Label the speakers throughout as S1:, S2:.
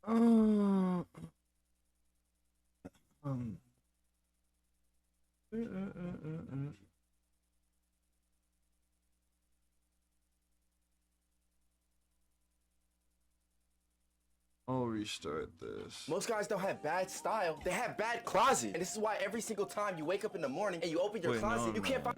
S1: Um, um, uh, uh, uh, uh. I'll restart this.
S2: Most guys don't have bad style. They have bad closet. And this is why every single time you wake up in the morning and you open your closet, you can't find.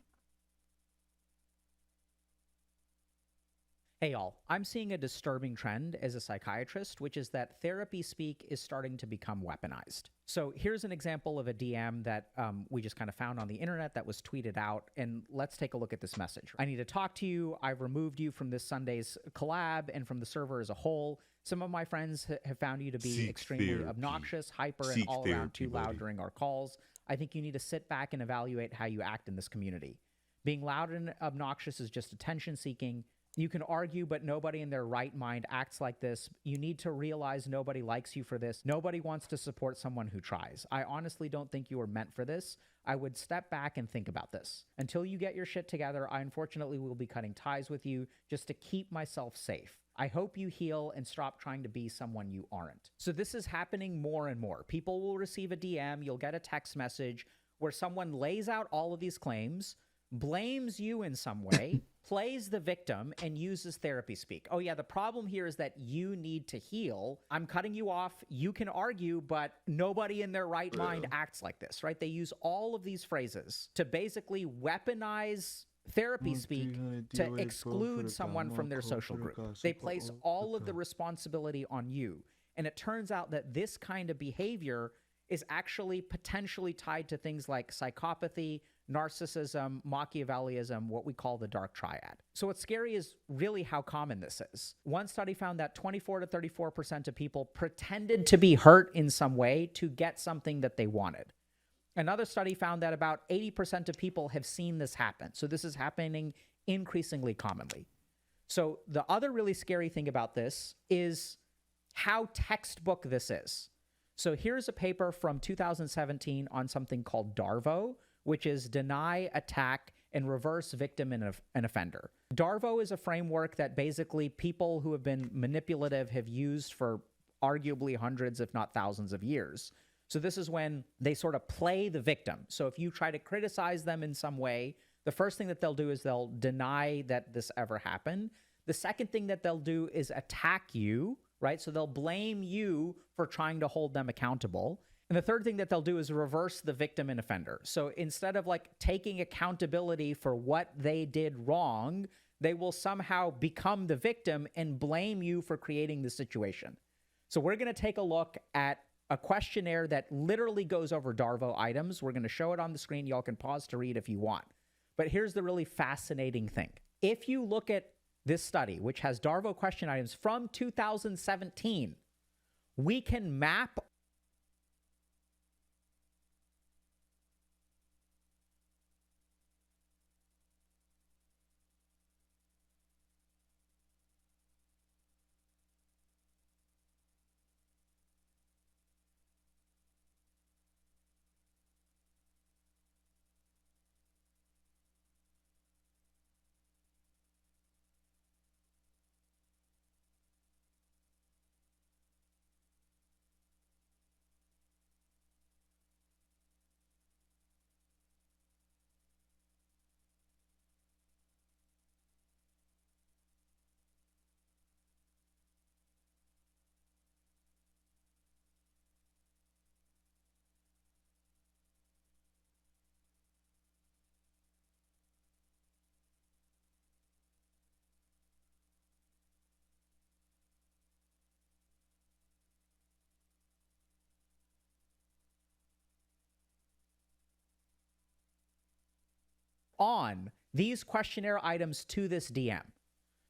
S3: Hey y'all, I'm seeing a disturbing trend as a psychiatrist, which is that therapy speak is starting to become weaponized. So here's an example of a DM that we just kind of found on the internet that was tweeted out, and let's take a look at this message. I need to talk to you. I've removed you from this Sunday's collab and from the server as a whole. Some of my friends have found you to be extremely obnoxious, hyper, and all around too loud during our calls. I think you need to sit back and evaluate how you act in this community. Being loud and obnoxious is just attention seeking. You can argue, but nobody in their right mind acts like this. You need to realize nobody likes you for this. Nobody wants to support someone who tries. I honestly don't think you were meant for this. I would step back and think about this. Until you get your shit together, I unfortunately will be cutting ties with you just to keep myself safe. I hope you heal and stop trying to be someone you aren't. So this is happening more and more. People will receive a DM, you'll get a text message where someone lays out all of these claims, blames you in some way, plays the victim, and uses therapy speak. Oh yeah, the problem here is that you need to heal. I'm cutting you off. You can argue, but nobody in their right mind acts like this, right? They use all of these phrases to basically weaponize therapy speak to exclude someone from their social group. They place all of the responsibility on you. And it turns out that this kind of behavior is actually potentially tied to things like psychopathy, narcissism, Machiavellism, what we call the dark triad. So what's scary is really how common this is. One study found that 24 to 34% of people pretended to be hurt in some way to get something that they wanted. Another study found that about 80% of people have seen this happen. So this is happening increasingly commonly. So the other really scary thing about this is how textbook this is. So here's a paper from 2017 on something called DARVO, which is deny, attack, and reverse victim and offender. DARVO is a framework that basically people who have been manipulative have used for arguably hundreds, if not thousands of years. So this is when they sort of play the victim. So if you try to criticize them in some way, the first thing that they'll do is they'll deny that this ever happened. The second thing that they'll do is attack you, right? So they'll blame you for trying to hold them accountable. And the third thing that they'll do is reverse the victim and offender. So instead of like taking accountability for what they did wrong, they will somehow become the victim and blame you for creating the situation. So we're going to take a look at a questionnaire that literally goes over DARVO items. We're going to show it on the screen. Y'all can pause to read if you want. But here's the really fascinating thing. If you look at this study, which has DARVO question items from 2017, we can map on these questionnaire items to this DM.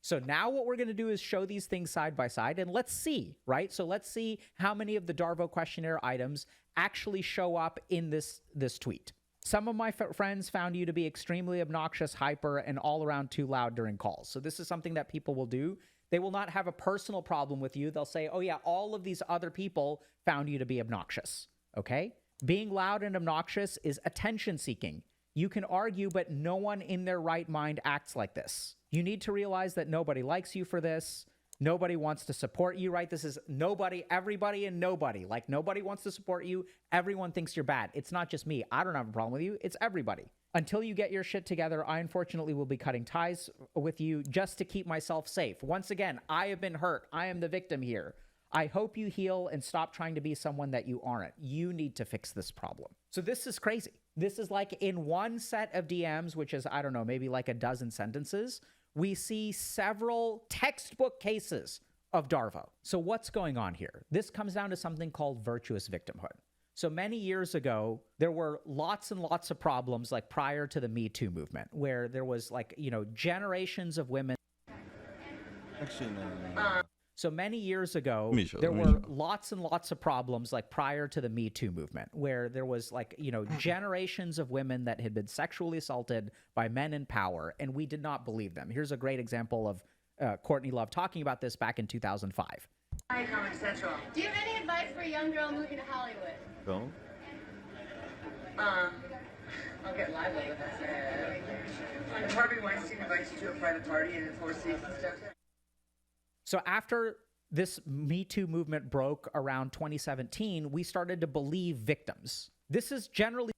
S3: So now what we're going to do is show these things side by side and let's see, right? So let's see how many of the DARVO questionnaire items actually show up in this tweet. Some of my friends found you to be extremely obnoxious, hyper, and all around too loud during calls. So this is something that people will do. They will not have a personal problem with you. They'll say, oh yeah, all of these other people found you to be obnoxious, okay? Being loud and obnoxious is attention seeking. You can argue, but no one in their right mind acts like this. You need to realize that nobody likes you for this. Nobody wants to support you, right? This is nobody, everybody, and nobody. Like, nobody wants to support you. Everyone thinks you're bad. It's not just me. I don't have a problem with you. It's everybody. Until you get your shit together, I unfortunately will be cutting ties with you just to keep myself safe. Once again, I have been hurt. I am the victim here. I hope you heal and stop trying to be someone that you aren't. You need to fix this problem. So this is crazy. This is like in one set of DMs, which is, I don't know, maybe like a dozen sentences, we see several textbook cases of Darvo. So what's going on here? This comes down to something called virtuous victimhood. So many years ago, there were lots and lots of problems, like prior to the Me Too movement, where there was like, you know, generations of women.
S1: Actually, no.
S3: So many years ago,
S1: Show
S3: there were lots and lots of problems, like prior to the Me Too movement, where there was like, you know, generations of women that had been sexually assaulted by men in power, and we did not believe them. Here's a great example of Courtney Love talking about this back in 2005.
S4: Hi, Comic Central. Do you have any advice for a young girl moving to Hollywood?
S1: Don't.
S4: I'll get live with it. Harvey Weinstein invites you to a private party in the Four Seasons downtown.
S3: So after this Me Too movement broke around 2017, we started to believe victims. This is generally...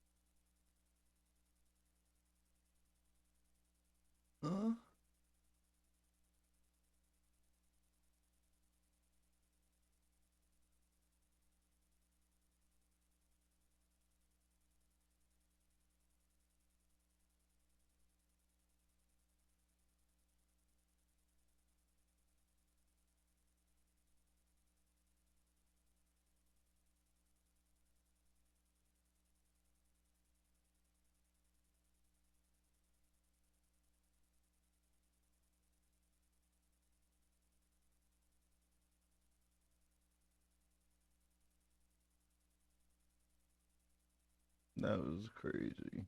S1: That was crazy.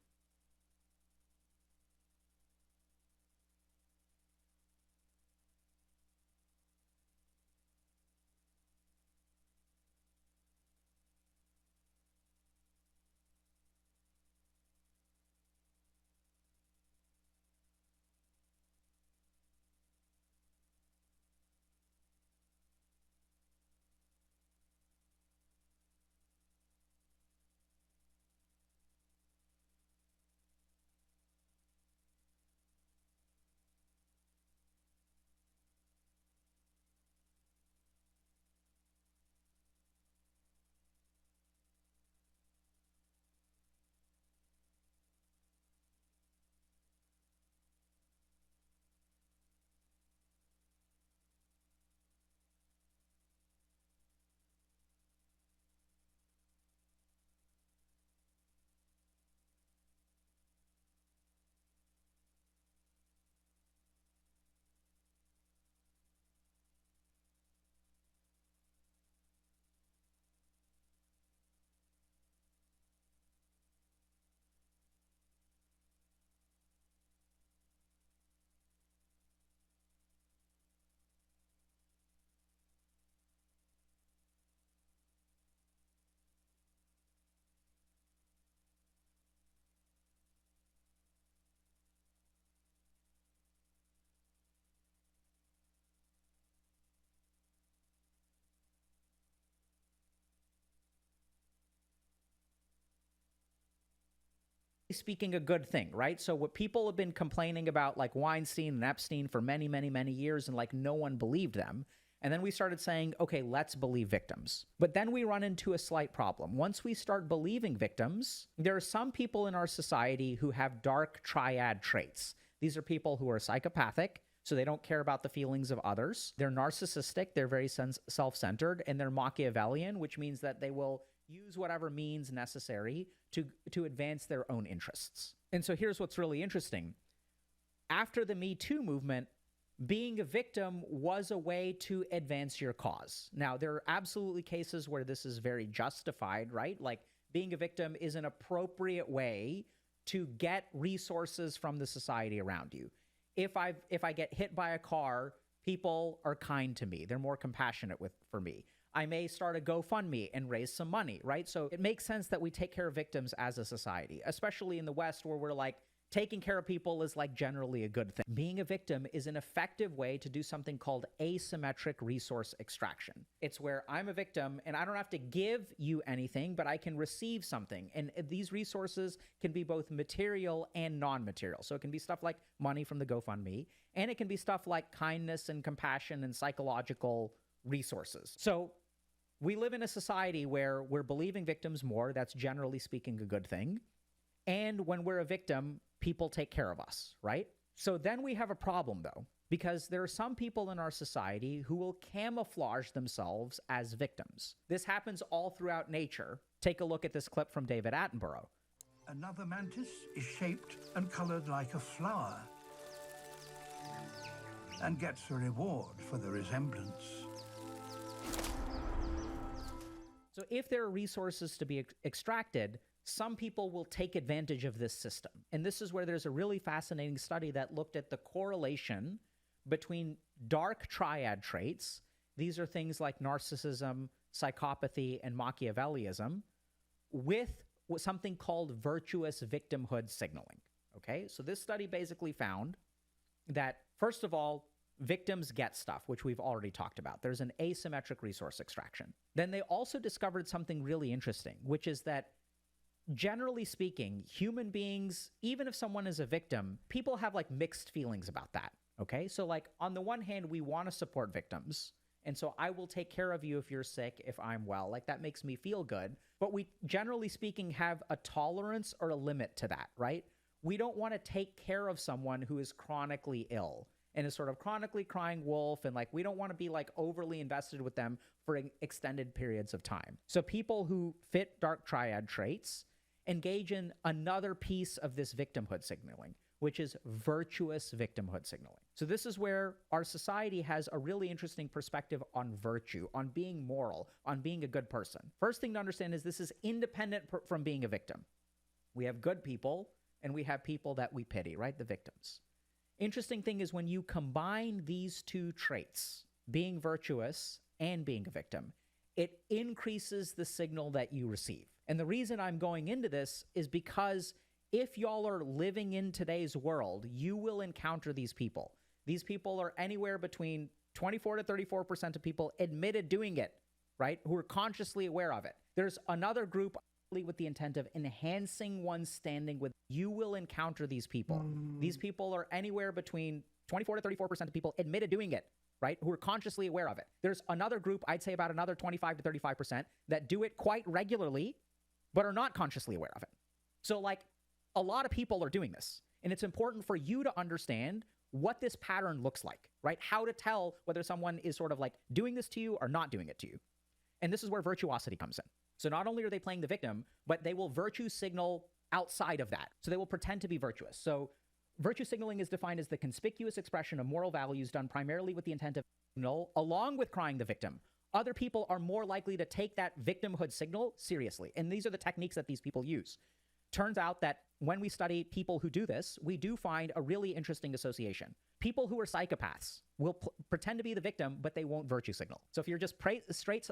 S3: speaking a good thing, right? So what people have been complaining about, like Weinstein and Epstein for many, many, many years, and like no one believed them. And then we started saying, okay, let's believe victims. But then we run into a slight problem. Once we start believing victims, there are some people in our society who have dark triad traits. These are people who are psychopathic, so they don't care about the feelings of others. They're narcissistic, they're very self-centered, and they're Machiavellian, which means that they will use whatever means necessary to advance their own interests. And so here's what's really interesting. After the Me Too movement, being a victim was a way to advance your cause. Now, there are absolutely cases where this is very justified, right? Like being a victim is an appropriate way to get resources from the society around you. If I get hit by a car, people are kind to me. They're more compassionate for me. I may start a GoFundMe and raise some money, right? So it makes sense that we take care of victims as a society, especially in the West where we're like, taking care of people is like generally a good thing. Being a victim is an effective way to do something called asymmetric resource extraction. It's where I'm a victim and I don't have to give you anything, but I can receive something. And these resources can be both material and non-material. So it can be stuff like money from the GoFundMe, and it can be stuff like kindness and compassion and psychological resources. So we live in a society where we're believing victims more. That's generally speaking a good thing. And when we're a victim, people take care of us, right? So then we have a problem, though, because there are some people in our society who will camouflage themselves as victims. This happens all throughout nature. Take a look at this clip from David Attenborough.
S5: Another mantis is shaped and colored like a flower and gets a reward for the resemblance.
S3: So if there are resources to be extracted, some people will take advantage of this system. And this is where there's a really fascinating study that looked at the correlation between dark triad traits. These are things like narcissism, psychopathy, and Machiavellism with something called virtuous victimhood signaling. Okay, so this study basically found that, first of all, victims get stuff, which we've already talked about. There's an asymmetric resource extraction. Then they also discovered something really interesting, which is that generally speaking, human beings, even if someone is a victim, people have like mixed feelings about that. Okay, so like on the one hand, we want to support victims. And so I will take care of you if you're sick, if I'm well. Like that makes me feel good. But we, generally speaking, have a tolerance or a limit to that, right? We don't want to take care of someone who is chronically ill and is sort of chronically crying wolf. And like, we don't want to be like overly invested with them for extended periods of time. So people who fit dark triad traits engage in another piece of this victimhood signaling, which is virtuous victimhood signaling. So this is where our society has a really interesting perspective on virtue, on being moral, on being a good person. First thing to understand is this is independent from being a victim. We have good people and we have people that we pity, right? The victims. Interesting thing is when you combine these two traits, being virtuous and being a victim, it increases the signal that you receive. And the reason I'm going into this is because if y'all are living in today's world, you will encounter these people. These people are anywhere between 24 to 34% of people admitted doing it, right? Who are consciously aware of it. There's another group with the intent of enhancing one's standing with. You will encounter these people. These people are anywhere between 24 to 34% of people admitted doing it, right? Who are consciously aware of it. There's another group, I'd say about another 25 to 35% that do it quite regularly, but are not consciously aware of it. So like a lot of people are doing this. And it's important for you to understand what this pattern looks like, right? How to tell whether someone is sort of like doing this to you or not doing it to you. And this is where virtuosity comes in. So not only are they playing the victim, but they will virtue signal outside of that. So they will pretend to be virtuous. So virtue signaling is defined as the conspicuous expression of moral values done primarily with the intent of signal, along with crying the victim. Other people are more likely to take that victimhood signal seriously. And these are the techniques that these people use. Turns out that when we study people who do this, we do find a really interesting association. People who are psychopaths will pretend to be the victim, but they won't virtue signal. So if you're just straight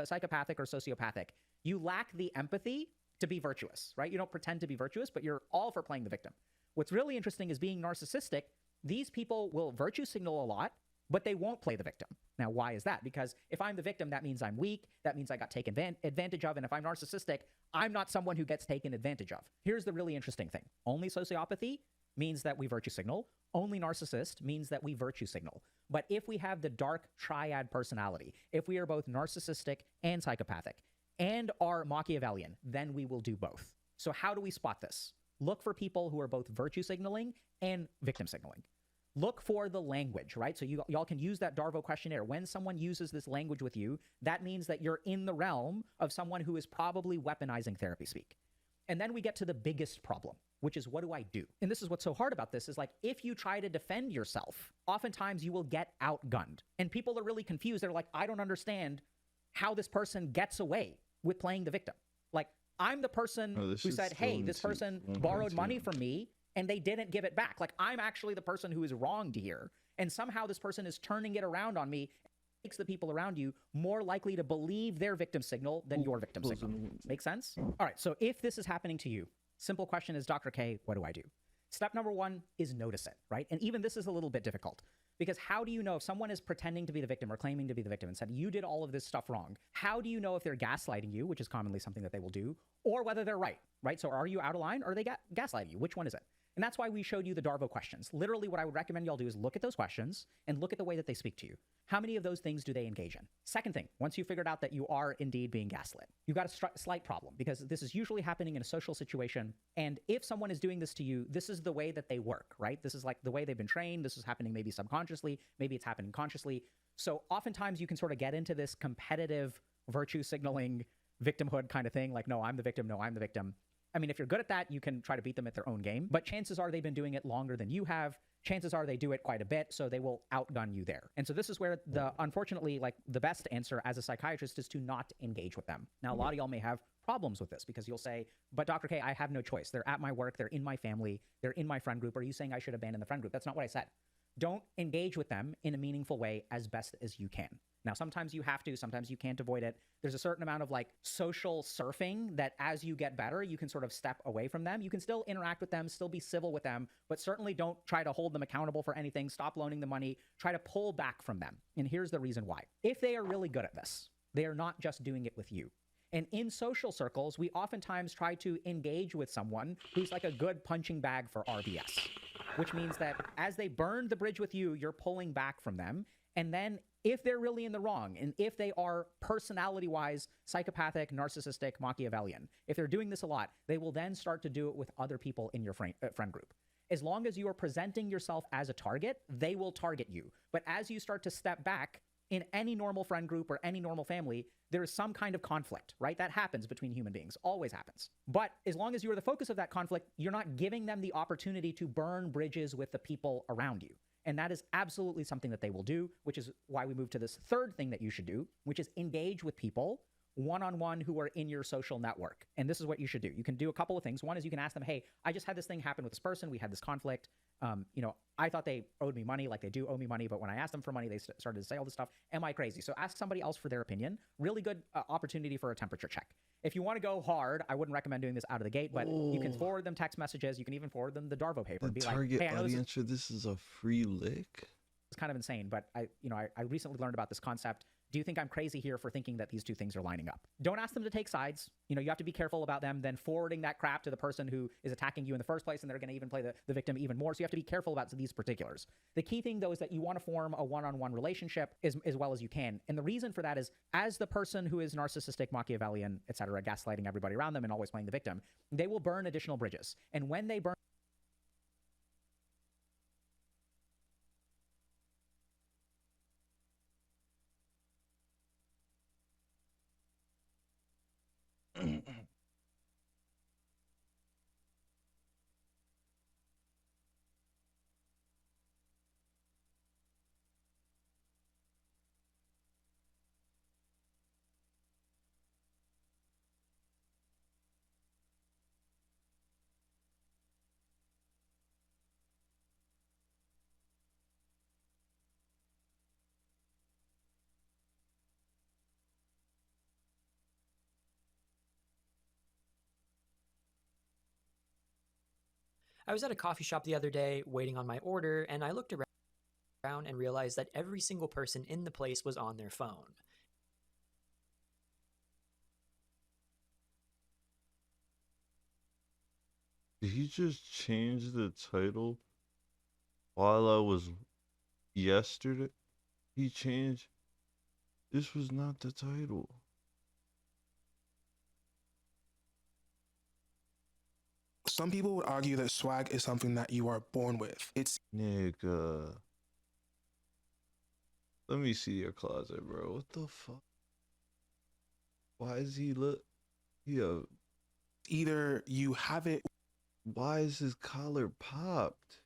S3: psychopathic or sociopathic, you lack the empathy to be virtuous, right? You don't pretend to be virtuous, but you're all for playing the victim. What's really interesting is being narcissistic. These people will virtue signal a lot, but they won't play the victim. Now, why is that? Because if I'm the victim, that means I'm weak. That means I got taken advantage of. And if I'm narcissistic, I'm not someone who gets taken advantage of. Here's the really interesting thing. Only sociopathy means that we virtue signal. Only narcissist means that we virtue signal. But if we have the dark triad personality, if we are both narcissistic and psychopathic and are Machiavellian, then we will do both. So how do we spot this? Look for people who are both virtue signaling and victim signaling. Look for the language, right? So y'all can use that Darvo questionnaire. When someone uses this language with you, that means that you're in the realm of someone who is probably weaponizing therapy speak. And then we get to the biggest problem, which is what do I do? And this is what's so hard about this is like, if you try to defend yourself, oftentimes you will get outgunned. And people are really confused. They're like, I don't understand how this person gets away with playing the victim. Like, I'm the person who said, hey, this person borrowed money from me and they didn't give it back. Like, I'm actually the person who is wronged here. And somehow this person is turning it around on me. It makes the people around you more likely to believe their victim signal than your victim signal. Make sense? All right, so if this is happening to you, simple question is, Dr. K, what do I do? Step number one is notice it, right? And even this is a little bit difficult because how do you know if someone is pretending to be the victim or claiming to be the victim and said, you did all of this stuff wrong? How do you know if they're gaslighting you, which is commonly something that they will do, or whether they're right, right? So are you out of line or are they gaslighting you? Which one is it? And that's why we showed you the Darvo questions. Literally what I would recommend y'all do is look at those questions and look at the way that they speak to you. How many of those things do they engage in? Second thing, once you figured out that you are indeed being gaslit, you've got a slight problem because this is usually happening in a social situation. And if someone is doing this to you, this is the way that they work, right? This is like the way they've been trained. This is happening maybe subconsciously, maybe it's happening consciously. So oftentimes you can sort of get into this competitive virtue signaling victimhood kind of thing. Like, no, I'm the victim. No, I'm the victim. I mean, if you're good at that, you can try to beat them at their own game, but chances are they've been doing it longer than you have. Chances are they do it quite a bit, so they will outgun you there. And so this is where unfortunately, like the best answer as a psychiatrist is to not engage with them. Now, a lot of y'all may have problems with this because you'll say, but Dr. K, I have no choice. They're at my work. They're in my family. They're in my friend group. Are you saying I should abandon the friend group? That's not what I said. Don't engage with them in a meaningful way as best as you can. Now, sometimes you have to, sometimes you can't avoid it. There's a certain amount of like social surfing that as you get better, you can sort of step away from them. You can still interact with them, still be civil with them, but certainly don't try to hold them accountable for anything. Stop loaning them money. Try to pull back from them. And here's the reason why. If they are really good at this, they are not just doing it with you. And in social circles, we oftentimes try to engage with someone who's like a good punching bag for RBS, which means that as they burn the bridge with you, you're pulling back from them. And then if they're really in the wrong, and if they are personality-wise psychopathic, narcissistic, Machiavellian, if they're doing this a lot, they will then start to do it with other people in your friend group. As long as you are presenting yourself as a target, they will target you. But as you start to step back, in any normal friend group or any normal family, there is some kind of conflict, right? That happens between human beings, always happens. But as long as you are the focus of that conflict, you're not giving them the opportunity to burn bridges with the people around you. And that is absolutely something that they will do, which is why we move to this third thing that you should do, which is engage with people one-on-one who are in your social network. And this is what you should do. You can do a couple of things. One is you can ask them, hey, I just had this thing happen with this person. We had this conflict. I thought they owed me money, like they do owe me money, but when I asked them for money, they started to say all this stuff. Am I crazy? So ask somebody else for their opinion. Really good opportunity for a temperature check. If you want to go hard, I wouldn't recommend doing this out of the gate, but you can forward them text messages. You can even forward them the Darvo paper and be like, hey, I know
S1: this is a free lick.
S3: It's kind of insane, but I recently learned about this concept. Do you think I'm crazy here for thinking that these two things are lining up? Don't ask them to take sides. You have to be careful about them then forwarding that crap to the person who is attacking you in the first place, and they're going to even play the victim even more. So you have to be careful about these particulars. The key thing, though, is that you want to form a one-on-one relationship as well as you can. And the reason for that is as the person who is narcissistic, Machiavellian, etc., gaslighting everybody around them and always playing the victim, they will burn additional bridges. And when they burn
S6: I was at a coffee shop the other day waiting on my order, and I looked around and realized that every single person in the place was on their phone.
S1: Did he just change the title while I was yesterday? He changed. This was not the title.
S7: Some people would argue that swag is something that you are born with. It's
S1: Nigga. Let me see your closet, bro. What the fuck? Why is he
S7: either you have it.
S1: Why is his collar popped?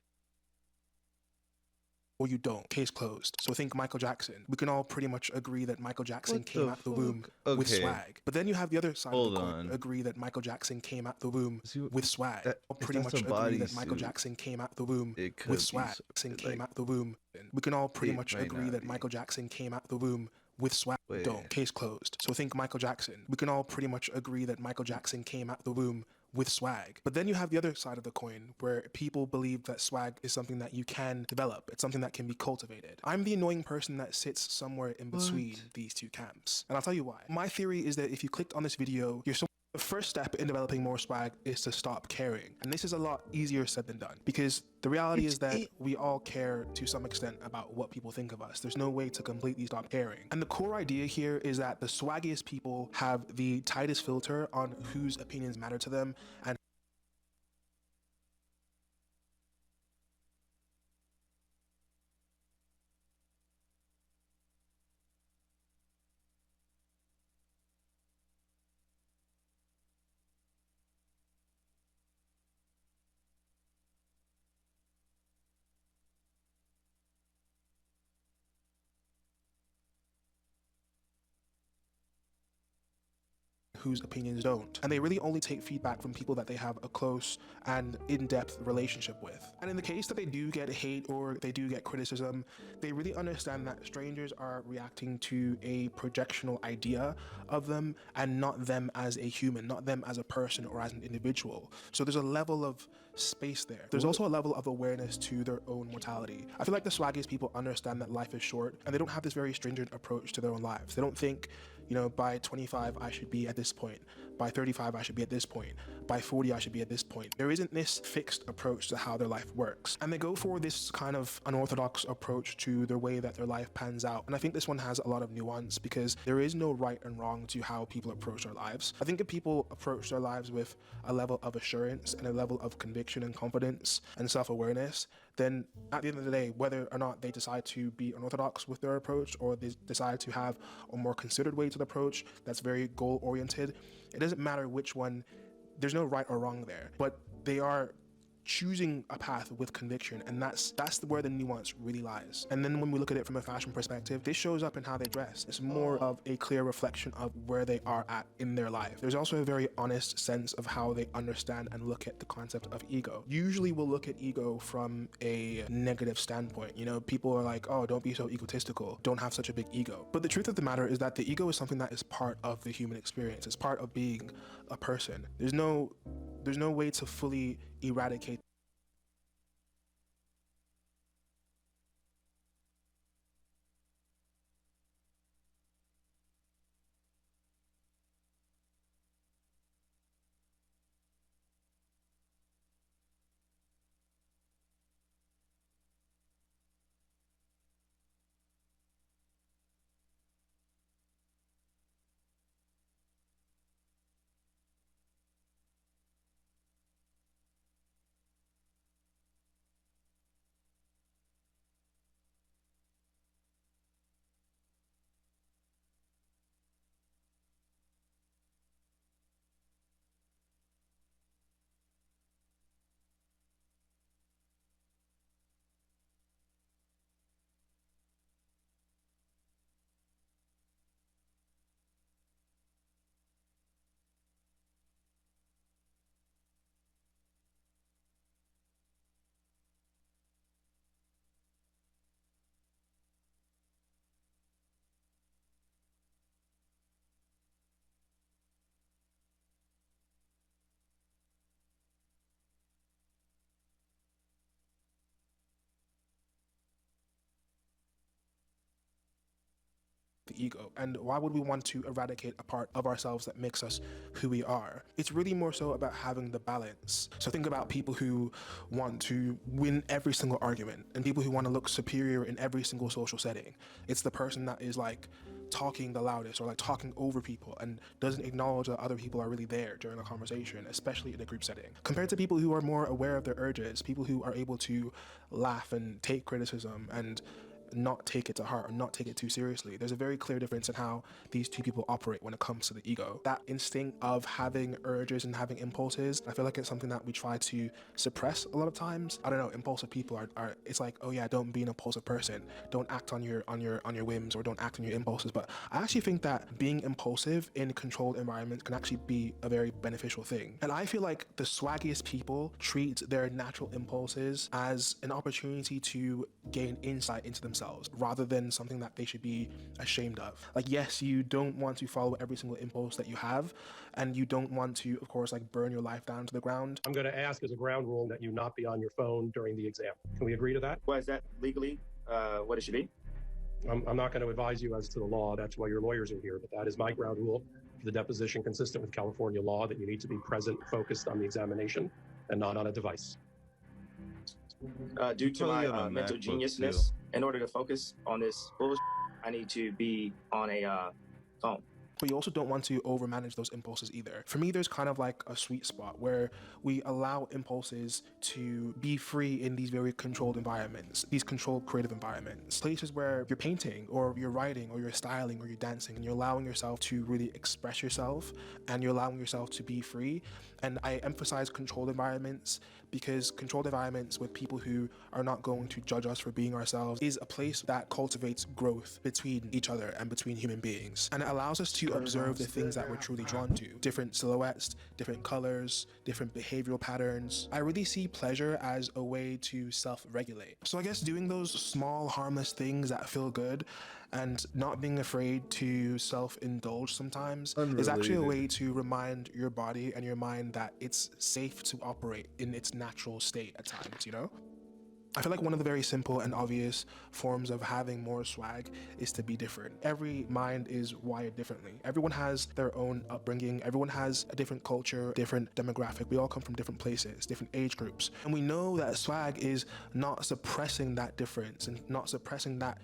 S7: Or you don't. Case closed. So think Michael Jackson. We can all pretty much agree that Michael Jackson came out the womb with swag. But then you have the other side of the coin. Agree that Michael Jackson came out the womb with swag. Pretty much agree that Michael Jackson came out the womb with swag. Came out the womb. We can all pretty much agree that Michael Jackson came out the womb with swag. Don't. Case closed. So think Michael Jackson. We can all pretty much agree that Michael Jackson came out the womb with swag. But then you have the other side of the coin where people believe that swag is something that you can develop. It's something that can be cultivated. I'm the annoying person that sits somewhere in between these two camps. And I'll tell you why. My theory is that if you clicked on this video, the first step in developing more swag is to stop caring. And this is a lot easier said than done, because the reality is that we all care to some extent about what people think of us. There's no way to completely stop caring. And the core idea here is that the swaggiest people have the tightest filter on whose opinions matter to them and whose opinions don't. And they really only take feedback from people that they have a close and in-depth relationship with. And in the case that they do get hate or they do get criticism, they really understand that strangers are reacting to a projectional idea of them and not them as a human, not them as a person or as an individual. So there's a level of space there. There's also a level of awareness to their own mortality. I feel like the swaggiest people understand that life is short and they don't have this very stringent approach to their own lives. They don't think, you know, by 25 I should be at this point, by 35 I should be at this point, by 40 I should be at this point. There isn't this fixed approach to how their life works. And they go for this kind of unorthodox approach to the way that their life pans out. And I think this one has a lot of nuance because there is no right and wrong to how people approach their lives. I think if people approach their lives with a level of assurance and a level of conviction and confidence and self-awareness, then at the end of the day, whether or not they decide to be unorthodox with their approach or they decide to have a more considered way to the approach that's very goal-oriented, it doesn't matter which one. There's no right or wrong there, but they are choosing a path with conviction, and that's where the nuance really lies. And then when we look at it from a fashion perspective, this shows up in how they dress. It's more of a clear reflection of where they are at in their life. There's also a very honest sense of how they understand and look at the concept of ego. Usually we'll look at ego from a negative standpoint. You know, people are like, oh, don't be so egotistical, don't have such a big ego. But the truth of the matter is that the ego is something that is part of the human experience. It's part of being a person. There's no way to fully eradicate the ego. And why would we want to eradicate a part of ourselves that makes us who we are? It's really more so about having the balance. So think about people who want to win every single argument and people who want to look superior in every single social setting. It's the person that is like talking the loudest or like talking over people and doesn't acknowledge that other people are really there during a conversation, especially in a group setting, compared to people who are more aware of their urges, people who are able to laugh and take criticism and not take it to heart or not take it too seriously. There's a very clear difference in how these two people operate when it comes to the ego. That instinct of having urges and having impulses, I feel like it's something that we try to suppress a lot of times. I don't know, impulsive people are it's like, oh yeah, don't be an impulsive person, don't act on your whims or don't act on your impulses. But I actually think that being impulsive in controlled environments can actually be a very beneficial thing. And I feel like the swaggiest people treat their natural impulses as an opportunity to gain insight into themselves themselves rather than something that they should be ashamed of. Like, yes, you don't want to follow every single impulse that you have, and you don't want to, of course, like burn your life down to the ground.
S8: I'm going to ask as a ground rule that you not be on your phone during the exam. Can we agree to that?
S2: Why is that legally what it should be?
S8: I'm not going to advise you as to the law. That's why your lawyers are here. But that is my ground rule for the deposition, consistent with California law, that you need to be present, focused on the examination, and not on a device.
S2: Due to my mental geniusness, in order to focus on this bullshit, I need to be on a phone.
S7: But you also don't want to overmanage those impulses either. For me, there's kind of like a sweet spot where we allow impulses to be free in these very controlled environments, these controlled creative environments, places where you're painting or you're writing or you're styling or you're dancing, and you're allowing yourself to really express yourself and you're allowing yourself to be free. And I emphasize controlled environments because controlled environments with people who are not going to judge us for being ourselves is a place that cultivates growth between each other and between human beings. And it allows us to observe the things that we're truly drawn to. Different silhouettes, different colors, different behavioral patterns. I really see pleasure as a way to self-regulate. So I guess doing those small, harmless things that feel good and not being afraid to self-indulge sometimes is actually a way to remind your body and your mind that it's safe to operate in its natural state at times, you know? I feel like one of the very simple and obvious forms of having more swag is to be different. Every mind is wired differently. Everyone has their own upbringing. Everyone has a different culture, different demographic. We all come from different places, different age groups. And we know that swag is not suppressing that difference and not suppressing that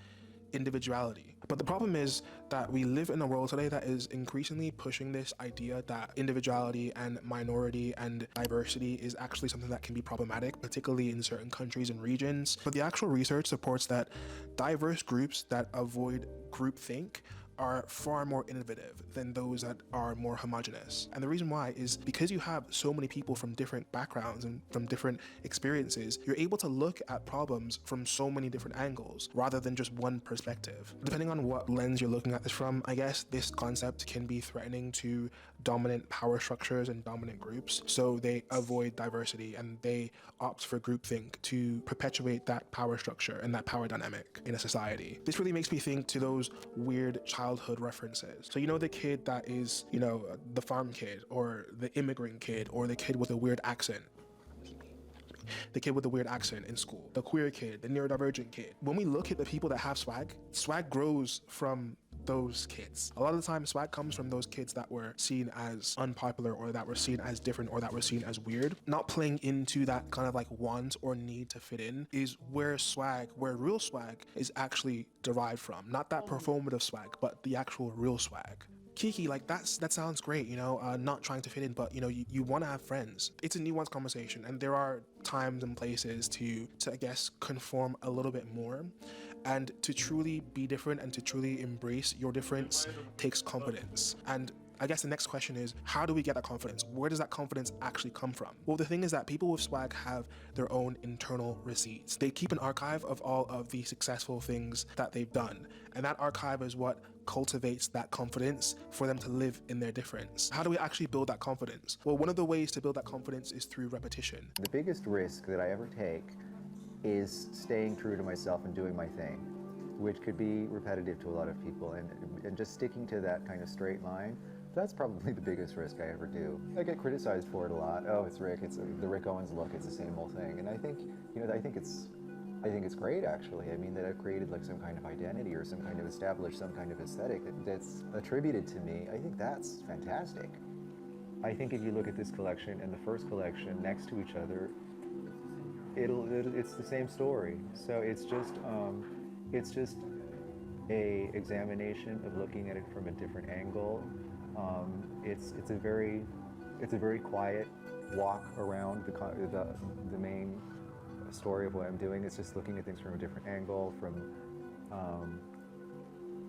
S7: individuality. But the problem is that we live in a world today that is increasingly pushing this idea that individuality and minority and diversity is actually something that can be problematic, particularly in certain countries and regions. But the actual research supports that diverse groups that avoid groupthink are far more innovative than those that are more homogenous. And the reason why is because you have so many people from different backgrounds and from different experiences, you're able to look at problems from so many different angles rather than just one perspective. Depending on what lens you're looking at this from, I guess this concept can be threatening to dominant power structures and dominant groups. So they avoid diversity and they opt for groupthink to perpetuate that power structure and that power dynamic in a society. This really makes me think to those weird childhood references. So you know the kid that is, you know, the farm kid or the immigrant kid or the kid with a weird accent. The kid with the weird accent in school, the queer kid, the neurodivergent kid. When we look at the people that have swag, swag grows from those kids. A lot of the time, swag comes from those kids that were seen as unpopular or that were seen as different or that were seen as weird. Not playing into that kind of like want or need to fit in is where real swag is actually derived from. Not that performative swag, but the actual real swag. Kiki, like that sounds great, you know, not trying to fit in, but you know, you want to have friends. It's a nuanced conversation, and there are times and places to I guess conform a little bit more, and to truly be different and to truly embrace your difference takes confidence. And I guess the next question is, how do we get that confidence? Where does that confidence actually come from? Well, the thing is that people with swag have their own internal receipts. They keep an archive of all of the successful things that they've done. And that archive is what cultivates that confidence for them to live in their difference. How do we actually build that confidence? Well, one of the ways to build that confidence is through repetition.
S9: The biggest risk that I ever take is staying true to myself and doing my thing, which could be repetitive to a lot of people. And just sticking to that kind of straight line, that's probably the biggest risk I ever do. I get criticized for it a lot. Oh, it's Rick, it's the Rick Owens look, it's the same old thing. And I think, you know, I think it's great actually. I mean, that I've created like some kind of identity or some kind of established some kind of aesthetic that's attributed to me. I think that's fantastic. I think if you look at this collection and the first collection next to each other, it's the same story. So it's just a examination of looking at it from a different angle. It's a very quiet walk around the main story of what I'm doing. It's just looking at things from a different angle, from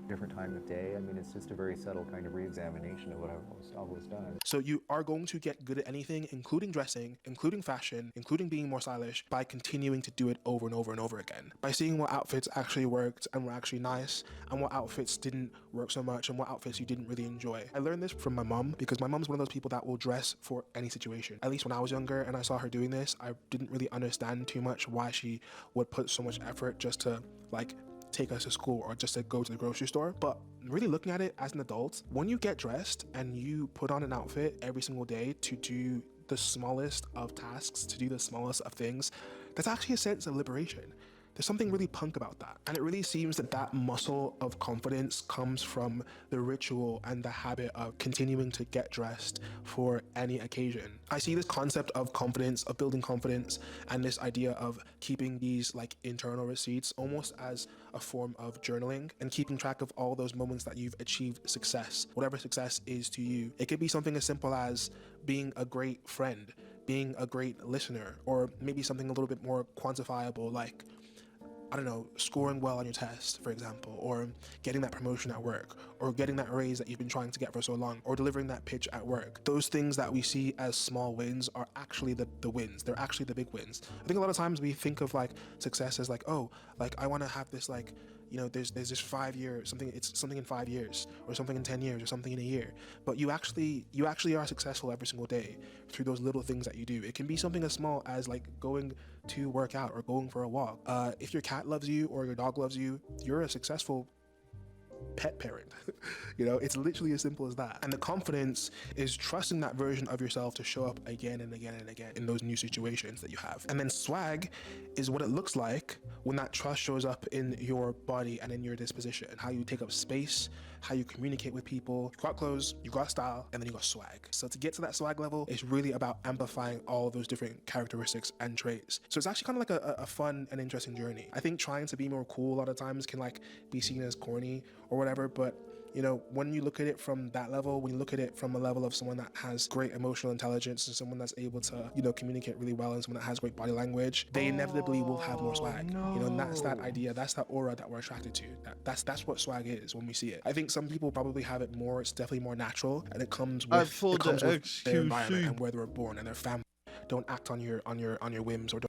S9: different time of day. I mean, it's just a very subtle kind of re-examination of what I've always done.
S7: So you are going to get good at anything, including dressing, including fashion, including being more stylish, by continuing to do it over and over and over again. By seeing what outfits actually worked and were actually nice, and what outfits didn't work so much, and what outfits you didn't really enjoy. I learned this from my mom, because my mom's one of those people that will dress for any situation. At least when I was younger and I saw her doing this, I didn't really understand too much why she would put so much effort just to like take us to school or just to go to the grocery store. But really looking at it as an adult, when you get dressed and you put on an outfit every single day to do the smallest of tasks, to do the smallest of things, that's actually a sense of liberation. There's something really punk about that. And it really seems that that muscle of confidence comes from the ritual and the habit of continuing to get dressed for any occasion. I see this concept of confidence, of building confidence, and this idea of keeping these like internal receipts almost as a form of journaling and keeping track of all those moments that you've achieved success, whatever success is to you. It could be something as simple as being a great friend, being a great listener, or maybe something a little bit more quantifiable like, I don't know, scoring well on your test, for example, or getting that promotion at work, or getting that raise that you've been trying to get for so long, or delivering that pitch at work. Those things that we see as small wins are actually the wins. They're actually the big wins. I think a lot of times we think of like success as like, oh, like I want to have this like, you know, there's this 5 year something, it's something in 5 years or something in 10 years or something in a year. But you actually are successful every single day through those little things that you do. It can be something as small as like going to work out or going for a walk. If your cat loves you or your dog loves you, you're a successful pet parent. You know, it's literally as simple as that. And the confidence is trusting that version of yourself to show up again and again and again in those new situations that you have. And then swag is what it looks like when that trust shows up in your body and in your disposition, how you take up space, how you communicate with people. You got clothes, you got style, and then you got swag. So to get to that swag level, it's really about amplifying all of those different characteristics and traits. So it's actually kind of like a fun and interesting journey. I think trying to be more cool a lot of times can like be seen as corny or whatever, but you know, when you look at it from that level, when you look at it from a level of someone that has great emotional intelligence and someone that's able to, you know, communicate really well and someone that has great body language, they inevitably will have more swag. No. You know, and that's that idea, that's that aura that we're attracted to. That's what swag is when we see it. I think some people probably have it more, it's definitely more natural, and it comes with, their environment and where they were born and their family. Don't act on your whims or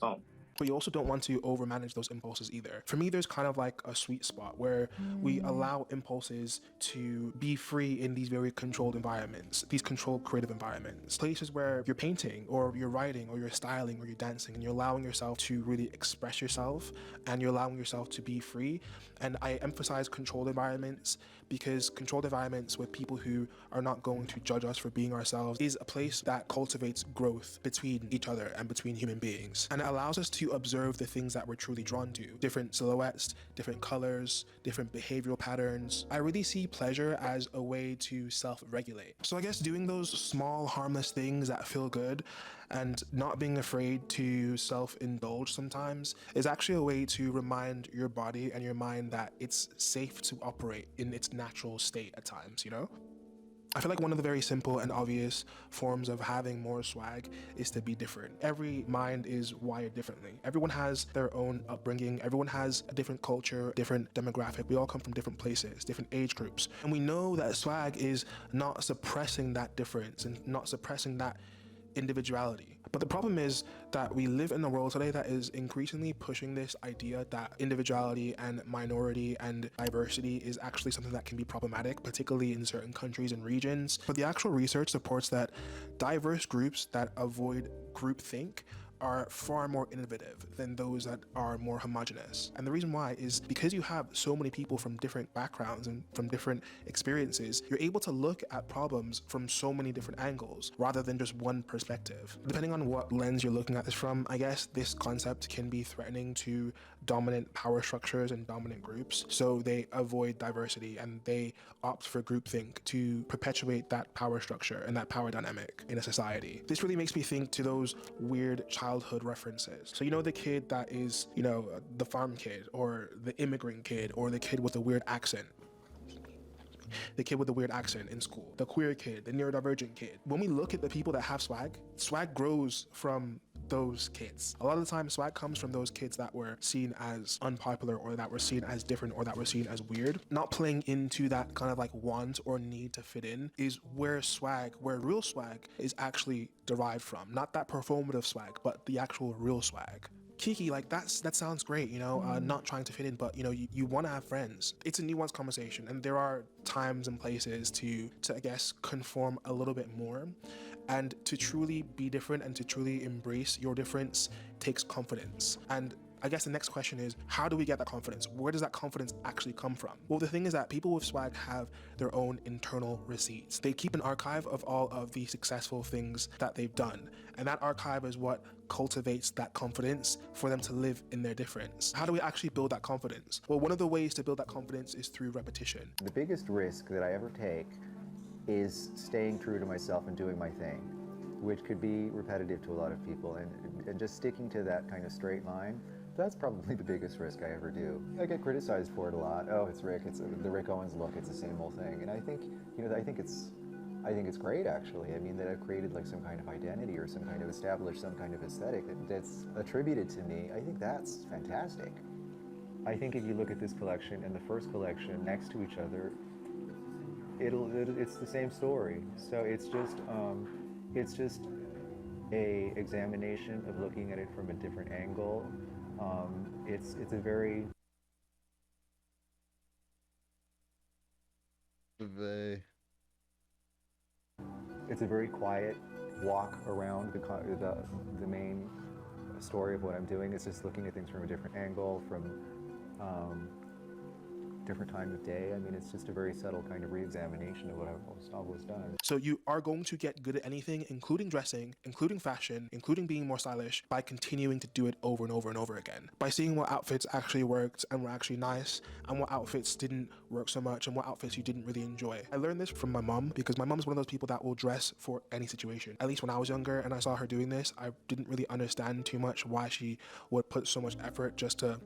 S7: don't. But you also don't want to overmanage those impulses either. For me, there's kind of like a sweet spot where we allow impulses to be free in these very controlled environments, these controlled creative environments, places where you're painting or you're writing or you're styling or you're dancing and you're allowing yourself to really express yourself and you're allowing yourself to be free. And I emphasize controlled environments because controlled environments with people who are not going to judge us for being ourselves is a place that cultivates growth between each other and between human beings. And it allows us to observe the things that we're truly drawn to. Different silhouettes, different colors, different behavioral patterns. I really see pleasure as a way to self-regulate. So I guess doing those small harmless things that feel good and not being afraid to self-indulge sometimes is actually a way to remind your body and your mind that it's safe to operate in its natural state at times, you know? I feel like one of the very simple and obvious forms of having more swag is to be different. Every mind is wired differently. Everyone has their own upbringing. Everyone has a different culture, different demographic. We all come from different places, different age groups. And we know that swag is not suppressing that difference and not suppressing that individuality. But the problem is that we live in a world today that is increasingly pushing this idea that individuality and minority and diversity is actually something that can be problematic, particularly in certain countries and regions. But the actual research supports that diverse groups that avoid groupthink are far more innovative than those that are more homogenous. And the reason why is because you have so many people from different backgrounds and from different experiences, you're able to look at problems from so many different angles rather than just one perspective. Depending on what lens you're looking at this from, I guess this concept can be threatening to dominant power structures and dominant groups. So they avoid diversity and they opt for groupthink to perpetuate that power structure and that power dynamic in a society. This really makes me think to those weird childhood references. So you know the kid that is, you know, the farm kid or the immigrant kid or the kid with a weird accent. The kid with the weird accent in school, the queer kid, the neurodivergent kid. When we look at the people that have swag, swag grows from those kids. A lot of the time, swag comes from those kids that were seen as unpopular or that were seen as different or that were seen as weird. Not playing into that kind of like want or need to fit in is where real swag is actually derived from. Not that performative swag, but the actual real swag. Kiki, like that sounds great, you know, not trying to fit in, but you know, you want to have friends. It's a nuanced conversation, and there are times and places to I guess conform a little bit more, and to truly be different and to truly embrace your difference takes confidence. And I guess the next question is, how do we get that confidence? Where does that confidence actually come from? Well, the thing is that people with swag have their own internal receipts. They keep an archive of all of the successful things that they've done. And that archive is what cultivates that confidence for them to live in their difference. How do we actually build that confidence? Well, one of the ways to build that confidence is through repetition.
S9: The biggest risk that I ever take is staying true to myself and doing my thing, which could be repetitive to a lot of people, and just sticking to that kind of straight line. That's probably the biggest risk I ever do. I get criticized for it a lot. Oh, it's Rick, it's the Rick Owens look, it's the same old thing. And I think, I think it's great, actually. I mean, that I've created like some kind of identity or some kind of established some kind of aesthetic that's attributed to me. I think that's fantastic. I think if you look at this collection and the first collection next to each other, it's the same story. So it's just a examination of looking at it from a different angle. It's a very quiet walk around the main story of what I'm doing. It's just looking at things from a different angle, from different time of day. I mean, it's just a very subtle kind of re-examination of what I've always done.
S7: So you are going to get good at anything, including dressing, including fashion, including being more stylish, by continuing to do it over and over and over again. By seeing what outfits actually worked and were actually nice, and what outfits didn't work so much, and what outfits you didn't really enjoy. I learned this from my mom, because my mom's one of those people that will dress for any situation. At least when I was younger and I saw her doing this, I didn't really understand too much why she would put so much effort just to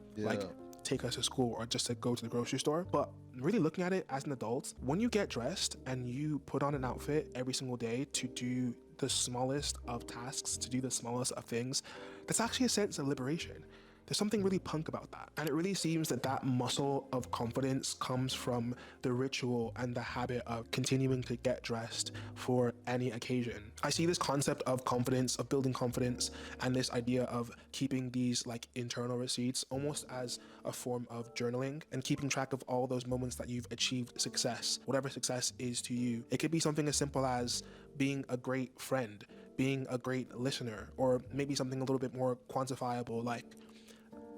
S7: take us to school or just to go to the grocery store. But really looking at it as an adult, when you get dressed and you put on an outfit every single day to do the smallest of tasks, to do the smallest of things, that's actually a sense of liberation. There's something really punk about that. And it really seems that that muscle of confidence comes from the ritual and the habit of continuing to get dressed for any occasion. I see this concept of confidence, of building confidence, and this idea of keeping these like internal receipts almost as a form of journaling and keeping track of all those moments that you've achieved success, whatever success is to you. It could be something as simple as being a great friend, being a great listener, or maybe something a little bit more quantifiable, like,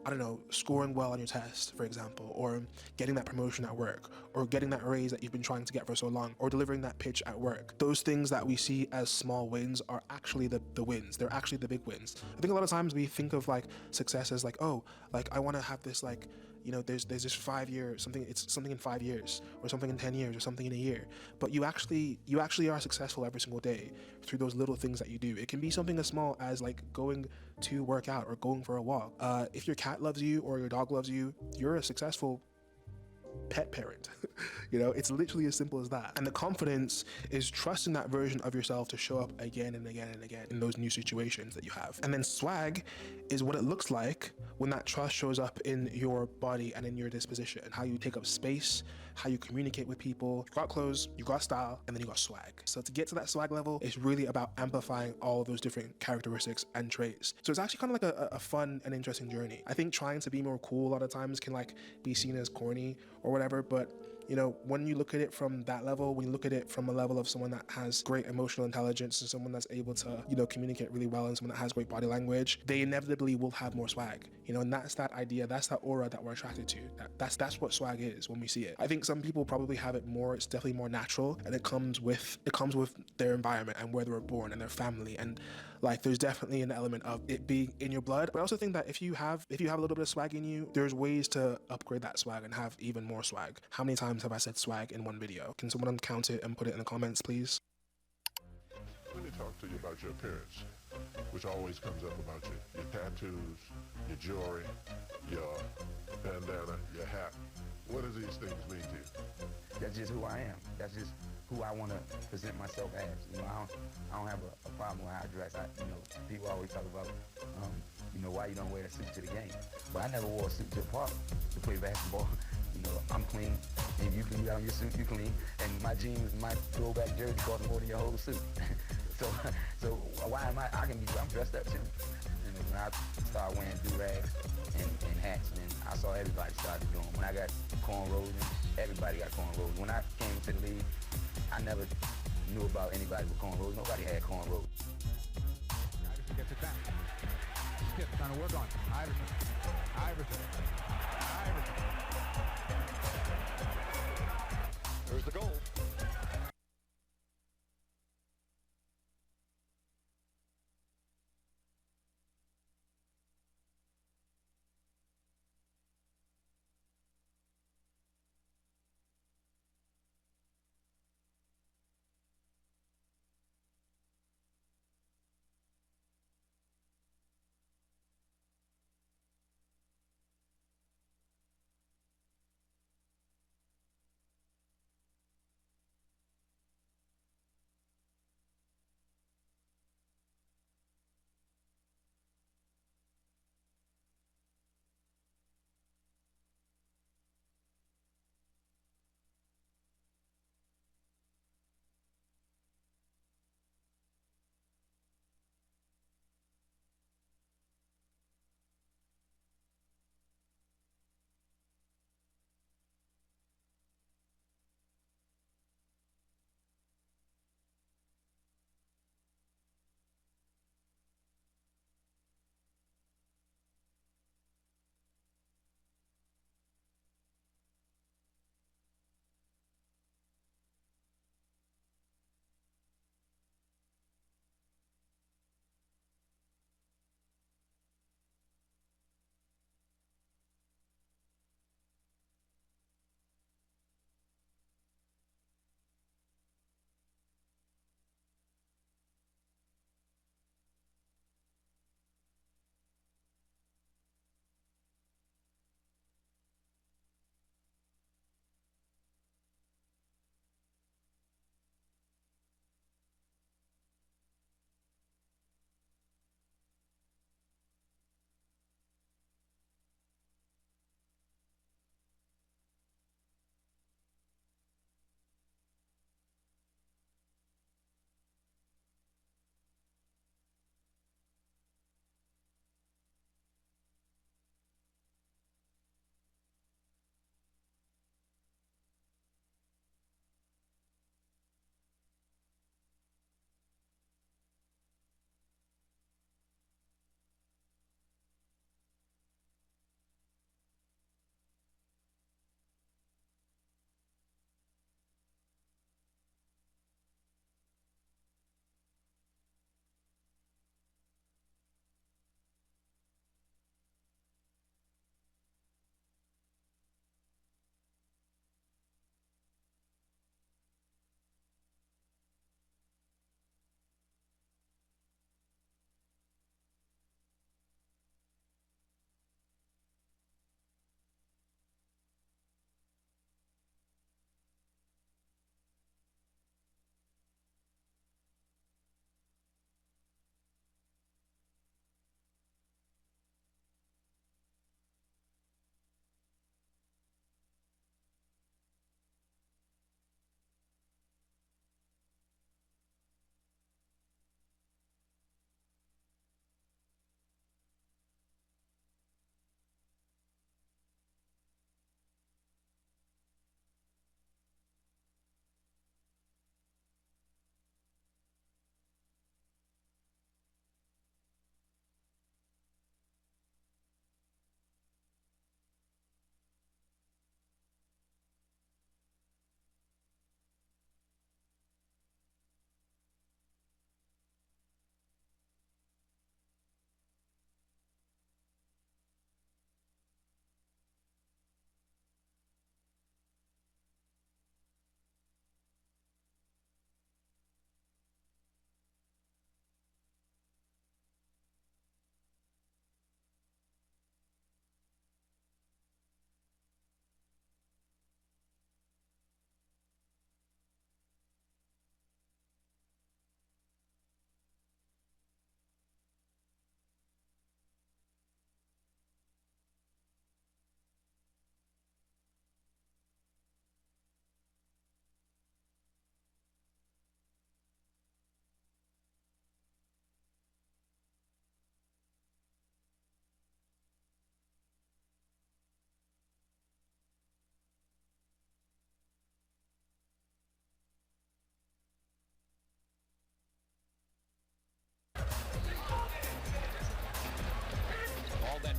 S7: I don't know, scoring well on your test, for example, or getting that promotion at work, or getting that raise that you've been trying to get for so long, or delivering that pitch at work. Those things that we see as small wins are actually the wins. They're actually the big wins. I think a lot of times we think of like success as like, oh, like I want to have this like, there's this 5 year something, it's something in 5 years, or something in 10 years, or something in a year. But you actually are successful every single day through those little things that you do. It can be something as small as like going to work out or going for a walk. If your cat loves you or your dog loves you, you're a successful pet parent. It's literally as simple as that. And the confidence is trusting that version of yourself to show up again and again and again in those new situations that you have. And then swag is what it looks like when that trust shows up in your body and in your disposition, how you take up space, how you communicate with people. You got clothes, you got style, and then you got swag. So to get to that swag level, it's really about amplifying all of those different characteristics and traits. So it's actually kind of like a fun and interesting journey. I think trying to be more cool a lot of times can like be seen as corny or whatever, but when you look at it from that level, when you look at it from a level of someone that has great emotional intelligence and someone that's able to, communicate really well and someone that has great body language, they inevitably will have more swag, and that's that idea, that's that aura that we're attracted to. That's what swag is when we see it. I think some people probably have it more, it's definitely more natural, and it comes with their environment and where they were born and their family, and like there's definitely an element of it being in your blood. But I also think that if you have a little bit of swag in you, there's ways to upgrade that swag and have even more swag. How many times have I said swag in one video? Can someone count it and put it in the comments, please?
S10: Let me talk to you about your appearance, which always comes up about you. Your tattoos, your jewelry, your bandana, your hat. What do these things mean to you?
S11: That's just who I am. That's just who I want to present myself as. I don't have a problem with how I dress. People always talk about, why you don't wear a suit to the game. But I never wore a suit to the park to play basketball. I'm clean, and you clean out your suit, you clean, and my jeans, my throwback jersey cost more than your whole suit. so why am I'm dressed up too. When I started wearing do-rags and hats, and I saw everybody started doing them. When I got cornrows, everybody got cornrows. When I came to the league, I never knew about anybody with cornrows. Nobody had cornrows.
S12: Iverson gets it back. Skip trying to work on Iverson. Iverson. There's the goal.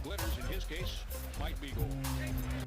S12: glitters in his case might be gold.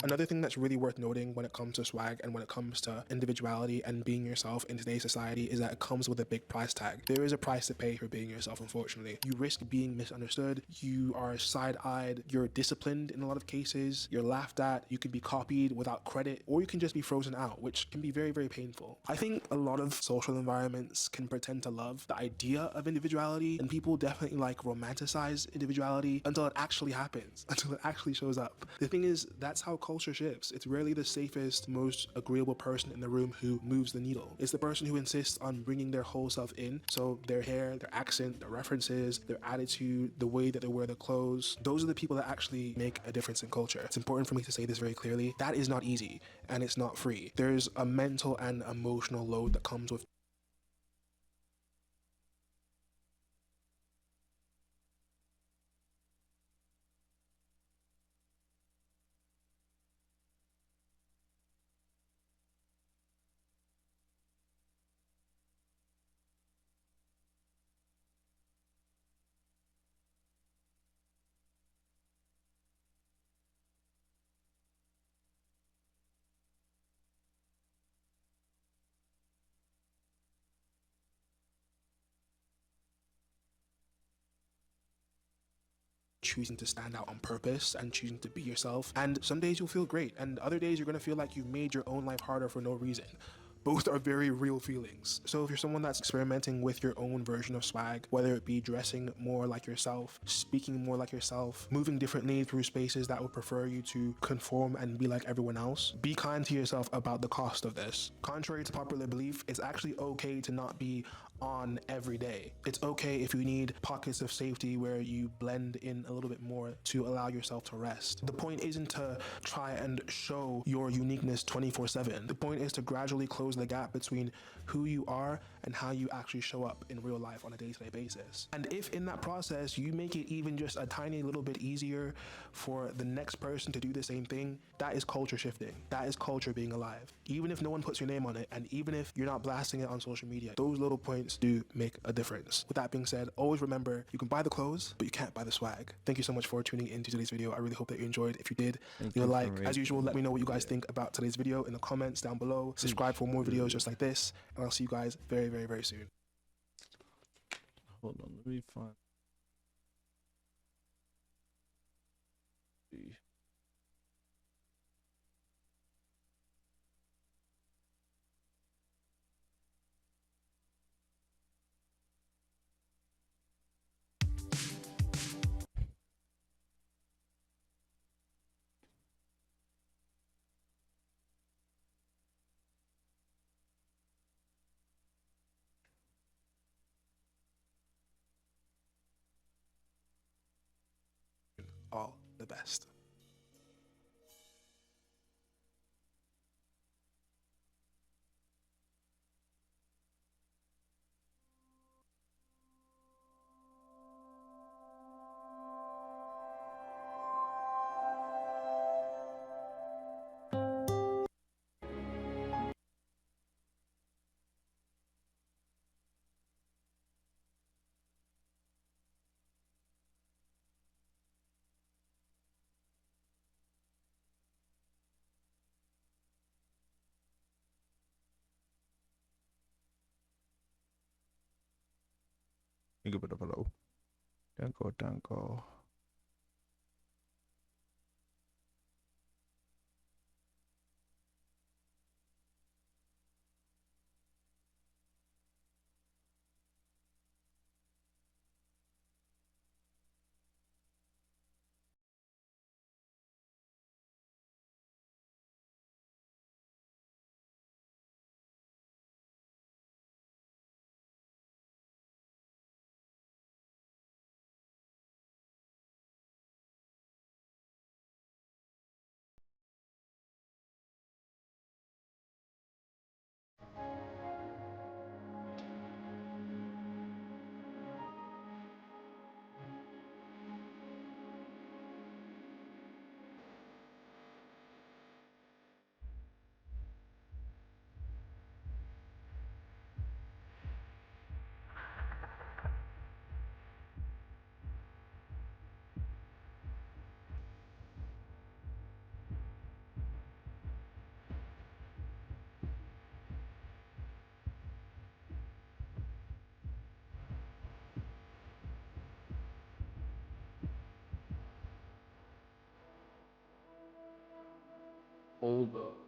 S7: Another thing that's really worth noting when it comes to swag and when it comes to individuality and being yourself in today's society is that it comes with a big price tag. There is a price to pay for being yourself, unfortunately. You risk being misunderstood, you are side-eyed, you're disciplined in a lot of cases, you're laughed at, you can be copied without credit, or you can just be frozen out, which can be very, very painful. I think a lot of social environments can pretend to love the idea of individuality, and people definitely like romanticize individuality until it actually happens, until it actually shows up. The thing is, that's how culture shifts. It's rarely the safest, most agreeable person in the room who moves the needle. It's the person who insists on bringing their whole self in, so their hair, their accent, their references, their attitude, the way that they wear their clothes, those are the people that actually make a difference in culture. It's important for me to say this very clearly. That is not easy, and it's not free. There's a mental and emotional load that comes with choosing to stand out on purpose and choosing to be yourself. And some days you'll feel great, and other days you're gonna feel like you've made your own life harder for no reason. Both are very real feelings. So if you're someone that's experimenting with your own version of swag, whether it be dressing more like yourself, speaking more like yourself, moving differently through spaces that would prefer you to conform and be like everyone else, be kind to yourself about the cost of this. Contrary to popular belief, it's actually okay to not be on every day. It's okay if you need pockets of safety where you blend in a little bit more to allow yourself to rest. The point isn't to try and show your uniqueness 24/7. The point is to gradually close the gap between who you are and how you actually show up in real life on a day-to-day basis. And if in that process you make it even just a tiny little bit easier for the next person to do the same thing, that is culture shifting. That is culture being alive. Even if no one puts your name on it, and even if you're not blasting it on social media, those little points do make a difference. With that being said, always remember, you can buy the clothes, but you can't buy the swag. Thank you so much for tuning into today's video. I really hope that you enjoyed. If you did, leave a like. As usual, let me know what you guys think about today's video in the comments down below. Subscribe for more videos just like this, and I'll see you guys very, very, very soon.
S1: Hold on, let me find.
S7: All the best.
S1: Danko. hold up.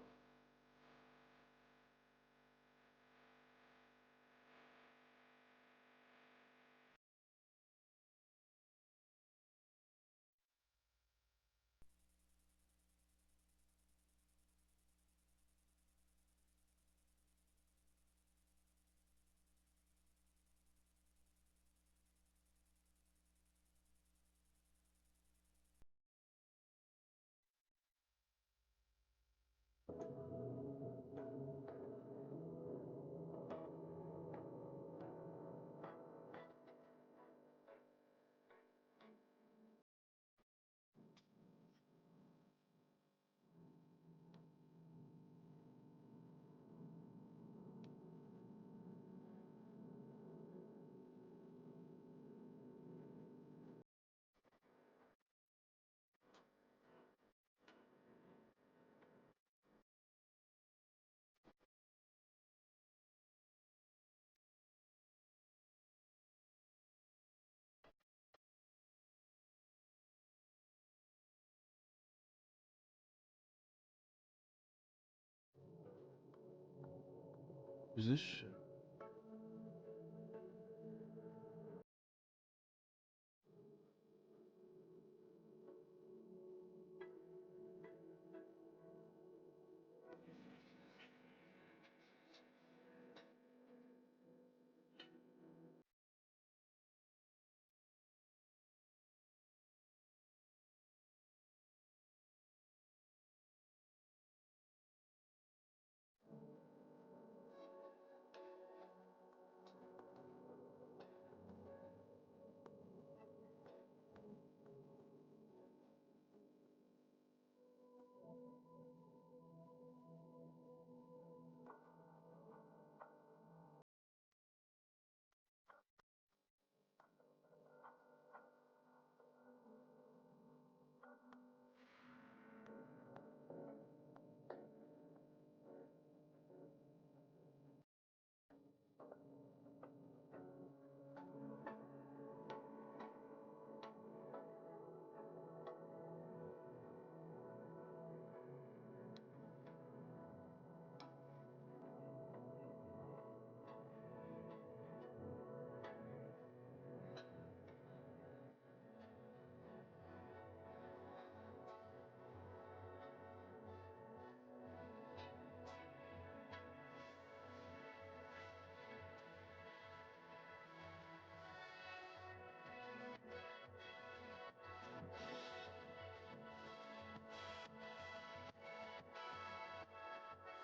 S1: Is this shit?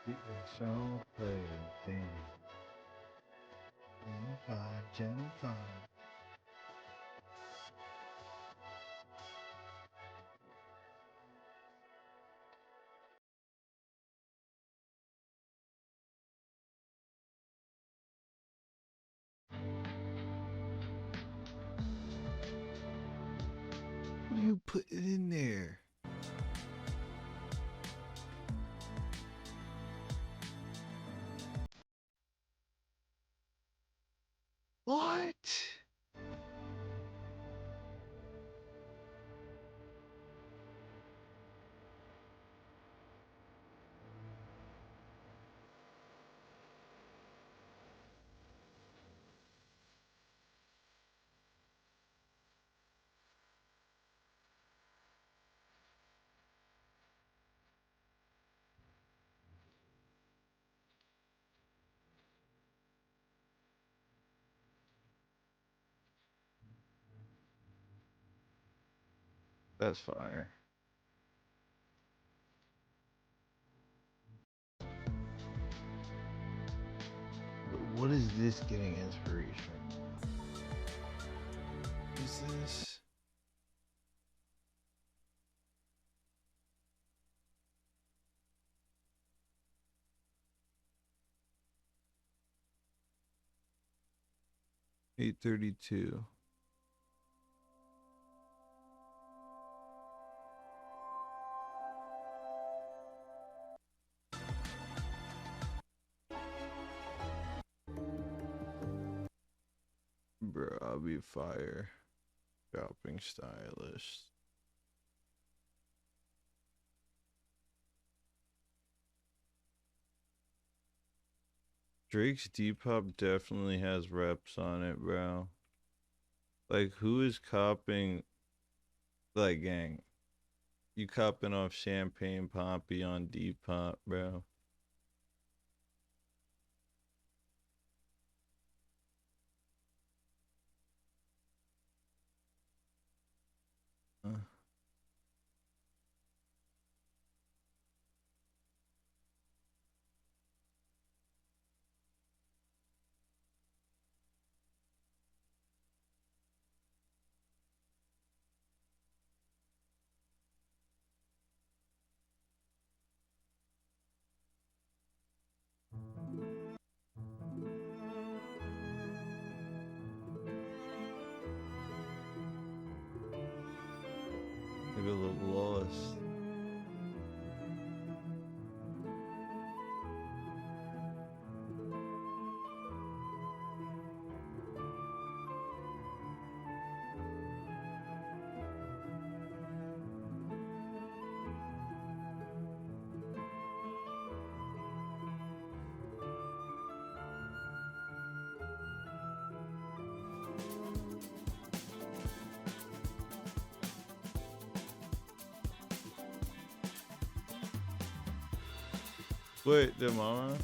S1: The Esile play thing. Gentle. What do you put it in there? What? That's fire. What is this getting inspiration? Is this? $832. Bro, I'll be fire. Shopping stylist. Drake's Depop definitely has reps on it, bro. Like, who is copying, like, gang? You copying off Champagne Poppy on Depop, bro. I got a little lost. Wait, the mama?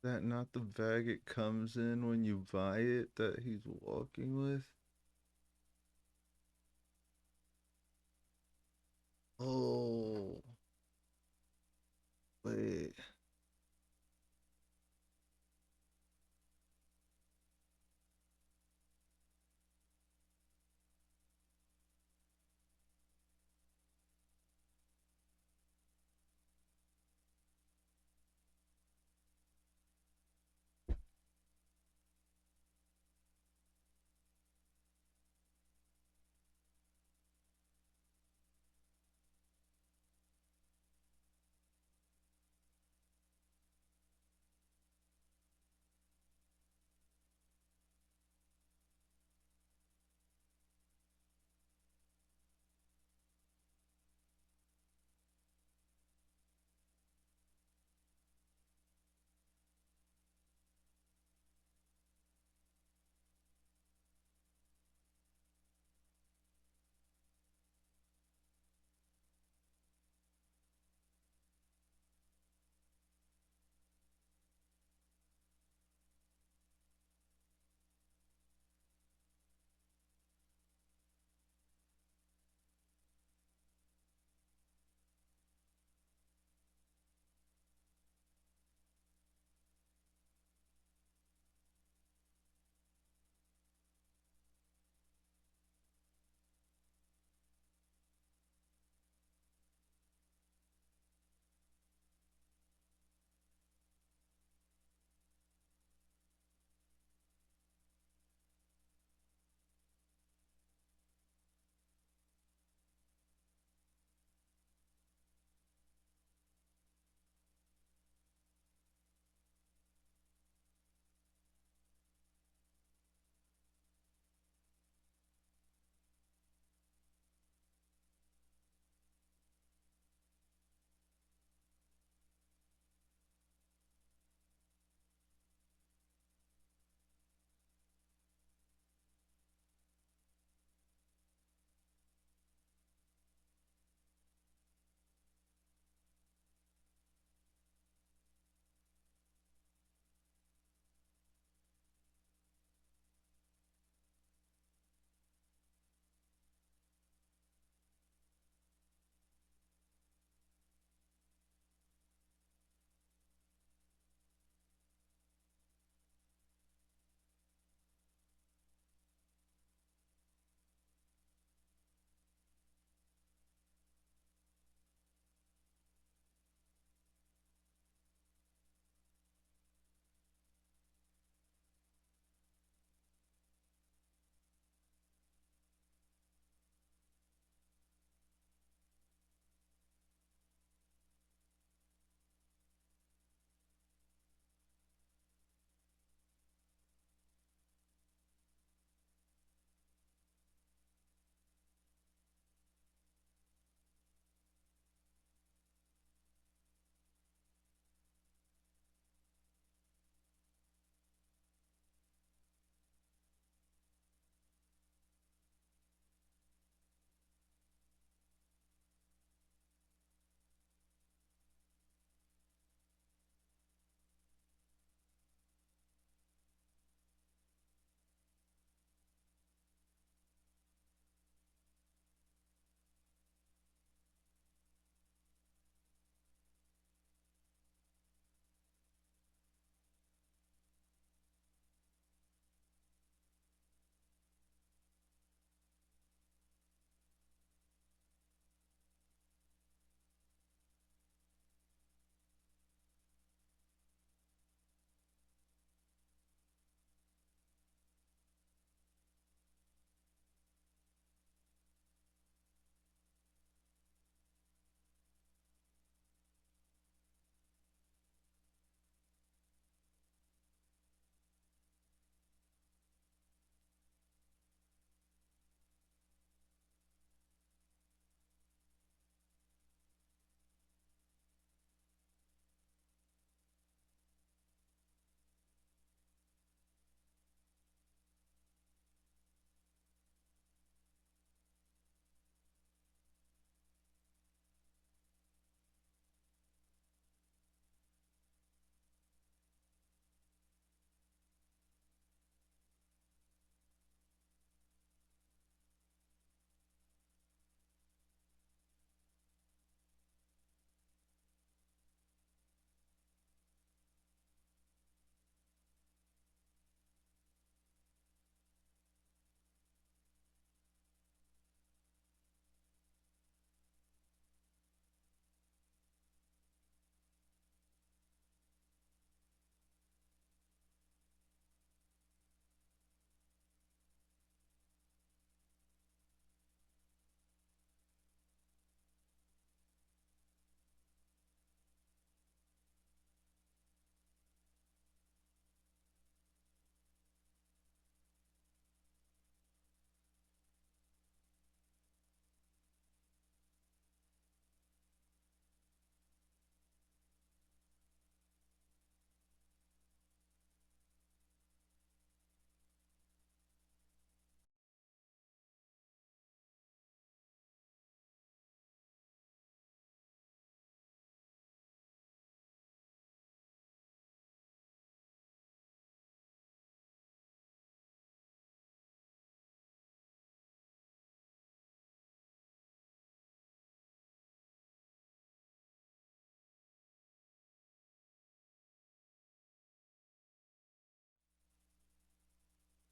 S1: That not the bag it comes in when you buy it that he's walking with? Oh. Wait.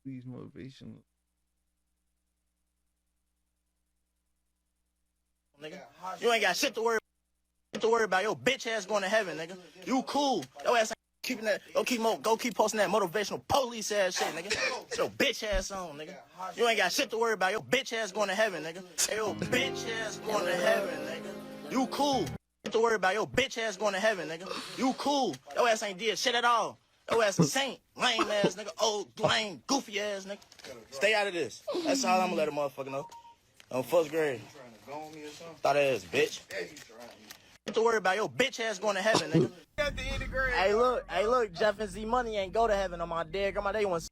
S1: these motivational.
S2: Nigga, you ain't got shit to worry about. Your bitch ass going to heaven, nigga. You cool. Your ass ain't keeping that. Go keep posting that motivational police ass shit, nigga. Your bitch ass on, nigga. You ain't got shit to worry about. Your bitch ass going to heaven, nigga. Your bitch ass going to heaven, nigga. You cool. To worry about. Your bitch ass going to heaven, nigga. You cool. Your ass ain't did shit at all. Your ass a saint, lame ass nigga, old lame, goofy ass nigga. Stay out of this. That's all I'm gonna let a motherfucker know. On first grade. Thought ass bitch. To worry about. Your bitch ass going to heaven, nigga. At the end of grade. Hey look, Jeff and Z Money ain't go to heaven on my dead grandma. They want.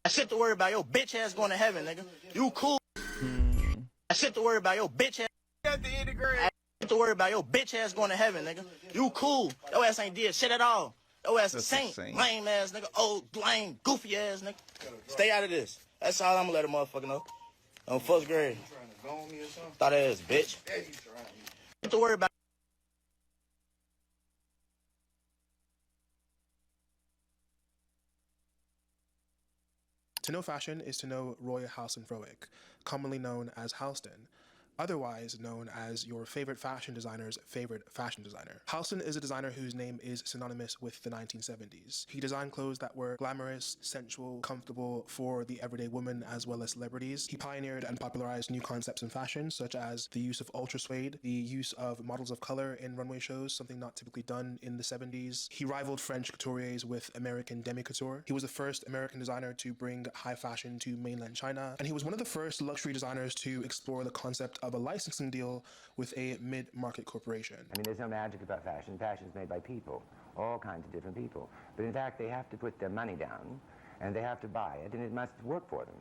S2: Shit to worry about. Your bitch ass going to heaven, nigga. You cool. Shit to worry about. Your bitch ass. At the end of grade. Shit to worry about. Your bitch ass going to heaven, nigga. You cool. Your ass ain't did shit at all. Your ass a saint, lame ass nigga, old lame, goofy ass nigga. Stay out of this. That's all I'm gonna let a motherfucker know. On first grade. Thought ass bitch. Shit to worry about.
S7: To know fashion is to know Roy Halston-Frowick, commonly known as Halston, otherwise known as your favorite fashion designer's favorite fashion designer. Halston is a designer whose name is synonymous with the 1970s. He designed clothes that were glamorous, sensual, comfortable for the everyday woman as well as celebrities. He pioneered and popularized new concepts in fashion, such as the use of ultra suede, the use of models of color in runway shows, something not typically done in the 70s. He rivaled French couturiers with American demi-couture. He was the first American designer to bring high fashion to mainland China, and he was one of the first luxury designers to explore the concept of a licensing deal with a mid-market corporation.
S11: I mean, there's no magic about fashion. Fashion's made by people, all kinds of different people. But in fact, they have to put their money down, and they have to buy it, and it must work for them.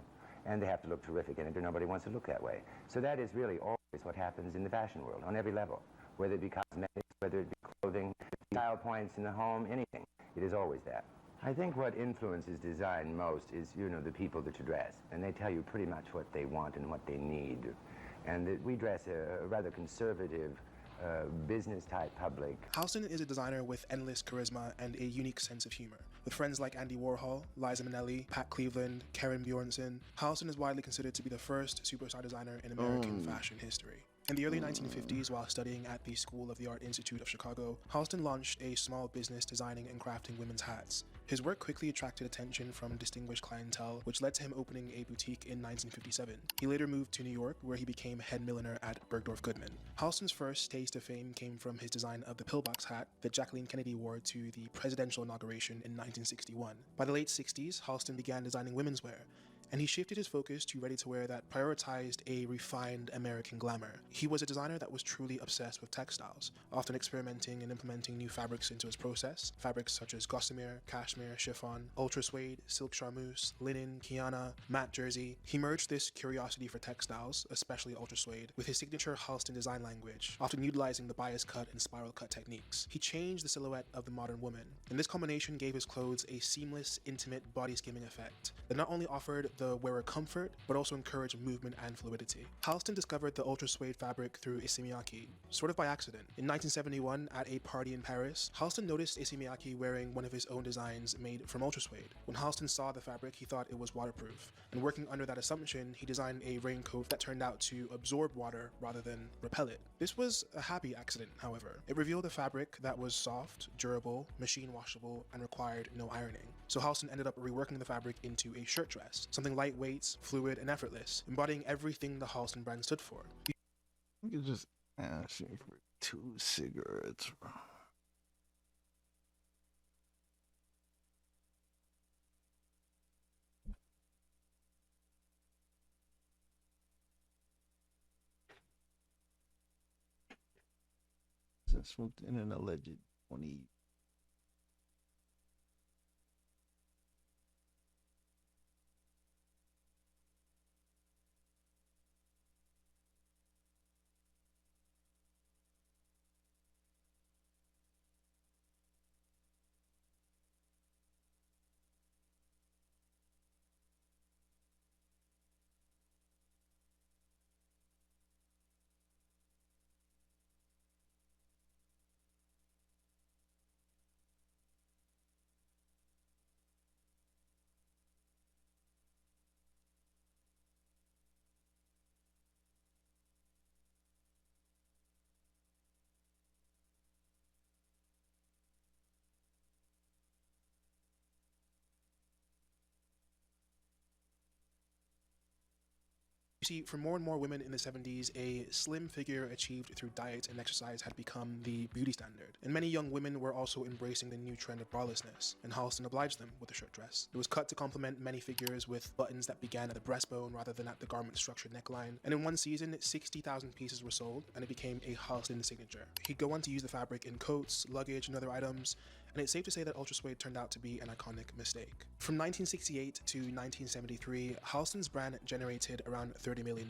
S11: And they have to look terrific in it, or nobody wants to look that way. So that is really always what happens in the fashion world, on every level, whether it be cosmetics, whether it be clothing, style points in the home, anything. It is always that. I think what influences design most is, you know, the people that you dress, and they tell you pretty much what they want and what they need. And that we dress a rather conservative, business-type public.
S7: Halston is a designer with endless charisma and a unique sense of humor. With friends like Andy Warhol, Liza Minnelli, Pat Cleveland, Karen Bjornson, Halston is widely considered to be the first superstar designer in American fashion history. In the early 1950s, while studying at the School of the Art Institute of Chicago, Halston launched a small business designing and crafting women's hats. His work quickly attracted attention from distinguished clientele, which led to him opening a boutique in 1957. He later moved to New York, where he became head milliner at Bergdorf Goodman. Halston's first taste of fame came from his design of the pillbox hat that Jacqueline Kennedy wore to the presidential inauguration in 1961. By the late 60s, Halston began designing women's wear, and he shifted his focus to ready-to-wear that prioritized a refined American glamour. He was a designer that was truly obsessed with textiles, often experimenting and implementing new fabrics into his process. Fabrics such as gossamer, cashmere, chiffon, ultra suede, silk charmeuse, linen, Kiana, matte jersey. He merged this curiosity for textiles, especially ultra suede, with his signature Halston design language, often utilizing the bias cut and spiral cut techniques. He changed the silhouette of the modern woman, and this combination gave his clothes a seamless, intimate, body-skimming effect that not only offered the the wearer comfort, but also encourage movement and fluidity. Halston discovered the ultra suede fabric through Issey Miyake, sort of by accident. In 1971, at a party in Paris, Halston noticed Issey Miyake wearing one of his own designs made from ultra suede. When Halston saw the fabric, he thought it was waterproof, and working under that assumption, he designed a raincoat that turned out to absorb water rather than repel it. This was a happy accident, however. It revealed a fabric that was soft, durable, machine washable, and required no ironing. So Halston ended up reworking the fabric into a shirt dress, something lightweight, fluid, and effortless, embodying everything the Halston brand stood for.
S1: You could just ask me for 2 cigarettes, bro. I smoked in an alleged 20.
S7: You see, for more and more women in the 70s, a slim figure achieved through diet and exercise had become the beauty standard. And many young women were also embracing the new trend of bralessness, and Halston obliged them with a shirt dress. It was cut to complement many figures with buttons that began at the breastbone rather than at the garment's structured neckline. And in one season, 60,000 pieces were sold, and it became a Halston signature. He'd go on to use the fabric in coats, luggage, and other items, and it's safe to say that ultra suede turned out to be an iconic mistake. From 1968 to 1973, Halston's brand generated around $30 million.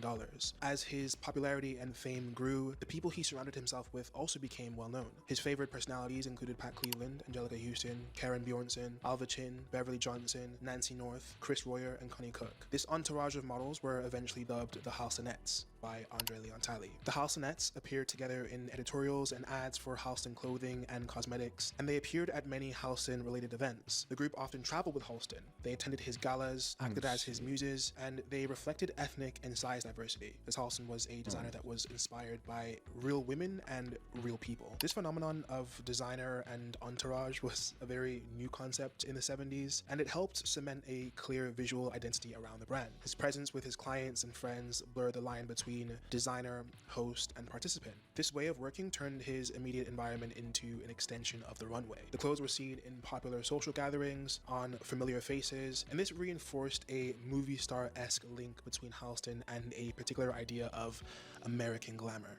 S7: As his popularity and fame grew, the people he surrounded himself with also became well known. His favorite personalities included Pat Cleveland, Angelica Houston, Karen Bjornson, Alva Chin, Beverly Johnson, Nancy North, Chris Royer, and Connie Cook. This entourage of models were eventually dubbed the Halstonettes by Andre Leon Talley. The Halstonettes appeared together in editorials and ads for Halston clothing and cosmetics, and they appeared at many Halston-related events. The group often traveled with Halston. They attended his galas, acted as his muses, and they reflected ethnic and size diversity, as Halston was a designer that was inspired by real women and real people. This phenomenon of designer and entourage was a very new concept in the 70s, and it helped cement a clear visual identity around the brand. His presence with his clients and friends blurred the line between designer, host, and participant. This way of working turned his immediate environment into an extension of the runway. The clothes were seen in popular social gatherings, on familiar faces, and this reinforced a movie star-esque link between Halston and a particular idea of American glamour.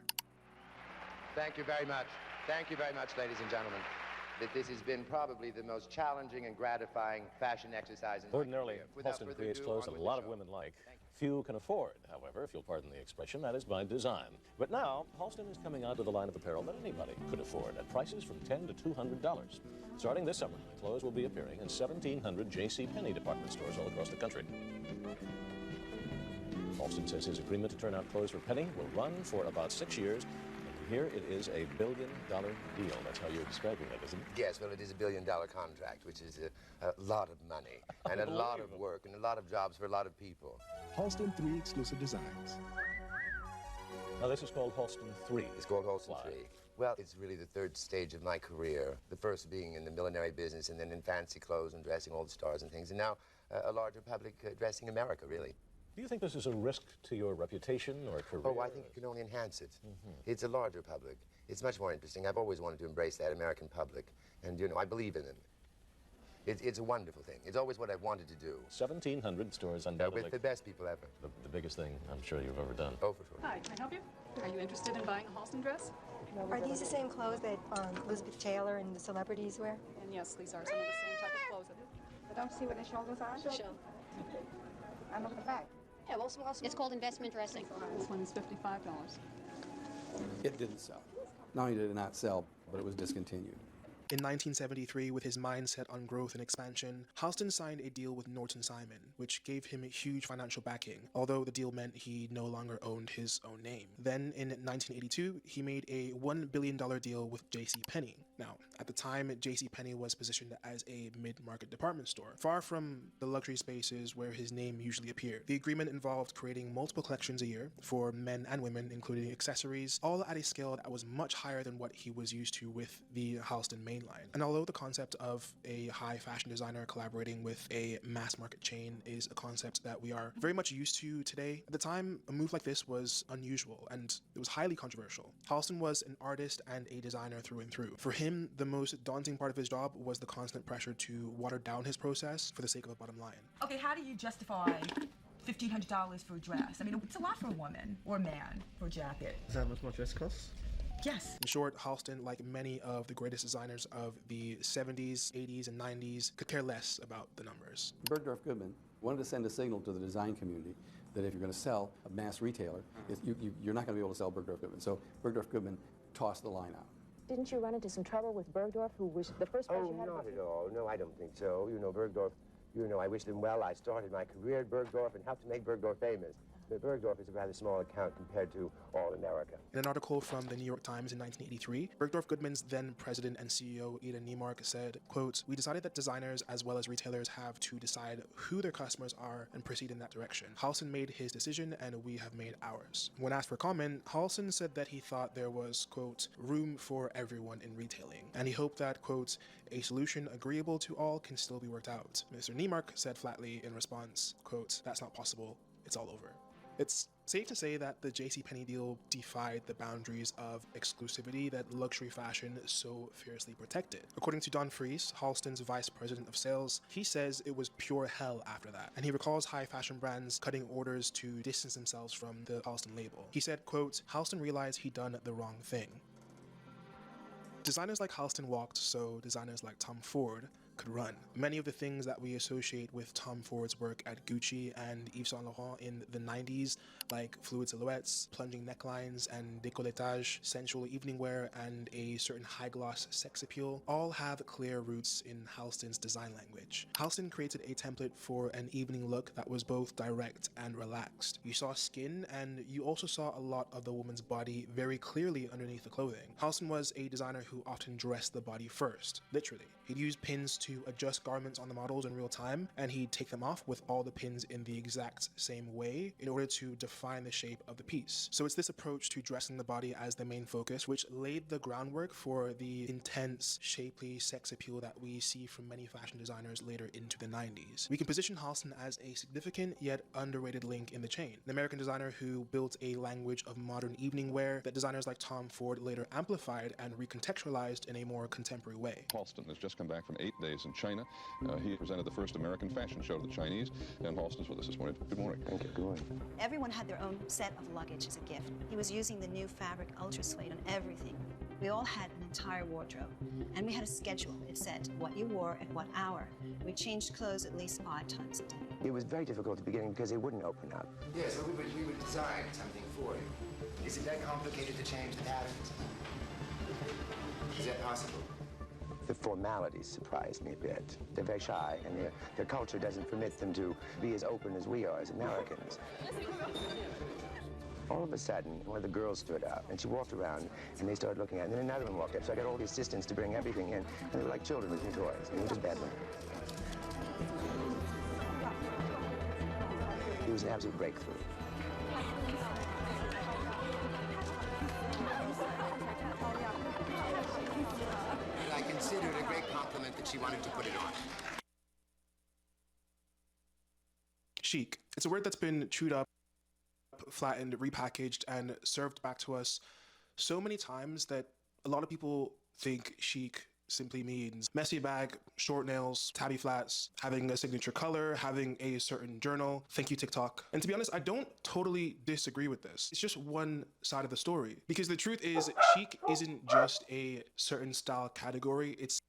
S13: Thank you very much. Thank you very much, ladies and gentlemen. That this has been probably the most challenging and gratifying fashion exercise in
S14: Ordinarily, Halston creates clothes that a lot of women like. Few can afford, however, if you'll pardon the expression, that is by design. But now, Halston is coming out with a line of apparel that anybody could afford at prices from $10 to $200. Starting this summer, the clothes will be appearing in 1,700 JCPenney department stores all across the country. Halston says his agreement to turn out clothes for penny will run for about 6 years. Here it is a $1 billion deal. That's how you're describing it, isn't it?
S13: Yes, well, it is $1 billion contract, which is a lot of money and a lot of work and a lot of jobs for a lot of people.
S15: Halston 3 exclusive designs.
S14: Now, this is called Halston 3.
S13: It's called Halston 3. Well, it's really the third stage of my career. The first being in the millinery business and then in fancy clothes and dressing all the stars and things. And now a larger public dressing America, really.
S14: Do you think this is a risk to your reputation or career?
S13: Oh, I think it can only enhance it. It's a larger public. It's much more interesting. I've always wanted to embrace that American public. And, you know, I believe in them. It's a wonderful thing. It's always what I've wanted to do.
S14: 1,700 stores undoubtedly.
S13: With the best people ever.
S14: The biggest thing I'm sure you've ever done.
S13: Oh, for sure.
S16: Hi, can I help you? Are you interested in buying a Halston dress?
S17: Are these the same clothes that Elizabeth Taylor and the celebrities wear?
S16: And yes, these are some of the same type of clothes.
S17: But don't you see what the shoulders are?
S16: Show.
S17: I'm looking at the back.
S18: Yeah, well, it's called investment dressing.
S16: This one is $55.
S19: It didn't sell. Not only did it not sell, but it was discontinued.
S7: In 1973, with his mindset on growth and expansion, Halston signed a deal with Norton Simon, which gave him huge financial backing, although the deal meant he no longer owned his own name. Then, in 1982, he made a $1 billion deal with JCPenney. Now, at the time, JCPenney was positioned as a mid-market department store, far from the luxury spaces where his name usually appeared. The agreement involved creating multiple collections a year for men and women, including accessories, all at a scale that was much higher than what he was used to with the Halston mainline. And although the concept of a high fashion designer collaborating with a mass market chain is a concept that we are very much used to today, at the time, a move like this was unusual and it was highly controversial. Halston was an artist and a designer through and through. For him, the most daunting part of his job was the constant pressure to water down his process for the sake of a bottom line.
S19: Okay, how do you justify $1,500 for a dress? I mean, it's a lot for a woman or a man for a jacket.
S20: Is that how much my dress costs?
S19: Yes.
S7: In short, Halston, like many of the greatest designers of the 70s, 80s, and 90s, could care less about the numbers.
S21: Bergdorf Goodman wanted to send a signal to the design community that if you're going to sell a mass retailer, you're not going to be able to sell Bergdorf Goodman. So Bergdorf Goodman tossed the line out.
S22: Didn't you run into some trouble with Bergdorf, who was the first person you had?
S13: Not at all. No, I don't think so. You know, Bergdorf, I wish them well. I started my career at Bergdorf and helped to make Bergdorf famous. But Bergdorf is a rather small account compared to all America.
S7: In an article from the New York Times in 1983, Bergdorf Goodman's then president and CEO, Ida Neimark, said, quote, "We decided that designers as well as retailers have to decide who their customers are and proceed in that direction. Halston made his decision and we have made ours." When asked for comment, Halston said that he thought there was, quote, "room for everyone in retailing." And he hoped that, quote, "a solution agreeable to all can still be worked out." Mr. Neimark said flatly in response, quote, "That's not possible. It's all over." It's safe to say that the JCPenney deal defied the boundaries of exclusivity that luxury fashion so fiercely protected. According to Don Fries, Halston's vice president of sales, he says it was pure hell after that, and he recalls high fashion brands cutting orders to distance themselves from the Halston label. He said, quote, "Halston realized he'd done the wrong thing." Designers like Halston walked, so designers like Tom Ford could run. Many of the things that we associate with Tom Ford's work at Gucci and Yves Saint Laurent in the 90s, like fluid silhouettes, plunging necklines, and décolletage, sensual evening wear, and a certain high-gloss sex appeal, all have clear roots in Halston's design language. Halston created a template for an evening look that was both direct and relaxed. You saw skin, and you also saw a lot of the woman's body very clearly underneath the clothing. Halston was a designer who often dressed the body first, literally. He'd use pins to adjust garments on the models in real time, and he'd take them off with all the pins in the exact same way in order to define the shape of the piece. So it's this approach to dressing the body as the main focus which laid the groundwork for the intense, shapely sex appeal that we see from many fashion designers later into the 90s. We can position Halston as a significant yet underrated link in the chain, an American designer who built a language of modern evening wear that designers like Tom Ford later amplified and recontextualized in a more contemporary way.
S23: Halston has just come back from 8 days in China. He presented the first American fashion show to the Chinese, and Halston's with us this morning. Good morning.
S13: Thank you. Good morning.
S24: Everyone had their own set of luggage as a gift. He was using the new fabric ultra suede on everything. We all had an entire wardrobe, and we had a schedule. It said what you wore at what hour. We changed clothes at least 5 times a day.
S13: It was very difficult at the beginning because it wouldn't open up.
S25: Yeah, so we would design something for you. Is it that complicated to change the patterns? Is that possible?
S13: The formalities surprised me a bit. They're very shy, and their culture doesn't permit them to be as open as we are as Americans. All of a sudden, one of the girls stood up, and she walked around, and they started looking at it, and then another one walked up, so I got all the assistants to bring everything in, and they were like children with new toys, and it was bedlam. It was an absolute breakthrough.
S25: I considered it a great compliment that she wanted to put it on.
S7: Chic. It's a word that's been chewed up, flattened, repackaged, and served back to us so many times that a lot of people think chic simply means messy bag, short nails, tabby flats, having a signature color, having a certain journal. Thank you, TikTok. And to be honest, I don't totally disagree with this. It's just one side of the story. Because the truth is, chic isn't just a certain style category. It's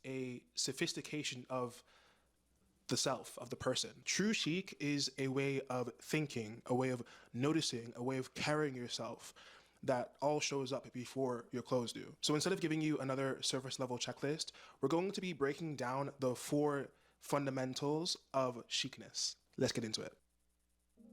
S7: a sophistication of the self, of the person. True chic is a way of thinking, a way of noticing, a way of carrying yourself that all shows up before your clothes do. So instead of giving you another surface level checklist, we're going to be breaking down the 4 fundamentals of chicness. Let's get into it.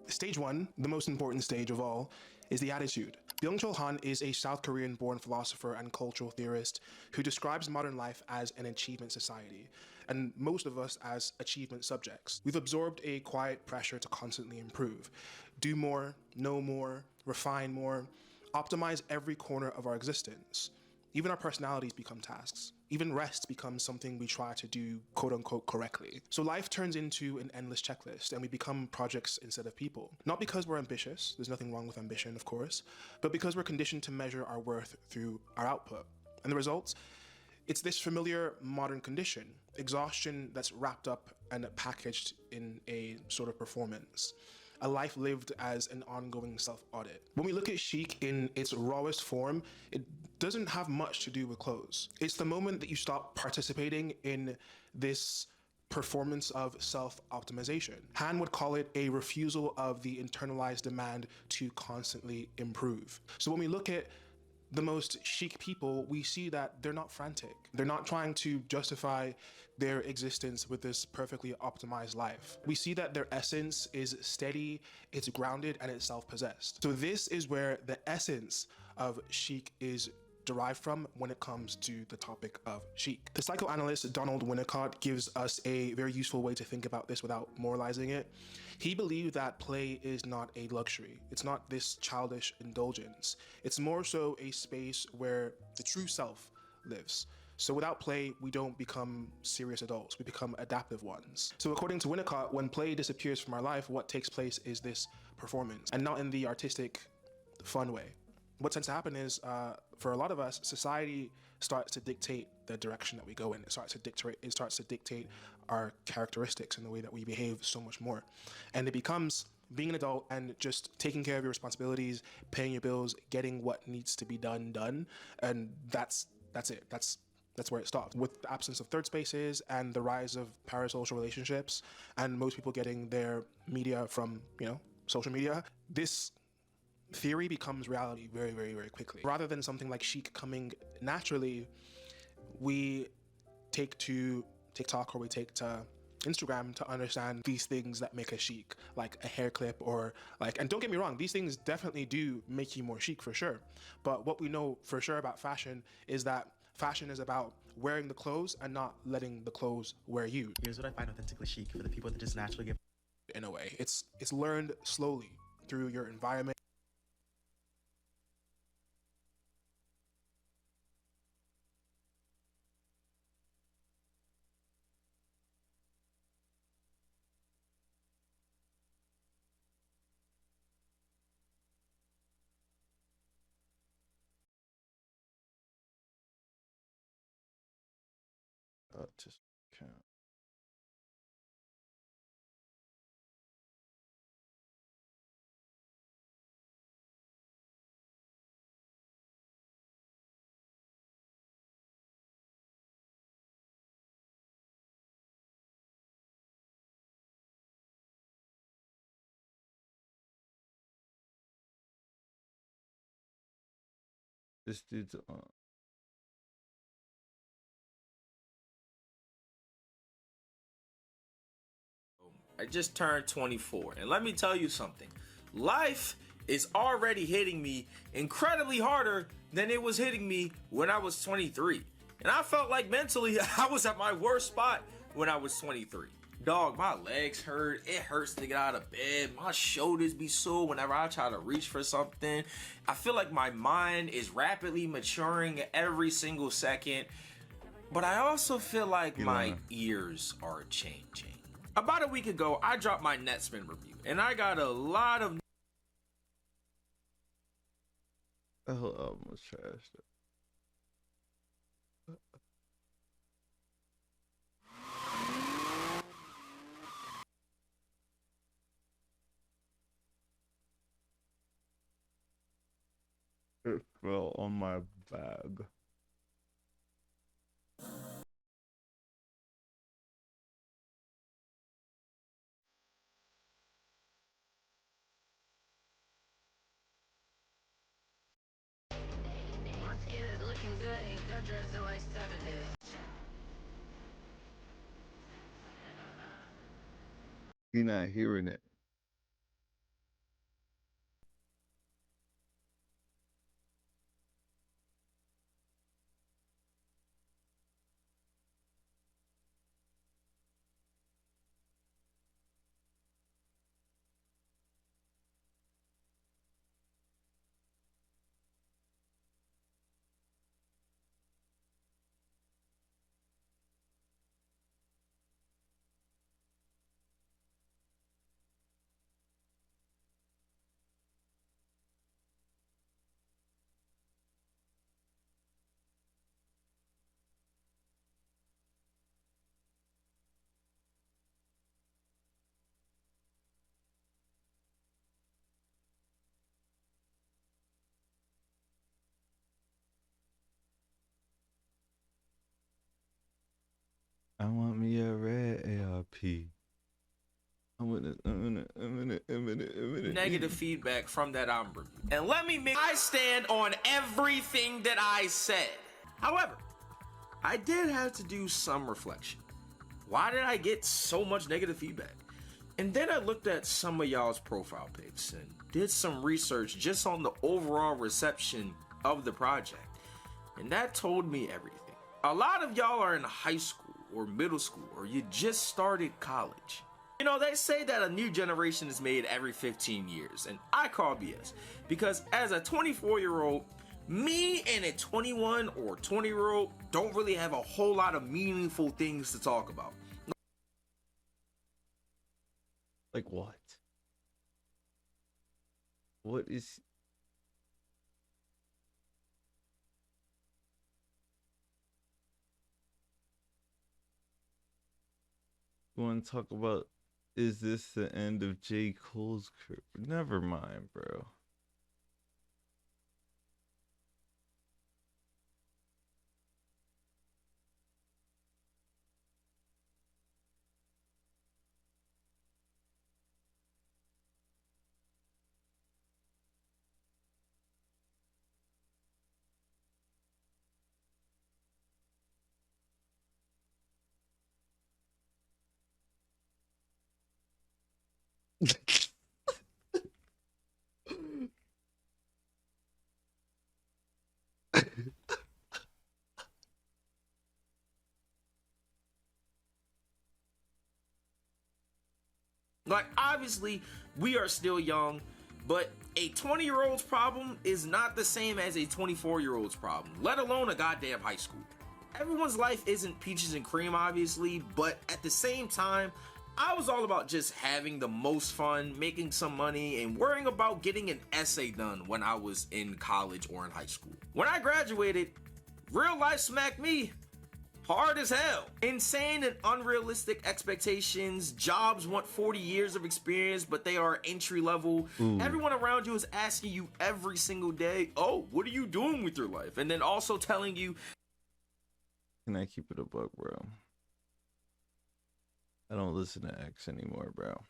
S7: Stage 1, the most important stage of all, is the attitude. Byung-Chul Han is a South Korean-born philosopher and cultural theorist who describes modern life as an achievement society, and most of us as achievement subjects. We've absorbed a quiet pressure to constantly improve, do more, know more, refine more, optimize every corner of our existence. Even our personalities become tasks. Even rest becomes something we try to do quote-unquote correctly. So life turns into an endless checklist and we become projects instead of people. Not because we're ambitious, there's nothing wrong with ambition, of course, but because we're conditioned to measure our worth through our output. And the results? It's this familiar modern condition, exhaustion that's wrapped up and packaged in a sort of performance. A life lived as an ongoing self-audit. When we look at chic in its rawest form, it doesn't have much to do with clothes. It's the moment that you stop participating in this performance of self-optimization. Han would call it a refusal of the internalized demand to constantly improve. So when we look at the most chic people, we see that they're not frantic. They're not trying to justify their existence with this perfectly optimized life. We see that their essence is steady, it's grounded, and it's self-possessed. So this is where the essence of chic is derived from when it comes to the topic of chic. The psychoanalyst Donald Winnicott gives us a very useful way to think about this without moralizing it. He believed that play is not a luxury. It's not this childish indulgence. It's more so a space where the true self lives. So without play, we don't become serious adults, we become adaptive ones. So according to Winnicott, when play disappears from our life, what takes place is this performance, and not in the artistic, fun way. What tends to happen is, for a lot of us, society starts to dictate the direction that we go in. It starts to dictate our characteristics and the way that we behave so much more. And it becomes being an adult and just taking care of your responsibilities, paying your bills, getting what needs to be done, and that's it. That's where it stops. With the absence of third spaces and the rise of parasocial relationships, and most people getting their media from, social media, this theory becomes reality very, very, very quickly. Rather than something like chic coming naturally, we take to TikTok or we take to Instagram to understand these things that make us chic, like a hair clip or and don't get me wrong, these things definitely do make you more chic for sure. But what we know for sure about fashion is that fashion is about wearing the clothes and not letting the clothes wear you.
S3: Here's what I find authentically chic for the people that just naturally get.
S7: In a way, it's learned slowly through your environment.
S1: Just count. This dude's on.
S4: I just turned 24, and let me tell you something. Life is already hitting me incredibly harder than it was hitting me when I was 23. And I felt like mentally I was at my worst spot when I was 23. Dog, my legs hurt. It hurts to get out of bed. My shoulders be sore whenever I try to reach for something. I feel like my mind is rapidly maturing every single second. But I also feel like my ears are changing. About a week ago, I dropped my Netspin review, and I got a lot of...
S1: The whole album was trash. It fell on my bag. You're not hearing it. I want me a red ARP.
S4: Negative feedback from that review. And let me make I stand on everything that I said. However, I did have to do some reflection. Why did I get so much negative feedback? And then I looked at some of y'all's profile pics and did some research just on the overall reception of the project. And that told me everything. A lot of y'all are in high school or middle school, or you just started college. You know, they say that a new generation is made every 15 years, and I call BS, because as a 24-year-old, me and a 21 or 20-year-old don't really have a whole lot of meaningful things to talk about.
S1: Like what? What is... You want to talk about, is this the end of J. Cole's career? Never mind, bro.
S4: Like, obviously, we are still young, but a 20-year-old's problem is not the same as a 24-year-old's problem, let alone a goddamn high school. Everyone's life isn't peaches and cream, obviously, but at the same time, I was all about just having the most fun, making some money, and worrying about getting an essay done when I was in college or in high school. When I graduated, real life smacked me hard as hell. Insane and unrealistic expectations. Jobs want 40 years of experience, but they are entry level. Everyone around you is asking you every single day, oh, what are you doing with your life? And then also telling you,
S1: can I keep it a buck, bro? I don't listen to X anymore, bro.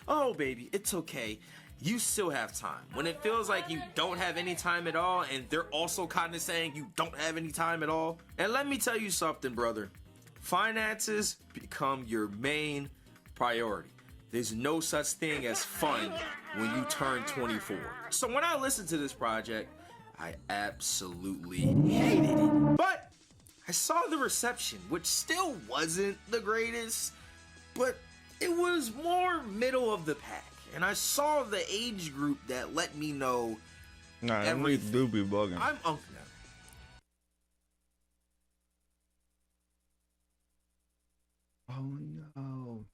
S4: oh, baby, it's okay. You still have time. When it feels like you don't have any time at all, and they're also kind of saying you don't have any time at all. And let me tell you something, brother. Finances become your main priority. There's no such thing as fun when you turn 24. So when I listened to this project, I absolutely hated it. But I saw the reception, which still wasn't the greatest, but it was more middle of the pack. And I saw the age group that let me know everything.
S1: Do be bugging.
S4: I'm Unc now.
S1: Oh no.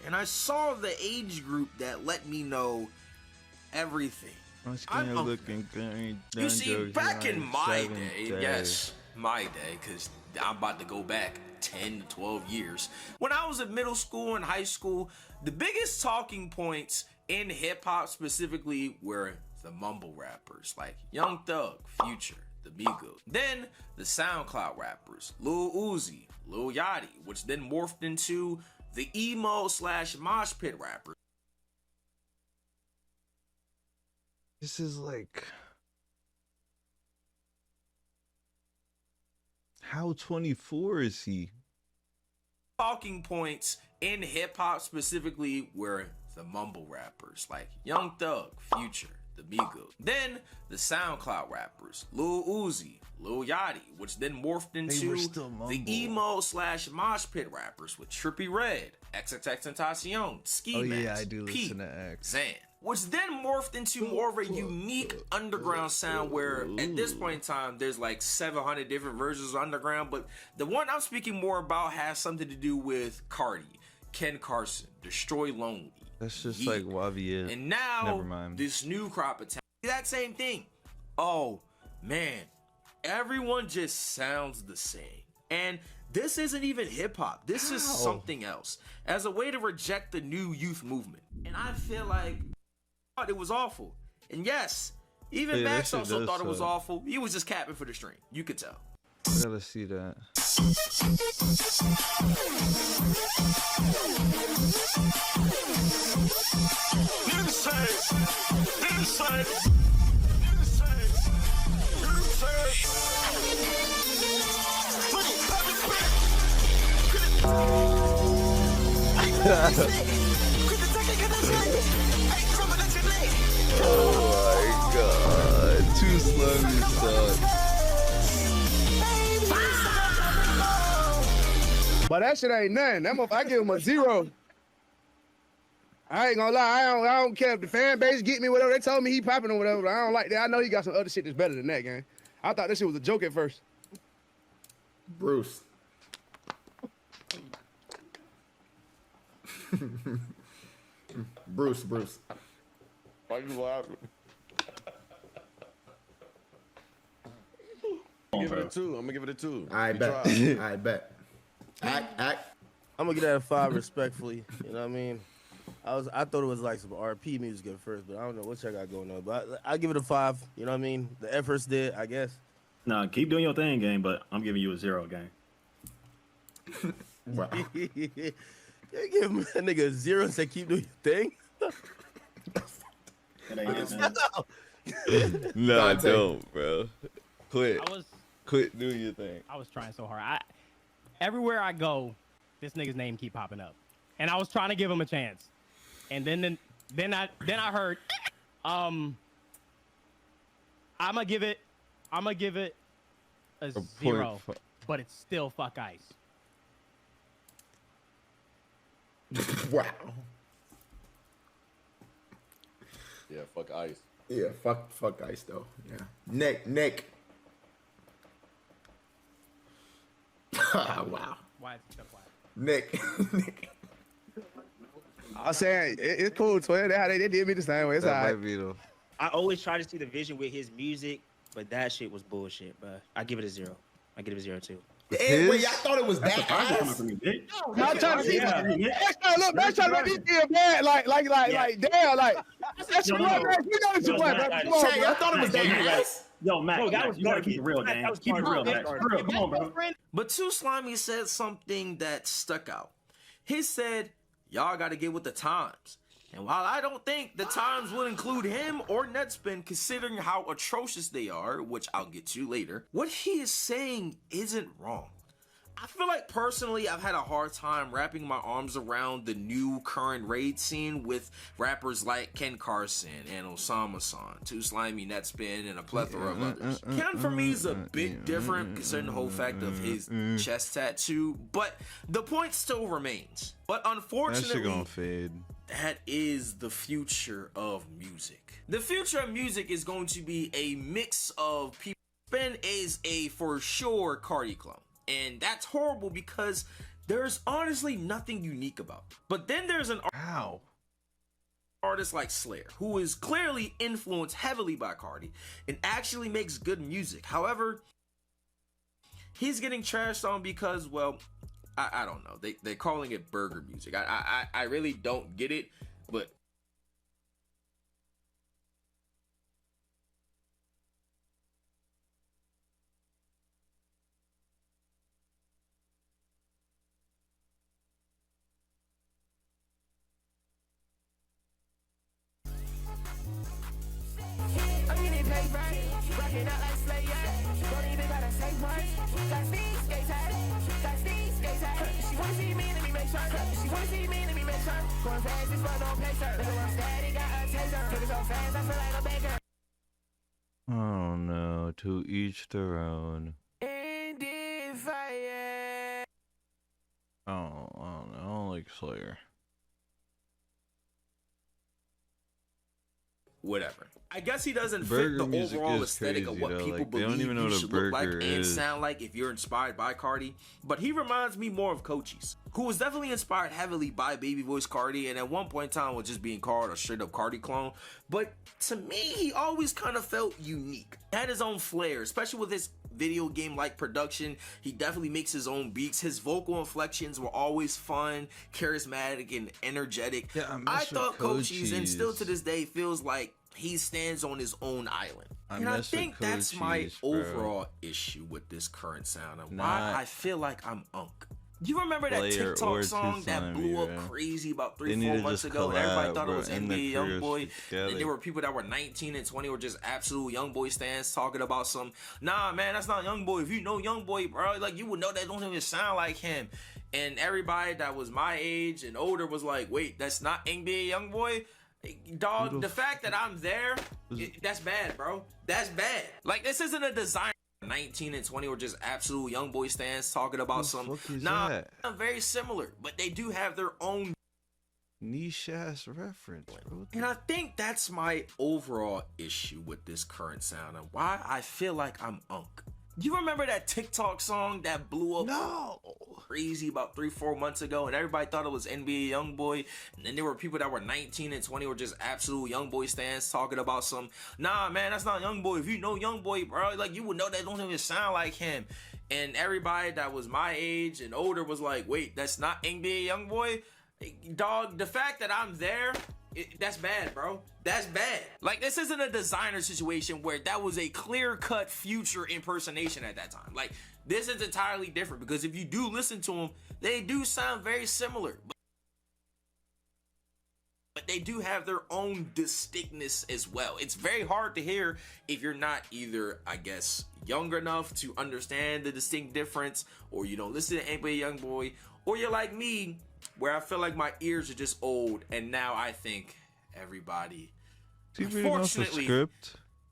S4: And I saw the age group that let me know everything. I'm
S1: looking good.
S4: You see, back in my day, yes, my day, because I'm about to go back 10 to 12 years. When I was in middle school and high school, the biggest talking points in hip-hop specifically were the mumble rappers like Young Thug, Future, the Migos. Then the SoundCloud rappers, Lil Uzi, Lil Yachty, which then morphed into the emo / mosh pit rappers.
S1: This is like, how 24 is he?
S4: Talking points in hip hop specifically were the mumble rappers like Young Thug, Future, the Migos. Then the SoundCloud rappers, Lil Uzi, Lil Yachty, which then morphed into the emo / mosh pit rappers with Trippie Redd, XXXTentacion, Ski Mask,
S1: I do
S4: Pete,
S1: listen to X.
S4: Zan, which then morphed into more of a unique underground sound where at this point in time there's like 700 different versions of underground, but the one I'm speaking more about has something to do with Cardi, Ken Carson, Destroy Lonely.
S1: That's just like Wavier.
S4: And now
S1: never mind.
S4: this new crop of talent, that same thing. Oh man, everyone just sounds the same. And this isn't even hip hop. This is something else as a way to reject the new youth movement. And I feel like it was awful. And yes, even Max also thought it was awful. He was just capping for the stream. You could tell.
S1: I gotta see that. Oh my god, too slimy sucks.
S5: But that shit ain't nothing. That motherfucker, I give him a 0. I ain't gonna lie, I don't care if the fan base get me whatever. They told me he popping or whatever, but I don't like that. I know he got some other shit that's better than that, gang. I thought this shit was a joke at first.
S6: Bruce. Bruce. Why you laughing?
S8: I'm gonna give it a 2.
S6: I bet. Act.
S9: I'm gonna give that a 5 respectfully. You know what I mean? I thought it was like some RP music at first, but I don't know what y'all got going on. But I give it a 5. You know what I mean? The efforts did, I guess.
S20: Nah, keep doing your thing, gang. But I'm giving you a 0, gang.
S9: Wow. You give him that nigga a 0 and say keep doing your thing.
S1: No, I don't, bro. Quit doing your thing.
S26: I was trying so hard. Everywhere I go, this nigga's name keep popping up, and I was trying to give him a chance, and then I heard, I'm gonna give it a 0, but it's still fuck ice.
S6: Wow.
S8: Yeah, fuck ice.
S6: Yeah, fuck ice though. Yeah. Nick. Wow.
S26: Why is it so quiet?
S6: Nick.
S5: I'm saying it's cool, twin. They did me the same way. It's all right.
S27: I always try to see the vision with his music, but that shit was bullshit, bro. I give it a 0. I give it a 0 too.
S6: Hey, wait, y'all thought it was that ass?
S5: I'm trying to see. That's trying to make me feel bad. Like, damn, like. That's your boy, man. You know it's your boy, bro. Come on, bro.
S6: I thought it was that ass.
S20: Yo, Max, you gotta keep it real, gang. Keep it real, Max. Come on, bro.
S4: But Too Slimy said something that stuck out. He said, y'all gotta get with the times. And while I don't think the times would include him or Netspin, considering how atrocious they are, which I'll get to later, what he is saying isn't wrong. I feel like personally I've had a hard time wrapping my arms around the new current raid scene with rappers like Ken Carson and Osama-san, Too Slimy, Netspin, and a plethora of others. Ken for me is a bit different considering the whole fact of his chest tattoo, but the point still remains. But unfortunately,
S1: gonna fade.
S4: That is the future of music. The future of music is going to be a mix of people. Ben is a for sure Cardi clone. And that's horrible because there's honestly nothing unique about it. But then there's an artist like Slayer, who is clearly influenced heavily by Cardi and actually makes good music. However, he's getting trashed on because, well, I don't know. They're calling it burger music. I really don't get it, but
S1: Oh no, to each their own. Oh, I don't like Slayer.
S4: Whatever. I guess he doesn't
S1: Burger
S4: fit the
S1: music
S4: overall
S1: is
S4: aesthetic
S1: crazy,
S4: of what
S1: though.
S4: people
S1: Like, they don't
S4: believe
S1: even know
S4: you
S1: what a
S4: should look like
S1: burger
S4: and
S1: is.
S4: sound like if you're inspired by Cardi. But he reminds me more of Cochise, who was definitely inspired heavily by baby voice Cardi, and at one point in time was just being called a straight up Cardi clone. But to me, he always kind of felt unique. He had his own flair, especially with his video game like production. He definitely makes his own beats. His vocal inflections were always fun, charismatic, and energetic.
S1: Yeah,
S4: I thought Cochise, and still to this day, feels like he stands on his own island. And I think that's my overall issue with this current sound and why I feel like I'm Unk. You remember that TikTok song that blew up crazy about 3-4 months ago and everybody thought it was NBA Youngboy? And there were people that were 19 and 20 were just absolute Youngboy stans talking about some, nah man, that's not Youngboy. If you know Youngboy, bro, like you would know that don't even sound like him. And everybody that was my age and older was like, wait, that's not NBA Youngboy? Dog, the fact that I'm there, that's bad, bro. That's bad. Like, this isn't a designer. 19 and 20 were just absolute young boy stans talking about some. Nah, very similar, but they do have their own
S1: niche ass reference, bro.
S4: And I think that's my overall issue with this current sound and why I feel like I'm Unk. You remember that TikTok song that blew up crazy about 3-4 months ago and everybody thought it was NBA Youngboy, and then there were people that were 19 and 20 were just absolute Youngboy stans talking about some, nah man, that's not Youngboy. If you know Youngboy, bro, like you would know that don't even sound like him. And everybody that was my age and older was like, wait, that's not NBA Youngboy? Dog, the fact that I'm there, that's bad, bro. That's bad. Like, this isn't a designer situation where that was a clear-cut Future impersonation at that time. Like, this is entirely different because if you do listen to them, they do sound very similar. But they do have their own distinctness as well. It's very hard to hear if you're not either, I guess, young enough to understand the distinct difference, or you don't listen to NBA Youngboy, or you're like me, where I feel like my ears are just old, and now I think everybody, unfortunately,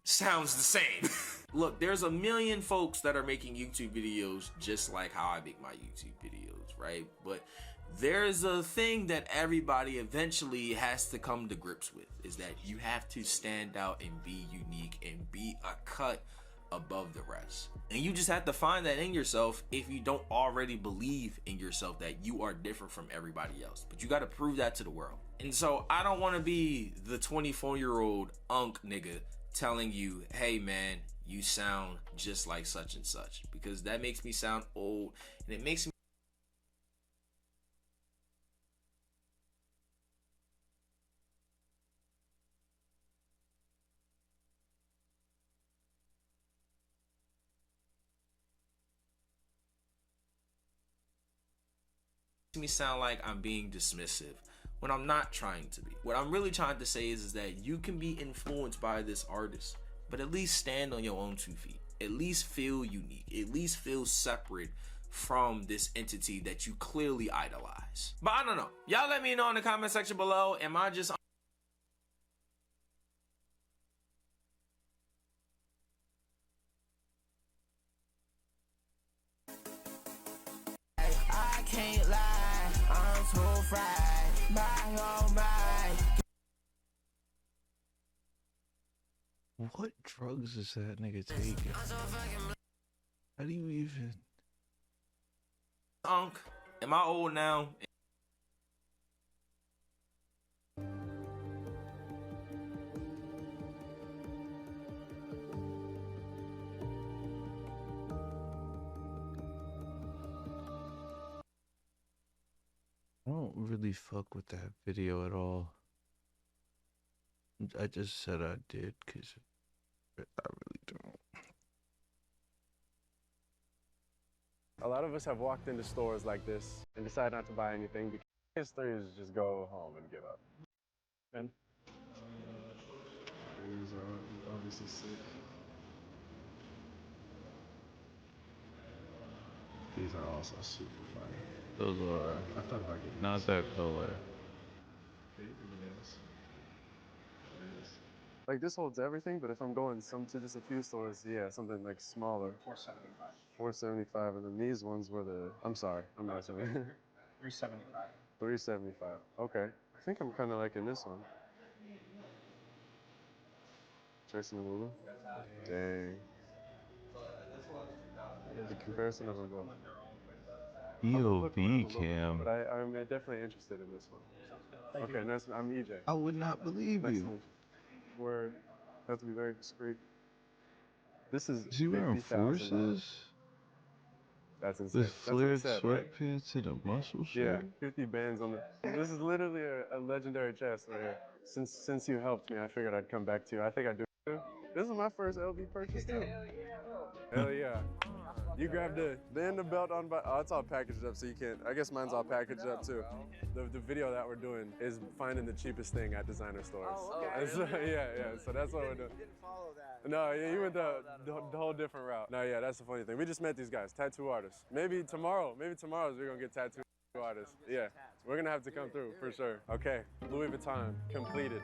S4: sounds the same. Look, there's a million folks that are making YouTube videos just like how I make my YouTube videos, right? But there's a thing that everybody eventually has to come to grips with, is that you have to stand out and be unique and be a cut above the rest. And you just have to find that in yourself if you don't already believe in yourself that you are different from everybody else. But you got to prove that to the world. And so I don't want to be the 24-year-old Unk nigga telling you, hey man, you sound just like such and such, because that makes me sound old and it makes me sound like I'm being dismissive when I'm not trying to be. What I'm really trying to say is that you can be influenced by this artist, but at least stand on your own 2 feet. At least feel unique. At least feel separate from this entity that you clearly idolize. But I don't know. Y'all let me know in the comment section below. Am I just
S2: can't lie, I'm too fried. My oh my.
S1: What drugs is that nigga taking? How do you even?
S4: Unk? Am I old now?
S1: I don't really fuck with that video at all. I just said I did because I really don't.
S10: A lot of us have walked into stores like this and decided not to buy anything because history is just go home and give up. And These are obviously sick. These are also super fire.
S1: Those are.
S10: I thought about getting
S1: not that color.
S10: It is. Like this holds everything, but if I'm going to just a few stores, yeah, something like smaller.
S11: 475.
S10: 475, and then these ones were the. I'm sorry, I'm not sure.
S11: 375.
S10: 375. Okay, I think I'm kind of liking this one. Jason Lulu. Dang. The comparison of them both.
S1: EOB cam.
S10: But I'm definitely interested in this one. Okay, nice. I'm EJ.
S1: I would not believe
S10: Nice to
S1: you.
S10: meet you. We're have to be very discreet. This is
S1: Is he wearing
S10: $50,000.
S1: forces?
S10: That's insane.
S1: With
S10: That's what he
S1: flared
S10: said, right?
S1: sweatpants and a muscle
S10: Yeah,
S1: shirt?
S10: 50 bands on the. This is literally a legendary chest right here. Since you helped me, I figured I'd come back to you. I think I do. This is my first LB purchase too. Hell yeah. You grabbed the end of belt on, oh, it's all packaged up, so you can't, I guess mine's all packaged up too. The video that we're doing is finding the cheapest thing at designer stores. Oh, okay. So, yeah, so that's what we're doing. You didn't follow that. No, yeah, you went the whole different route. No, yeah, that's the funny thing. We just met these guys, tattoo artists. Maybe tomorrow's we're gonna get tattoo artists. Yeah, we're gonna have to come through for sure. Okay, Louis Vuitton, completed.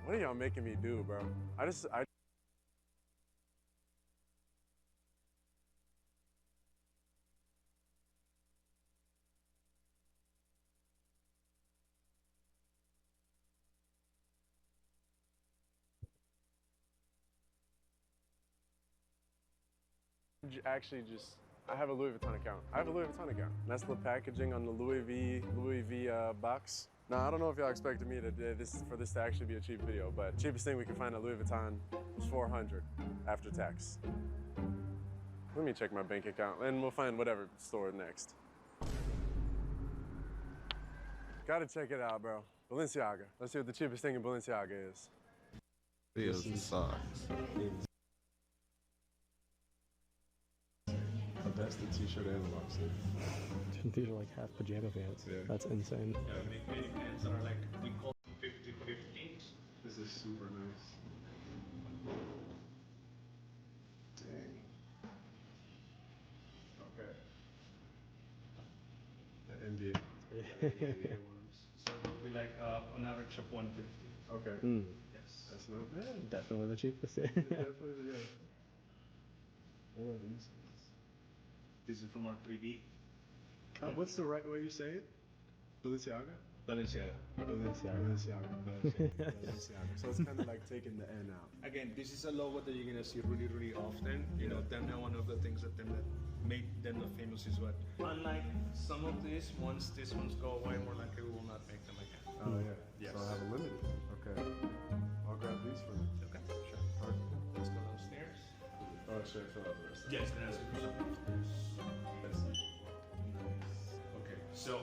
S10: What are y'all making me do, bro? I actually just, I have a Louis Vuitton account. That's the packaging on the Louis V box. Now, I don't know if y'all expected me to for this to actually be a cheap video, but cheapest thing we could find at Louis Vuitton was $400 after tax. Let me check my bank account and we'll find whatever store next. Gotta check it out, bro. Balenciaga. Let's see what the cheapest thing in Balenciaga is.
S1: Feels the socks.
S10: That's the t-shirt and the boxer.
S12: These are like half pajama pants. Yeah. That's insane.
S11: Yeah, many pants are like, we call them 50-50.
S10: This is super nice. Dang. Okay. The NBA.
S11: So it will be like on average of 150.
S10: Okay.
S11: Yes.
S10: That's not bad.
S12: Definitely the cheapest.
S10: Definitely, yeah. I love these.
S11: This is from our 3D.
S10: What's the right way you say it? Balenciaga?
S11: Balenciaga.
S10: So it's kind of like taking the N out.
S11: Again, this is a logo that you're gonna see really, really often. You know, them one of the things that made them famous is what. Unlike some of these, once these ones go away, more likely we will not make them again.
S10: Oh yeah. Yes. So I have a limited. Okay. I'll grab these for me.
S11: Okay, sure.
S10: Perfect.
S11: Let's go downstairs.
S10: Oh, sure. Fill out the rest.
S11: Yes, and ask you for something upstairs. Okay, so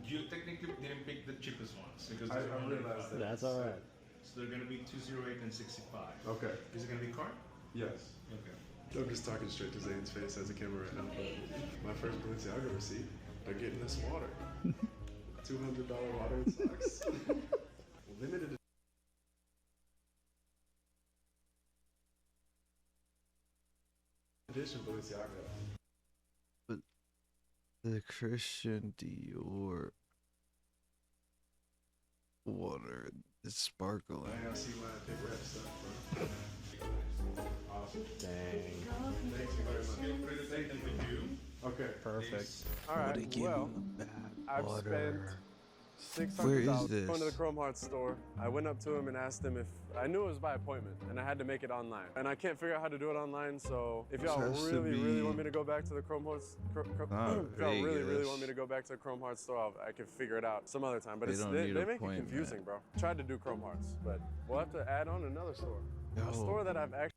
S11: you technically didn't pick the cheapest ones because
S10: I realized that.
S12: That's all right.
S11: So they're gonna be 208 and 65.
S10: Okay.
S11: Is it gonna be card?
S10: Yes.
S11: Okay.
S10: I'm just talking straight to Zane's face as a camera right now, but my first Balenciaga receipt, they're getting this water. $200 water and socks. Limited edition Balenciaga.
S1: But the Christian Dior water is sparkling.
S10: I see why I pick red stuff, bro. Awesome.
S12: Dang.
S10: Thank you very much.
S11: Feel free to take them with you.
S10: Okay.
S12: Perfect.
S10: All right. Well, I've spent
S1: Where
S10: $600
S1: is this?
S10: going to the Chrome Hearts store. I went up to him and asked him if I knew it was by appointment, and I had to make it online. And I can't figure out how to do it online. So if y'all really want me to go back to the Chrome Hearts, if y'all really want me to go back to the Chrome Hearts store, I can figure it out some other time. But they make it confusing, bro. Tried to do Chrome Hearts, but we'll have to add on another store. A store that I've actually.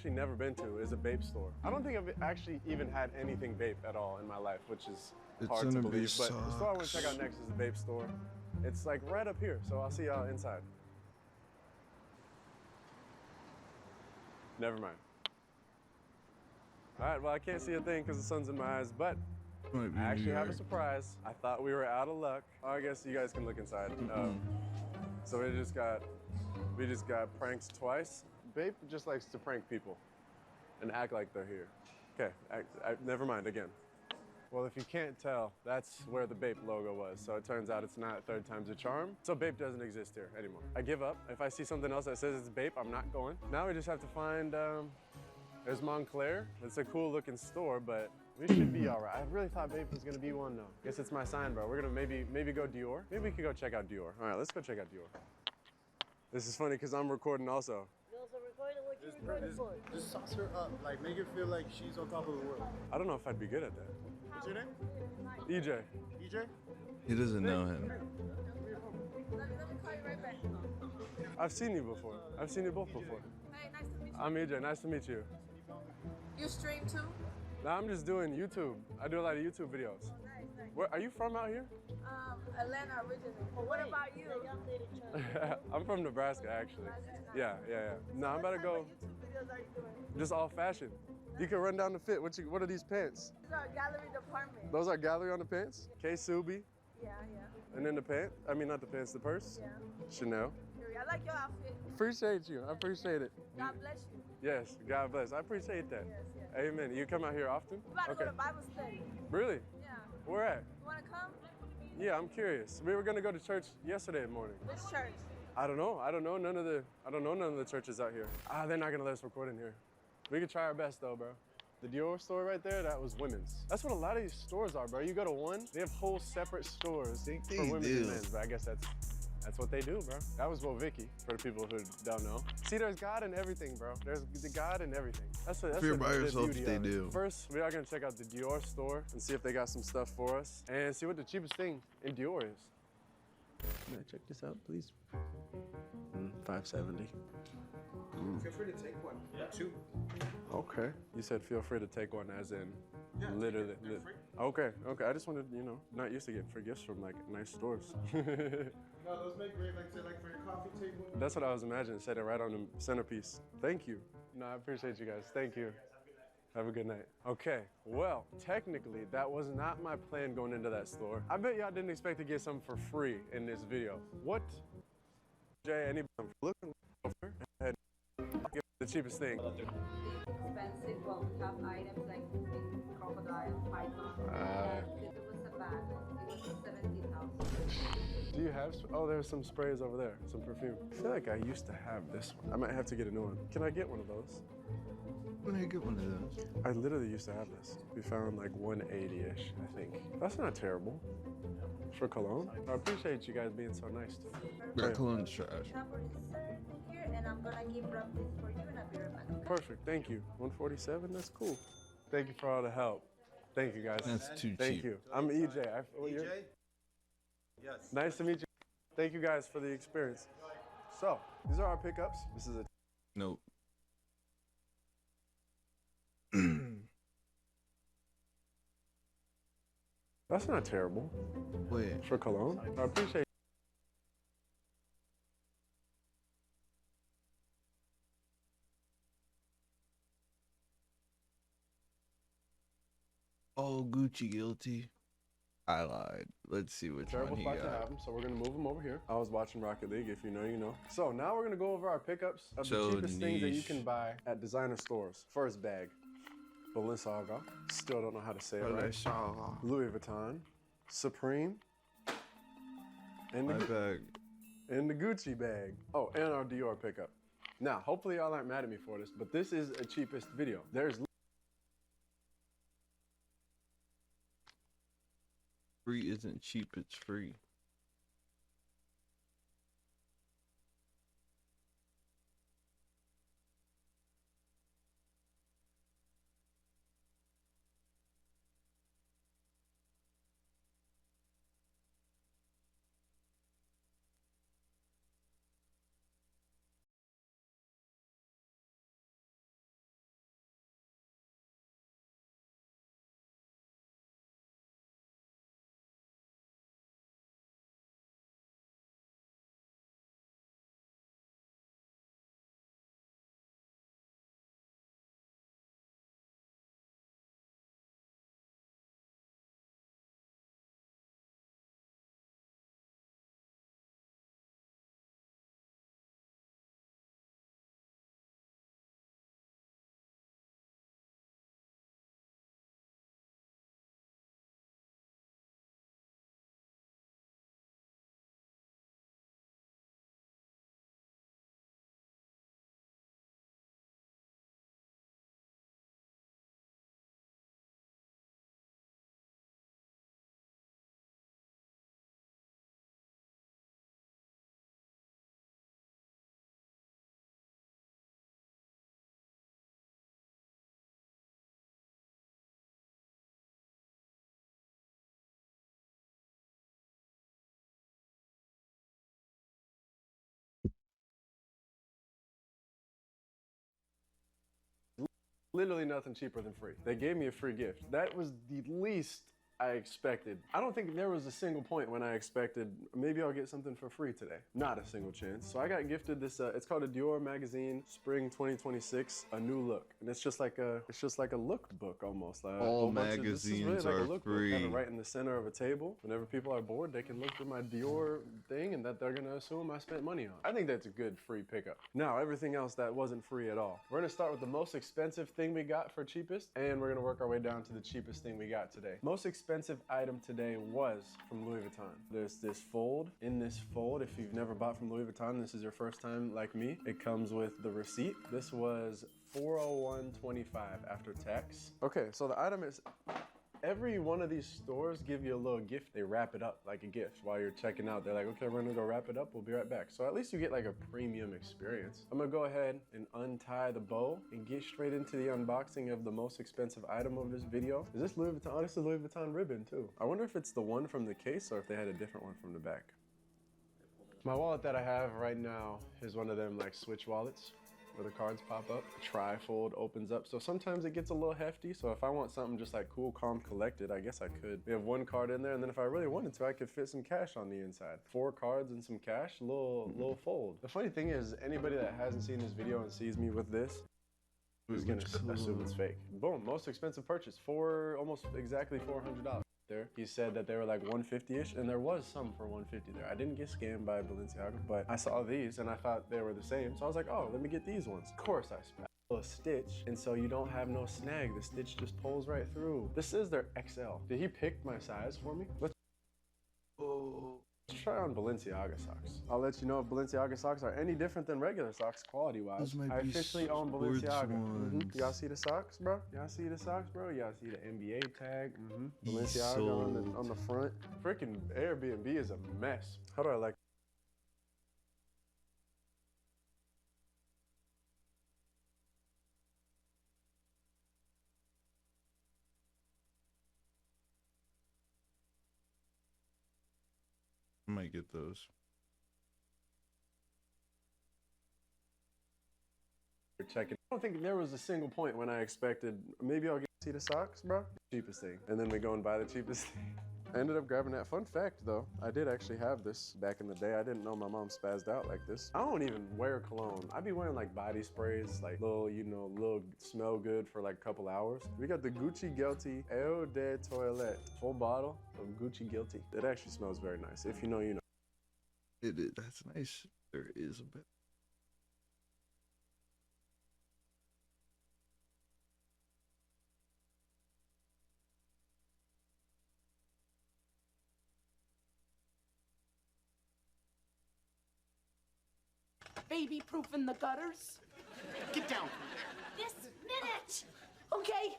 S10: actually never been to is a vape store. I don't think I've actually even had anything vape at all in my life, which is hard to believe. But the store I want to check out next is the vape store. It's like right up here, so I'll see y'all inside. Never mind. All right, well, I can't see a thing because the sun's in my eyes, but I actually have a surprise. I thought we were out of luck. Oh, I guess you guys can look inside. So we just got pranks twice. Vape just likes to prank people and act like they're here. Okay, never mind again. Well, if you can't tell, that's where the Bape logo was. So it turns out it's not third time's a charm. So Bape doesn't exist here anymore. I give up. If I see something else that says it's Bape, I'm not going. Now we just have to find, there's Montclair. It's a cool looking store, but we should be all right. I really thought Bape was gonna be one though. Guess it's my sign, bro. We're gonna maybe go Dior. Maybe we could go check out Dior. All right, let's go check out Dior. This is funny because I'm recording also.
S14: Just sauce her up, like make her feel like she's on top of the world.
S10: I don't know if I'd be good at that.
S14: What's your name?
S10: EJ.
S14: EJ?
S1: He doesn't know him.
S14: Let me call you right back.
S10: I've seen you before. I've seen you both before.
S22: Hey, nice to meet you.
S10: I'm EJ. Nice to meet you.
S22: You stream too?
S10: No, I'm just doing YouTube. I do a lot of YouTube videos.
S22: Nice.
S10: Where are you from out here?
S22: Atlanta originally. But what about you?
S10: I'm from Nebraska, actually. Yeah. No, I'm about to go.
S22: What YouTube videos are you doing?
S10: Just all fashion. You can run down the fit. What are these pants?
S22: These are gallery department.
S10: Those are gallery on the pants? K-Subi.
S22: Yeah.
S10: And then the pant? I mean, not the pants, the purse?
S22: Yeah.
S10: Chanel.
S22: I like your outfit.
S10: Appreciate you. I appreciate it.
S22: God bless you.
S10: Yes, God bless. I appreciate that.
S22: Yes.
S10: Amen. You come out here often?
S22: We're about to go to Bible study.
S10: Really?
S22: Yeah.
S10: Where at?
S22: You want to come?
S10: Yeah, I'm curious. We were gonna go to church yesterday morning.
S22: Which church?
S10: I don't know none of the churches out here. They're not gonna let us record in here. We could try our best though, bro. The Dior store right there, that was women's. That's what a lot of these stores are, bro. You go to one, they have whole separate stores for women's and men's, but I guess that's what they do, bro. That was Vicky, for the people who don't know. See, there's God in everything, bro. There's the God in everything. That's
S1: if you're by yourself, they do.
S10: First, we are gonna check out the Dior store and see if they got some stuff for us and see what the cheapest thing in Dior is. Can I check this out, please? $570.
S14: Feel free to take one. Yeah. 2.
S10: Okay. You said feel free to take one as in literally.
S14: Free.
S10: Okay. I just wanted, not used to getting free gifts from like nice stores.
S14: No, those make great, like for your coffee table.
S10: That's what I was imagining, set it right on the centerpiece. Thank you. No, I appreciate you guys. Thank you. Have a good night. Okay, well, technically, that was not my plan going into that store. I bet y'all didn't expect to get something for free in this video. What? Jay, anybody looking over? Ahead. I'll get the cheapest thing.
S22: Expensive, well, we have items like crocodile, python. It was a bag. It was 17,000.
S10: Do you have, there's some sprays over there, some perfume. I feel like I used to have this one. I might have to get a new one. Can I get one of those?
S1: When I get one of those?
S10: I literally used to have this. We found like 180-ish, I think. That's not terrible for cologne. I appreciate you guys being so nice to me.
S1: That cologne's trash.
S22: Here, and I'm gonna give wrap this for you and I'll be right back. Okay?
S10: Perfect, thank you. 147, that's cool. Thank you for all the help. Thank you guys.
S1: That's too cheap.
S10: Thank you. I'm EJ.
S14: EJ? Yes.
S10: Nice to meet you. Thank you guys for the experience. So, these are our pickups. This is a
S1: Nope.
S10: That's not terrible.
S1: Wait.
S10: For cologne. I appreciate
S1: Oh, Gucci guilty. I lied. Let's see which
S10: terrible
S1: one he
S10: spot to
S1: got.
S10: have them, so we're gonna move them over here. I was watching Rocket League, if you know, you know. So now we're gonna go over our pickups of the cheapest things that you can buy at designer stores. First bag, Balenciaga. Still don't know how to say it right. Louis Vuitton, Supreme, and
S1: My bag.
S10: And the Gucci bag. Oh, and our Dior pickup. Now, hopefully y'all aren't mad at me for this, but this is a cheapest video. There's
S1: Free isn't cheap, it's free.
S10: Literally nothing cheaper than free. They gave me a free gift. That was the least I expected. I don't think there was a single point when I expected, maybe I'll get something for free today. Not a single chance. So I got gifted this, it's called a Dior magazine, Spring 2026, A New Look. And it's just like a look book almost. Like
S1: all magazines
S10: really like
S1: are free.
S10: Have it right in the center of a table. Whenever people are bored, they can look through my Dior thing and that they're gonna assume I spent money on. I think that's a good free pickup. Now, everything else that wasn't free at all. We're gonna start with the most expensive thing we got for cheapest, and we're gonna work our way down to the cheapest thing we got today. Most expensive item today was from Louis Vuitton. There's this fold. In this fold, if you've never bought from Louis Vuitton, this is your first time like me, it comes with the receipt. This was $401.25 after tax. Okay, so the item is, every one of these stores give you a little gift. They wrap it up like a gift while you're checking out. They're like, okay, we're gonna go wrap it up. We'll be right back. So at least you get like a premium experience. I'm gonna go ahead and untie the bow and get straight into the unboxing of the most expensive item of this video. Is this Louis Vuitton? Oh, this is Louis Vuitton ribbon too. I wonder if it's the one from the case or if they had a different one from the back. My wallet that I have right now is one of them like Switch wallets, where the cards pop up, trifold opens up. So sometimes it gets a little hefty. So if I want something just like cool, calm, collected, I guess I could. We have one card in there, and then if I really wanted to, I could fit some cash on the inside. 4 cards and some cash, little fold. The funny thing is, anybody that hasn't seen this video and sees me with this is gonna assume it's fake. Boom, most expensive purchase, almost exactly $400. There. He said that they were like 150-ish, and there was some for 150 there. I didn't get scammed by Balenciaga, but I saw these and I thought they were the same. So I was like, oh, let me get these ones. Of course I spent a stitch, and so you don't have no snag. The stitch just pulls right through. This is their XL. Did he pick my size for me? Let's try on Balenciaga socks. I'll let you know if Balenciaga socks are any different than regular socks quality-wise. I officially own Balenciaga. Y'all see the socks, bro? Y'all see the socks, bro? Y'all see the NBA tag? Balenciaga on the front. Freaking Airbnb is a mess. How do I like?
S1: I might get those.
S10: Checking. I don't think there was a single point when I expected, maybe I'll see the socks, bro? Cheapest thing. And then we go and buy the cheapest thing. I ended up grabbing that. Fun fact though, I did actually have this back in the day. I didn't know my mom spazzed out like this. I don't even wear cologne. I be wearing like body sprays, like little smell good for like a couple hours. We got the Gucci Guilty Eau de Toilette, full bottle of Gucci Guilty. It actually smells very nice. If you know, you know.
S1: It is. That's nice. There is a bit.
S15: Baby proof in the gutters. Get down from there. This minute. Okay.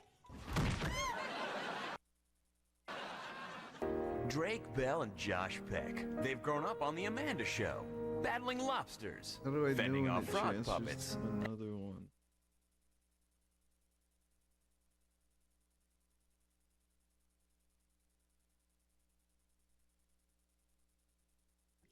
S16: Drake Bell and Josh Peck. They've grown up on The Amanda Show, battling lobsters,
S1: How do I
S16: fending
S1: know when
S16: off
S1: it
S16: frog
S1: transfers
S16: puppets.
S1: to another one?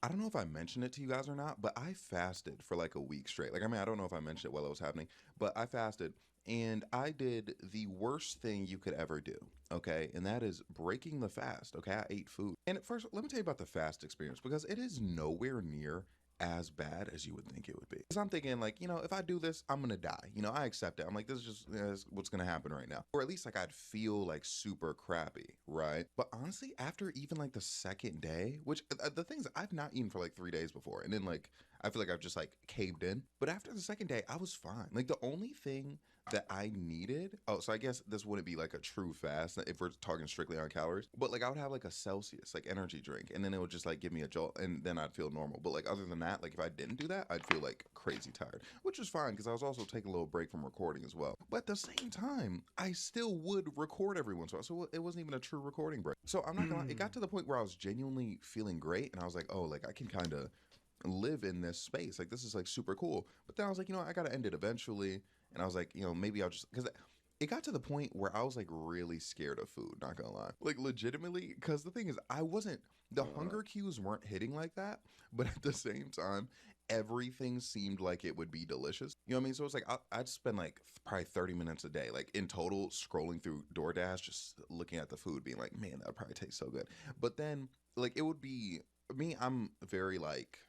S17: I don't know if I mentioned it to you guys or not, but I fasted for like a week straight. Like, I mean, I don't know if I mentioned it while it was happening, but I fasted and I did the worst thing you could ever do, okay? And that is breaking the fast, okay? I ate food. And at first, let me tell you about the fast experience because it is nowhere near as bad as you would think it would be. Because I'm thinking like, you know, if I do this, I'm gonna die. You know, I accept it. I'm like, this is just this is what's gonna happen right now. Or at least like I'd feel like super crappy, right? But honestly, after even like the second day, which the things I've not eaten for like 3 days before, and then like I feel like I've just like caved in. But after the second day, I was fine. Like the only thing that I needed, oh, so I guess this wouldn't be like a true fast if we're talking strictly on calories, but like I would have like a Celsius like energy drink, and then it would just like give me a jolt, and then I'd feel normal. But like other than that, like if I didn't do that, I'd feel like crazy tired, which was fine because I was also taking a little break from recording as well. But at the same time, I still would record every once in a while, so it wasn't even a true recording break. So I'm not gonna lie, it got to the point where I was genuinely feeling great, and I was like, oh, like I can kind of live in this space, like this is like super cool. But then I was like, you know, I gotta end it eventually. And I was like, you know, maybe I'll just, because it got to the point where I was like really scared of food, not gonna lie. Like legitimately, because the thing is, the hunger cues weren't hitting like that, but at the same time, everything seemed like it would be delicious. You know what I mean? So it's like I'd spend like probably 30 minutes a day, like in total, scrolling through DoorDash, just looking at the food, being like, man, that would probably taste so good. But then, like, it would be me, I'm very like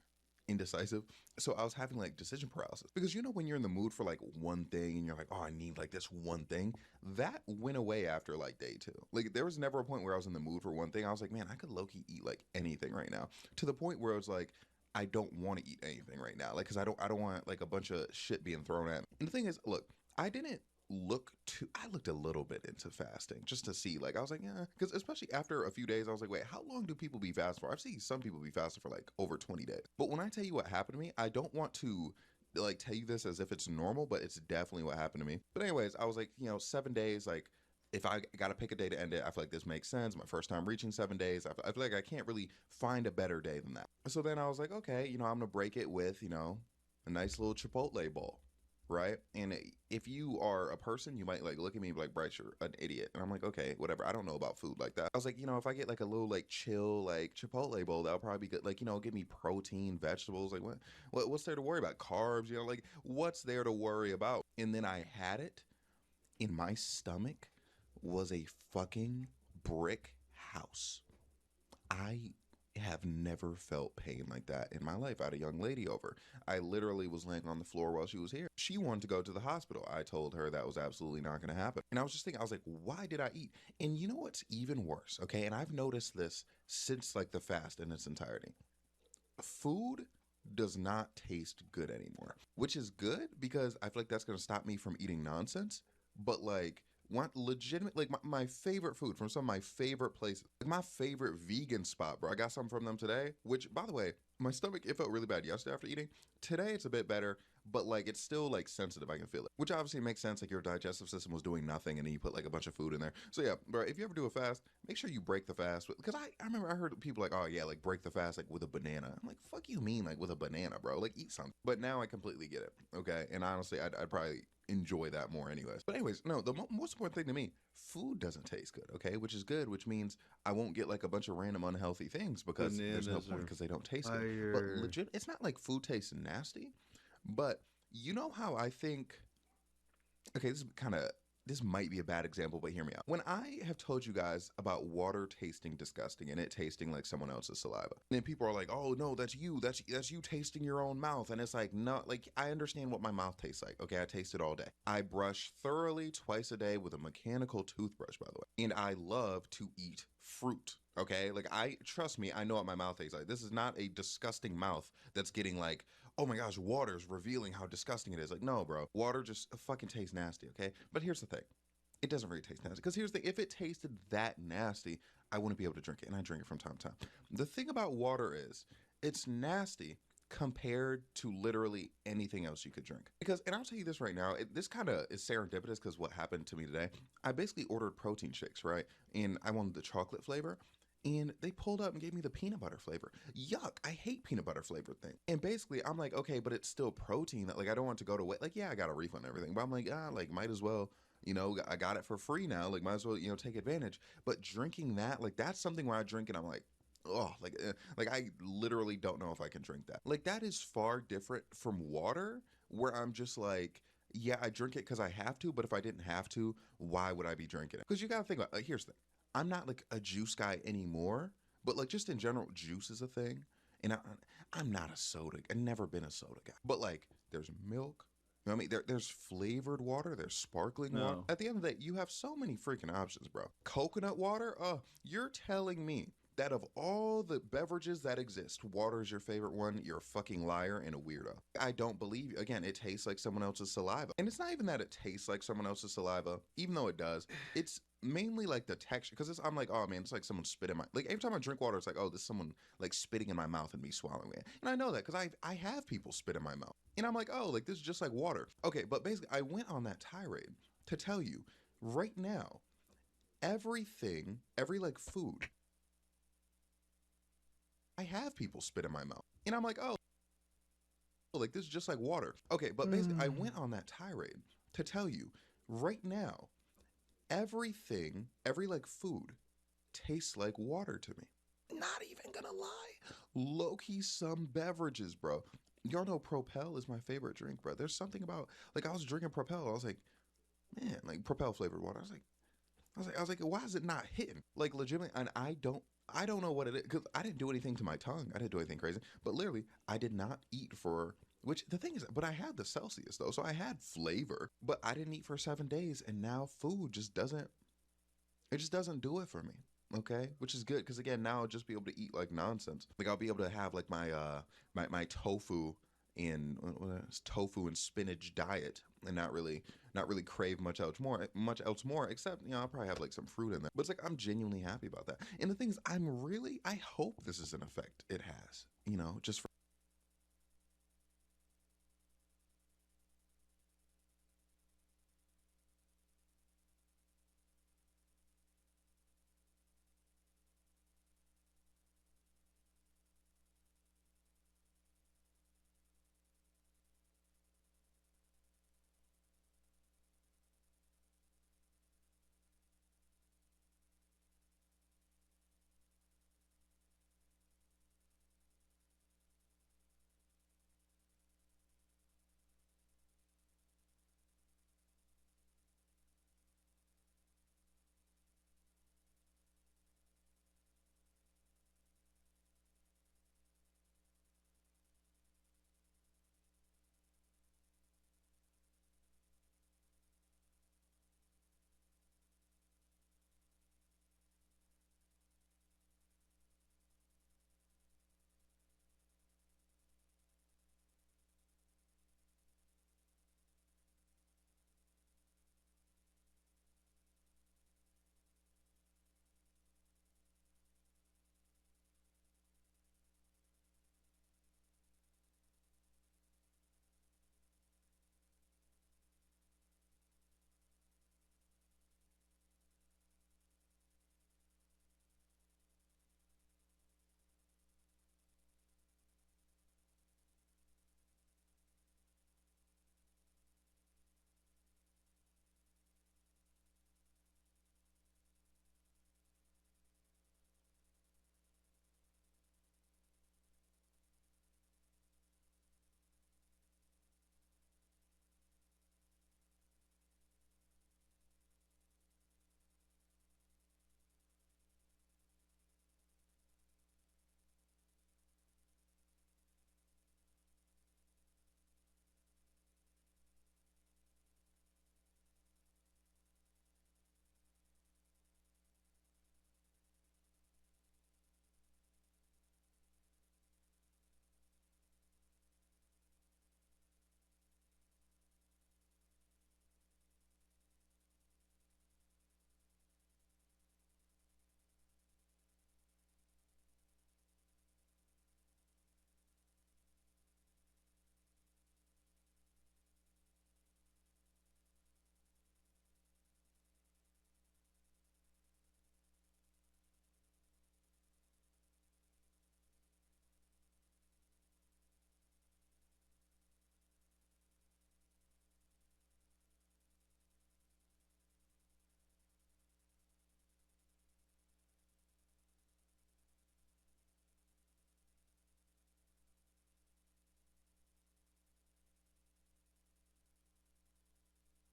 S17: indecisive. So I was having like decision paralysis because you know when you're in the mood for like one thing and you're like, oh, I need like this one thing, that went away after like day 2. Like there was never a point where I was in the mood for one thing. I was like, man, I could low-key eat like anything right now, to the point where I was like, I don't want to eat anything right now, like because I don't want like a bunch of shit being thrown at me. And the thing is, look, I looked a little bit into fasting just to see, like I was like, yeah, because especially after a few days I was like, wait, how long do people be fasting for? I've seen some people be fasting for like over 20 days. But when I tell you what happened to me, I don't want to like tell you this as if it's normal, but it's definitely what happened to me. But anyways, I was like, 7 days, like if I gotta pick a day to end it, I feel like this makes sense. My first time reaching 7 days, I feel like I can't really find a better day than that. So then I was like, okay, I'm gonna break it with a nice little Chipotle bowl, right? And if you are a person, you might like look at me and be like, Bryce, you're an idiot. And I'm like, okay, whatever. I don't know about food like that. I was like, if I get like a little like chill like Chipotle bowl, that'll probably be good. Like, give me protein, vegetables. Like what's there to worry about? Carbs, like what's there to worry about? And then I had it in my stomach was a fucking brick house. I have never felt pain like that in my life. I had a young lady over. I literally was laying on the floor while she was here. She wanted to go to the hospital. I told her that was absolutely not going to happen. And I was just thinking, I was like, why did I eat? And you know what's even worse, okay? And I've noticed this since like the fast in its entirety. Food does not taste good anymore, which is good because I feel like that's going to stop me from eating nonsense. But like, want legitimate, like my favorite food from some of my favorite places, like my favorite vegan spot, bro. I got something from them today, which by the way, my stomach, it felt really bad yesterday after eating. Today it's a bit better, but like it's still like sensitive. I can feel it, which obviously makes sense. Like your digestive system was doing nothing and then you put like a bunch of food in there. So yeah, bro, if you ever do a fast, make sure you break the fast because I remember I heard people like, oh yeah, like break the fast like with a banana. I'm like, fuck you mean like with a banana, bro? Like eat something. But now I completely get it. Okay, and honestly, I'd probably enjoy that more anyways. But anyways, no, the most important thing to me, food doesn't taste good, okay? Which is good, which means I won't get like a bunch of random unhealthy things because there's no point because they don't taste good. But legit, it's not like food tastes nasty, but you know how I think, okay, this might be a bad example, but hear me out. When I have told you guys about water tasting disgusting and it tasting like someone else's saliva, and then people are like, oh no, that's you tasting your own mouth. And it's like, no, like I understand what my mouth tastes like. Okay, I taste it all day. I brush thoroughly twice a day with a mechanical toothbrush, by the way. And I love to eat fruit. Okay, like trust me, I know what my mouth tastes like. This is not a disgusting mouth that's getting like, oh my gosh, water's revealing how disgusting it is. Like, no, bro, water just fucking tastes nasty, okay? But here's the thing. It doesn't really taste nasty. Because here's the thing. If it tasted that nasty, I wouldn't be able to drink it. And I drink it from time to time. The thing about water is, it's nasty compared to literally anything else you could drink. Because, and I'll tell you this right now, this kind of is serendipitous because what happened to me today, I basically ordered protein shakes, right? And I wanted the chocolate flavor. And they pulled up and gave me the peanut butter flavor. Yuck, I hate peanut butter flavored thing. And basically, I'm like, okay, but it's still protein. That like, I don't want to go to waste. Like, yeah, I got a refund and everything. But I'm like, like, might as well, I got it for free now. Like, might as well, take advantage. But drinking that, like, that's something where I drink and I'm like, oh, like I literally don't know if I can drink that. Like, that is far different from water, where I'm just like, yeah, I drink it because I have to. But if I didn't have to, why would I be drinking it? Because you got to think about, like, here's the thing. I'm not like a juice guy anymore, but like just in general, juice is a thing. And I'm not a soda. I've never been a soda guy. But like, there's milk. You know what I mean? There's flavored water. There's sparkling water. At the end of the day, you have so many freaking options, bro. Coconut water? You're telling me that of all the beverages that exist, water is your favorite one? You're a fucking liar and a weirdo. I don't believe you. Again, it tastes like someone else's saliva. And it's not even that it tastes like someone else's saliva, even though it does. It's mainly like the texture, because I'm like, oh man, it's like someone spit in my, like every time I drink water, it's like, oh, this is someone like spitting in my mouth and me swallowing it. And I know that because I have people spit in my mouth. And I'm like, oh, like this is just like water. Okay, but basically I went on that tirade to tell you right now, everything, every like food, I have people spit in my mouth. And I'm like, oh, like this is just like water. Okay, but basically I went on that tirade to tell you right now, everything, every like food tastes like water to me. Not even gonna lie. Low-key some beverages, bro. Y'all know Propel is my favorite drink, bro. There's something about, like, I was drinking Propel. I was like, man, like Propel flavored water. I was like, why is it not hitting? Like legitimately, and I don't know what it is, because I didn't do anything to my tongue. I didn't do anything crazy. But literally, I did not eat for, which the thing is, but I had the Celsius though, so I had flavor. But I didn't eat for 7 days, and now food just doesn't, it just doesn't do it for me. Okay, which is good because again, now I'll just be able to eat like nonsense. Like I'll be able to have like my tofu and tofu and spinach diet, and not really crave much else more. Except I'll probably have like some fruit in there. But it's like I'm genuinely happy about that. And the thing is, I hope this is an effect it has. Just for.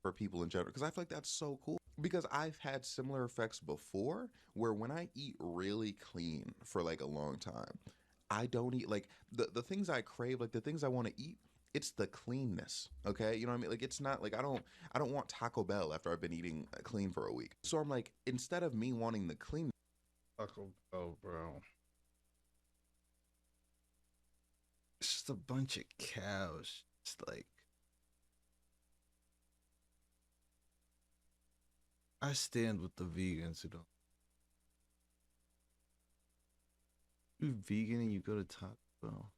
S17: For people in general, because I feel like that's so cool, because I've had similar effects before where when I eat really clean for like a long time, I don't eat like the things I crave, like the things I want to eat. It's the cleanness, okay? You know what I mean? Like it's not like I don't want Taco Bell after I've been eating clean for a week. So I'm like, instead of me wanting the clean
S1: Taco Bell, bro, it's just a bunch of cows. It's like, I stand with the vegans who don't. You vegan and you go to Taco Bell.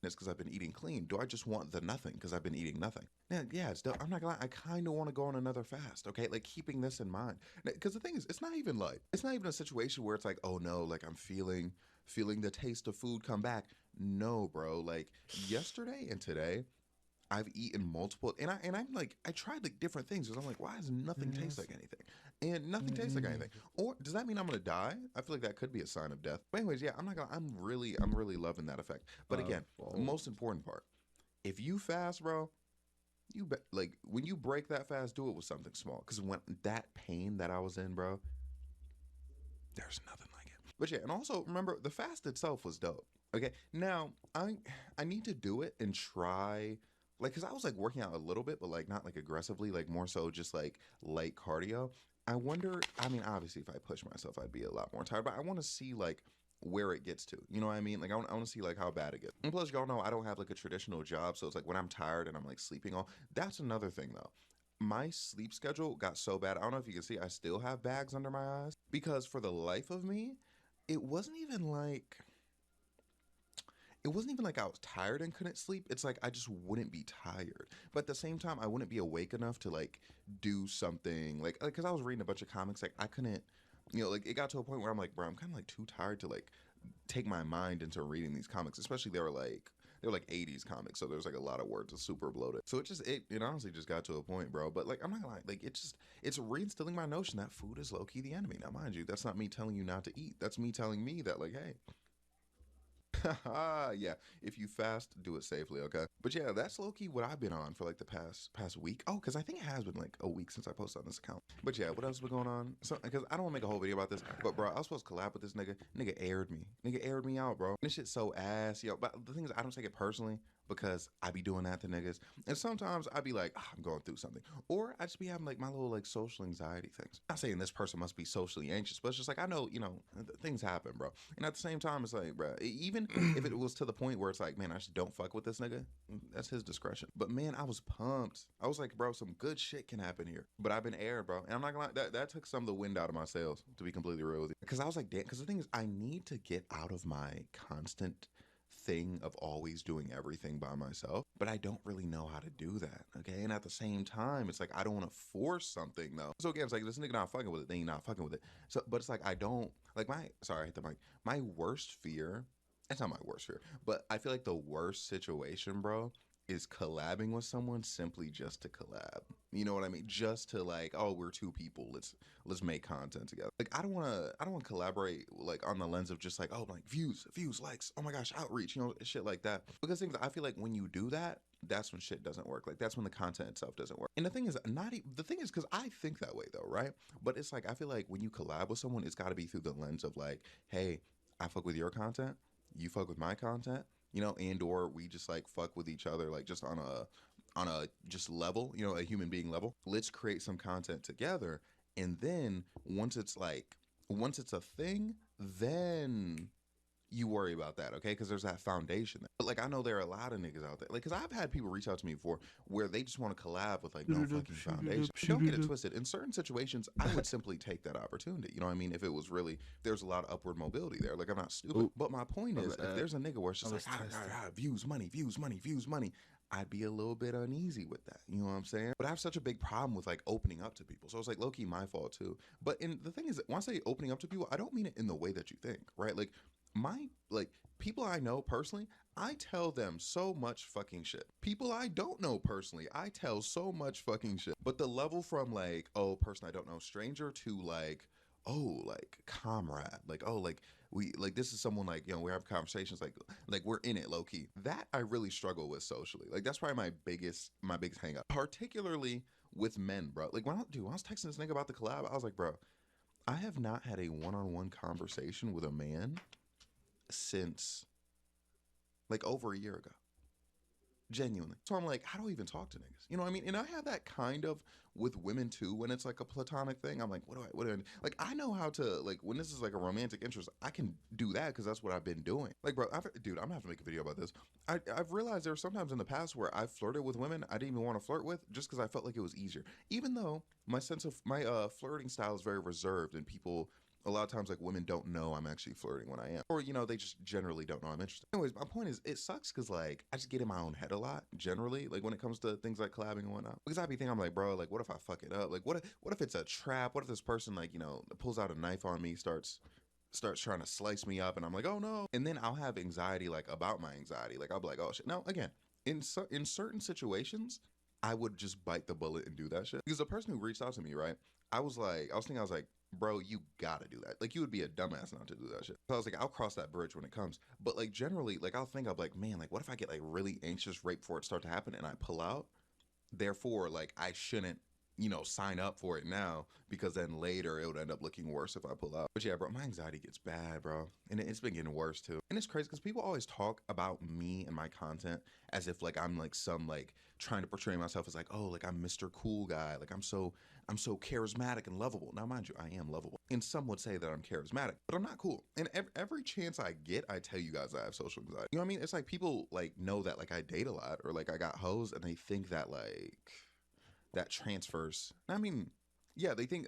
S17: because I've been eating clean. Do I just want the nothing because I've been eating nothing? Yeah, I'm not gonna lie, I kind of want to go on another fast, okay? Like keeping this in mind. Because the thing is, it's not even a situation where it's like, oh no, like I'm feeling the taste of food come back. No, bro. Like yesterday and today, I've eaten multiple, and I'm like, I tried like different things because I'm like, why does nothing taste like anything? And nothing tastes like anything. Or does that mean I'm gonna die? I feel like that could be a sign of death. But anyways, yeah, I'm really loving that effect. But again, the most important part, if you fast, bro, you like when you break that fast, do it with something small. Because when that pain that I was in, bro, there's nothing like it. But yeah, and also remember the fast itself was dope. Okay, now I need to do it and try, like, because I was like working out a little bit, but like not like aggressively, like more so just like light cardio. I wonder, I mean, obviously if I push myself I'd be a lot more tired, but I want to see like where it gets to, you know what I mean? Like I want to see like how bad it gets. And plus y'all know I don't have like a traditional job, so it's like when I'm tired and I'm like sleeping all, that's another thing though. My sleep schedule got so bad, I don't know if you can see, I still have bags under my eyes because for the life of me, it wasn't even like I was tired and couldn't sleep. It's like I just wouldn't be tired, but at the same time I wouldn't be awake enough to like do something like because I was reading a bunch of comics, like I couldn't, you know, like it got to a point where I'm like, bro, I'm kind of like too tired to like take my mind into reading these comics, especially they were like 80s comics, so there's like a lot of words that's super bloated. So it honestly just got to a point, bro. But like I'm not gonna lie, like it's reinstilling my notion that food is low-key the enemy. Now mind you, that's not me telling you not to eat. That's me telling me that like, hey, yeah, if you fast, do it safely, okay? But yeah, that's low-key what I've been on for like the past week. Oh, because I think it has been like a week since I posted on this account. But yeah, what else been going on? So because I don't want to make a whole video about this, but bro, I was supposed to collab with this nigga. Nigga aired me out, bro. This shit's so ass, yo. But the thing is, I don't take it personally because I be doing that to niggas. And sometimes I be like, I'm going through something. Or I just be having like my little like social anxiety things. Not saying this person must be socially anxious, but it's just like, I know, you know, things happen, bro. And at the same time, it's like, bro, even if it was to the point where it's like, man, I just don't fuck with this nigga, that's his discretion. But man, I was pumped. I was like, bro, some good shit can happen here. But I've been aired, bro. And I'm not gonna lie, that took some of the wind out of my sails, to be completely real with you. Because I was like, damn, because the thing is, I need to get out of my constant thing of always doing everything by myself, but I don't really know how to do that, okay? And at the same time, it's like I don't want to force something though. So again, it's like this nigga not fucking with it, then he not fucking with it. So, but it's like I don't like sorry, I hit the mic. My worst fear. It's not my worst fear, but I feel like the worst situation, bro, is collabing with someone simply just to collab. You know what I mean? Just to like, oh, we're two people. Let's make content together. Like I don't wanna collaborate like on the lens of just like, oh, like views, likes, oh my gosh, outreach, you know, shit like that. Because things I feel like when you do that, that's when shit doesn't work. Like that's when the content itself doesn't work. And the thing is because I think that way though, right? But it's like I feel like when you collab with someone, it's gotta be through the lens of like, hey, I fuck with your content, you fuck with my content, you know, and or we just like fuck with each other like just on a just level, you know, a human being level. Let's create some content together, and then once it's a thing, then you worry about that, okay? Because there's that foundation there. But like I know there are a lot of niggas out there, like, because I've had people reach out to me before where they just want to collab with like no fucking foundation. Don't get it twisted. In certain situations, I would simply take that opportunity. You know what I mean? If it was really there's a lot of upward mobility there. Like I'm not stupid. Ooh. But my point is, if there's a nigga where it's just like views, money, I'd be a little bit uneasy with that. You know what I'm saying? But I have such a big problem with like opening up to people. So it's like low-key my fault too. But the thing is that when I say opening up to people, I don't mean it in the way that you think, right? Like people I know personally, I tell them so much fucking shit. People I don't know personally, I tell so much fucking shit. But the level from like, oh, person I don't know, stranger, to like, oh, like comrade, like, oh, like we like this is someone like, you know, we have conversations like we're in it low key. That I really struggle with socially. Like that's probably my biggest hang up, particularly with men, bro. Like when I was texting this nigga about the collab, I was like, bro, I have not had a one-on-one conversation with a man since like over a year ago. Genuinely. So I'm like, how do I even talk to niggas? You know what I mean? And I have that kind of with women too, when it's like a platonic thing. I'm like, what do I like, I know how to, like, when this is like a romantic interest, I can do that because that's what I've been doing. Like, bro, dude, I'm gonna have to make a video about this. I've realized there were sometimes in the past where I flirted with women I didn't even want to flirt with just because I felt like it was easier. Even though my flirting style is very reserved, and people, a lot of times, like, women don't know I'm actually flirting when I am. Or, you know, they just generally don't know I'm interested. Anyways, my point is, it sucks because, like, I just get in my own head a lot, generally, like, when it comes to things like collabing and whatnot. Because I be thinking, I'm like, bro, like, what if I fuck it up? Like, what if it's a trap? What if this person, like, you know, pulls out a knife on me, starts trying to slice me up, and I'm like, oh, no. And then I'll have anxiety, like, about my anxiety. Like, I'll be like, oh, shit. Now, again, in certain situations, I would just bite the bullet and do that shit. Because the person who reached out to me, right? I was like, bro, you gotta do that. Like, you would be a dumbass not to do that shit. So I was like, I'll cross that bridge when it comes. But like, generally, like, I'll think of like, man, like, what if I get like really anxious right before it starts to happen and I pull out? Therefore, like, I shouldn't, sign up for it now, because then later it would end up looking worse if I pull out. But yeah, bro, my anxiety gets bad, bro. And it's been getting worse too. And it's crazy because people always talk about me and my content as if like I'm like some like trying to portray myself as like, oh, like I'm Mr. Cool Guy. Like I'm so charismatic and lovable. Now, mind you, I am lovable. And some would say that I'm charismatic, but I'm not cool. And every chance I get, I tell you guys I have social anxiety. You know what I mean? It's like people like know that like I date a lot or like I got hoes, and they think that like that transfers. I mean, yeah, they think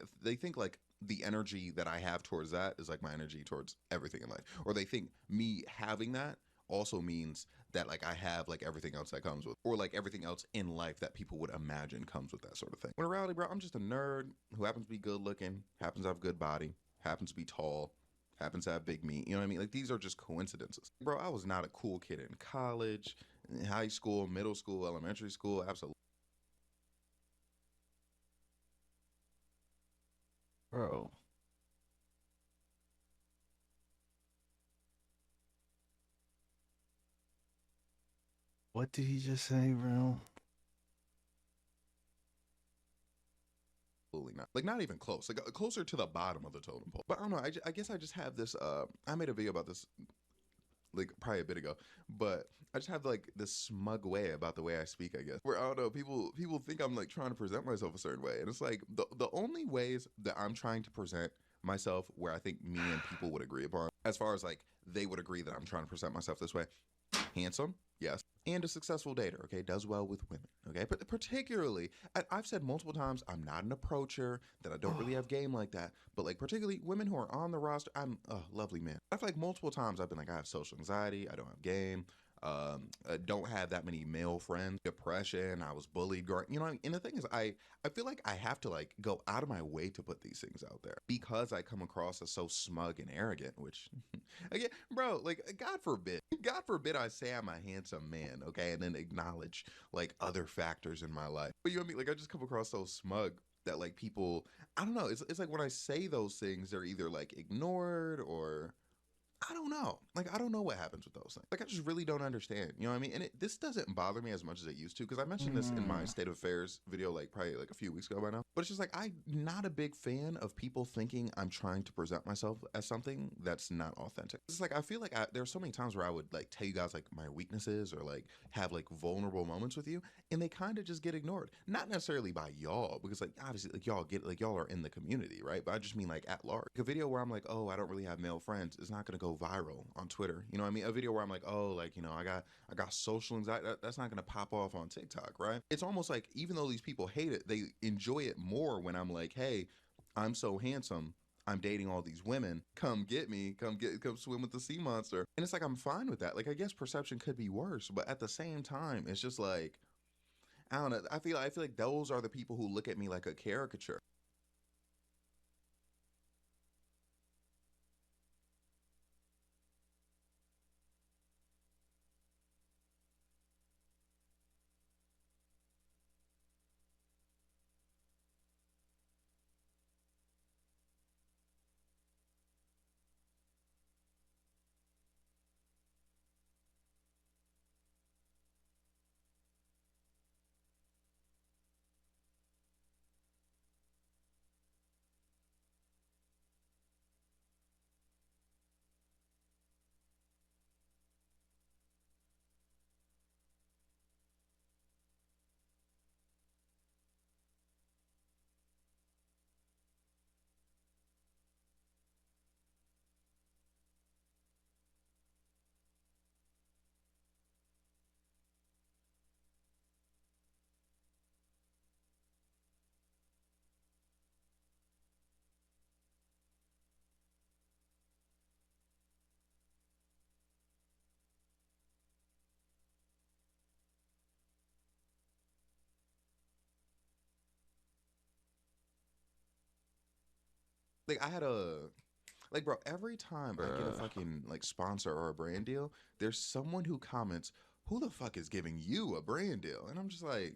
S17: like the energy that I have towards that is like my energy towards everything in life. Or they think me having that also means that like I have like everything else that comes with, or like everything else in life that people would imagine comes with that sort of thing. When in reality, bro, I'm just a nerd who happens to be good looking, happens to have good body, happens to be tall, happens to have big meat. You know what I mean? Like, these are just coincidences. Bro, I was not a cool kid in college, in high school, middle school, elementary school. Absolutely.
S1: Bro. What did he just say, bro?
S17: Absolutely not. Like, not even close. Like, closer to the bottom of the totem pole. But I don't know. I guess I just have this. I made a video about this like probably a bit ago, but I just have like this smug way about the way I speak, I guess, where I don't know, people think I'm like trying to present myself a certain way, and it's like the only ways that I'm trying to present myself where I think me and people would agree upon, as far as like they would agree that I'm trying to present myself this way: handsome, yes, and a successful dater, okay, does well with women, okay, but particularly, I've said multiple times, I'm not an approacher, that I don't really have game like that, but like particularly women who are on the roster, I'm a lovely man. I feel like multiple times I've been like, I have social anxiety, I don't have game, I don't have that many male friends, depression, I was bullied growing, you know what I mean? And the thing is, I feel like I have to like go out of my way to put these things out there because I come across as so smug and arrogant, which again, bro, like God forbid I say I'm a handsome man, okay, and then acknowledge like other factors in my life. But you know what I mean? Like, I just come across so smug that like people, I don't know, it's like when I say those things, they're either like ignored or I don't know. Like, I don't know what happens with those things. Like, I just really don't understand. You know what I mean? And this doesn't bother me as much as it used to, because I mentioned this in my State of Affairs video, like, probably like a few weeks ago by now. But it's just like, I'm not a big fan of people thinking I'm trying to present myself as something that's not authentic. It's like, I feel like there are so many times where I would, like, tell you guys, like, my weaknesses or, like, have, like, vulnerable moments with you, and they kind of just get ignored. Not necessarily by y'all, because, like, obviously, like, y'all are in the community, right? But I just mean, like, at large. Like, a video where I'm like, oh, I don't really have male friends is not going to go viral on Twitter. You know what I mean? A video where I'm like, oh, like, you know, I got social anxiety, that's not gonna pop off on TikTok, right? It's almost like even though these people hate it, they enjoy it more when I'm like, hey, I'm so handsome, I'm dating all these women, come get me, come swim with the sea monster. And it's like, I'm fine with that. Like, I guess perception could be worse, but at the same time, it's just like, I don't know, I feel like those are the people who look at me like a caricature. Like, I had a like, bro, every time I get a fucking like sponsor or a brand deal, there's someone who comments who the fuck is giving you a brand deal? And I'm just like,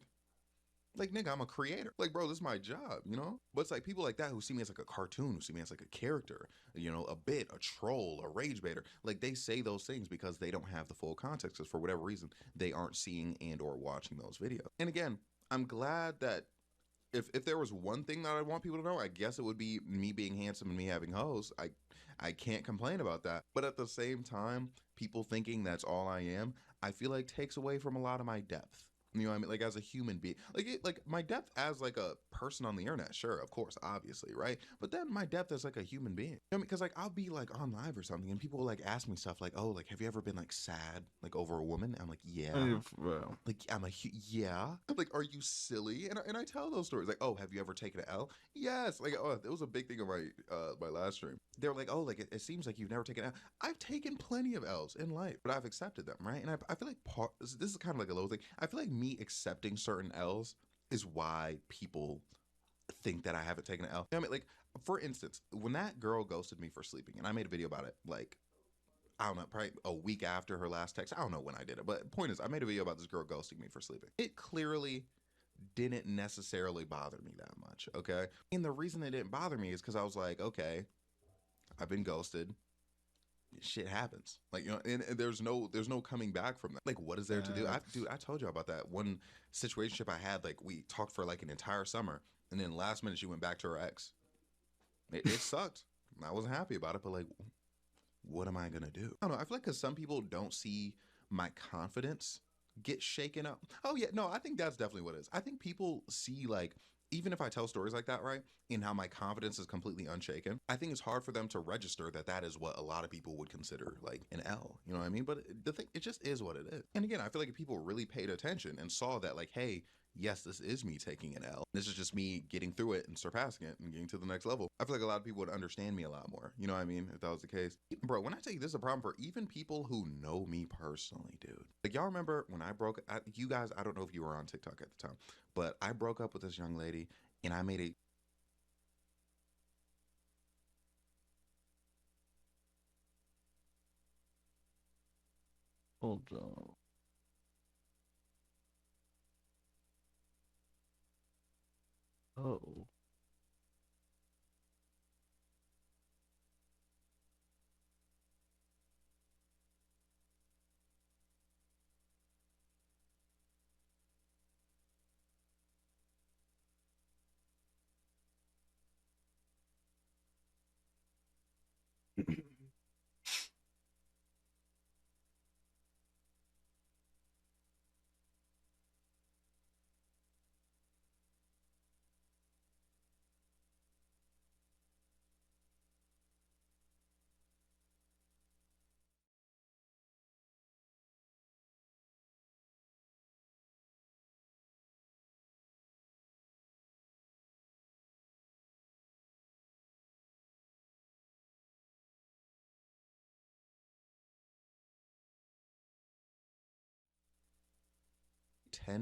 S17: nigga, I'm a creator. Like, bro, this is my job, you know? But it's like people like that who see me as like a cartoon, who see me as like a character, you know, a bit, a troll, a rage baiter. Like, they say those things because they don't have the full context, because for whatever reason, they aren't seeing and or watching those videos. And again, I'm glad that if there was one thing that I want people to know, I guess it would be me being handsome and me having hoes. I can't complain about that. But at the same time, people thinking that's all I am, I feel like takes away from a lot of my depth. You know what I mean? Like, as a human being, like my depth as like a person on the internet, sure, of course, obviously, right? But then my depth as like a human being. You know what I mean? Because like I'll be like on live or something, and people will like ask me stuff like, "Oh, like have you ever been like sad like over a woman?" And I'm like, "Yeah."
S1: Bro.
S17: Like yeah. I'm like, "Are you silly?" And I tell those stories like, "Oh, have you ever taken an L?" Yes. Like, oh, it was a big thing on my last stream. They're like, "Oh, like it seems like you've never taken an L." I've taken plenty of L's in life, but I've accepted them, right? And I feel like this is kind of like a low thing. I feel like me accepting certain L's is why people think that I haven't taken an L. You know what I mean? Like, for instance, when that girl ghosted me for sleeping, and I made a video about it, like, I don't know, probably a week after her last text. I don't know when I did it, but point is, I made a video about this girl ghosting me for sleeping. It clearly didn't necessarily bother me that much, okay? And the reason it didn't bother me is because I was like, okay, I've been ghosted. Shit happens, like, you know, and there's no coming back from that. Like, what is there to do? I told you about that one situationship I had. Like, we talked for like an entire summer, and then last minute she went back to her ex. It sucked. I wasn't happy about it, but like, what am I gonna do? I don't know. I feel like because some people don't see my confidence get shaken up. Oh yeah, no, I think that's definitely what it is. I think people see, like, even if I tell stories like that, right, and how my confidence is completely unshaken, I think it's hard for them to register that that is what a lot of people would consider like an L. You know what I mean? But the thing, it just is what it is. And again, I feel like if people really paid attention and saw that, like, hey, yes, this is me taking an L. This is just me getting through it and surpassing it and getting to the next level. I feel like a lot of people would understand me a lot more. You know what I mean? If that was the case. Bro, when I tell you this is a problem for even people who know me personally, dude. Like, y'all remember when I broke, you guys, I don't know if you were on TikTok at the time, but I broke up with this young lady and I made a
S1: Hold on. Oh.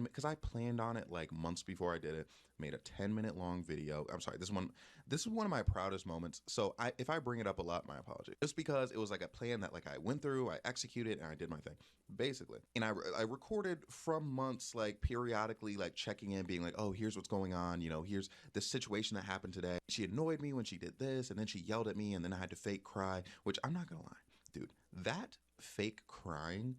S17: because I planned on it like months before I did it, made a 10-minute long video. I'm sorry, this is one of my proudest moments. So if I bring it up a lot, my apology. Just because it was like a plan that like I went through, I executed, and I did my thing, basically. And I recorded from months, like periodically, like checking in, being like, oh, here's what's going on. You know, here's the situation that happened today. She annoyed me when she did this, and then she yelled at me, and then I had to fake cry, which I'm not gonna lie, dude, that fake crying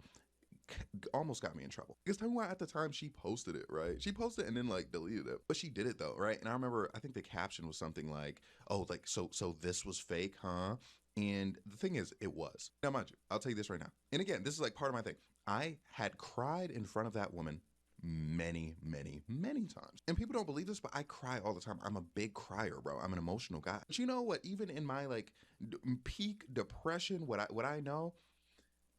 S17: almost got me in trouble because at the time she posted it, right? She posted it and then like deleted it, but she did it though, right? And I remember, I think the caption was something like, oh, like, so this was fake, huh? And the thing is, it was. Now, mind you, I'll tell you this right now. And again, this is like part of my thing. I had cried in front of that woman many, many, many times. And people don't believe this, but I cry all the time. I'm a big crier, bro. I'm an emotional guy. But you know what? Even in my like peak depression, what I know,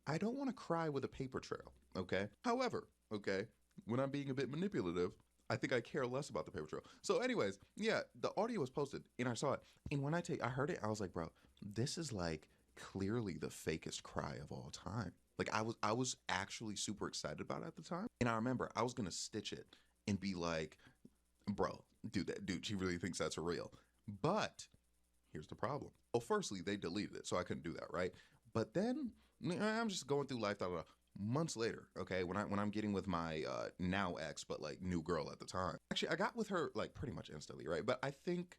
S17: I don't want to cry with a paper trail, okay? However, okay, when I'm being a bit manipulative, I think I care less about the paper trail. So anyways, yeah, the audio was posted and I saw it. And when I heard it, I was like, bro, this is like clearly the fakest cry of all time. Like I was actually super excited about it at the time. And I remember I was going to stitch it and be like, bro, dude, she really thinks that's real. But here's the problem. Well, firstly, they deleted it, so I couldn't do that, right? But then I'm just going through life, months later, okay, when I'm getting with my now ex, but like new girl at the time. Actually, I got with her like pretty much instantly, right? But I think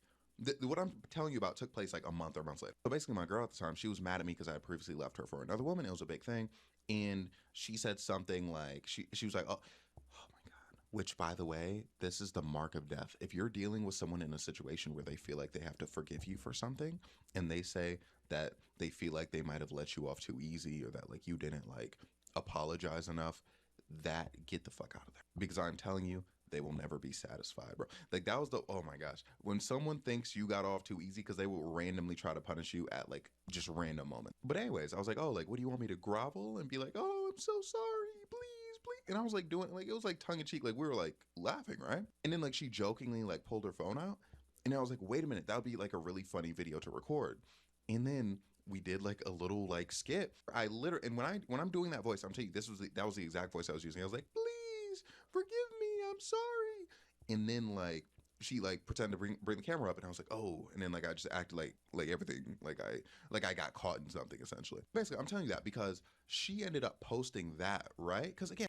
S17: what I'm telling you about took place like a month or months later. So basically, my girl at the time, she was mad at me because I had previously left her for another woman. It was a big thing, and she said something like she was like, oh my god. Which, by the way, this is the mark of death. If you're dealing with someone in a situation where they feel like they have to forgive you for something, and they say that they feel like they might have let you off too easy, or that like you didn't like apologize enough, that get the fuck out of there. Because I'm telling you, they will never be satisfied, bro. Like that was the, oh my gosh, when someone thinks you got off too easy, because they will randomly try to punish you at like just random moments. But anyways, I was like, oh, like what do you want me to grovel and be like, oh, I'm so sorry, please. And I was like doing, like, it was like tongue in cheek, like we were like laughing, right? And then like she jokingly like pulled her phone out, and I was like, wait a minute, that would be like a really funny video to record. And then we did like a little like skit. I literally, and when I'm doing that voice, I'm telling you, that was the exact voice I was using. I was like, please forgive me, I'm sorry. And then like she like pretended to bring the camera up, and I was like, oh, and then like I just acted like everything, like I got caught in something essentially. Basically, I'm telling you that because she ended up posting that, right? Because again,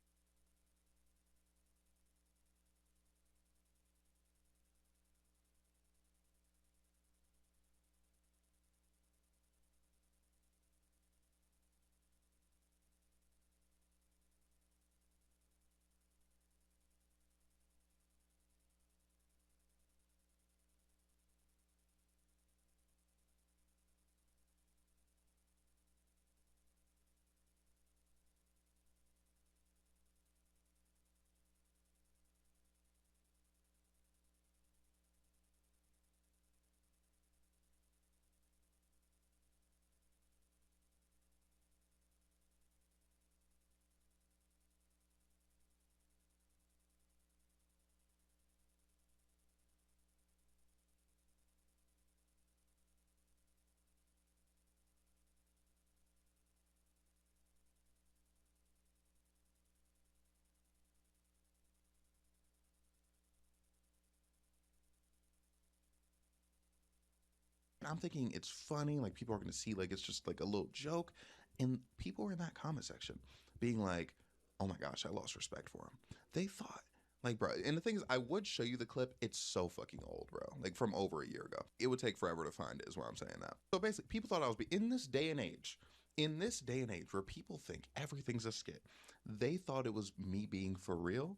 S17: I'm thinking it's funny, like people are gonna see like it's just like a little joke, and people were in that comment section being like, oh my gosh, I lost respect for him. They thought like, bro, and the thing is, I would show you the clip. It's so fucking old, bro, like from over a year ago. It would take forever to find it, is why I'm saying that. So basically, people thought I was in this day and age, where people think everything's a skit, they thought it was me being for real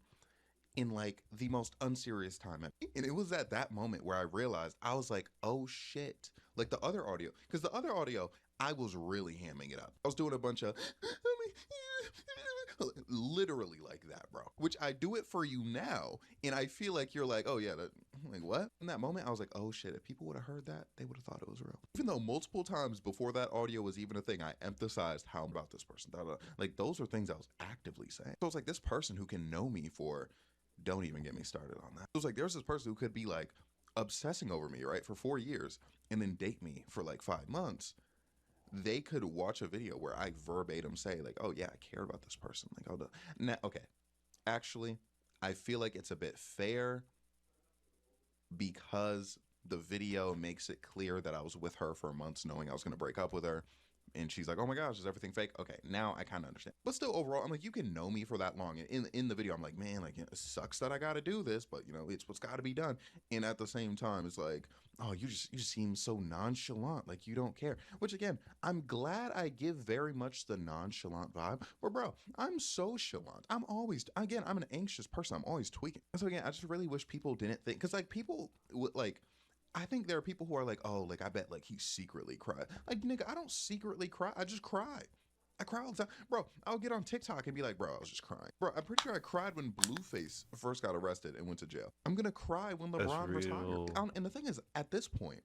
S17: in like the most unserious time ever. And it was at that moment where I realized, I was like, oh shit. Like the other audio, because the other audio, I was really hamming it up. I was doing a bunch of literally like that, bro. Which I do it for you now, and I feel like you're like, oh yeah, like what? In that moment, I was like, oh shit, if people would have heard that, they would have thought it was real. Even though multiple times before that audio was even a thing, I emphasized how I'm about this person. Like those are things I was actively saying. So it's like this person who can know me for, don't even get me started on that. It was like there's this person who could be like obsessing over me, right, for 4 years and then date me for like 5 months. They could watch a video where I verbatim say like, oh yeah, I care about this person. Like, oh, now, okay, actually, I feel like it's a bit fair because the video makes it clear that I was with her for months knowing I was going to break up with her. And she's like, oh my gosh, is everything fake? Okay, now I kind of understand. But still, overall, I'm like, you can know me for that long. And in the video, I'm like, man, like, it sucks that I got to do this, but, you know, it's what's got to be done. And at the same time, it's like, oh, you just seem so nonchalant, like you don't care. Which, again, I'm glad I give very much the nonchalant vibe. But, bro, I'm so chalant. I'm always, again, I'm an anxious person. I'm always tweaking. And so, again, I just really wish people didn't think, because, like, people, like, I think there are people who are like, oh, like, I bet, like, he secretly cried. Like, nigga, I don't secretly cry. I just cry. I cry all the time. Bro, I'll get on TikTok and be like, bro, I was just crying. Bro, I'm pretty sure I cried when Blueface first got arrested and went to jail. I'm going to cry when LeBron retired. And the thing is, at this point,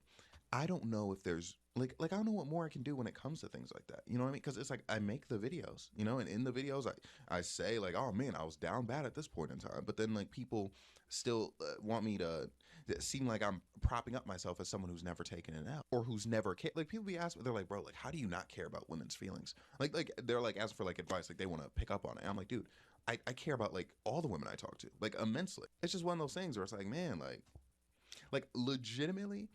S17: I don't know if there's, like I don't know what more I can do when it comes to things like that. You know what I mean? Because it's like, I make the videos, you know, and in the videos, I say, like, oh, man, I was down bad at this point in time. But then, like, people still want me to seem like I'm propping up myself as someone who's never taken an L or who's never cared. Like, people be asking, they're like, bro, like, how do you not care about women's feelings? Like they're like asking for like advice, like they want to pick up on it. And I'm like, dude, I care about like all the women I talk to, like immensely. It's just one of those things where it's like, man, like legitimately,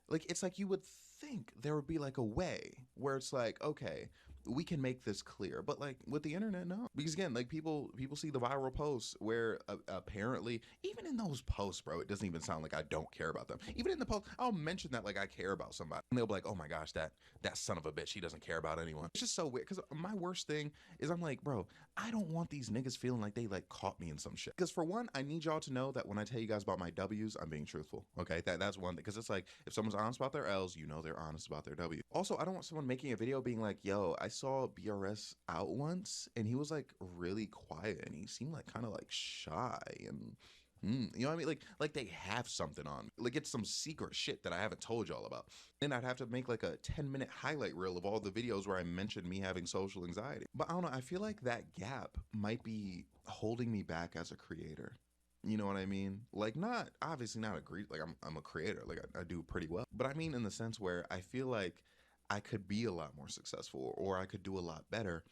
S17: like it's like you would think there would be like a way where it's like, okay, we can make this clear. But like with the internet, no, because again, like people see the viral posts where apparently even in those posts, bro, it doesn't even sound like I don't care about them. Even in the post, I'll mention that like I care about somebody, and they'll be like, oh my gosh, that son of a bitch, he doesn't care about anyone. It's just so weird, because my worst thing is I'm like, bro, I don't want these niggas feeling like they like caught me in some shit. Because for one, I need y'all to know that when I tell you guys about my W's, I'm being truthful. Okay, that's one thing. Because it's like if someone's honest about their L's, you know they're honest about their W. Also, I don't want someone making a video being like, yo, I saw BRS out once and he was like really quiet and he seemed like kind of like shy and you know what I mean? Like they have something on me. Like it's some secret shit that I haven't told y'all about. Then I'd have to make like a 10-minute highlight reel of all the videos where I mentioned me having social anxiety. But I don't know, I feel like that gap might be holding me back as a creator. You know what I mean? Like not, obviously not agree, like I'm a creator, like I do pretty well. But I mean in the sense where I feel like I could be a lot more successful or I could do a lot better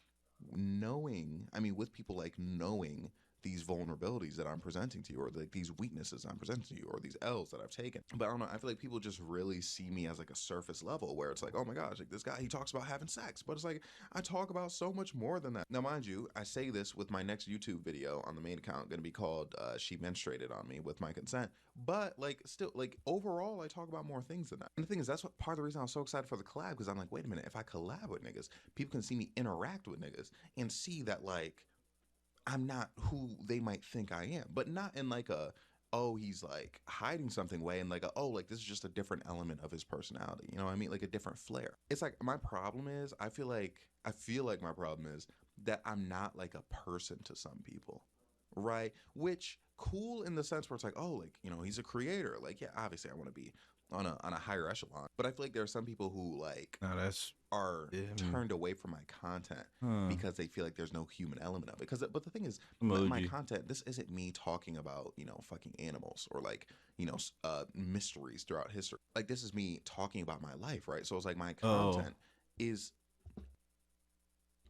S17: knowing, I mean with people like knowing these vulnerabilities that I'm presenting to you, or like these weaknesses I'm presenting to you, or these L's that I've taken. But I don't know, I feel like people just really see me as like a surface level where it's like, oh my gosh, like this guy, he talks about having sex, but it's like, I talk about so much more than that. Now, mind you, I say this with my next YouTube video on the main account, gonna be called She Menstruated on Me with my consent, but like still, like overall, I talk about more things than that. And the thing is, that's what part of the reason I was so excited for the collab, because I'm like, wait a minute, if I collab with niggas, people can see me interact with niggas and see that like, I'm not who they might think I am, but not in like a, oh, he's like hiding something way, and like a, oh, like this is just a different element of his personality. You know what I mean? Like a different flair. It's like my problem is I feel like my problem is that I'm not like a person to some people. Right? Which cool in the sense where it's like, oh, like, you know, he's a creator. Like, yeah, obviously I want to be on a higher echelon. But I feel like there are some people who like are turned away from my content because they feel like there's no human element of it. But the thing is, my content, this isn't me talking about, you know, fucking animals or like, you know, mysteries throughout history. Like this is me talking about my life, right? So it's like my content is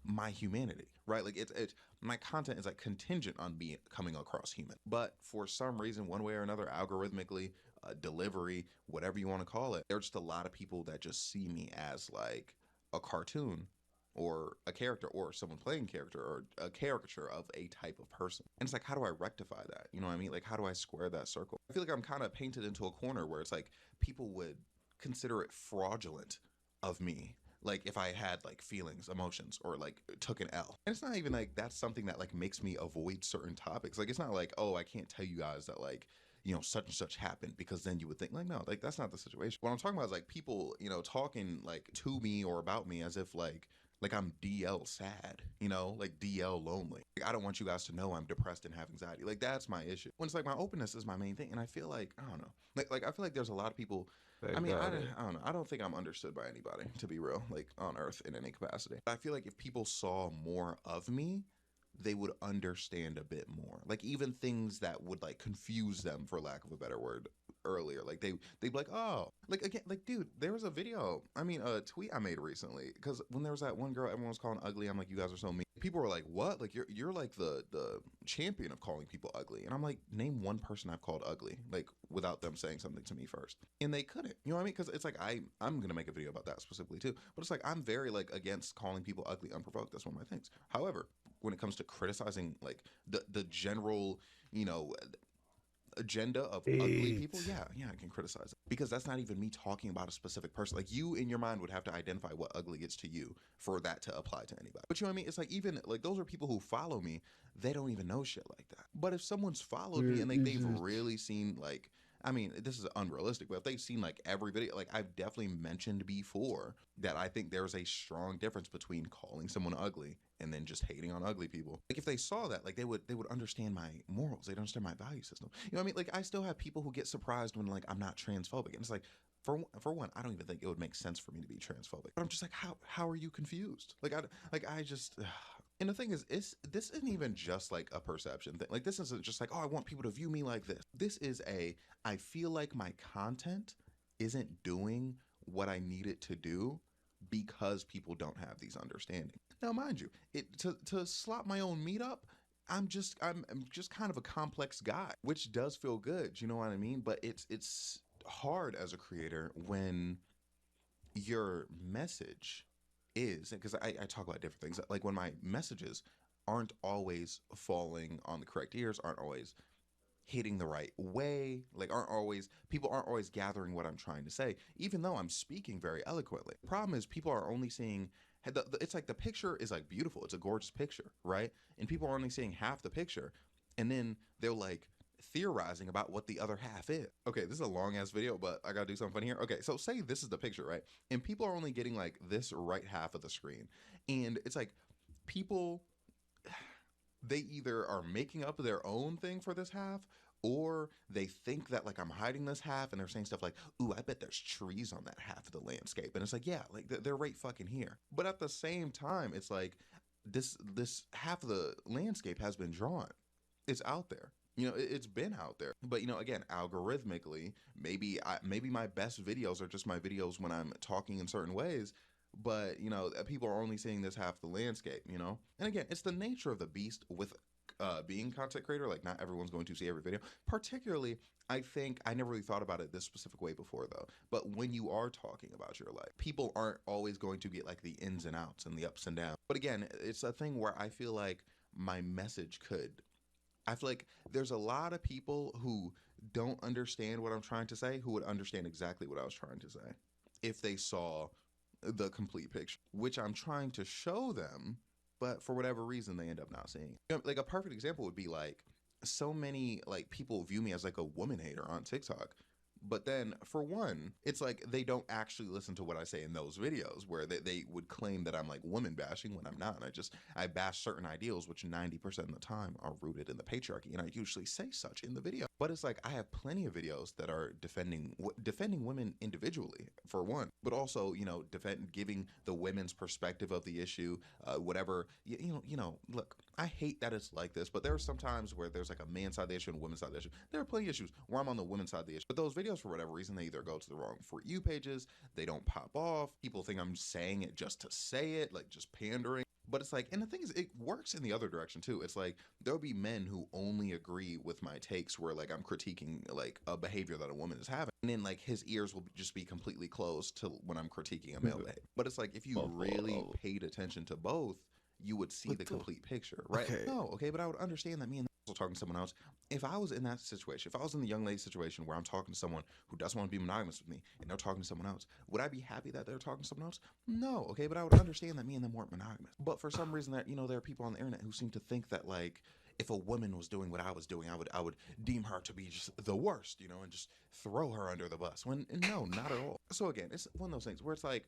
S17: my humanity, right? Like it's my content is like contingent on being coming across human. But for some reason, one way or another, algorithmically, delivery, whatever you want to call it, there's just a lot of people that just see me as like a cartoon or a character or someone playing character or a caricature of a type of person. And it's like, how do I rectify that? You know what I mean? Like, how do I square that circle? I feel like I'm kind of painted into a corner where it's like people would consider it fraudulent of me, like if I had like feelings, emotions, or like took an L. And it's not even like that's something that like makes me avoid certain topics. Like it's not like, oh, I can't tell you guys that like, you know, such and such happened, because then you would think like, no, like that's not the situation. What I'm talking about is like people, you know, talking like to me or about me as if like I'm DL sad, you know, like DL lonely. Like, I don't want you guys to know I'm depressed and have anxiety. Like that's my issue. When it's like my openness is my main thing. And I feel like, I don't know, like I feel like there's a lot of people, I mean, I don't know. I don't think I'm understood by anybody, to be real, like on earth in any capacity. I feel like if people saw more of me, they would understand a bit more. Like even things that would like confuse them, for lack of a better word, earlier. Like they'd be like, oh, like again, like dude, there was a video, I mean a tweet I made recently, because when there was that one girl everyone was calling ugly, I'm like, you guys are so mean. People were like, what? Like you're like the champion of calling people ugly. And I'm like, name one person I've called ugly, like without them saying something to me first. And they couldn't. You know what I mean? Because it's like I'm gonna make a video about that specifically too. But it's like I'm very like against calling people ugly unprovoked. That's one of my things. However, when it comes to criticizing like the general, you know, agenda of ugly people, yeah, I can criticize it, because that's not even me talking about a specific person. Like you in your mind would have to identify what ugly is to you for that to apply to anybody. But you know what I mean? It's like even like those are people who follow me, they don't even know shit like that. But if someone's followed me and like they've really seen like, I mean, this is unrealistic, but if they've seen like every video, like I've definitely mentioned before that I think there's a strong difference between calling someone ugly and then just hating on ugly people. Like if they saw that, like they would understand my morals, they'd understand my value system. You know what I mean? Like I still have people who get surprised when like I'm not transphobic. And it's like, for one, I don't even think it would make sense for me to be transphobic. But I'm just like, how are you confused? I just and the thing is, this isn't even just like a perception thing. Like this isn't just like, oh, I want people to view me like this. This is I feel like my content isn't doing what I need it to do because people don't have these understandings. Now, mind you, to slop my own meat up, I'm just kind of a complex guy, which does feel good. You know what I mean? But it's hard as a creator when your message is, because I talk about different things, like when my messages aren't always falling on the correct ears, aren't always hitting the right way, like people aren't always gathering what I'm trying to say, even though I'm speaking very eloquently. The problem is people are only seeing, it's like the picture is like beautiful, it's a gorgeous picture, right? And people are only seeing half the picture, and then they're like theorizing about what the other half is. Okay, this is a long ass video, but I gotta do something funny here. Okay, so say this is the picture, right? And people are only getting like this right half of the screen, and it's like people, they either are making up their own thing for this half, or they think that like I'm hiding this half, and they're saying stuff like, ooh, I bet there's trees on that half of the landscape. And it's like, yeah, like they're right fucking here. But at the same time, it's like this half of the landscape has been drawn. It's out there. You know, it's been out there. But you know, again, algorithmically, maybe my best videos are just my videos when I'm talking in certain ways. But you know, people are only seeing this half the landscape, you know? And again, it's the nature of the beast with being content creator. Like, not everyone's going to see every video. Particularly, I think, I never really thought about it this specific way before though, but when you are talking about your life, people aren't always going to get like the ins and outs and the ups and downs. But again, it's a thing where I feel like my message I feel like there's a lot of people who don't understand what I'm trying to say, who would understand exactly what I was trying to say if they saw the complete picture, which I'm trying to show them, but for whatever reason they end up not seeing. You know, like a perfect example would be like, so many like people view me as like a woman hater on TikTok. But then, for one, it's like they don't actually listen to what I say in those videos, where they would claim that I'm like woman bashing when I'm not. And I bash certain ideals, which 90% of the time are rooted in the patriarchy, and I usually say such in the video. But it's like I have plenty of videos that are defending women individually, for one, but also, you know, giving the women's perspective of the issue, whatever. Look, I hate that it's like this, but there are some times where there's like a man's side of the issue and a women's side of the issue. There are plenty of issues where I'm on the women's side of the issue, but those videos, for whatever reason, they either go to the wrong For You pages, they don't pop off, people think I'm saying it just to say it, like just pandering. But it's like, and the thing is, it works in the other direction too. It's like there'll be men who only agree with my takes where like I'm critiquing like a behavior that a woman is having, and then like his ears will just be completely closed to when I'm critiquing a male behavior. But it's like, if you really paid attention to both, you would see the complete picture, right?
S1: Okay.
S17: No, okay, but I would understand that me and also talking to someone else. If I was in that situation, if I was in the young lady situation where I'm talking to someone who doesn't want to be monogamous with me and they're talking to someone else, would I be happy that they're talking to someone else? No, okay, but I would understand that me and them weren't monogamous. But for some reason, that, you know, there are people on the internet who seem to think that like, if a woman was doing what I was doing, I would deem her to be just the worst, you know, and just throw her under the bus. When no, not at all. So again, it's one of those things where it's like,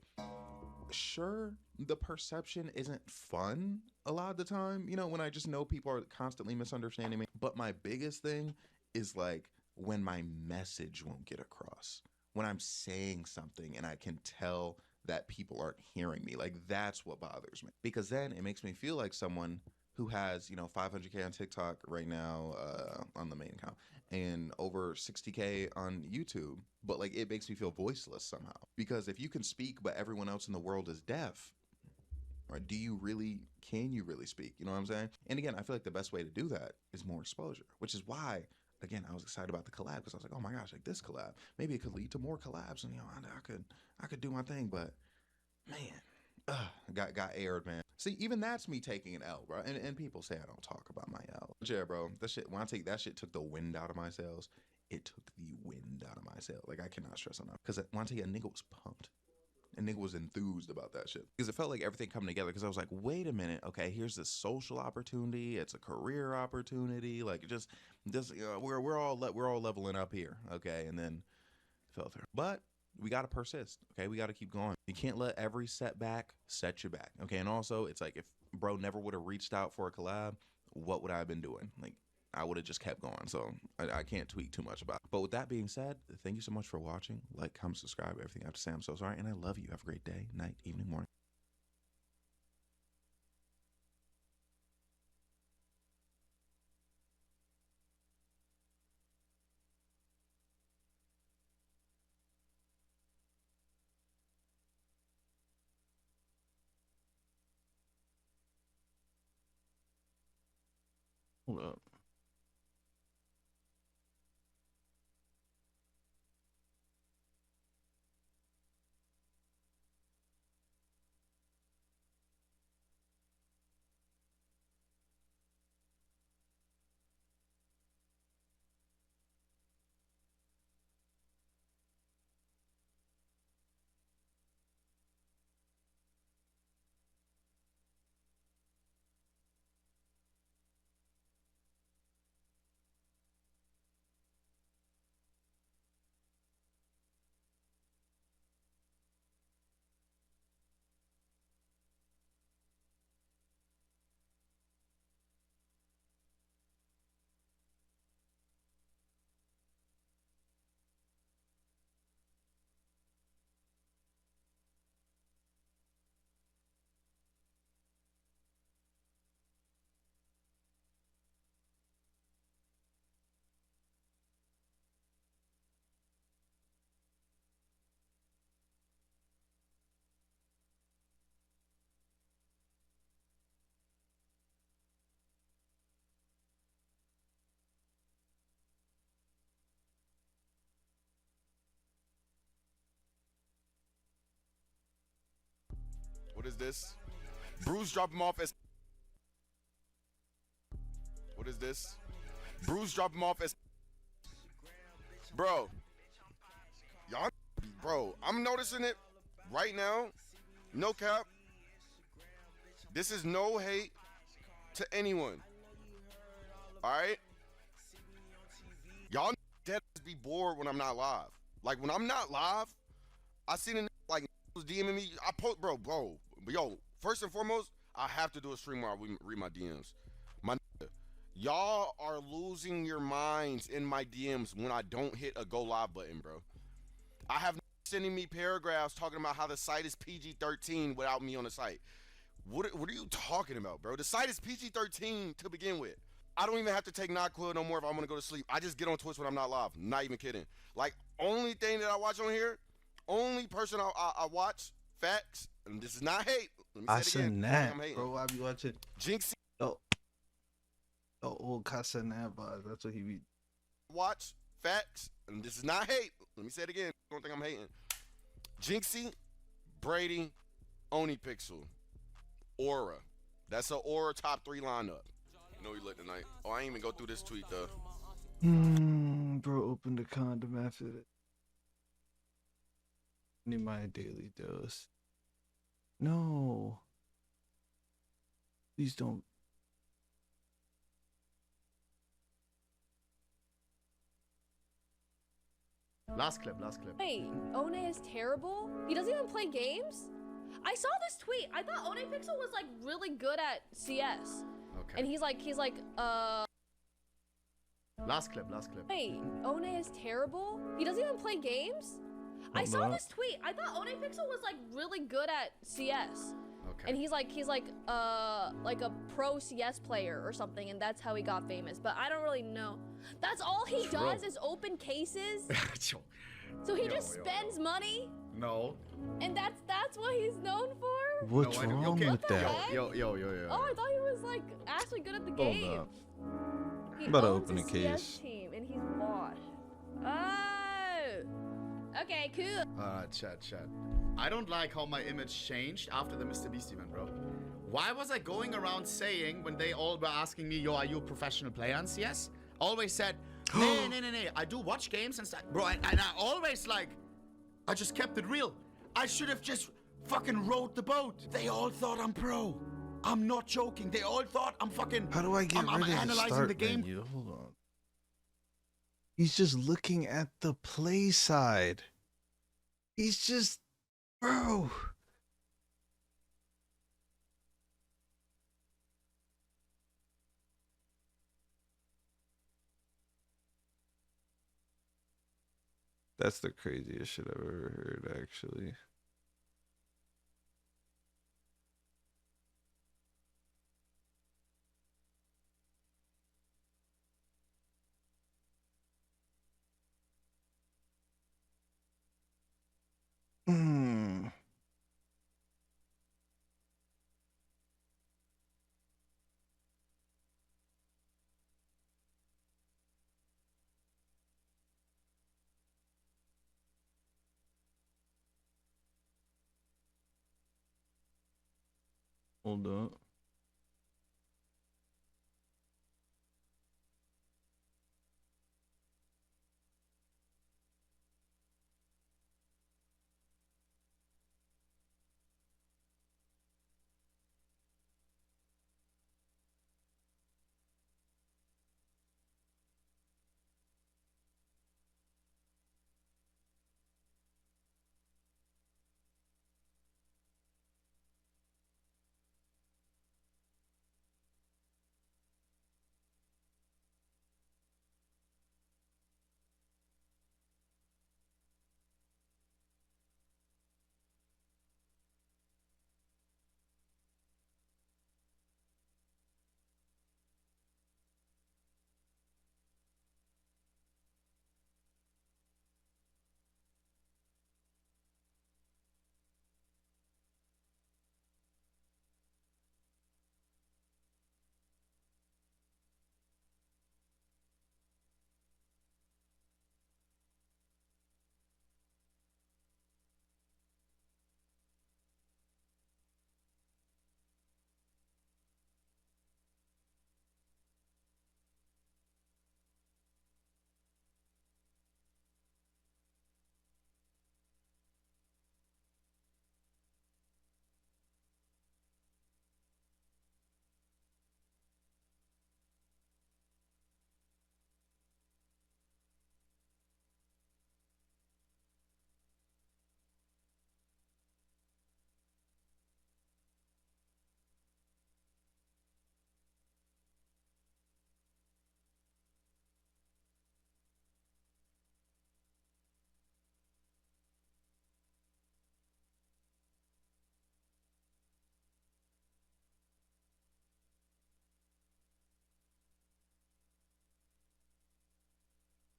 S17: sure, the perception isn't fun a lot of the time, you know, when I just know people are constantly misunderstanding me. But my biggest thing is like when my message won't get across, when I'm saying something and I can tell that people aren't hearing me. Like, that's what bothers me, because then it makes me feel like someone who has, you know, 500K on TikTok right now on the main account and over 60K on YouTube, but like it makes me feel voiceless somehow. Because if you can speak but everyone else in the world is deaf, or can you really speak? You know what I'm saying? And again, I feel like the best way to do that is more exposure, which is why, again, I was excited about the collab, because I was like, oh my gosh, like this collab, maybe it could lead to more collabs, and you know, I could do my thing, but man, got aired, man. See, even that's me taking an L, bro. And people say I don't talk about my L. But yeah, bro, that shit took the wind out of my sails. It took the wind out of my sails. Like, I cannot stress enough. Because when I tell you, a nigga was pumped. A nigga was enthused about that shit. Because it felt like everything coming together. Because I was like, wait a minute, okay, here's this social opportunity. It's a career opportunity. Like, just you know, we're all leveling up here, okay? And then it fell through. But we got to persist, okay? We got to keep going. You can't let every setback set you back, okay? And also, it's like, if bro never would have reached out for a collab, what would I have been doing? Like, I would have just kept going. So I can't tweet too much about it. But with that being said, thank you so much for watching. Like, comment, subscribe, everything I have to say. I'm so sorry, and I love you. Have a great day, night, evening, morning.
S1: Hold up.
S8: this? Bruce drop him off as. What is this? Bruce drop him off as. Bro. Y'all, bro, I'm noticing it right now. No cap. This is no hate to anyone. All right? Y'all dead be bored when I'm not live. Like, when I'm not live, I seen a like was DMing me. I post, bro. Yo, first and foremost, I have to do a stream where I read my DMs. My nigga, y'all are losing your minds in my DMs when I don't hit a go live button, bro. I have sending me paragraphs talking about how the site is PG-13 without me on the site. What are you talking about, bro? The site is PG-13 to begin with. I don't even have to take NyQuil no more if I want to go to sleep. I just get on Twitch when I'm not live. Not even kidding. Like, only thing that I watch on here, only person I watch, facts, and this is not hate. Let me say it again. I'm hating.
S1: Bro, I be watching
S8: Jinxie.
S1: Oh, old Casanat bars. That's what he be.
S8: Watch, facts, and this is not hate. Let me say it again. Don't think I'm hating. Jinxie, Brady, Oni Pixel, Aura. That's an Aura top 3 lineup. You know he lit tonight. Oh, I ain't even go through this tweet though.
S1: Bro, open the condom after that. Need my daily dose. No. Please don't.
S13: Last clip.
S18: Wait, One is terrible? He doesn't even play games? I saw this tweet. I thought One Pixel was like really good at CS.
S13: Okay.
S18: And he's like,
S13: Last clip.
S18: Wait, One is terrible? He doesn't even play games? I saw this tweet. I thought One Pixel was like really good at CS.
S13: Okay.
S18: And he's like a pro CS player or something, and that's how he got famous. But I don't really know. That's all he does is open cases. So he just spends money,
S13: No.
S18: and that's what he's known for.
S1: What's wrong with that?
S13: Yo.
S18: Oh, I thought he was like actually good at the
S1: Hold
S18: game.
S1: up.
S18: He
S1: I'm about to
S18: owns
S1: open a
S18: CS
S1: case.
S18: team, and he's washed. Oh. Okay, cool.
S13: Chat. I don't like how my image changed after the Mr. Beast event, bro. Why was I going around saying when they all were asking me, yo, are you a professional player in CS? Always said, nay. I do watch games and stuff. Bro, and I always I just kept it real. I should have just fucking rode the boat. They all thought I'm pro. I'm not joking. They all thought I'm fucking.
S1: How do I get
S13: I'm
S1: rid of the
S13: analyzing
S1: start
S13: the game.
S1: menu? Hold on. He's just looking at the play side. He's just, bro. That's the craziest shit I've ever heard, actually. Hold up.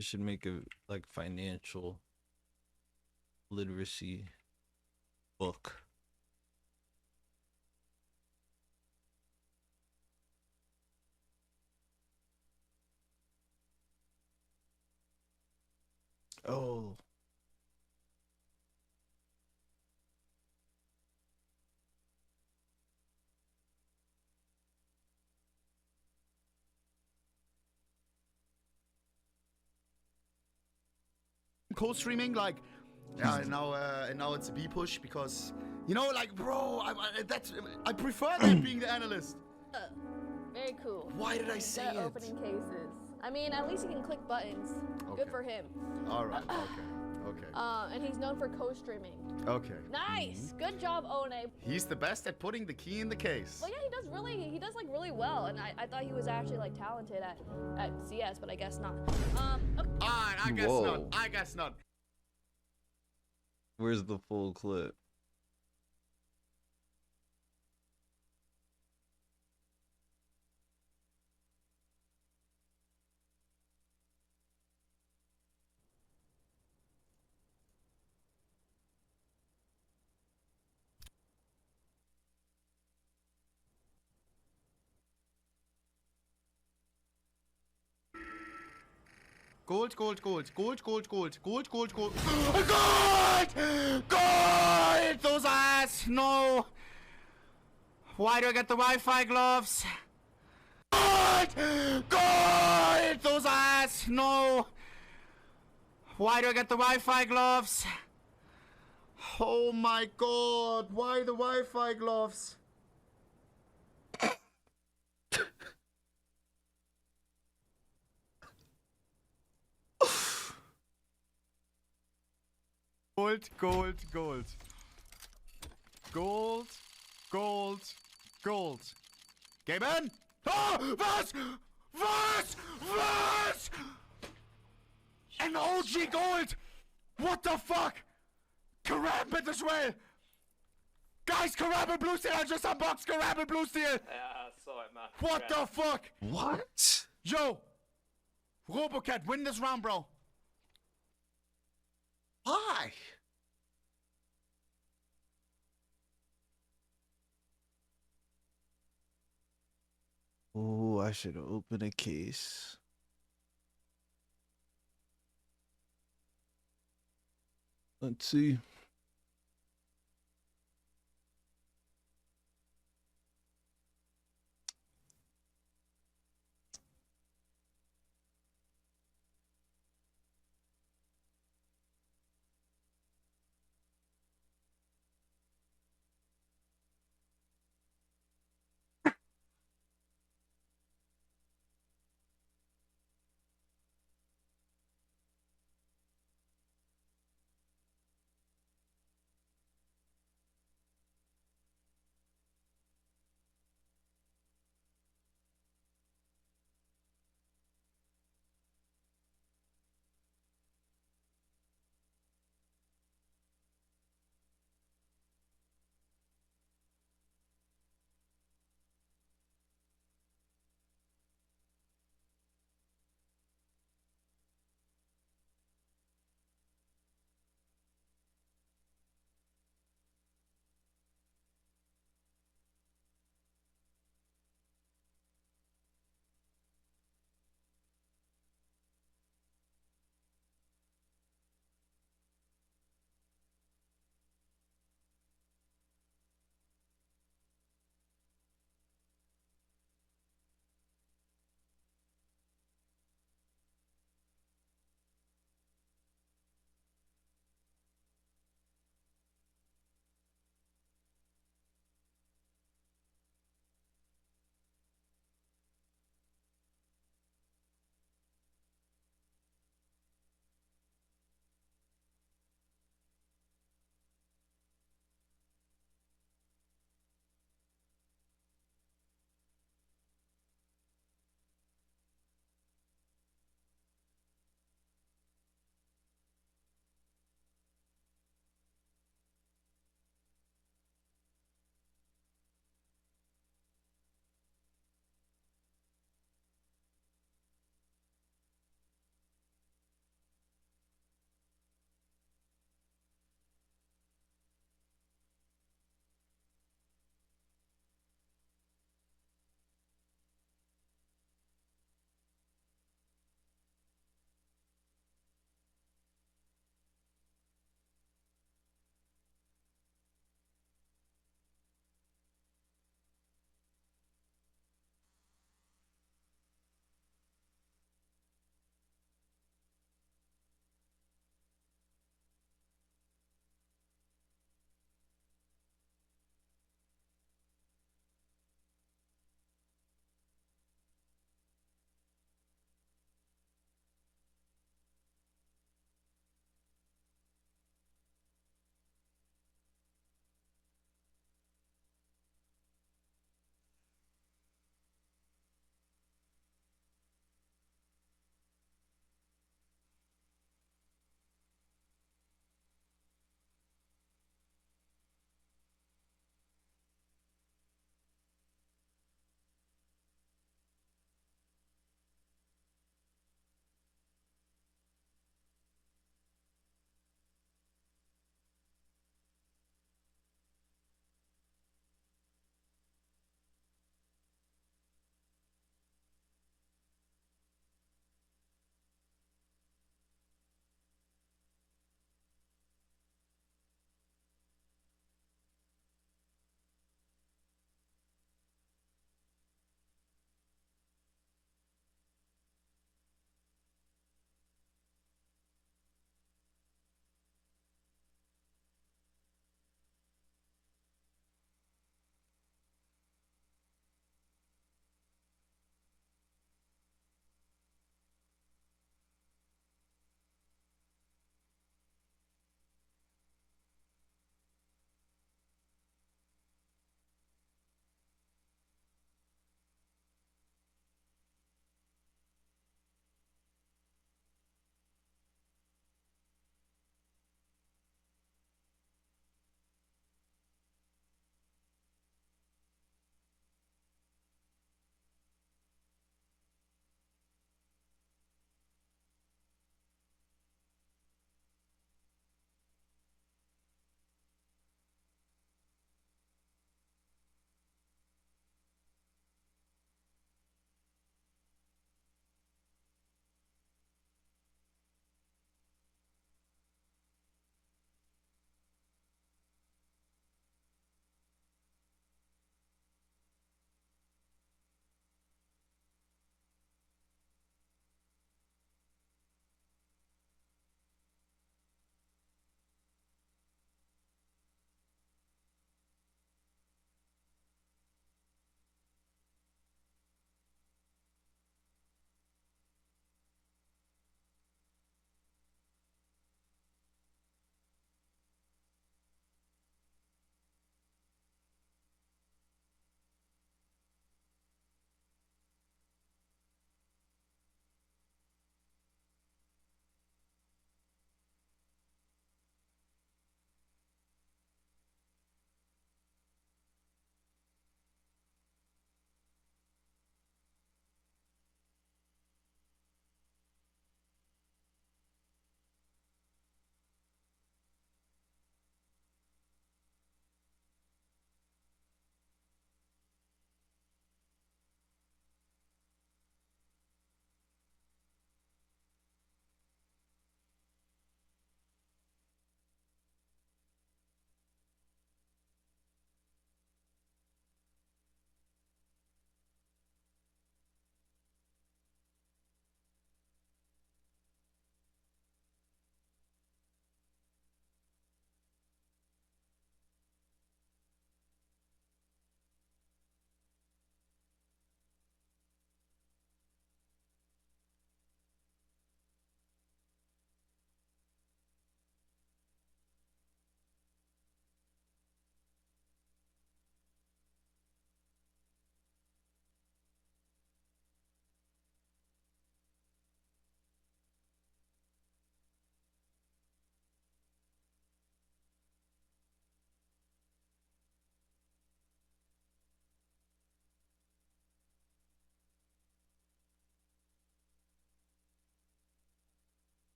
S1: I should make a like financial literacy book. Oh.
S13: Co-streaming, like, yeah, and now it's a B push because, you know, like, bro, I prefer that being the analyst.
S18: Very cool.
S13: Why did I say
S18: Good at
S13: it?
S18: opening cases. I mean, at least he can click buttons.
S13: Okay.
S18: Good for him.
S13: All right. Okay.
S18: And he's known for co-streaming.
S13: Okay.
S18: Nice. Good job, One.
S13: He's the best at putting the key in the case.
S18: Well, yeah, he does like really well, and I thought he was actually like talented at CS, but I guess not. Okay.
S13: Alright, I guess
S1: Whoa.
S13: not. I guess not.
S1: Where's the full clip?
S13: Gold. Gold! Gold! Those ass! No! Why do I get the Wi-Fi gloves? Gold! Gold! Those ass! No! Why do I get the Wi-Fi gloves? Oh my god! Why the Wi-Fi gloves? Gold. Game in! Oh! Was? An OG gold! What the fuck? Karambit as well! Guys, Karambit Blue Steel! I just unboxed Karambit Blue Steel!
S3: Yeah, I saw it, man.
S13: What the fuck?
S1: What?
S13: Yo! Robocat, win this round, bro.
S1: Why? Oh, I should open a case. Let's see.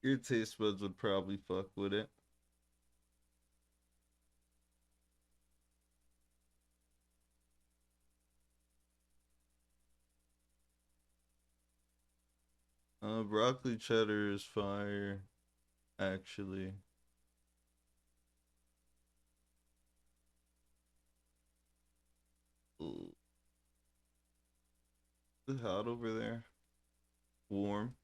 S1: Your taste buds would probably fuck with it. Broccoli cheddar is fire, actually. Ooh. Is it hot over there? Warm.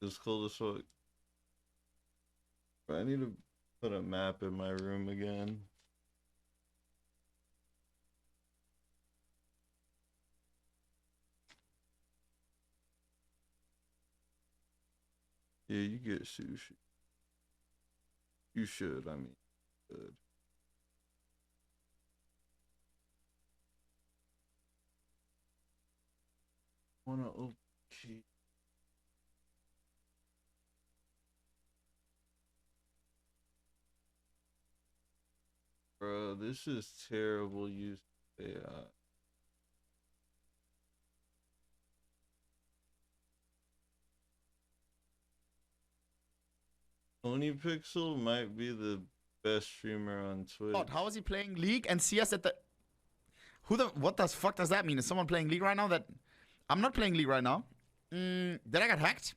S1: It's cold as fuck. I need to put a map in my room again. Yeah, you get sushi. You should, I mean, good. Wanna open key. Bro, this is terrible use of AI. Pixel might be the best streamer on Twitch.
S13: God, how is he playing League and CS at the... What the fuck does that mean? Is someone playing League right now? That I'm not playing League right now. Did I get hacked?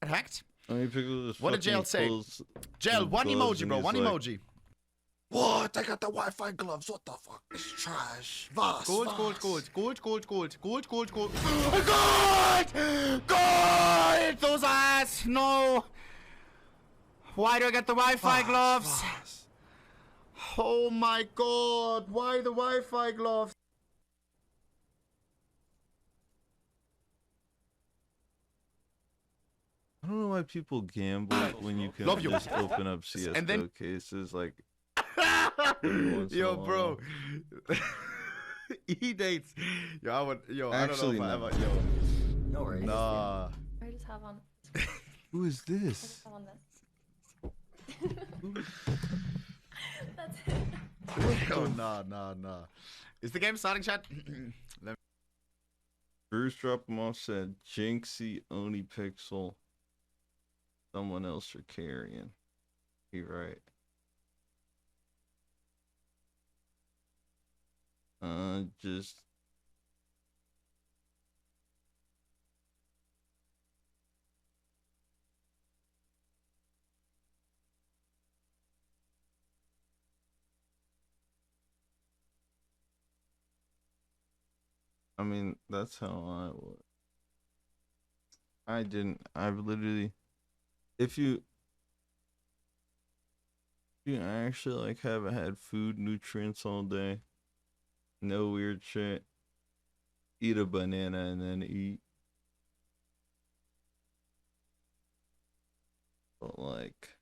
S13: Hacked? What did Jail say? Jail, one emoji, bro. One emoji.
S8: What? I got the Wi-Fi gloves. What the fuck? It's trash. Was?
S13: Gold. Gold! Those ass! No! Why do I get the Wi-Fi gloves? Oh my god! Why the Wi-Fi gloves?
S1: I don't know why people gamble when you can just open up CS:GO cases like.
S13: Yo, bro. E-dates. Yo, I would. Yo,
S1: Actually,
S13: I don't know if
S1: no.
S13: I ever. Yo.
S18: No worries.
S13: Nah.
S18: I just have on.
S1: Who is this?
S18: I just have on this. That's it.
S13: Yo, nah. Is the game starting, chat?
S1: Bruce Drop 'em off said Jinxie Oni Pixel. Someone else for carrying. He right. Just I mean, that's how I was. I've literally, if you actually like haven't had food nutrients all day, no weird shit, eat a banana and then eat. But like,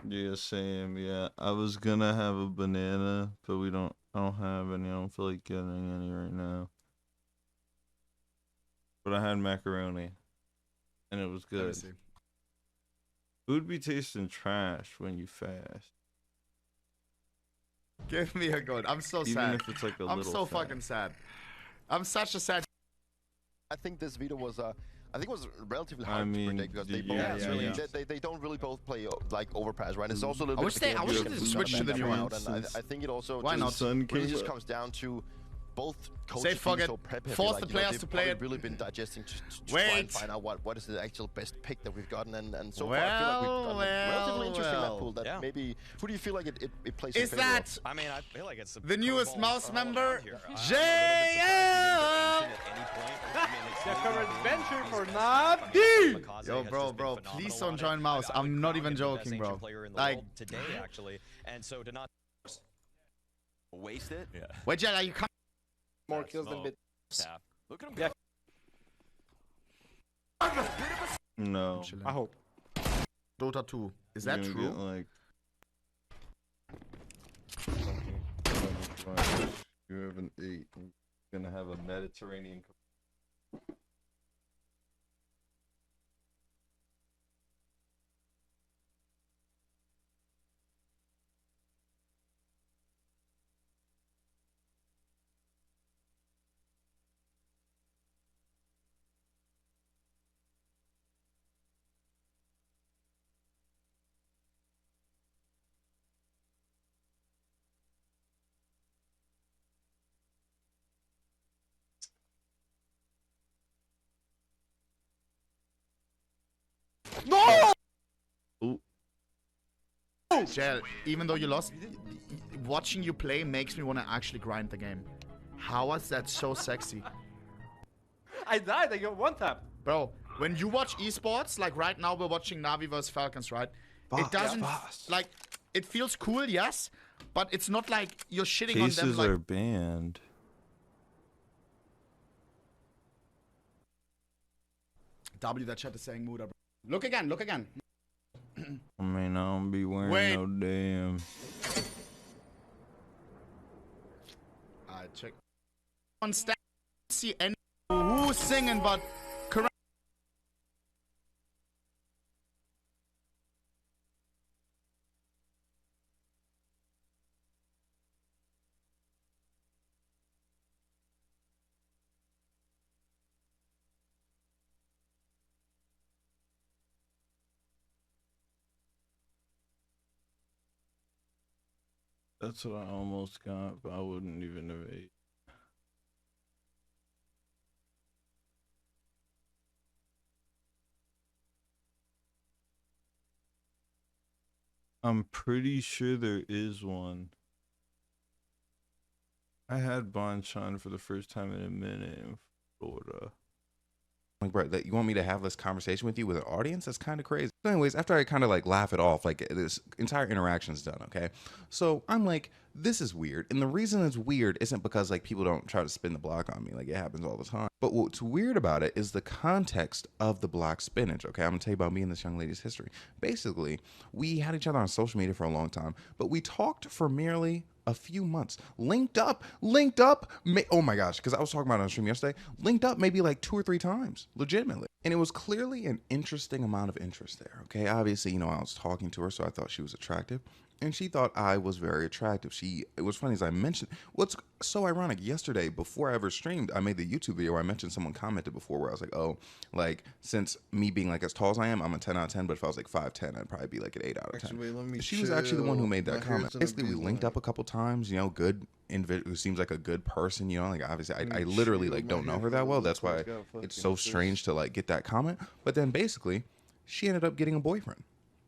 S1: yeah, same. Yeah, I was gonna have a banana, but I don't have any. I don't feel like getting any right now. But I had macaroni, and it was good. Food be tasting trash when you fast.
S13: Give me a gold. I'm so
S1: Even
S13: sad.
S1: if it's like a
S13: I'm
S1: little
S13: so
S1: fat.
S13: fucking sad. I'm such a sad.
S8: I think this video was I think it was relatively hard
S1: I mean,
S8: to predict because they both they don't really both play like overpass, right? It's also a little
S13: I
S8: bit.
S13: wish they switch to the new one.
S8: And I think it also
S13: Why not?
S8: really just comes down to both coaches
S13: Say fuck
S8: being
S13: it.
S8: so prep heavy,
S13: Force
S8: like,
S13: the
S8: you know,
S13: players
S8: they've
S13: to play
S8: probably
S13: it.
S8: really been digesting to try and find out what is the actual best pick that we've gotten, and so far I feel like we've gotten a relatively interesting map pool that maybe. Who do you feel like it plays?
S13: Is
S8: in favor
S13: that?
S8: of?
S3: I mean, I feel like it's
S13: the newest mouse member, JL.
S14: The current venture for Nabi.
S13: Yo, bro, please don't join mouse. I'm not even joking, bro. Like
S3: today, actually, and so to not waste it. Yeah.
S13: Wait, JL, are you coming?
S14: More kills than bit.
S3: Look at him.
S1: No.
S14: I hope.
S13: Dota 2. Is that
S1: You're
S13: true?
S1: gonna get, like, you have an 8. You're gonna have a Mediterranean.
S13: No!
S1: Ooh.
S13: Jel, even though you lost, watching you play makes me want to actually grind the game. How was that so sexy?
S11: I died. I got one tap.
S13: Bro, when you watch esports, like right now we're watching Navi vs Falcons, right? It doesn't, like, it feels cool, yes, but it's not like you're shitting on them
S1: Cases
S13: like...
S1: are banned.
S13: W, that chat is saying Muda, bro. Look again, look again.
S1: I mean, I don't be wearing
S13: Wait.
S1: no damn.
S13: Alright, check. On stand, see any who's singing, but correct.
S1: That's what I almost got, but I wouldn't even have ate. I'm pretty sure there is one. I had Bonchon for the first time in a minute in Florida.
S17: Like, bro, that you want me to have this conversation with you with an audience? That's kind of crazy. So anyways, after I kind of like laugh it off, like this entire interaction's done, okay? So I'm like, this is weird. And the reason it's weird isn't because like people don't try to spin the block on me. Like it happens all the time. But what's weird about it is the context of the block spinach, okay? I'm gonna tell you about me and this young lady's history. Basically, we had each other on social media for a long time, but we talked for merely a few months, linked up, oh my gosh, because I was talking about it on stream yesterday, linked up maybe like 2 or 3 times, legitimately. And it was clearly an interesting amount of interest there, okay? Obviously, you know, I was talking to her, so I thought she was attractive. And she thought I was very attractive. It was funny, as I mentioned, what's so ironic, yesterday, before I ever streamed, I made the YouTube video where I mentioned someone commented before where I was like, oh, like, since me being like as tall as I am, I'm a 10 out of 10, but if I was like 5'10", I'd probably be like an 8 out of 10.
S1: Actually, let me
S17: She was actually the one who made that
S1: My
S17: comment.
S1: hair's gonna
S17: Basically, we
S1: be
S17: linked up a couple times, you know, good individual who seems like a good person, you know, like obviously I literally like don't know her that well. That's why it's so strange to like get that comment. But then basically, she ended up getting a boyfriend.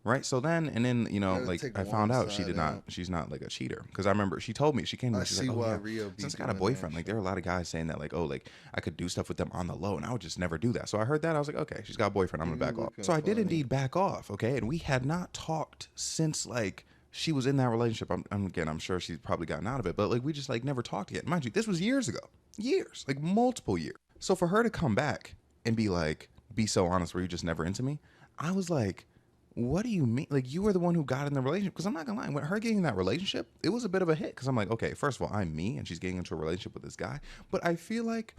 S17: Right. So then, you know, like I found out she's not like a cheater. Because I remember she told me, she came to me, she's like, oh, yeah, since I got a boyfriend, like there are a lot of guys saying that like, oh, like I could do stuff with them on the low and I would just never do that. So I heard that. I was like, okay, she's got a boyfriend. I'm going to back off. So I did indeed back off. Okay. And we had not talked since like she was in that relationship. I'm sure she's probably gotten out of it, but like we just like never talked yet. Mind you, this was years ago, like multiple years. So for her to come back and be so honest, were you just never into me? I was like, what do you mean? Like, you were the one who got in the relationship. Because I'm not going to lie, when her getting in that relationship, it was a bit of a hit. Because I'm like, okay, first of all, I'm me, and she's getting into a relationship with this guy. But I feel like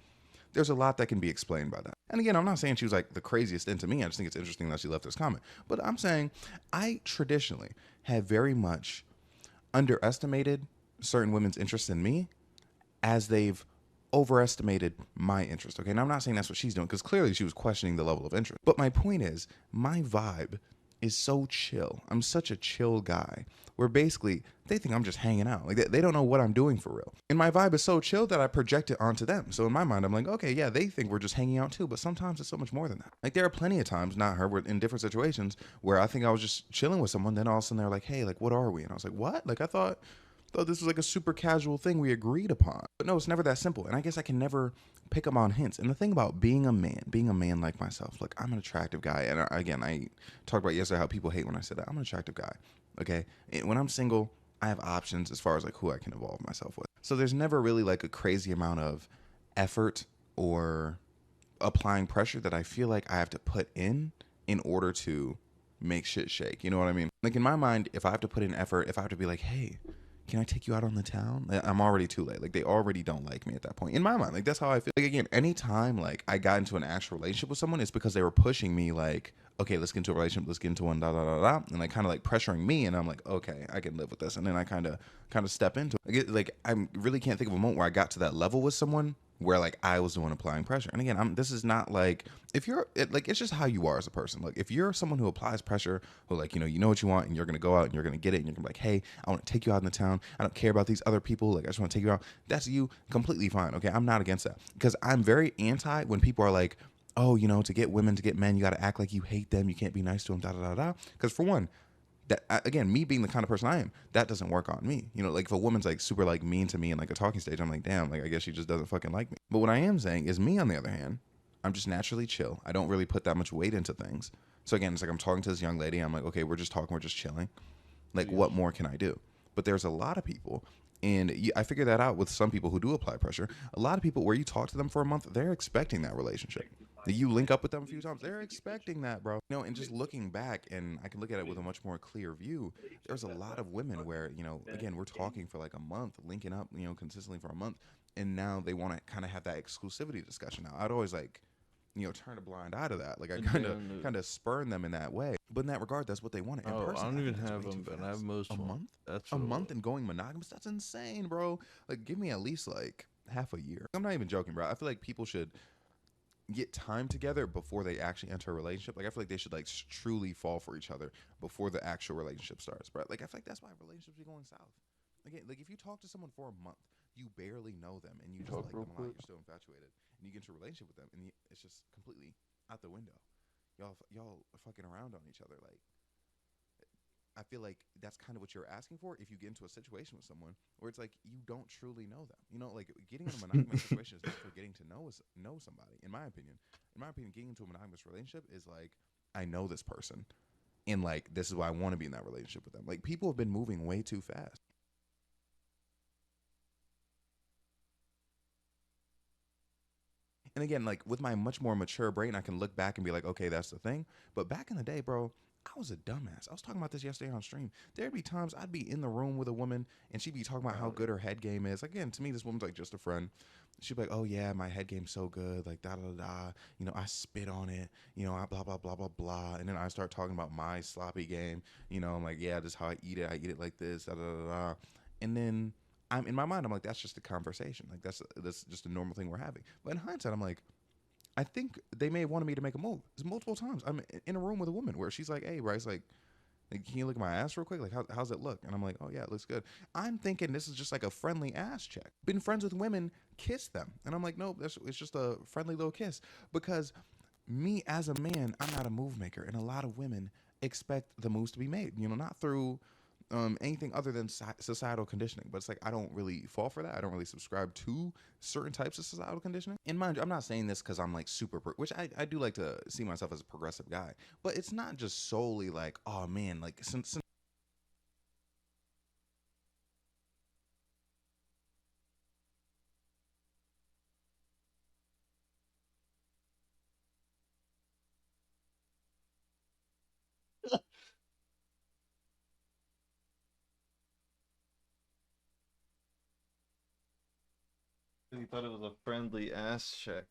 S17: there's a lot that can be explained by that. And again, I'm not saying she was like the craziest into me. I just think it's interesting that she left this comment. But I'm saying I traditionally have very much underestimated certain women's interest in me as they've overestimated my interest. Okay, and I'm not saying that's what she's doing, because clearly she was questioning the level of interest. But my point is, my vibe is so chill. I'm such a chill guy where basically they think I'm just hanging out. Like they don't know what I'm doing for real. And my vibe is so chill that I project it onto them. So in my mind, I'm like, okay, yeah, they think we're just hanging out too. But sometimes it's so much more than that. Like there are plenty of times, not her, we're in different situations where I think I was just chilling with someone. Then all of a sudden they're like, hey, like, what are we? And I was like, what? Like I thought this was like a super casual thing we agreed upon. But no, it's never that simple. And I guess I can never pick up on hints. And the thing about being a man like myself, look, I'm an attractive guy. And again, I talked about yesterday how people hate when I said that. I'm an attractive guy, okay? And when I'm single, I have options as far as like who I can involve myself with. So there's never really like a crazy amount of effort or applying pressure that I feel like I have to put in order to make shit shake. You know what I mean? Like in my mind, if I have to put in effort, if I have to be like, hey, can I take you out on the town? I'm already too late. Like they already don't like me at that point. In my mind, like that's how I feel. Like again, anytime like I got into an actual relationship with someone, it's because they were pushing me like, okay, let's get into a relationship, let's get into one, and like kind of like pressuring me, and I'm like, okay, I can live with this. And then I kind of step into it. Like I really can't think of a moment where I got to that level with someone where like I was the one applying pressure. And again, this is not like, if you're like, it's just how you are as a person. Like if you're someone who applies pressure, who like, you know what you want, and you're going to go out and you're going to get it, and you're going to be like, hey, I want to take you out in the town. I don't care about these other people. Like I just want to take you out. That's you, completely fine. Okay. I'm not against that, because I'm very anti when people are like, oh, you know, to get women, to get men, you got to act like you hate them. You can't be nice to them, da da da da. Because for one, that again, me being the kind of person I am, that doesn't work on me. You know, like if a woman's like super like mean to me in like a talking stage, I'm like, damn, like I guess she just doesn't fucking like me. But what I am saying is me on the other hand, I'm just naturally chill. I don't really put that much weight into things. So again, it's like I'm talking to this young lady. I'm like, okay, we're just talking, we're just chilling. Like, what more can I do? But there's a lot of people, and I figured that out with some people who do apply pressure. A lot of people, where you talk to them for a month, they're expecting that relationship. You link up with them a few times, they're expecting that, bro. You know, and just looking back, and I can look at it with a much more clear view. There's a lot of women where, you know, again, we're talking for like a month, linking up, you know, consistently for a month, and now they want to kind of have that exclusivity discussion. Now, I'd always like, you know, turn a blind eye to that. Like I kind of spurn them in that way. But in that regard, that's what they wanted.
S1: Oh, I don't even have them, but I have most
S17: a
S1: of 'em.
S17: month.
S1: That's
S17: A
S1: what it
S17: month
S1: was.
S17: and going monogamous. That's insane, bro. Like, give me at least like half a year. I'm not even joking, bro. I feel like people should get time together before they actually enter a relationship. Like I feel like they should like truly fall for each other before the actual relationship starts, bro. Like I feel like that's why relationships be going south. Again, like if you talk to someone for a month, you barely know them, and you just like them a lot. You're still infatuated, and you get into a relationship with them, and it's just completely out the window. Y'all are fucking around on each other. Like I feel like that's kind of what you're asking for if you get into a situation with someone where it's like you don't truly know them. You know, like getting in a monogamous situation is not for getting to know somebody. In my opinion, getting into a monogamous relationship is like I know this person, and like this is why I want to be in that relationship with them. Like people have been moving way too fast. And again, like with my much more mature brain, I can look back and be like, okay, that's the thing. But back in the day, bro, I was a dumbass. I was talking about this yesterday on stream. There'd be times I'd be in the room with a woman and she'd be talking about how good her head game is. Again, to me, this woman's like just a friend. She'd be like, oh yeah, my head game's so good, like da da da. You know, I spit on it. You know, I blah blah blah blah blah. And then I start talking about my sloppy game. You know, I'm like, yeah, this is how I eat it. I eat it like this, da da da da. And then I'm in my mind, I'm like, that's just a conversation. Like that's just a normal thing we're having. But in hindsight, I'm like, I think they may have wanted me to make a move. It's multiple times. I'm in a room with a woman where she's like, hey, Bryce, like can you look at my ass real quick? Like, how's it look? And I'm like, oh, yeah, it looks good. I'm thinking this is just like a friendly ass check. Been friends with women, kiss them. And I'm like, nope, it's just a friendly little kiss. Because me as a man, I'm not a move maker. And a lot of women expect the moves to be made, you know, not through anything other than societal conditioning. But it's like I don't really fall for that. I don't really subscribe to certain types of societal conditioning. And mind you, I'm not saying this because I'm like super, which I do like to see myself as a progressive guy. But it's not just solely like, oh man, like since
S1: He thought it was a friendly ass check.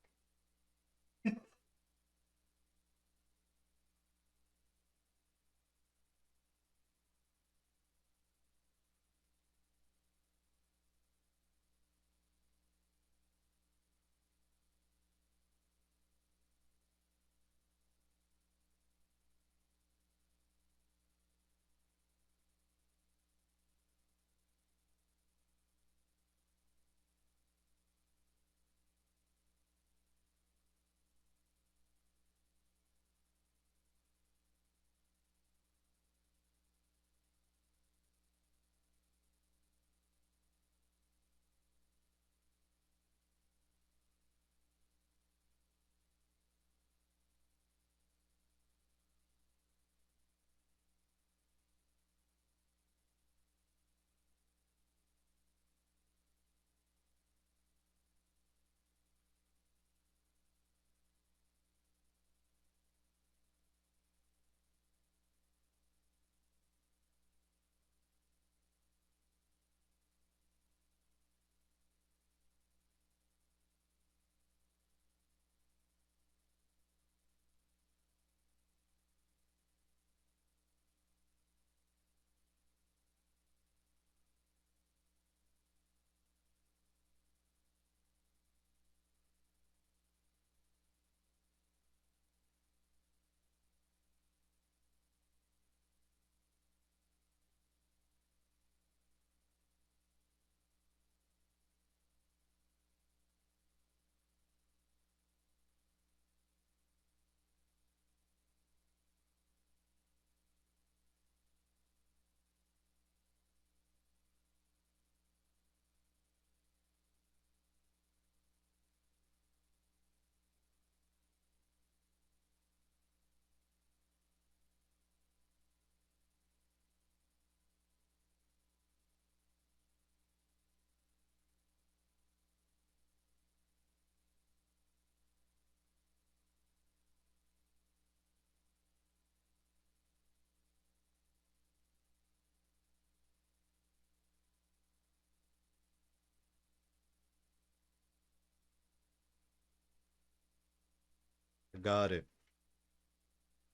S1: got it.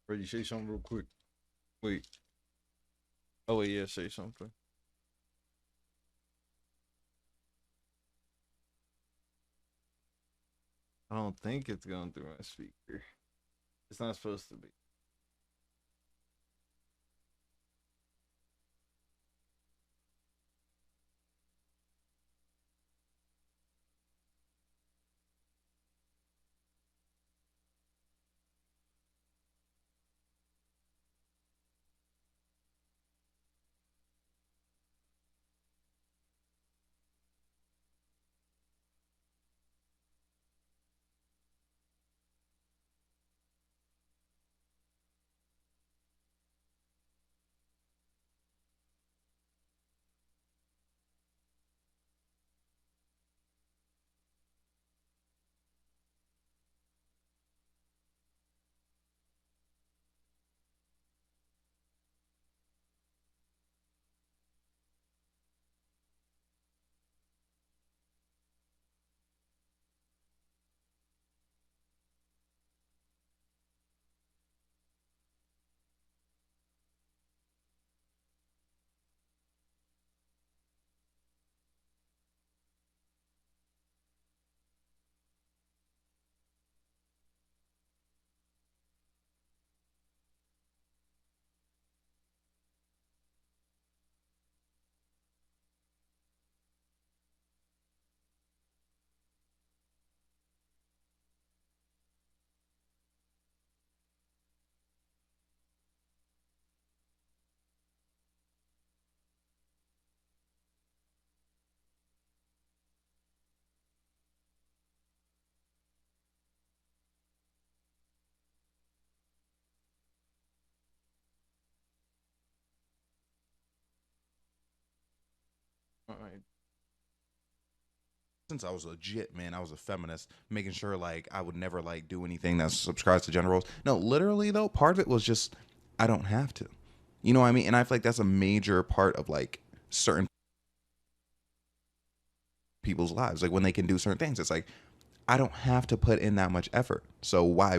S1: Ready, say something real quick. Wait. Oh wait, yeah, say something. I don't think it's going through my speaker. It's not supposed to be. Alright.
S17: Since I was legit, man, I was a feminist, making sure like I would never like do anything that subscribes to gender roles. No, literally though, part of it was just I don't have to. You know what I mean? And I feel like that's a major part of like certain people's lives. Like when they can do certain things, it's like I don't have to put in that much effort. So why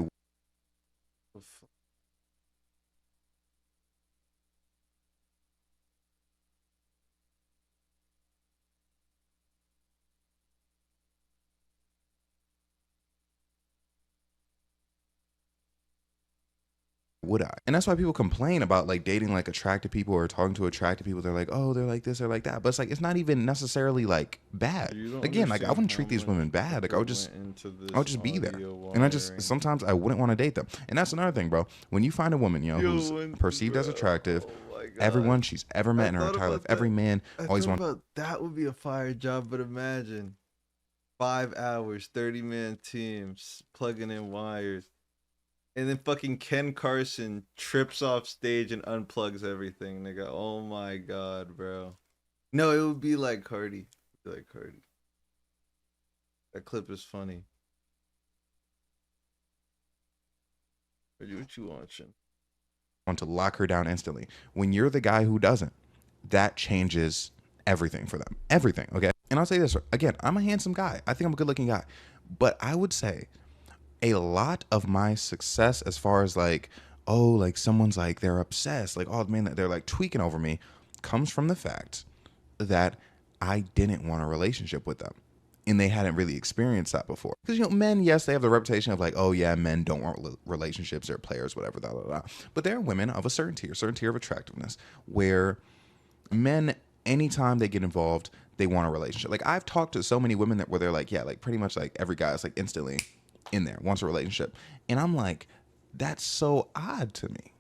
S17: would I? And that's why people complain about like dating like attractive people or talking to attractive people. They're like, oh, they're like this, they're like that. But it's like it's not even necessarily like bad. Again, like I wouldn't treat these women bad. Like I would just be there. And I just sometimes I wouldn't want to date them. And that's another thing, bro. When you find a woman, you know, who's perceived as attractive, everyone she's ever met in her entire life, every man always wants.
S1: That would be a fire job, but imagine 5 hours, 30-man teams plugging in wires. And then fucking Ken Carson trips off stage and unplugs everything, nigga. Oh my god, bro. No, it would be like Cardi. That clip is funny. What you watching?
S17: Want to lock her down instantly. When you're the guy who doesn't, that changes everything for them. Everything, okay? And I'll say this again, I'm a handsome guy. I think I'm a good looking guy. But I would say a lot of my success as far as like, oh, like someone's like they're obsessed, like, oh man, they're like tweaking over me, comes from the fact that I didn't want a relationship with them. And they hadn't really experienced that before. Because, you know, men, yes, they have the reputation of like, oh yeah, men don't want relationships, they're players, whatever, blah, blah, blah. But there are women of a certain tier of attractiveness where men, anytime they get involved, they want a relationship. Like I've talked to so many women where they're like, yeah, like pretty much like every guy is like instantly in there, wants a relationship. And I'm like, that's so odd to me.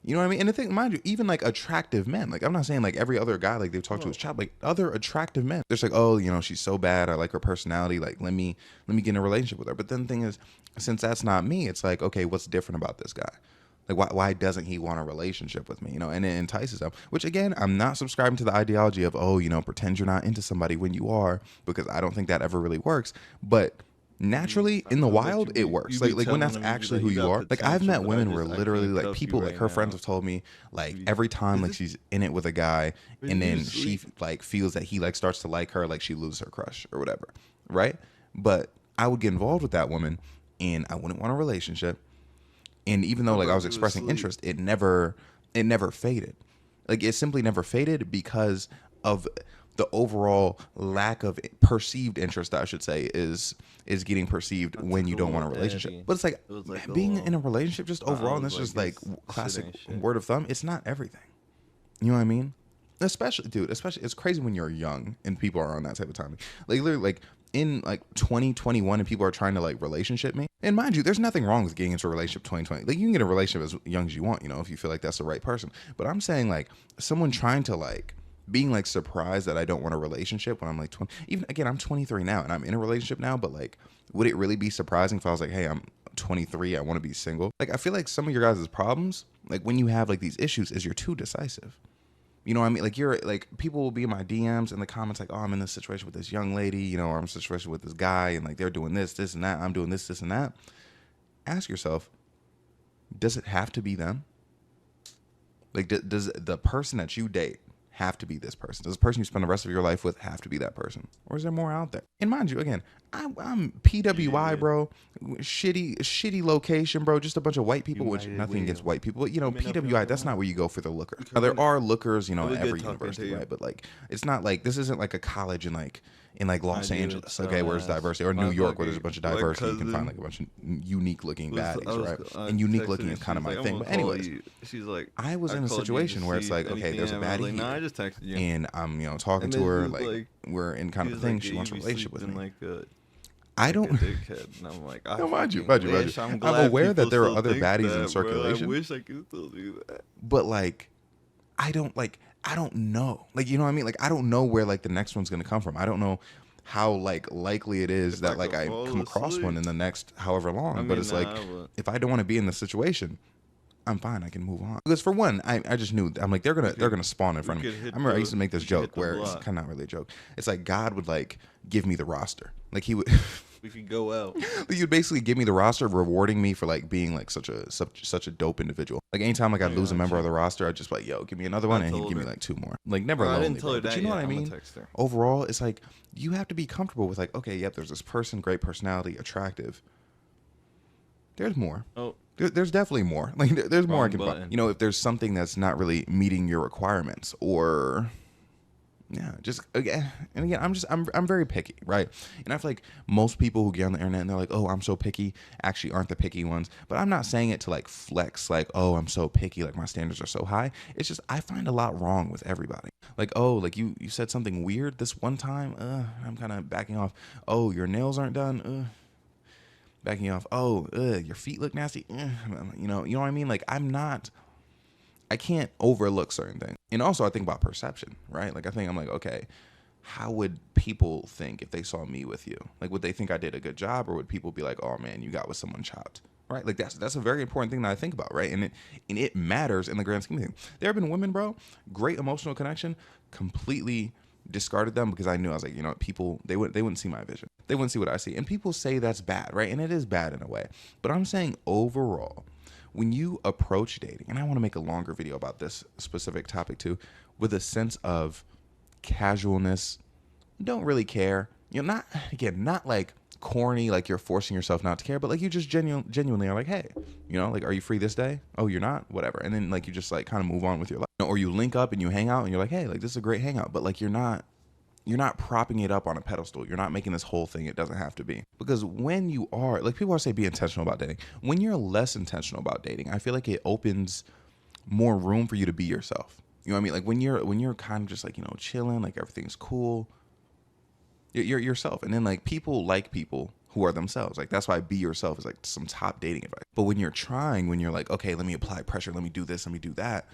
S17: You know what I mean? And the thing, mind you, even like attractive men, like I'm not saying like every other guy like they've talked to is child, like other attractive men, they're just like, oh, you know, she's so bad, I like her personality, like let me get in a relationship with her. But then the thing is, since that's not me, it's like, okay, what's different about this guy? Like why doesn't he want a relationship with me? You know, and it entices him. Which again, I'm not subscribing to the ideology of, oh, you know, pretend you're not into somebody when you are, because I don't think that ever really works. But naturally in the wild it works, like when that's actually who you are. Like I've met women where literally like people like her friends have told me like every time like she's in it with a guy and then she like feels that he like starts to like her, like she loses her crush or whatever, right? But I would get involved with that woman and I wouldn't want a relationship. And even though like I was
S1: You
S17: expressing
S1: asleep.
S17: interest, it never faded. Like it simply never faded because of the overall lack of perceived interest, I should say, is getting perceived when you don't want a relationship. But it's like,
S1: It was like,
S17: being
S1: oh,
S17: in a relationship just
S1: I
S17: overall, and
S1: was
S17: that's just
S1: like,
S17: like
S1: this shit
S17: classic
S1: ain't shit.
S17: word of thumb. It's not everything. You know what I mean? Especially, dude, it's crazy when you're young and people are on that type of time. Like literally, like in like 2021 and people are trying to like relationship me. And mind you, there's nothing wrong with getting into a relationship 2020. Like you can get a relationship as young as you want, you know, if you feel like that's the right person. But I'm saying like someone trying to like being like surprised that I don't want a relationship when I'm like 20. Even again, I'm 23 now and I'm in a relationship now, but like would it really be surprising if I was like, hey, I'm 23, I want to be single? Like I feel like some of your guys' problems, like when you have like these issues, is you're too decisive. You know what I mean? Like you're like people will be in my DMs in the comments like, oh, I'm in this situation with this young lady, you know, or I'm in a situation with this guy, and like they're doing this, this, and that. I'm doing this, this, and that. Ask yourself, does it have to be them? Like, does the person that you date have to be this person? Does the person you spend the rest of your life with have to be that person? Or is there more out there? And mind you, again, I'm PWI, bro. Shitty location, bro. Just a bunch of white people, which nothing against white people. But, you know, PWI, that's not where you go for the lookers. Now, there are lookers, you know, at every university, right? But, like, it's not like, this isn't like a college in like Los Angeles, okay, where there's diversity, or New York, where there's a bunch of diversity. You can find like a bunch of unique looking baddies, right? And unique looking is kind of my thing. But anyways,
S1: she's like,
S17: I was in a situation where it's like, okay, there's a baddie here,
S1: I just texted you,
S17: and I'm, you know, talking to her, like we're in kind of a thing. She wants a relationship with me. I don't.
S1: Dickhead. And I'm like,
S17: No, mind you. I'm aware that there are other baddies in circulation.
S1: I wish I could still do that.
S17: But like, I don't know. Like, you know what I mean? Like, I don't know where like the next one's gonna come from. I don't know how like likely it is that like I come across one in the next however long. But it's like, if I don't want to be in this situation, I'm fine. I can move on. Because for one, I just knew, I'm like, they're gonna spawn in front of me. I remember I used to make this joke where it's kind of not really a joke. It's like God would like give me the roster. Like he would.
S1: We could go out.
S17: He would basically give me the roster, rewarding me for like being like such a dope individual. Like anytime like I'd lose a member of the roster, I'd just be like, yo, give me another one, and he'd give me like 2 more. Like never lonely,
S1: didn't tell her
S17: but
S1: that
S17: you know
S1: yet.
S17: what I
S1: I'm a
S17: mean?
S1: texter.
S17: Overall, it's like you have to be comfortable with like, okay, yep, there's this person, great personality, attractive. There's more.
S1: Oh.
S17: There's definitely more. Like there's more I can
S1: button.
S17: find. You know, if there's something that's not really meeting your requirements, or yeah, just again and again, I'm very picky, right? And I feel like most people who get on the internet and they're like, oh, I'm so picky, actually aren't the picky ones. But I'm not saying it to like flex, like, oh, I'm so picky, like my standards are so high. It's just I find a lot wrong with everybody. Like, oh, like you said something weird this one time, I'm kind of backing off. Oh, your nails aren't done, backing off. Oh, your feet look nasty. You know what I mean? Like I can't overlook certain things. And also I think about perception, right? Like I'm like, okay, how would people think if they saw me with you? Like, would they think I did a good job, or would people be like, oh man, you got with someone chopped, right? Like that's a very important thing that I think about, right? And it matters in the grand scheme of things. There have been women, bro, great emotional connection, completely discarded them because I knew, I was like, you know, people, they wouldn't see my vision. They wouldn't see what I see. And people say that's bad, right? And it is bad in a way. But I'm saying overall, when you approach dating, and I want to make a longer video about this specific topic too, with a sense of casualness, don't really care. You know, not like corny, like you're forcing yourself not to care, but like you just genuinely are like, hey, you know, like, are you free this day? Oh, you're not? Whatever. And then like you just like kind of move on with your life. Or you link up and you hang out and you're like, hey, like this is a great hangout, but like you're not propping it up on a pedestal. You're not making this whole thing it doesn't have to be. Because when you are, like people always say be intentional about dating. When you're less intentional about dating, I feel like it opens more room for you to be yourself. You know what I mean? Like when you're kind of just like, you know, chilling, like everything's cool, you're yourself. And then like people who are themselves. Like that's why be yourself is like some top dating advice. But when you're like, okay, let me apply pressure, let me do this, let me do that,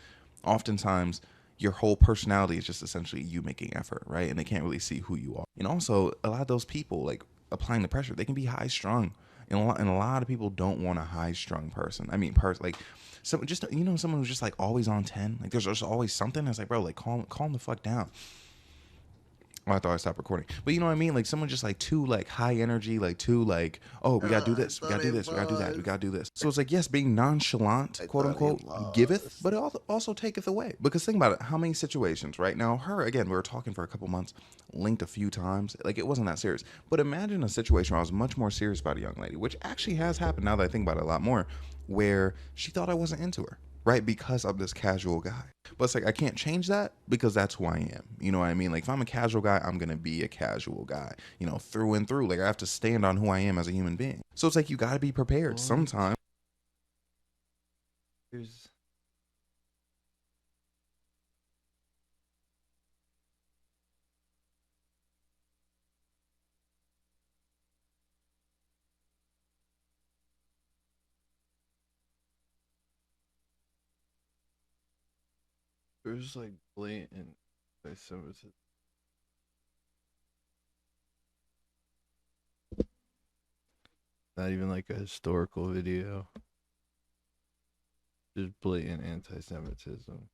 S17: oftentimes your whole personality is just essentially you making effort, right? And they can't really see who you are. And also, a lot of those people, like, applying the pressure, they can be high-strung. And a lot of people don't want a high-strung person. I mean, like, someone who's just, like, always on 10. Like, there's just always something. It's like, bro, like, calm the fuck down. Oh, I thought I stopped recording. But you know what I mean? Like someone just like too like high energy, like too like, oh, we gotta do this, we gotta do this, we gotta do that, we gotta do this. So it's like, yes, being nonchalant, quote unquote, giveth, but it also taketh away. Because think about it, how many situations, right? Now, her, again, we were talking for a couple months, linked a few times, like it wasn't that serious. But imagine a situation where I was much more serious about a young lady, which actually has happened now that I think about it a lot more, where she thought I wasn't into her, right? Because I'm this casual guy. But it's like, I can't change that because that's who I am. You know what I mean? Like if I'm a casual guy, I'm going to be a casual guy, you know, through and through. Like I have to stand on who I am as a human being. So it's like, you got to be prepared sometimes.
S1: There's like blatant anti-Semitism. Not even like a historical video. Just blatant anti-Semitism.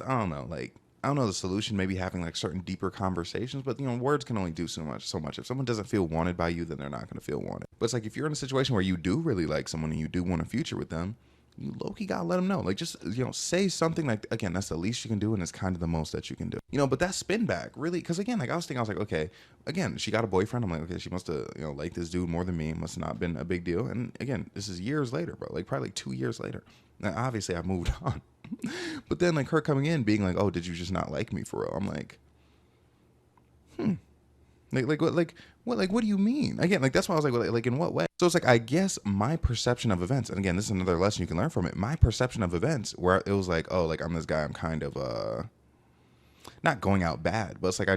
S17: I don't know, like, I don't know the solution, maybe having like certain deeper conversations, but you know, words can only do so much. If someone doesn't feel wanted by you, then they're not going to feel wanted. But it's like, if you're in a situation where you do really like someone and you do want a future with them, you low-key gotta let them know. Like, just, you know, say something like, again, that's the least you can do, and it's kind of the most that you can do. You know, but that spin back, really, because again, like, I was like, okay, again, she got a boyfriend. I'm like, okay, she must have, you know, liked this dude more than me. It must have not been a big deal. And again, this is years later, bro. Like, probably like 2 years later. Now, obviously, I moved on. But then, like, her coming in, being like, oh, did you just not like me for real? I'm like, what do you mean? Again, like, that's why I was like, in what way? So it's like, I guess my perception of events, and again, this is another lesson you can learn from it. My perception of events, where it was like, oh, like, I'm this guy, I'm kind of, not going out bad, but it's like,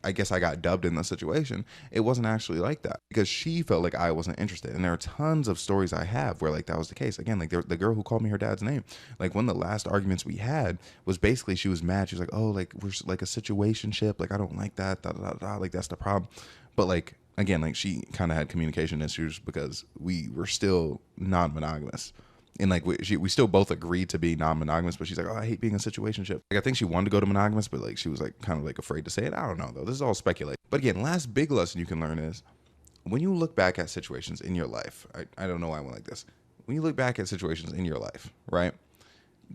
S17: I guess I got dubbed in the situation. It wasn't actually like that, because she felt like I wasn't interested. And there are tons of stories I have where like that was the case. Again, like the girl who called me her dad's name, like one of the last arguments we had was basically, she was mad. She was like, oh, like, we're like a situationship. Like, I don't like that. Like, that's the problem. But like, again, like, she kind of had communication issues because we were still non-monogamous. And like, we still both agreed to be non-monogamous, but she's like, oh, I hate being in a situationship. Like, I think she wanted to go to monogamous, but like, she was like kind of like afraid to say it. I don't know though. This is all speculation. But again, last big lesson you can learn is, when you look back at situations in your life, I don't know why I went like this. When you look back at situations in your life, right,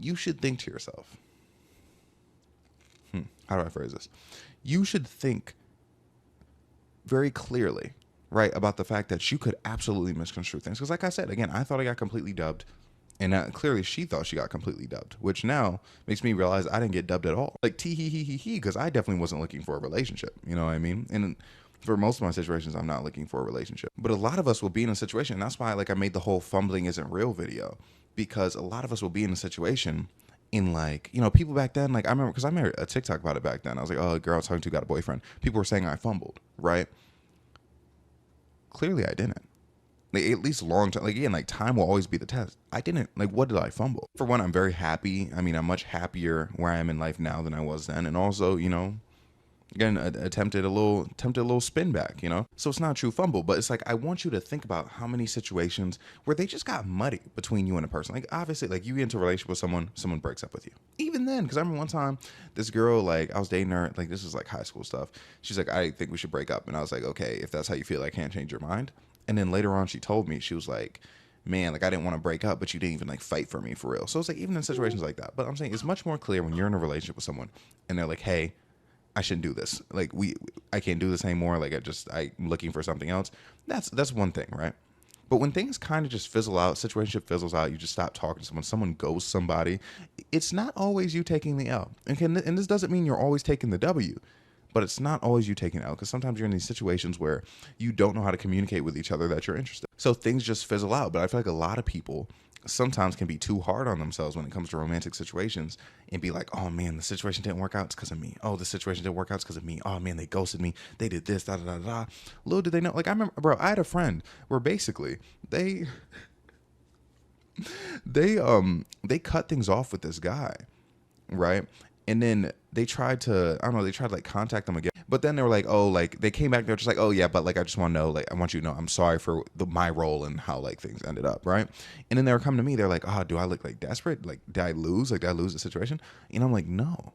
S17: you should think to yourself, how do I phrase this? You should think very clearly, right, about the fact that you could absolutely misconstrue things. Because like I said, again, I thought I got completely dubbed. And clearly she thought she got completely dubbed, which now makes me realize I didn't get dubbed at all. Like, because I definitely wasn't looking for a relationship. You know what I mean? And for most of my situations, I'm not looking for a relationship. But a lot of us will be in a situation, and that's why like I made the whole fumbling isn't real video, because a lot of us will be in a situation in, like, you know, people back then, like, I remember, because I made a TikTok about it back then. I was like, oh, a girl I was talking to got a boyfriend. People were saying I fumbled, right? Clearly I didn't. Like, at least long time, like, again, like, time will always be the test. I didn't. Like, what did I fumble? For one, I'm very happy. I mean, I'm much happier where I am in life now than I was then. And also, you know, again, attempted a little spin back, you know? So it's not a true fumble, but it's like, I want you to think about how many situations where they just got muddy between you and a person. Like, obviously, like, you get into a relationship with someone breaks up with you. Even then, because I remember one time, this girl, like, I was dating her, like, this was like high school stuff. She's like, I think we should break up. And I was like, okay, if that's how you feel, I can't change your mind. And then later on, she told me, she was like, man, like, I didn't want to break up, but you didn't even like fight for me for real. So it's like, even in situations like that. But I'm saying it's much more clear when you're in a relationship with someone and they're like, hey, I shouldn't do this. Like, I can't do this anymore. Like, I'm looking for something else. That's one thing, right? But when things kind of just fizzle out, situationship fizzles out, you just stop talking to someone ghosts somebody, it's not always you taking the L. And this doesn't mean you're always taking the W. but it's not always you taking it out, because sometimes you're in these situations where you don't know how to communicate with each other that you're interested. So things just fizzle out. But I feel like a lot of people sometimes can be too hard on themselves when it comes to romantic situations and be like, oh man, the situation didn't work out, it's because of me. Oh, the situation didn't work out, it's because of me. Oh man, they ghosted me, they did this, da da da da. Little did they know, like I remember, bro, I had a friend where basically they cut things off with this guy, right? And then they tried to, I don't know, they tried to like contact them again. But then they were like, oh, like they came back, they're just like, oh yeah, but like I just want to know, like I want you to know I'm sorry for my role and how like things ended up, right? And then they were coming to me, they're like, oh, do I look like desperate? Like did I lose? Like did I lose the situation? And I'm like, no.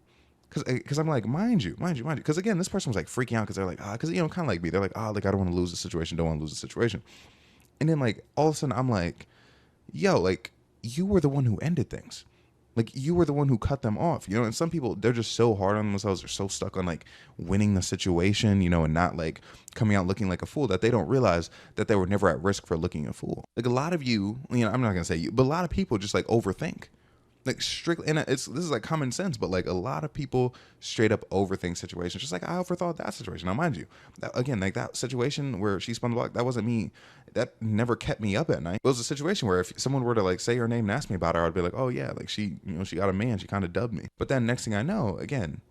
S17: Because I'm like, mind you. Because again, this person was like freaking out because they're like, because you know, kind of like me. They're like, like I don't want to lose the situation, don't want to lose the situation. And then like all of a sudden I'm like, yo, like you were the one who ended things. Like you were the one who cut them off, you know. And some people, they're just so hard on themselves, they're so stuck on like winning the situation, you know, and not like coming out looking like a fool, that they don't realize that they were never at risk for looking a fool. Like a lot of you know, I'm not gonna say you, but a lot of people just like overthink. Like strictly, and this is like common sense, but like a lot of people straight up overthink situations. Just like I overthought that situation. Now, mind you, again, like that situation where she spun the block, that wasn't me. That never kept me up at night. It was a situation where if someone were to like say her name and ask me about her, I'd be like, oh yeah, like she, you know, she got a man, she kind of dubbed me. But then next thing I know, again,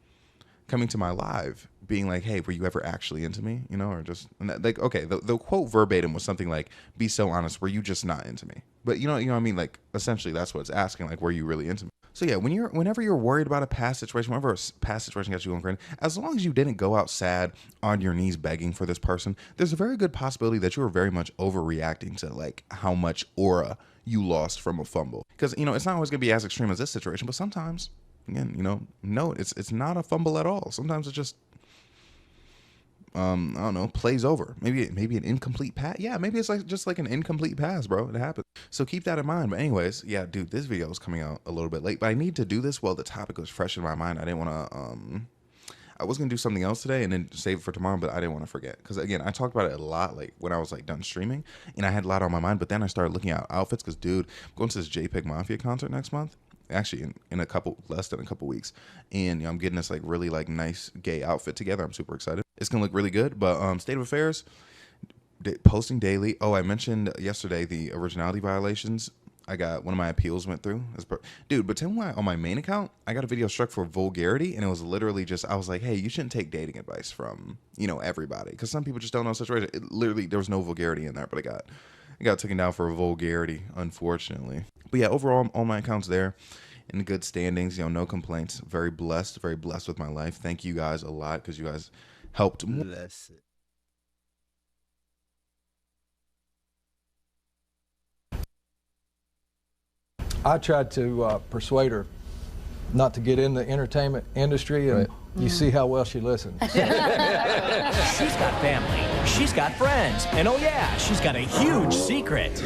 S17: coming to my live, being like, hey, were you ever actually into me? You know, or just like, okay, the quote verbatim was something like, be so honest, were you just not into me? But you know what I mean? Like essentially that's what it's asking, like, were you really into me? So yeah, whenever you're worried about a past situation, whenever a past situation gets you going crazy, as long as you didn't go out sad on your knees begging for this person, there's a very good possibility that you were very much overreacting to like how much aura you lost from a fumble. Because you know, it's not always gonna be as extreme as this situation, but sometimes, again, you know, no, it's not a fumble at all. Sometimes it's just I don't know, plays over. Maybe an incomplete pass. Yeah, maybe it's like just like an incomplete pass, bro. It happens. So keep that in mind. But anyways, yeah, dude, this video is coming out a little bit late, but I need to do this while the topic was fresh in my mind. I didn't want to I was gonna do something else today and then save it for tomorrow, but I didn't want to forget. Because again, I talked about it a lot like when I was like done streaming, and I had a lot on my mind, but then I started looking at outfits because dude, I'm going to this JPEG Mafia concert next month. Actually in a couple, less than a couple weeks, and you know, I'm getting this like really like nice gay outfit together. I'm super excited. It's gonna look really good. But state of affairs, posting daily. Oh, I mentioned yesterday the originality violations. I got one of my appeals went through. Dude, but tell me why on my main account I got a video struck for vulgarity, and it was literally just, I was like, hey, you shouldn't take dating advice from, you know, everybody, because some people just don't know situation. It literally, there was no vulgarity in there, but I got taken down for vulgarity, unfortunately. But yeah, overall, all my accounts there in good standings, you know, no complaints. Very blessed with my life. Thank you guys a lot, because you guys helped.
S1: Bless it.
S7: I tried to persuade her not to get in the entertainment industry, and you see how well she listens.
S9: She's got family, she's got friends, and oh yeah, she's got a huge secret.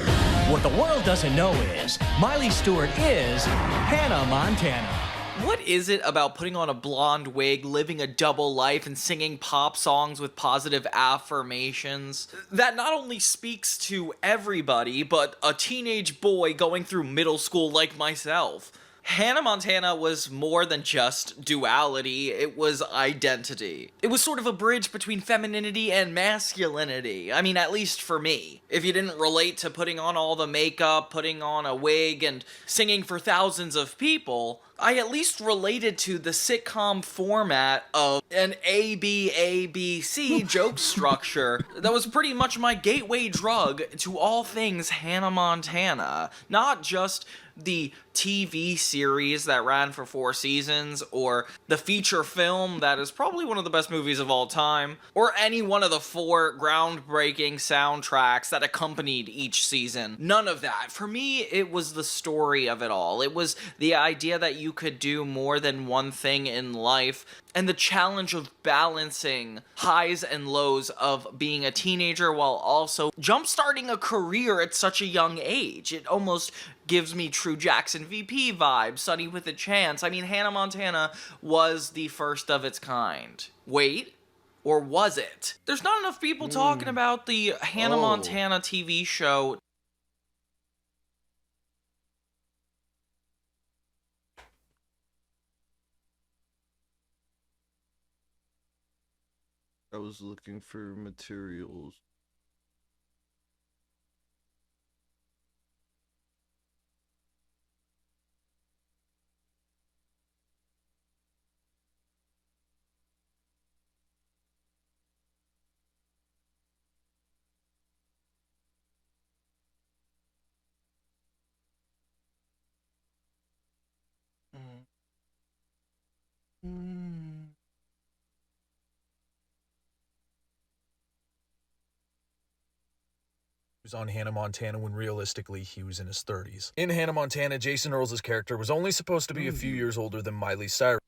S9: What the world doesn't know is, Miley Stewart is Hannah Montana.
S19: What is it about putting on a blonde wig, living a double life, and singing pop songs with positive affirmations that not only speaks to everybody, but a teenage boy going through middle school like myself? Hannah Montana was more than just duality, it was identity. It was sort of a bridge between femininity and masculinity. I mean, at least for me. If you didn't relate to putting on all the makeup, putting on a wig, and singing for thousands of people, I at least related to the sitcom format of an ABC joke structure that was pretty much my gateway drug to all things Hannah Montana. Not just the TV series that ran for 4 seasons, or the feature film that is probably one of the best movies of all time, or any one of the 4 groundbreaking soundtracks that accompanied each season. None of that. For me, it was the story of it all. It was the idea that you could do more than one thing in life, and the challenge of balancing highs and lows of being a teenager while also jumpstarting a career at such a young age. It almost gives me True Jackson VP vibes, Sunny with a Chance. I mean, Hannah Montana was the first of its kind. Wait, or was it? There's not enough people talking about the Hannah Montana TV show.
S1: was looking for materials.
S5: Was on Hannah Montana when realistically he was in his 30s. In Hannah Montana, Jason Earls' character was only supposed to be a few years older than Miley Cyrus.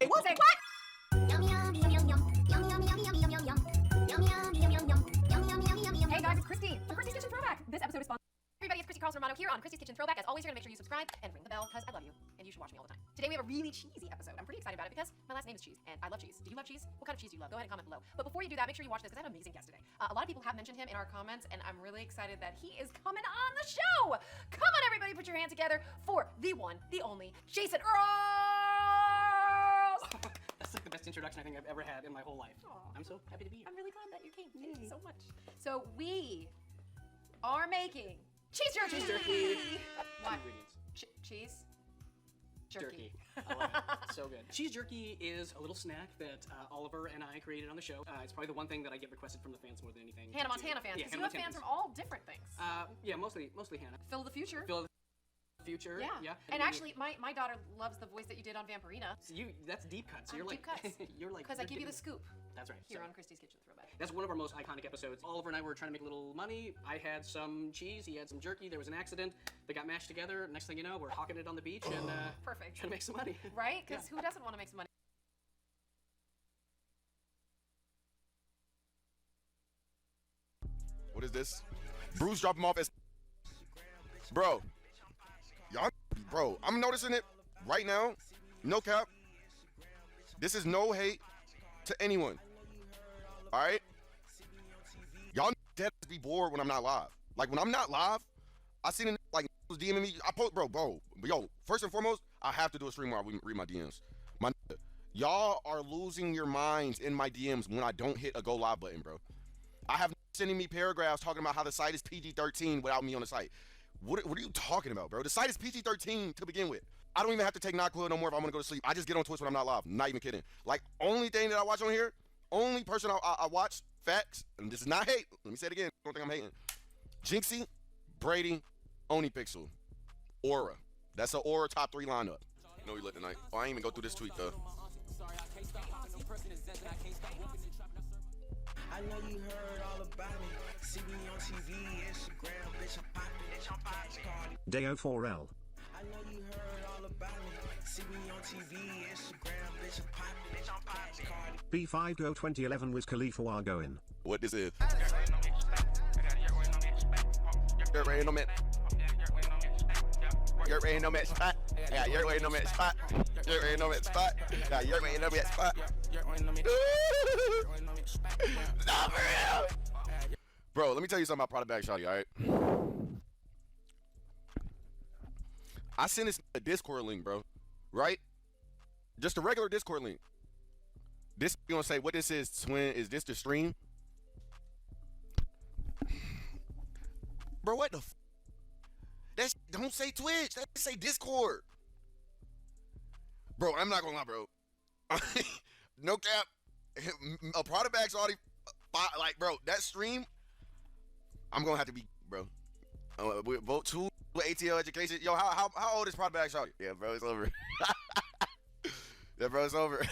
S15: Hey, what? Say what? Yum yum yum yum yum yum yum yum yum yum yum yum yum yum yum yum yum. Hey guys, it's Christy from Christy's Kitchen Throwback. This episode is sponsored. Everybody, it's Christy Carlson Romano here on Christy's Kitchen Throwback. As always, you're gonna make sure you subscribe and ring the bell because I love you and you should watch me all the time. Today we have a really cheesy episode. I'm pretty excited about it because my last name is Cheese and I love cheese. Do you love cheese? What kind of cheese do you love? Go ahead and comment below. But before you do that, make sure you watch this because I have an amazing guest today. A lot of people have mentioned him in our comments and I'm really excited that he is coming on the show. Come on, everybody, put your hands together for the one, the only Jason Earls.
S21: That's like the best introduction I think I've ever had in my whole life.
S15: Aww.
S21: I'm so happy to be here.
S15: I'm really glad that you came. Thank you so much. So we are making cheese jerky.
S21: Cheese jerky.
S15: What?
S21: Ingredients.
S15: Cheese jerky.
S21: I love it. So good. Cheese jerky is a little snack that Oliver and I created on the show. It's probably the one thing that I get requested from the fans more than anything.
S15: Hannah Montana fans.
S21: Yeah,
S15: Because you have fans from all different things.
S21: Yeah, mostly Hannah.
S15: Phil the Future.
S21: Phil the Future.
S15: Yeah. And actually, my daughter loves the voice that you did on Vampirina.
S21: So that's deep cuts. So you're
S15: deep
S21: like,
S15: cuts.
S21: you're like.
S15: Because I give you the scoop.
S21: That's right.
S15: Here
S21: So-
S15: on Christy's Kitchen Throwback.
S21: That's one of our most iconic episodes. Oliver and I were trying to make a little money. I had some cheese, he had some jerky. There was an accident. They got mashed together. Next thing you know, we're hawking it on the beach and
S15: Perfect.
S21: trying to make some money.
S15: Right? Because who doesn't want to make some money?
S8: What is this? Bruce drop him off as. Bro. Y'all. Bro, I'm noticing it right now. No cap. This is no hate to anyone. Alright? Y'all dead be bored when I'm not live. Like, when I'm not live, I seen it like was DMing me. I post, bro. Yo, first and foremost, I have to do a stream where I read my DMs. Y'all are losing your minds in my DMs when I don't hit a go live button, bro. I have sending me paragraphs talking about how the site is PG-13 without me on the site. What are you talking about, bro? The site is PG-13 to begin with. I don't even have to take NyQuil no more if I want to go to sleep. I just get on Twitch when I'm not live. Not even kidding. Like, only thing that I watch on here, only person I watch, facts, and this is not hate. Let me say it again. Don't think I'm hating. Jinxie, Brady, Onipixel, Aura. That's an Aura top 3 lineup. You know we lit tonight. Oh, I ain't even go through this tweet, though.
S2: I know you heard all about me. See me on TV, Instagram, bitch, I'm poppin',
S23: Day04L.
S2: I know you heard all about me. See me on TV, Instagram, bitch, I'm poppin',
S23: B5 Go 2011 with Khalifa Wargoin.
S8: What this is? You're ready, no man. You're ready, no man spot. Yeah, you're ready, no man spot. You're ready, no man spot. Yeah, you're ready, no man spot. Stop for real. Bro, let me tell you something about Product Bag Shawty, alright? I sent this a Discord link, bro. Right? Just a regular Discord link. This you gonna say what this is, twin? Is this the stream? Bro, what the f? That don't say Twitch. That say Discord. Bro, I'm not gonna lie, bro. No cap. A Product Bag Shawty, like, bro, that stream, I'm gonna have to be, bro. We vote 2 with ATL education. Yo, how old is Product Bag Shawty? Yeah, bro, it's over. Yeah, bro, it's over.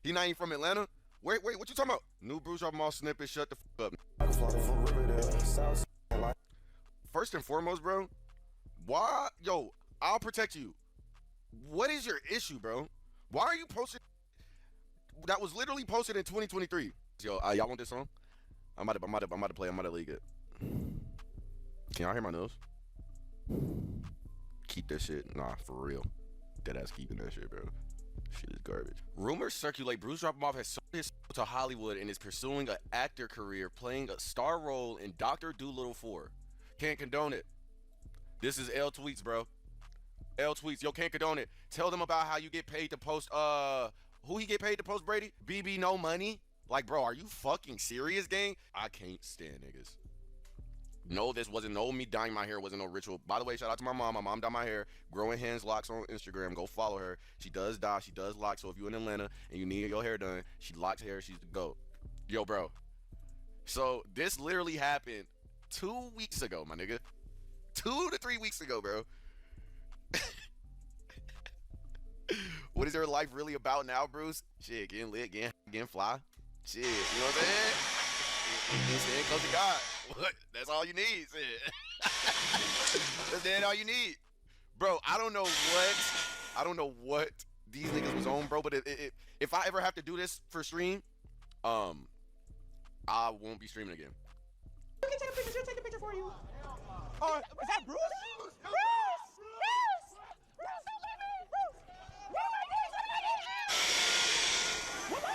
S8: He not even from Atlanta. Wait, what you talking about? New Bruce drop 'em all snippet. Shut the f up. First and foremost, bro. Why, yo? I'll protect you. What is your issue, bro? Why are you posting? That was literally posted in 2023. Yo, y'all want this song? I'm about to play. I'm about to leak it. Can y'all hear my nose? Keep that shit. Nah, for real. Deadass keeping that shit, bro. Shit is garbage. Rumors circulate Bruce drop 'em off has sold his soul to Hollywood and is pursuing an actor career, playing a star role in Dr. Dolittle 4. Can't condone it. This is L tweets, bro. L tweets. Yo, can't condone it. Tell them about how you get paid to post, who he get paid to post, Brady? BB no money? Like, bro, are you fucking serious, gang? I can't stand niggas. No, this wasn't me dyeing my hair. Wasn't no ritual. By the way, shout out to my mom. My mom dyed my hair. Growing Hands Locks on Instagram. Go follow her. She does dye. She does locks. So if you're in Atlanta and you need your hair done, she locks hair. She's the GOAT. Yo, bro. So this literally happened 2 weeks ago, my nigga. 2 to 3 weeks ago, bro. What is your life really about now, Bruce? Shit, getting lit, getting fly. Shit, you know what I'm saying? Staying close to God. What? That's all you need. That's then all you need, bro. I don't know what these niggas was on, bro. But if I ever have to do this for stream, I won't be streaming again.
S2: You can take a picture. She'll take a picture for you. Oh, is that Bruce? Bruce! Bruce! Bruce, don't leave me! Bruce! What am I doing? What am I doing? What am I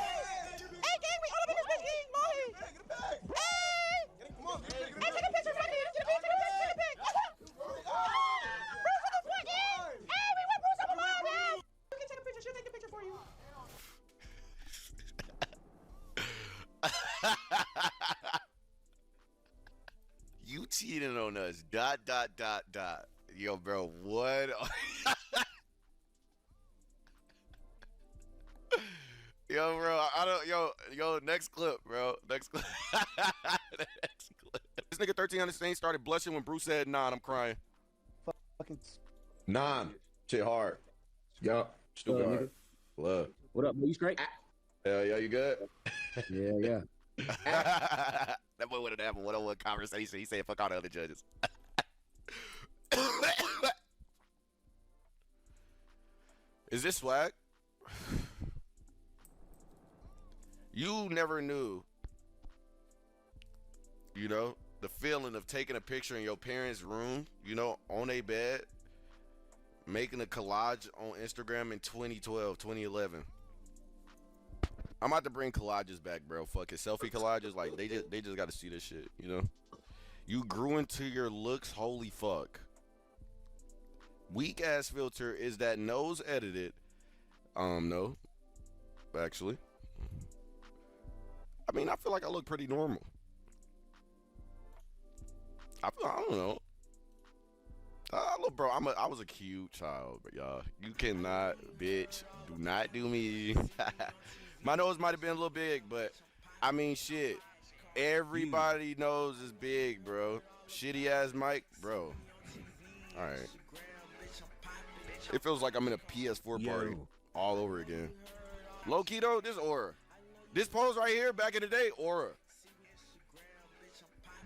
S2: doing? Hey, gang, we all up in this bitch, gang. Molly! Hey, get it back! Hey! Come on, hey, take a picture from me. Get a picture, take a picture. Bruce, what the fuck, gang? Hey, we want Bruce up alive, man! You can take a picture. She'll take a picture for you.
S8: You cheating on us. ... Yo, bro, what? Yo, bro, I don't. Yo, next clip, bro. Next clip. Next clip. This nigga 13 on the stain started blushing when Bruce said, "Nah, I'm crying."
S4: Fucking. Nah, shit hard. Yo, stupid hard. Love. What up, bro? You straight?
S8: Hell yeah, you good?
S4: Yeah.
S8: That boy would have had a one-on-one conversation. He said, "Fuck all the other judges." Is this swag? You never knew, you know, the feeling of taking a picture in your parents' room, you know, on a bed, making a collage on Instagram in 2012, 2011. I'm about to bring collages back, bro. Fuck it. Selfie collages, like, they just got to see this shit, you know? You grew into your looks, holy fuck. Weak ass filter is that nose edited. No. Actually. I mean, I feel like I look pretty normal. I don't know. Look, bro, I was a cute child, but y'all, you cannot, bitch, do not do me. My nose might have been a little big, but I mean, shit. Everybody knows it's big, bro. Shitty ass mic, bro. All right. It feels like I'm in a PS4 party all over again. Low key though, this Aura. This pose right here, back in the day, Aura.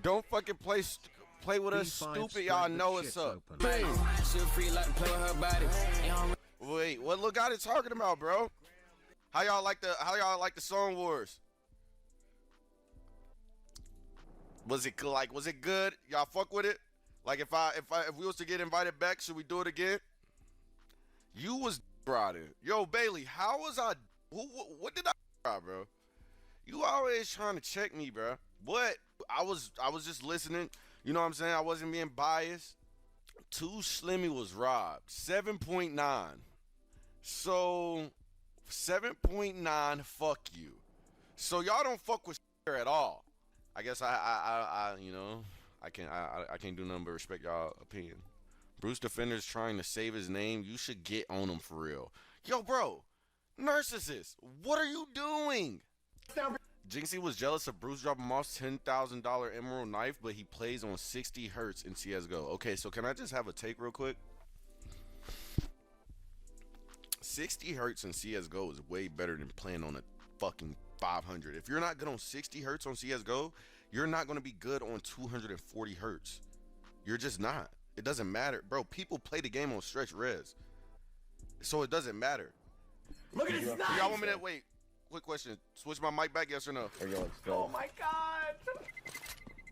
S8: Don't fucking play with us, stupid. Y'all know what's up. Wait, what Lil God is talking about, bro? How y'all like the Song Wars? Was it good? Y'all fuck with it? Like if we was to get invited back, should we do it again? You was riding. Yo, Bailey, how was I? What did I, bro? You always trying to check me, bro. What? I was just listening. You know what I'm saying? I wasn't being biased. Too Slimmy was robbed. 7.9. So 7.9. Fuck you. So y'all don't fuck with her at all. I guess I you know, I can't do nothing but respect y'all opinion. Bruce Defender's trying to save his name. You should get on him for real. Yo, bro, narcissist, what are you doing? Jinxie was jealous of Bruce dropping Moss $10,000 emerald knife, but he plays on 60 hertz in CSGO. Okay, so can I just have a take real quick? 60 hertz in CSGO is way better than playing on a fucking 500. If you're not good on 60 hertz on CSGO, you're not going to be good on 240 hertz. You're just not. It doesn't matter. Bro, people play the game on stretch res. So it doesn't matter.
S2: Look at this knife!
S8: Y'all want me to wait? Quick question. Switch my mic back, yes or no?
S2: Oh my god!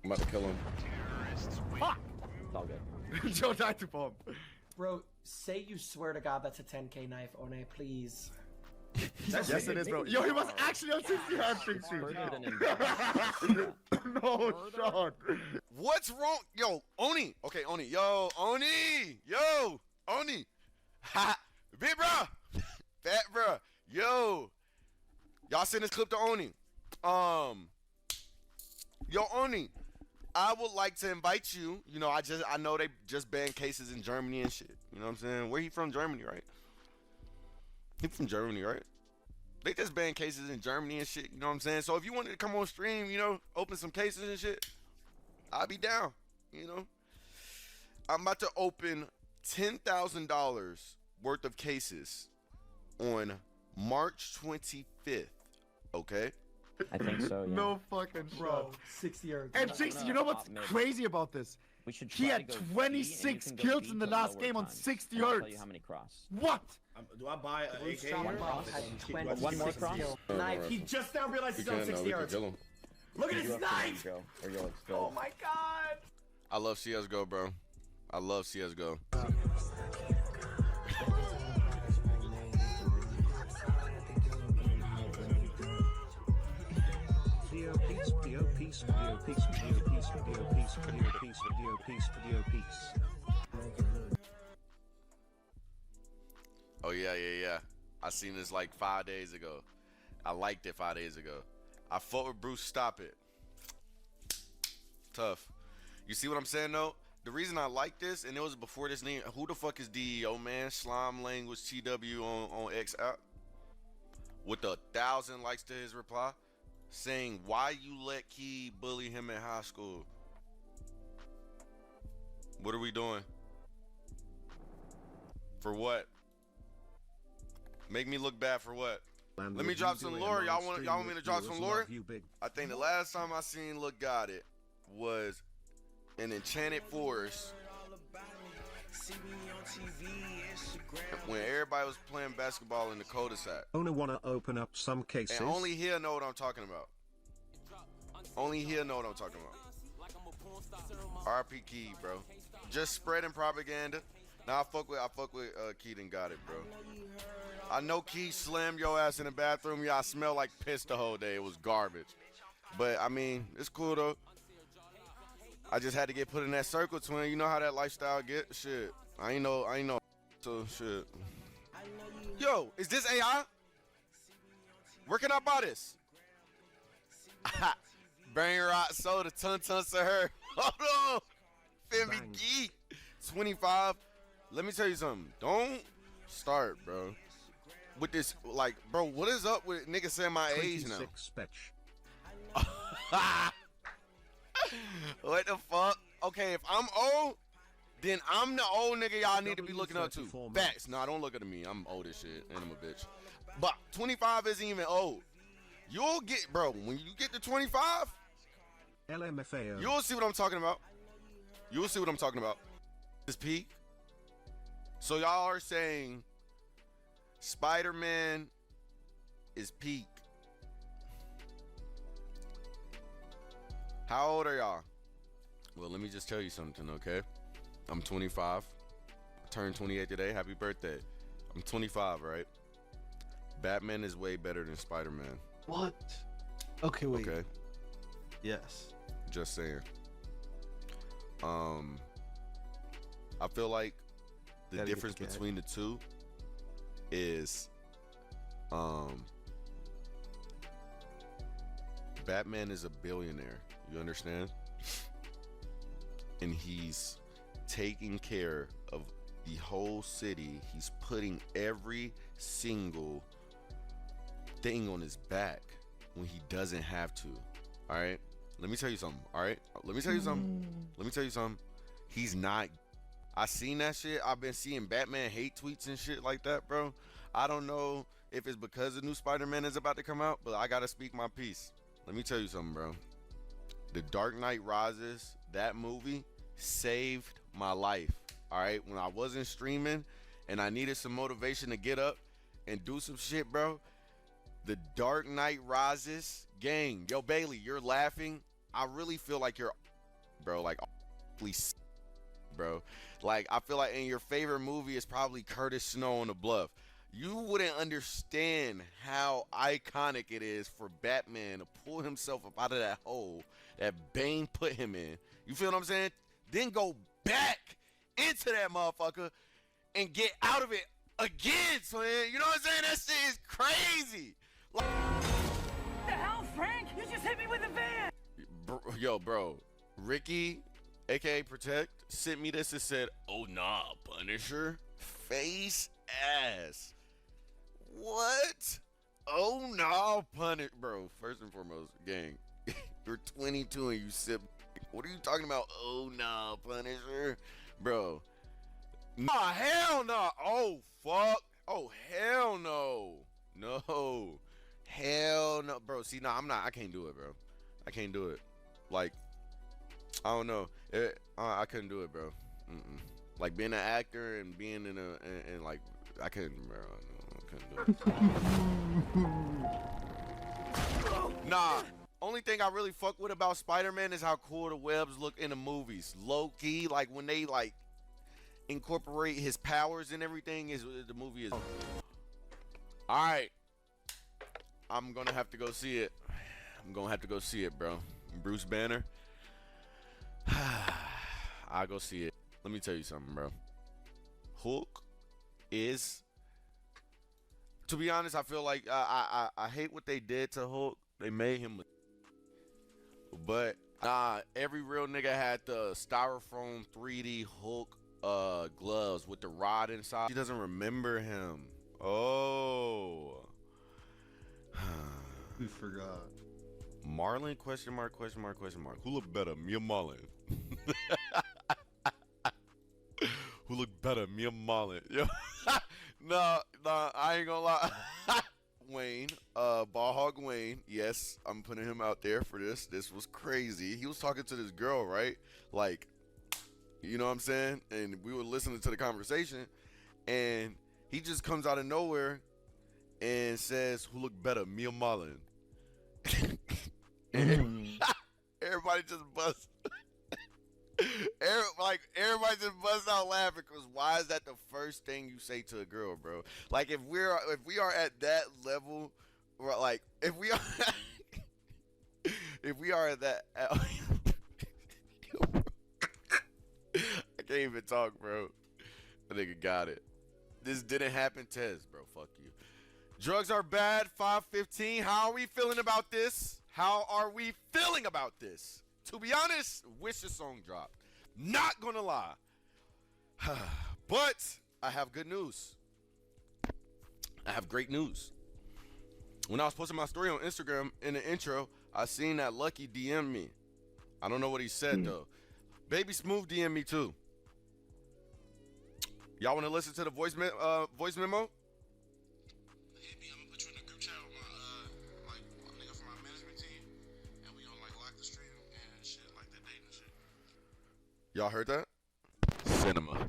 S8: I'm about to kill him.
S12: Fuck! It's all good.
S4: Joe died to bomb.
S6: Bro, say you swear to God that's a 10K knife, One, please.
S4: Yes, it is, bro. Yo, he was actually on 60 hertz. No, Sean.
S8: What's wrong? Yo, Oni. Okay, Oni. Yo, Oni. Yo, Oni. Ha. Big bro. Fat bro. Yo. Y'all send this clip to Oni. Yo, Oni. I would like to invite you. You know, I know they just banned cases in Germany and shit. You know what I'm saying? Where he from? Germany, right? He from Germany, right? They just banned cases in Germany and shit. You know what I'm saying? So if you wanted to come on stream, you know, open some cases and shit, I'll be down. You know, I'm about to open $10,000 worth of cases on March 25th. Okay.
S10: I think so, yeah.
S6: No fucking bro. 60 yards.
S2: And Jinx, you know what's crazy about this?
S10: We should
S2: He
S10: try
S2: had
S10: to go
S2: 26
S10: B, and you can go
S2: kills
S10: B
S2: in the
S10: to
S2: last
S10: lower
S2: game on
S10: time.
S2: 60
S10: And I'll
S2: yards.
S10: tell you how many cross.
S2: What?
S14: Do I buy an AK?
S6: One cross.
S10: One more cross?
S6: Knife. He just now realized he's on 60 yards.
S8: Kill him.
S6: Look at his knife.
S10: Or you'll explode.
S6: Oh my god.
S8: I love CSGO, bro. I love CSGO.
S23: Video piece, video piece, video piece, video piece, video piece, video piece, video piece, video piece.
S8: Oh yeah. I seen this like 5 days ago. I liked it 5 days ago. I fought with Bruce. Stop it. Tough. You see what I'm saying though? The reason I like this, and it was before this name. Who the fuck is DEO, man? Slime Language TW on X app with 1,000 likes to his reply, saying why you let Key bully him in high school. What are we doing? For what? Make me look bad for what? Let me drop some lore. Y'all want me to drop some lore? I think the last time I seen Look Got It was in Enchanted Forest when everybody was playing basketball in the cul-de-sac.
S23: Owner wanna open up some cases.
S8: And only he'll know what I'm talking about. Only he'll know what I'm talking about. RP Key, bro. Just spreading propaganda. Now I fuck with Keaton Got It, bro. I know Key slammed your ass in the bathroom. Yeah, I smelled like piss the whole day. It was garbage. But I mean, it's cool though. I just had to get put in that circle, twin. You know how that lifestyle get? Shit. I ain't know. So shit. Yo, is this AI? Where can I buy this? Brain rot soda, ton to her. Hold on. Femi Geek. 25. Let me tell you something. Don't start, bro. With this, like, bro, what is up with niggas saying my age now? What the fuck? Okay, if I'm old, then I'm the old nigga y'all need to be looking up to. Facts. Nah, don't look at me. I'm old as shit, and I'm a bitch. But 25 isn't even old. You'll get, bro, when you get to 25,
S23: LMFAO.
S8: you'll see what I'm talking about. You'll see what I'm talking about. This peak. So y'all are saying Spider-Man is peak. How old are y'all? Well, let me just tell you something, okay? I'm 25. I turned 28 today. Happy birthday. I'm 25, right? Batman is way better than Spider-Man.
S1: What? Okay, wait.
S8: Okay.
S1: Yes.
S8: Just saying. I feel like the
S1: Gotta get
S8: difference
S1: the cat.
S8: between the two is Batman is a billionaire. You understand? And he's taking care of the whole city. He's putting every single thing on his back when he doesn't have to. All right? Let me tell you something. All right? Let me tell you something. Let me tell you something. He's not. I seen that shit. I've been seeing Batman hate tweets and shit like that, bro. I don't know if it's because the new Spider-Man is about to come out, but I gotta speak my piece. Let me tell you something, bro. The Dark Knight Rises, that movie saved my life. All right, when I wasn't streaming and I needed some motivation to get up and do some shit, bro. The Dark Knight Rises, gang. Yo, Bailey, you're laughing. I really feel like you're, bro, like, please, bro. Like, I feel like, and your favorite movie is probably Curtis Snow on the Bluff. You wouldn't understand how iconic it is for Batman to pull himself up out of that hole that Bane put him in. You feel what I'm saying? Then go back into that motherfucker and get out of it again, son. You know what I'm saying? That shit is crazy. Like,
S2: The hell, Frank? You just hit me with a van.
S8: yo, bro, Ricky, aka Protect, sent me this and said, "Oh nah, Punisher, face ass." What? Oh nah, Punisher, bro. First and foremost, gang, you're 22 and you sip. What are you talking about? Oh nah, Punisher, bro. Nah, hell no. Oh fuck. Oh hell no. No. Hell no, bro. See, nah, I can't do it, bro. I can't do it. Like, I don't know. I couldn't do it, bro. Like being an actor and being in and like I couldn't, bro. No, I couldn't do it. Nah. Only thing I really fuck with about Spider-Man is how cool the webs look in the movies. Low key, like when they like incorporate his powers and everything, is the movie is. All right, I'm gonna have to go see it. I'm gonna have to go see it, bro. Bruce Banner. I'll go see it. Let me tell you something, bro. Hulk is, to be honest, I feel like I hate what they did to Hulk. They made him, but every real nigga had the styrofoam 3D Hulk gloves with the rod inside. He doesn't remember him. Oh.
S16: We forgot.
S8: Marlon, question mark, question mark, question mark. Who look better, me or Marlon? Who look better, me or Marlon? Yo. Nah, I ain't gonna lie. Wayne, Ball Hog Wayne, yes, I'm putting him out there for this. This was crazy. He was talking to this girl, right? Like, you know what I'm saying? And we were listening to the conversation, and he just comes out of nowhere and says, "Who look better, me or Marlon?" Everybody just busts. Everybody just busts out laughing because why is that the first thing you say to a girl, bro? Like if we are at that level, or like if we are at that, I can't even talk, bro. I think I got it. This didn't happen, Tez, bro. Fuck you. Drugs are bad. 515. How are we feeling about this? How are we feeling about this? To be honest, wish the song dropped. Not gonna lie. But I have good news. I have great news. When I was posting my story on Instagram in the intro, I seen that Lucky DM me. I don't know what he said though. Baby Smooth DM me too. Y'all want to listen to the voice memo? Y'all heard that? Cinema.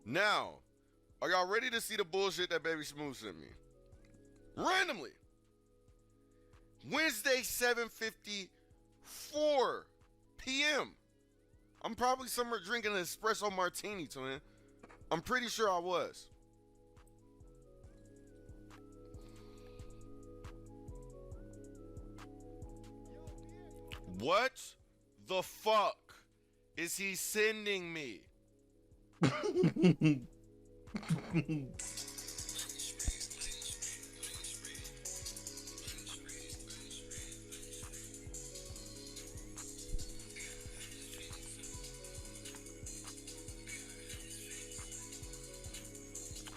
S8: Now, are y'all ready to see the bullshit that Baby Smooth sent me? Randomly. Wednesday, 7:54 p.m. I'm probably somewhere drinking an espresso martini, twin. I'm pretty sure I was. What the fuck is he sending me?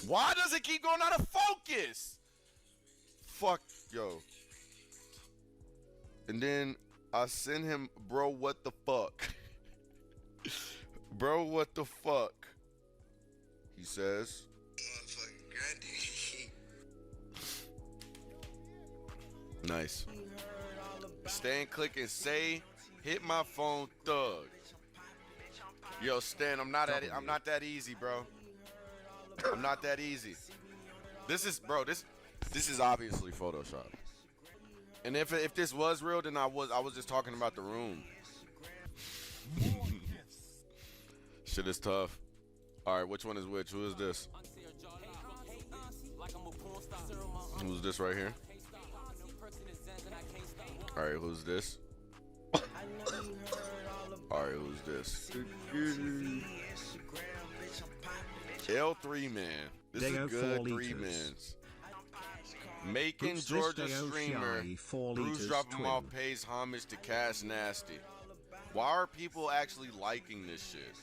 S8: Why does it keep going out of focus? Fuck, yo. And then I send him, bro, what the fuck? Bro, what the fuck? He says. Nice. Stan, click and say, hit my phone, thug. Yo, Stan, I'm not that easy, bro. I'm not that easy. This is obviously Photoshop. And if this was real, then I was just talking about the room. Shit is tough. All right, which one is which? Who is this? Who's this right here? All right, who's this? Alright, who's this? L3 man. This is
S23: Deo
S8: good
S23: 4
S8: three
S23: liters.
S8: mans. Macon,
S23: Boost
S8: Georgia
S23: this Deo
S8: streamer.
S23: Shy 4
S8: Bruce
S23: liters
S8: dropping
S23: twin.
S8: off pays homage to Cash Nasty. Why are people actually liking this shit?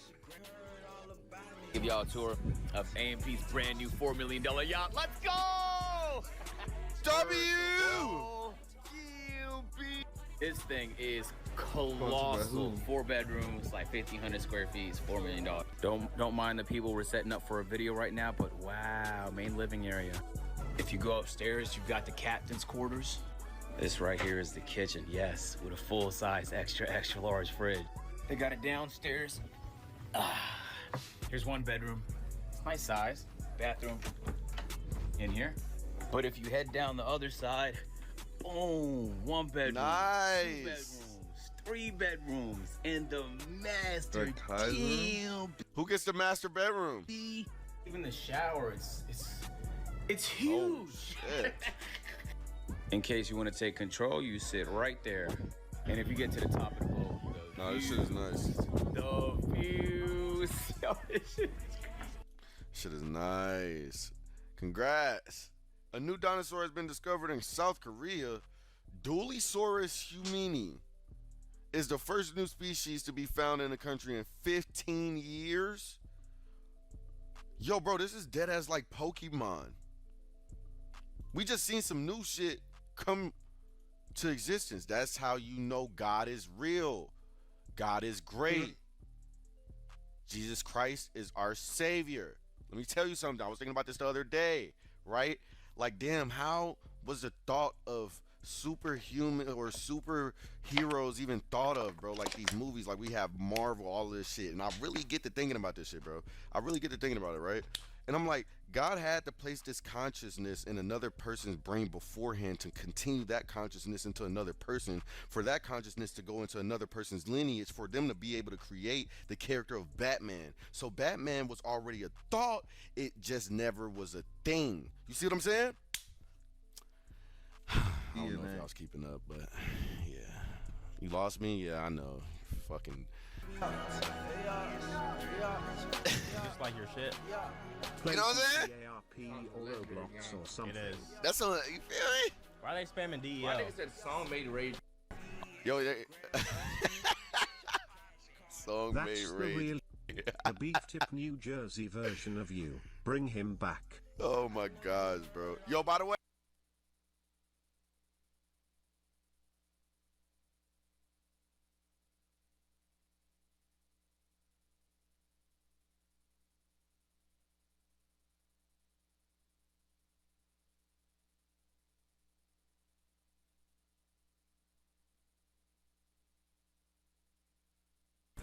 S16: Give y'all a tour of AMP's brand new $4 million yacht. Let's go!
S8: W!
S16: This thing is colossal. 4 bedrooms, like 1,500 square feet, $4 million. Don't mind the people we're setting up for a video right now, but wow, main living area. If you go upstairs, you've got the captain's quarters. This right here is the kitchen, yes, with a full-size extra large fridge. They got it downstairs. Here's one bedroom. It's nice size. Bathroom in here. But if you head down the other side, boom, 1 bedroom.
S8: Nice.
S16: 2 bedrooms, 3 bedrooms, and the master
S8: Kaiser?
S16: damn.
S8: Who gets the master bedroom?
S16: Even the shower, it's huge.
S8: Oh, shit.
S16: In case you want to take control, you sit right there. And if you get to the top of the globe,
S8: No, this shit is nice.
S16: the views. Yo, this shit is
S8: Shit is nice. Congrats. A new dinosaur has been discovered in South Korea. Dulisaurus humini is the first new species to be found in the country in 15 years. Yo, bro, this is dead as like Pokemon. We just seen some new shit come to existence. That's how you know God is real. God is great. Jesus Christ is our savior. Let me tell you something. I was thinking about this the other day, right? Like, damn, how was the thought of superhuman or superheroes even thought of, bro? Like these movies, like we have Marvel, all of this shit. And I really get to thinking about this shit, bro. I really get to thinking about it, right? And I'm like, God had to place this consciousness in another person's brain beforehand to continue that consciousness into another person, for that consciousness to go into another person's lineage, for them to be able to create the character of Batman. So Batman was already a thought, it just never was a thing. You see what I'm saying? I don't know if I was keeping up, but yeah. You lost me? Yeah, I know. Fucking.
S10: Just like your shit.
S8: You know what I'm saying?
S23: ARP or Roblox or something.
S10: It is.
S8: That's a, you feel me?
S10: Why are they spamming DEO?
S16: I think it said song made rage.
S8: Yo, song
S23: That's
S8: made
S23: the
S8: rage.
S23: real the Beef Tip New Jersey version of you. Bring him back.
S8: Oh my gosh, bro. Yo, by the way.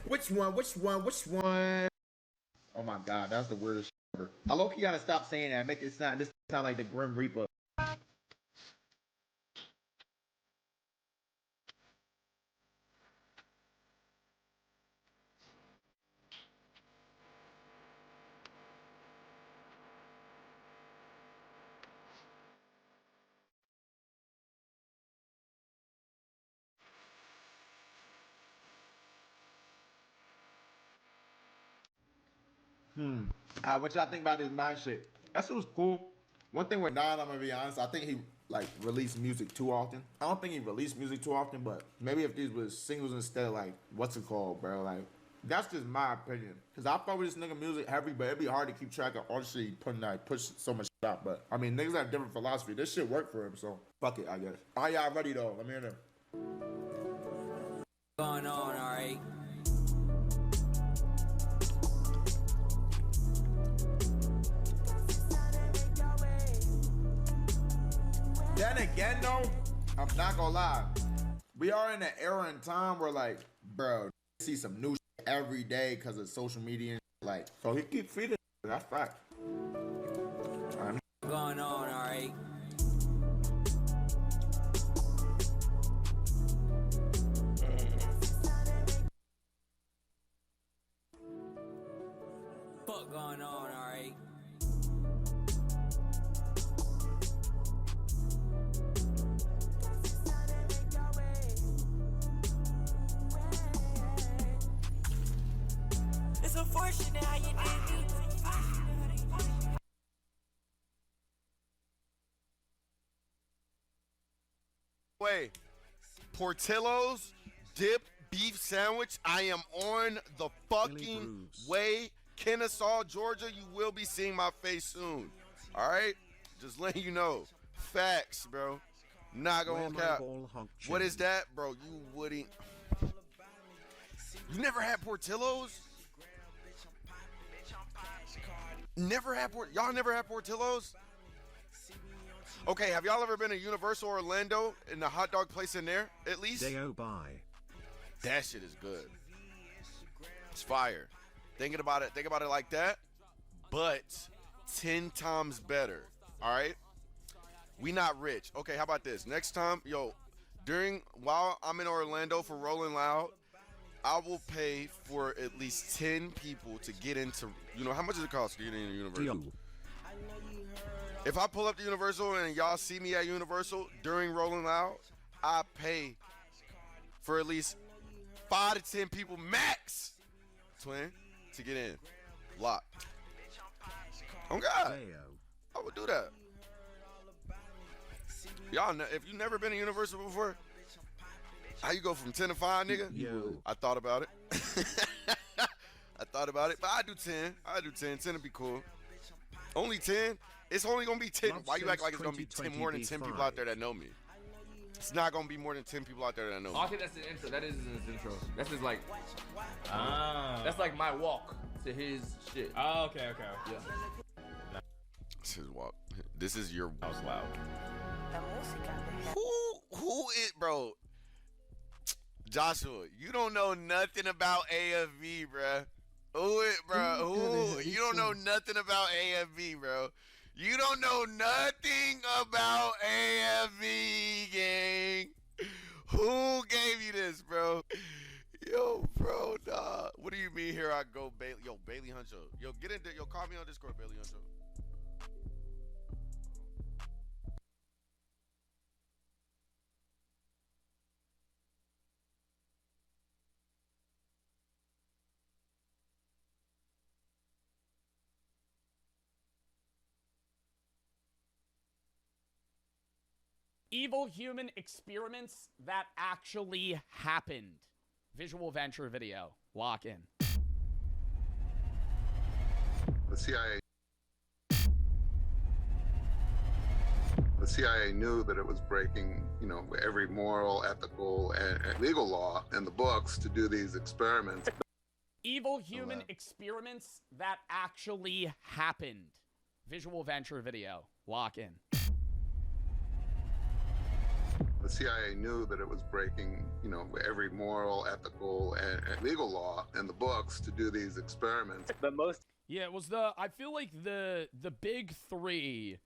S20: Which one? Oh my god, that's the weirdest shit ever. I low-key gotta stop saying that. Make it sound like the Grim Reaper. What y'all think about this mind shit? That shit was cool. One thing with Nine, I'm gonna be honest, I think he like released music too often. I don't think he released music too often, but maybe if these was singles instead of like, what's it called, bro? Like, that's just my opinion. Cause I fuck with this nigga music heavy, but it'd be hard to keep track of all the shit he putting out, push so much shit out. But I mean, niggas have different philosophy. This shit worked for him, so fuck it, I guess. Are y'all ready though? Let me hear them.
S22: Going on, alright.
S20: Then again, though, I'm not gonna lie. We are in an era and time where, like, bro, you see some new shit every day because of social media and shit, like, so he keep feeding. That's fact.
S22: Going on, alright. Fuck going on, alright. Unfortunate how you did me.
S8: Wait, Portillo's dip beef sandwich. I am on the fucking way. Kennesaw, Georgia. You will be seeing my face soon. All right, just letting you know. Facts, bro. Not gonna cap. What is that, bro? You wouldn't. You never had Portillo's? Never had y'all never had Portillo's? Okay, have y'all ever been to Universal Orlando in the hot dog place in there? At least.
S23: Day-o bye.
S8: That shit is good. It's fire. Think about it like that, but 10 times better. All right. We not rich. Okay, how about this? Next time, while I'm in Orlando for Rolling Loud, I will pay for at least 10 people to get into, how much does it cost to get into Universal? If I pull up to Universal and y'all see me at Universal during Rolling Loud, I pay for at least 5 to 10 people max, twin, to get in. Lock. Oh God, I would do that. Y'all, if you never been to Universal before, how you go from 10 to 5, nigga?
S23: Yo.
S8: I thought about it. I thought about it, but I do 10. 10 would be cool. Only 10? It's only gonna be 10. Why you act like it's gonna be 10 more than 10 people out there that know me? It's not gonna be more than 10 people out there that know me.
S3: I think that's the intro. That is his intro. That's his like. That's like my walk to his shit.
S10: Oh, okay.
S3: Yeah.
S8: This is walk. This is your.
S10: That was loud.
S8: Who is, bro? Joshua, you don't know nothing about AFV, bruh. You don't know nothing about AFV, bro. You don't know nothing about AFV, gang. Who gave you this, bro? Yo, bro, nah. What do you mean here I go, Bailey? Yo, Bailey Huncho. Yo, get in there. Yo, call me on Discord, Bailey Huncho.
S11: Evil human experiments that actually happened. Visual venture video. Lock in.
S18: The CIA knew that it was breaking, every moral, ethical, and legal law in the books to do these experiments.
S11: Evil human experiments that actually happened. Visual venture video. Lock in.
S18: The CIA knew that it was breaking, every moral, ethical, and legal law in the books to do these experiments.
S11: Yeah, it was I feel like the big three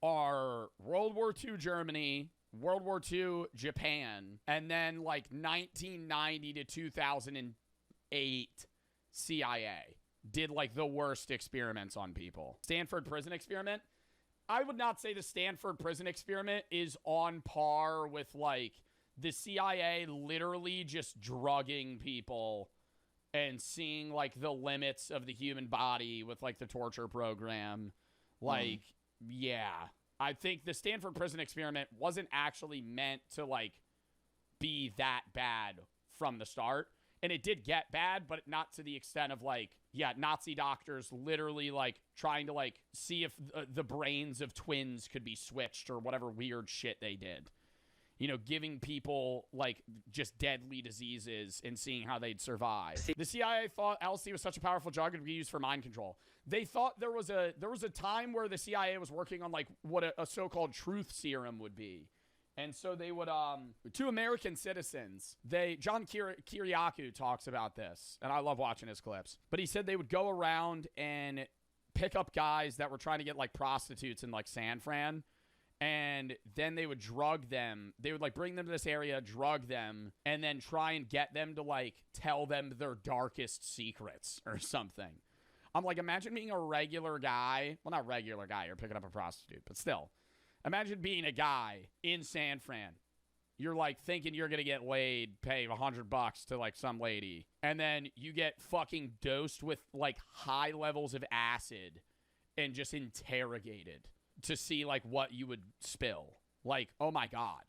S11: are World War II Germany, World War II Japan, and then like 1990 to 2008 CIA did like the worst experiments on people. Stanford prison experiment. I would not say the Stanford prison experiment is on par with like the CIA literally just drugging people and seeing like the limits of the human body with like the torture program. Like, yeah, I think the Stanford prison experiment wasn't actually meant to like be that bad from the start. And it did get bad, but not to the extent of like, yeah, Nazi doctors literally like trying to like see if the brains of twins could be switched or whatever weird shit they did. Giving people like just deadly diseases and seeing how they'd survive. The CIA thought LSD was such a powerful drug it would be used for mind control. They thought there was a time where the CIA was working on like what a so-called truth serum would be. And so they would, to American citizens, John Kiriakou talks about this, and I love watching his clips. But he said they would go around and pick up guys that were trying to get, like, prostitutes in, like, San Fran, and then they would drug them. They would, like, bring them to this area, drug them, and then try and get them to, like, tell them their darkest secrets or something. I'm like, imagine being a regular guy. Well, not regular guy. You're picking up a prostitute, but still. Imagine being a guy in San Fran, you're like thinking you're gonna get laid, pay $100 to like some lady, and then you get fucking dosed with like high levels of acid and just interrogated to see like what you would spill. Like, oh my God.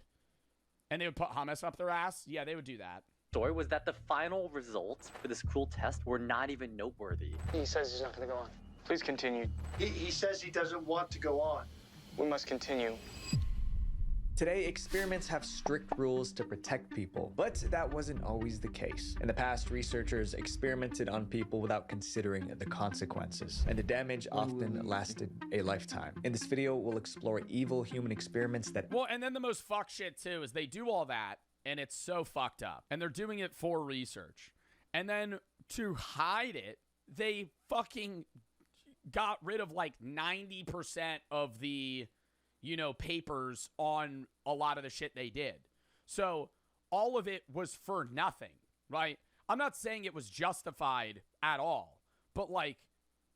S11: And they would put hummus up their ass? Yeah, they would do that.
S7: Story was that the final results for this cruel test were not even noteworthy.
S13: He says he's not going to go on.
S7: Please continue.
S13: He says he doesn't want to go on.
S7: We must continue.
S17: Today, experiments have strict rules to protect people, but that wasn't always the case. In the past, researchers experimented on people without considering the consequences, and the damage often lasted a lifetime. In this video, we'll explore evil human experiments that—
S11: Well, and then the most fuck shit too is they do all that, and it's so fucked up, and they're doing it for research. And then to hide it, they fucking got rid of like 90% of the, you know, papers on a lot of the shit they did. So all of it was for nothing, right? I'm not saying it was justified at all, but like,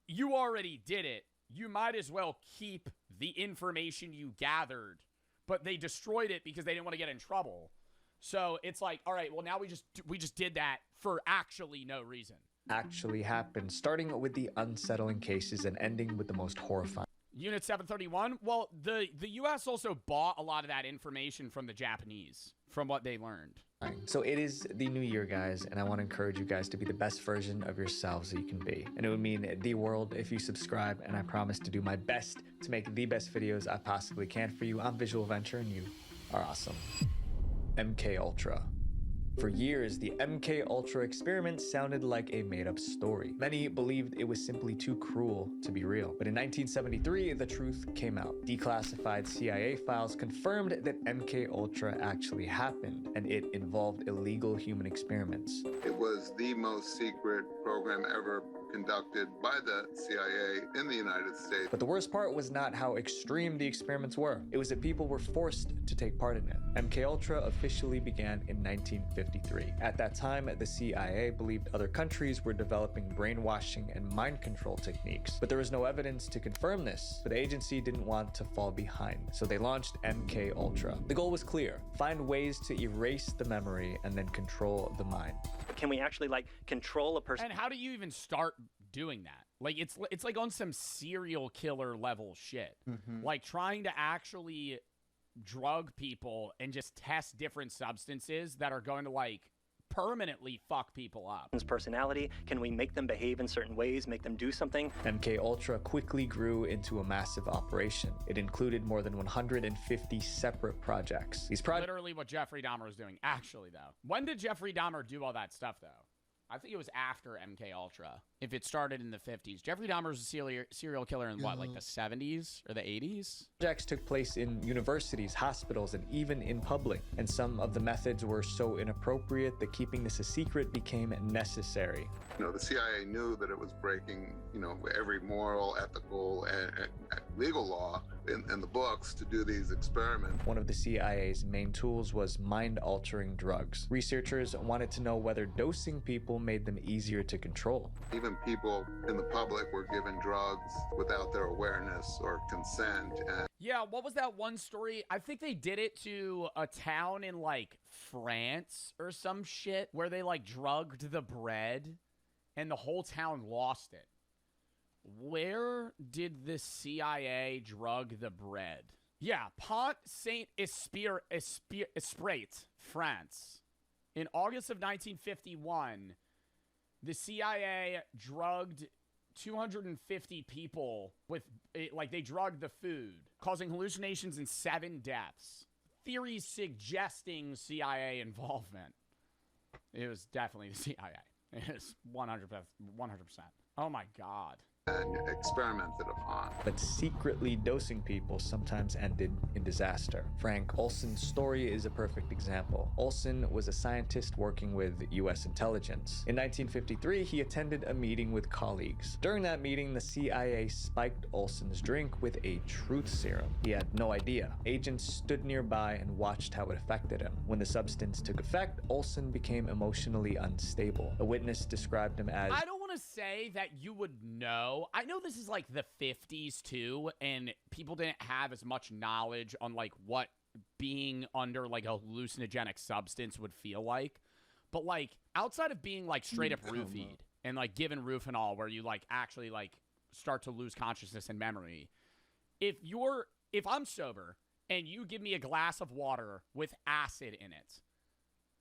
S11: you already did it. You might as well keep the information you gathered, but they destroyed it because they didn't want to get in trouble. So it's like, all right, well now we just did that for actually no reason.
S17: actually happened, starting with the unsettling cases and ending with the most horrifying.
S11: Unit 731? Well, the U.S. also bought a lot of that information from the Japanese, from what they learned.
S17: So it is the new year, guys, and I want to encourage you guys to be the best version of yourselves that you can be. And it would mean the world if you subscribe, and I promise to do my best to make the best videos I possibly can for you. I'm Visual Venture, and you are awesome. MK Ultra. For years, the MK Ultra experiment sounded like a made-up story. Many believed it was simply too cruel to be real. But in 1973, the truth came out. Declassified CIA files confirmed that MK Ultra actually happened, and it involved illegal human experiments.
S18: It was the most secret program ever conducted by the CIA in the United States.
S17: But the worst part was not how extreme the experiments were. It was that people were forced to take part in it. MK Ultra officially began in 1953. At that time, the CIA believed other countries were developing brainwashing and mind control techniques, but there was no evidence to confirm this. But the agency didn't want to fall behind, so they launched MK Ultra. The goal was clear: find ways to erase the memory and then control the mind.
S13: Can we actually like control a person?
S11: And how do you even start doing that? Like it's like on some serial killer level shit. Like trying to actually drug people and just test different substances that are going to like permanently fuck people up.
S13: Personality, can we make them behave in certain ways, make them do something?
S17: MK Ultra quickly grew into a massive operation. It included more than 150 separate projects. These
S11: Literally what Jeffrey Dahmer was doing. Actually, though, when did Jeffrey Dahmer do all that stuff, though? I think it was after MK Ultra. If it started in the 50s. Jeffrey Dahmer's a serial killer in what, like the 70s or the 80s?
S17: Projects took place in universities, hospitals, and even in public. And some of the methods were so inappropriate that keeping this a secret became necessary.
S18: You know, the CIA knew that it was breaking, you know, every moral, ethical, and legal law in the books to do these experiments.
S17: One of the CIA's main tools was mind-altering drugs. Researchers wanted to know whether dosing people made them easier to control.
S18: Even people in the public were given drugs without their awareness or consent. And
S11: yeah, what was that one story? I think they did it to a town in like France or some shit where they like drugged the bread and the whole town lost it. Where did the CIA drug the bread? Yeah, Pont Saint-Esprit, France. In August of 1951, the CIA drugged 250 people with, like, they drugged the food, causing hallucinations and 7 deaths. Theories suggesting CIA involvement. It was definitely the CIA. It was 100%. Oh my God.
S18: And experimented upon.
S17: But secretly dosing people sometimes ended in disaster. Frank Olson's story is a perfect example. Olson was a scientist working with US intelligence. In 1953, he attended a meeting with colleagues. During that meeting, the CIA spiked Olson's drink with a truth serum. He had no idea. Agents stood nearby and watched how it affected him. When the substance took effect, Olson became emotionally unstable. A witness described him as—
S11: I don't want to say that you would know. I know this is like the 50s too, and people didn't have as much knowledge on like what being under like a hallucinogenic substance would feel like. But like outside of being like straight up roofied and like given Rufinol where you like actually like start to lose consciousness and memory, if I'm sober and you give me a glass of water with acid in it,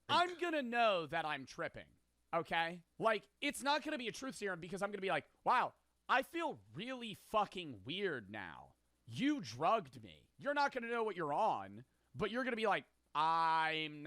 S11: I'm gonna know that I'm tripping. Okay? Like, it's not gonna be a truth serum because I'm gonna be like, wow, I feel really fucking weird now. You drugged me. You're not gonna know what you're on, but you're gonna be like, I'm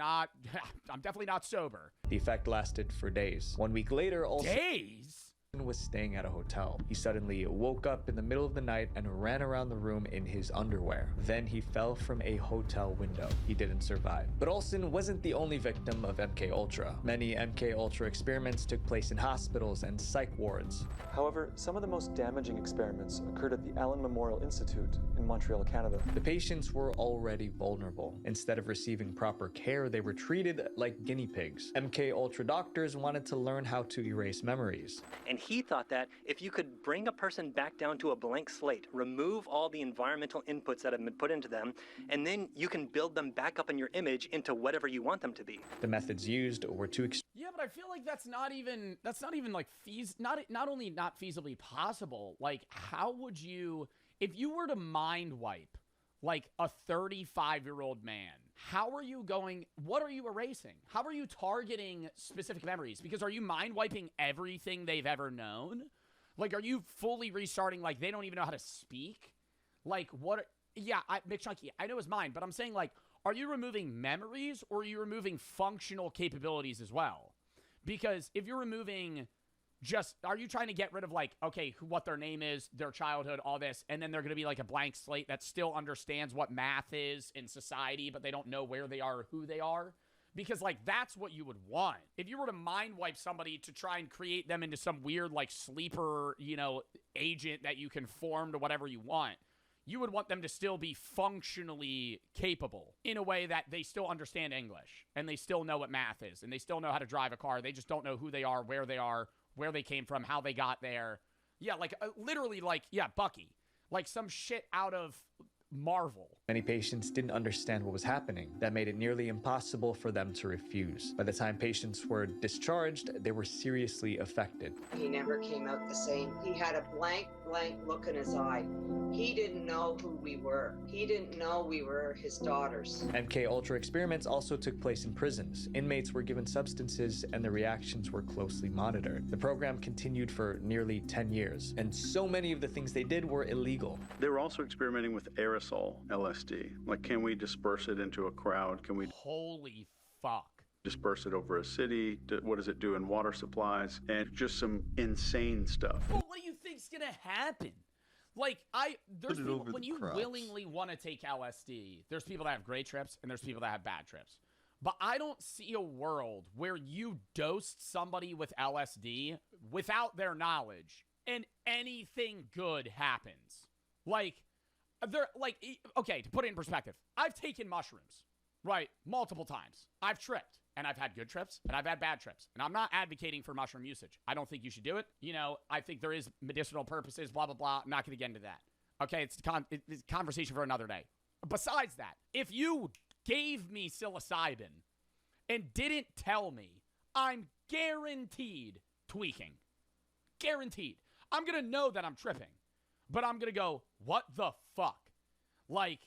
S11: definitely not sober.
S17: The effect lasted for days. 1 week later, also
S11: Days?
S17: was staying at a hotel. He suddenly woke up in the middle of the night and ran around the room in his underwear. Then he fell from a hotel window. He didn't survive. But Olsen wasn't the only victim of MK Ultra. Many MK Ultra experiments took place in hospitals and psych wards.
S5: However, some of the most damaging experiments occurred at the Allen Memorial Institute in Montreal, Canada.
S17: The patients were already vulnerable. Instead of receiving proper care, they were treated like guinea pigs. MK Ultra doctors wanted to learn how to erase memories.
S13: And he thought that if you could bring a person back down to a blank slate, remove all the environmental inputs that have been put into them, and then you can build them back up in your image into whatever you want them to be.
S17: The methods used were too
S11: Yeah, but I feel like that's not even like not only not feasibly possible. Like, how would you, if you were to mind wipe like a 35-year-old man, what are you erasing? How are you targeting specific memories? Because are you mind wiping everything they've ever known? Like, are you fully restarting, like, they don't even know how to speak? Like, what? Yeah, McChunky, I know his mind, but I'm saying, like, are you removing memories or are you removing functional capabilities as well? Because if you're removing are you trying to get rid of, like, okay, what their name is, their childhood, all this, and then they're going to be like a blank slate that still understands what math is in society, but they don't know where they are or who they are? Because, like, that's what you would want. If you were to mind wipe somebody to try and create them into some weird, like, sleeper, agent that you can form to whatever you want, you would want them to still be functionally capable in a way that they still understand English, and they still know what math is, and they still know how to drive a car. They just don't know who they are, where they came from, how they got there. Yeah, like, literally, like, yeah, Bucky. Like, some shit out of Marvel.
S17: Many patients didn't understand what was happening. That made it nearly impossible for them to refuse. By the time patients were discharged, they were seriously affected.
S9: He never came out the same. He had a blank look in his eye. He didn't know who we were. He didn't know we were his daughters.
S17: MK Ultra experiments also took place in prisons. Inmates were given substances and their reactions were closely monitored. The program continued for nearly 10 years, and so many of the things they did were illegal.
S19: They were also experimenting with aerosol LSD. Like, can we disperse it into a crowd? Can we
S11: Holy fuck.
S19: disperse it over a city? What does it do in water supplies? And just some insane stuff.
S11: Well, what do you think's gonna happen? Like, there's people, when you willingly want to take LSD, there's people that have great trips and there's people that have bad trips. But I don't see a world where you dosed somebody with LSD without their knowledge and anything good happens. Okay, to put it in perspective, I've taken mushrooms, right, multiple times. I've tripped, and I've had good trips, and I've had bad trips. And I'm not advocating for mushroom usage. I don't think you should do it. I think there is medicinal purposes, blah, blah, blah. I'm not going to get into that. Okay, it's a conversation for another day. Besides that, if you gave me psilocybin and didn't tell me, I'm guaranteed tweaking. Guaranteed. I'm going to know that I'm tripping. But I'm going to go, what the fuck? Like,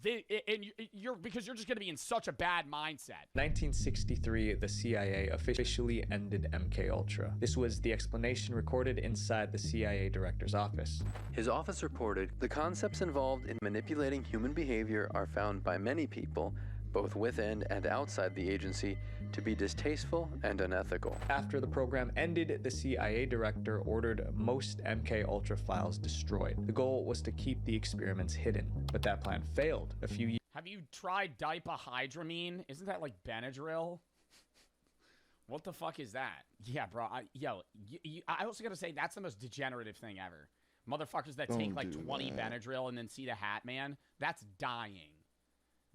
S11: because you're just going to be in such a bad mindset.
S17: 1963, the CIA officially ended MK Ultra. This was the explanation recorded inside the CIA director's office.
S24: His office reported, the concepts involved in manipulating human behavior are found by many people, both within and outside the agency, to be distasteful and unethical.
S17: After the program ended, the CIA director ordered most MK Ultra files destroyed. The goal was to keep the experiments hidden, but that plan failed a few years.
S11: Have you tried dipahydramine? Isn't that like Benadryl? What the fuck is that? Yeah, bro. I also gotta say, that's the most degenerative thing ever. Motherfuckers that take like 20 Benadryl and then see the hat, man. That's dying.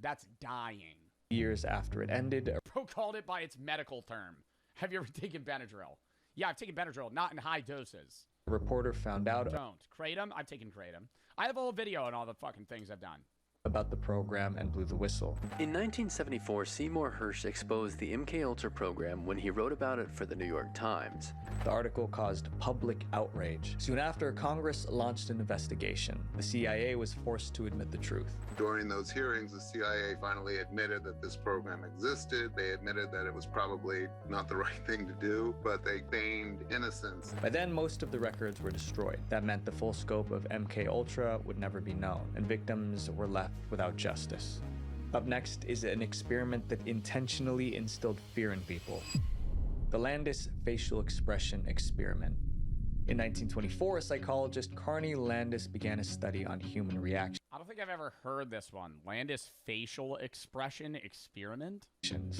S11: That's dying.
S17: Years after it ended,
S11: Bro called it by its medical term. Have you ever taken Benadryl? Yeah, I've taken Benadryl, not in high doses.
S17: a reporter found out.
S11: Don't. Kratom? I've taken Kratom. I have a whole video on all the fucking things I've done.
S17: about the program and blew the whistle.
S24: In 1974, Seymour Hersh exposed the MKUltra program when he wrote about it for the New York Times.
S17: The article caused public outrage. Soon after, Congress launched an investigation. The CIA was forced to admit the truth.
S18: During those hearings, the CIA finally admitted that this program existed. They admitted that it was probably not the right thing to do, but they feigned innocence.
S17: By then, most of the records were destroyed. That meant the full scope of MKUltra would never be known, and victims were left without justice. Up next is an experiment that intentionally instilled fear in people. The Landis Facial Expression Experiment. In 1924, psychologist Carney Landis began a study on human reactions.
S11: I don't think I've ever heard this one. Landis Facial Expression Experiment?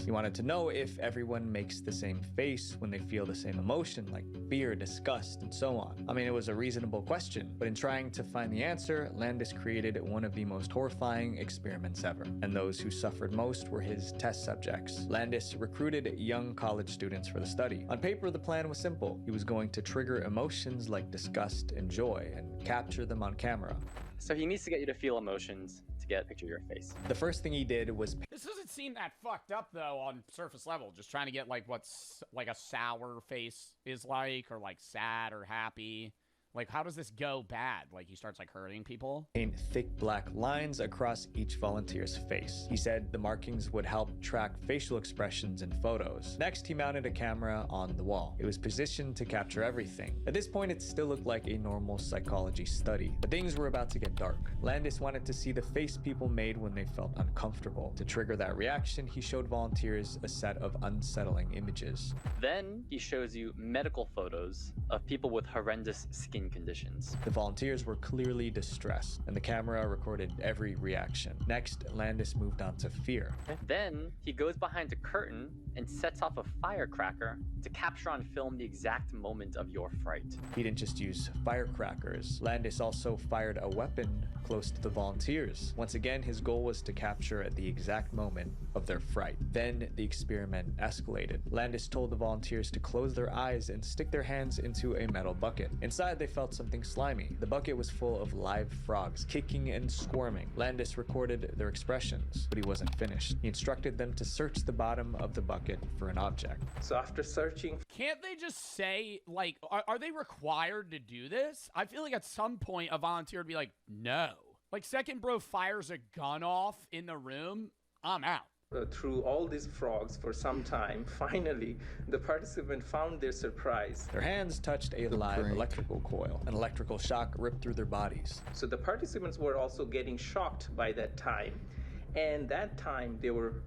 S17: He wanted to know if everyone makes the same face when they feel the same emotion, like fear, disgust, and so on. I mean, it was a reasonable question, but in trying to find the answer, Landis created one of the most horrifying experiments ever, and those who suffered most were his test subjects. Landis recruited young college students for the study. On paper, the plan was simple. He was going to trigger emotions like disgust and joy and capture them on camera.
S7: So he needs to get you to feel emotions to get a picture of your face.
S17: The first thing he did was...
S11: This doesn't seem that fucked up, though, on surface level. Just trying to get, like, what's, like, a sour face is like, or, like, sad or happy. Like, how does this go bad? Like, he starts, like, hurting people?
S17: Paint thick black lines across each volunteer's face. He said the markings would help track facial expressions in photos. Next, he mounted a camera on the wall. It was positioned to capture everything. At this point, it still looked like a normal psychology study, but things were about to get dark. Landis wanted to see the face people made when they felt uncomfortable. To trigger that reaction, he showed volunteers a set of unsettling images.
S7: Then he shows you medical photos of people with horrendous skin conditions.
S17: The volunteers were clearly distressed, and the camera recorded every reaction. Next, Landis moved on to fear.
S7: Then he goes behind a curtain and sets off a firecracker to capture on film the exact moment of your fright.
S17: He didn't just use firecrackers. Landis also fired a weapon close to the volunteers. Once again, his goal was to capture the exact moment of their fright. Then the experiment escalated. Landis told the volunteers to close their eyes and stick their hands into a metal bucket. Inside, they felt something slimy. The bucket was full of live frogs, kicking and squirming. Landis recorded their expressions, but he wasn't finished. He instructed them to search the bottom of the bucket for an object.
S4: So after searching...
S11: Can't they just say, like, are they required to do this? I feel like at some point a volunteer would be like, no. Like, second bro fires a gun off in the room, I'm out.
S4: Through all these frogs for some time, finally, the participant found their surprise.
S17: Their hands touched a live electrical coil. An electrical shock ripped through their bodies.
S4: So the participants were also getting shocked by that time. And that time, they were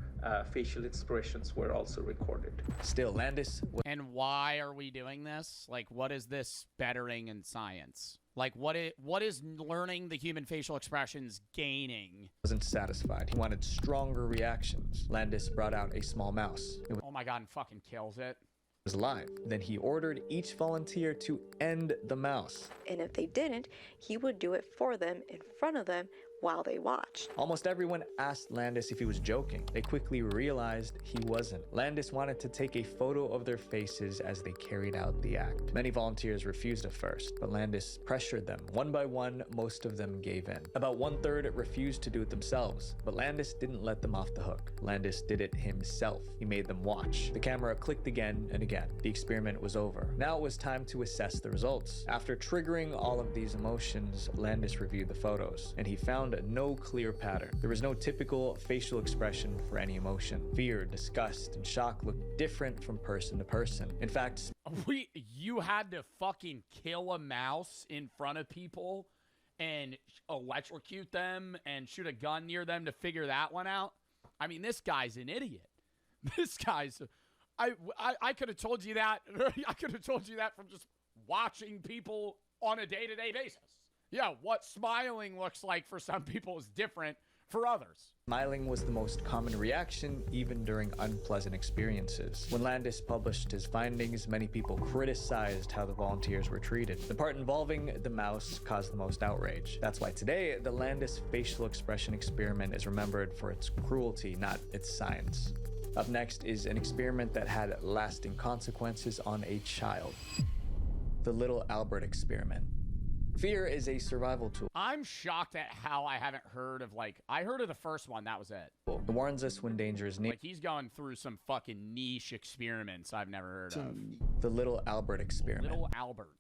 S4: facial expressions were also recorded.
S17: Still, Landis...
S11: And why are we doing this? Like, what is this bettering in science? Like, what is learning the human facial expressions gaining?
S17: Wasn't satisfied. He wanted stronger reactions. Landis brought out a small mouse.
S11: Oh my god, and fucking kills it.
S17: Was alive. Then he ordered each volunteer to end the mouse.
S12: And if they didn't, he would do it for them in front of them while they watched.
S17: Almost everyone asked Landis if he was joking. They quickly realized he wasn't. Landis wanted to take a photo of their faces as they carried out the act. Many volunteers refused at first, but Landis pressured them. One by one, most of them gave in. About 1/3 refused to do it themselves, but Landis didn't let them off the hook. Landis did it himself. He made them watch. The camera clicked again and again. The experiment was over. Now it was time to assess the results. After triggering all of these emotions, Landis reviewed the photos, and he found no clear pattern. There was no typical facial expression for any emotion. Fear, disgust, and shock looked different from person to person. In fact,
S11: you had to fucking kill a mouse in front of people and electrocute them and shoot a gun near them to figure that one out? I mean, this guy's an idiot. This guy's... I could have told you that. I could have told you that from just watching people on a day-to-day basis. Yeah, what smiling looks like for some people is different for others.
S17: Smiling was the most common reaction even during unpleasant experiences. When Landis published his findings, many people criticized how the volunteers were treated. The part involving the mouse caused the most outrage. That's why today, the Landis facial expression experiment is remembered for its cruelty, not its science. Up next is an experiment that had lasting consequences on a child. The Little Albert experiment. Fear is a survival tool.
S11: I'm shocked at how I haven't heard of, like, I heard of the first one, that was it.
S17: It warns us when danger is near.
S11: Like, he's going through some fucking niche experiments I've never heard of.
S17: The Little Albert experiment.
S11: Little Albert.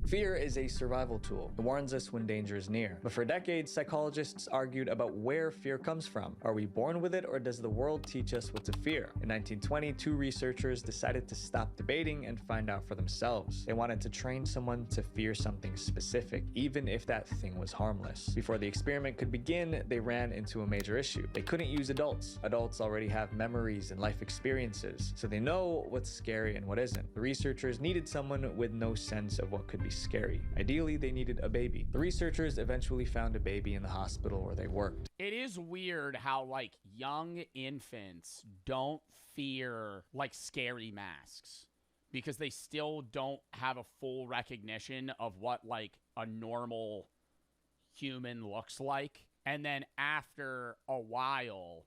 S17: Fear is a survival tool. It warns us when danger is near. But for decades, psychologists argued about where fear comes from. Are we born with it, or does the world teach us what to fear? In 1920, two researchers decided to stop debating and find out for themselves. They wanted to train someone to fear something specific, even if that thing was harmless. Before the experiment could begin, they ran into a major issue. They couldn't use adults. Adults already have memories and life experiences, so they know what's scary and what isn't. The researchers needed someone with no sense of what could be scary. Ideally, they needed a baby. The researchers eventually found a baby in the hospital where they worked.
S11: It is weird how, like, young infants don't fear, like, scary masks because they still don't have a full recognition of what, like, a normal human looks like. And then after a while,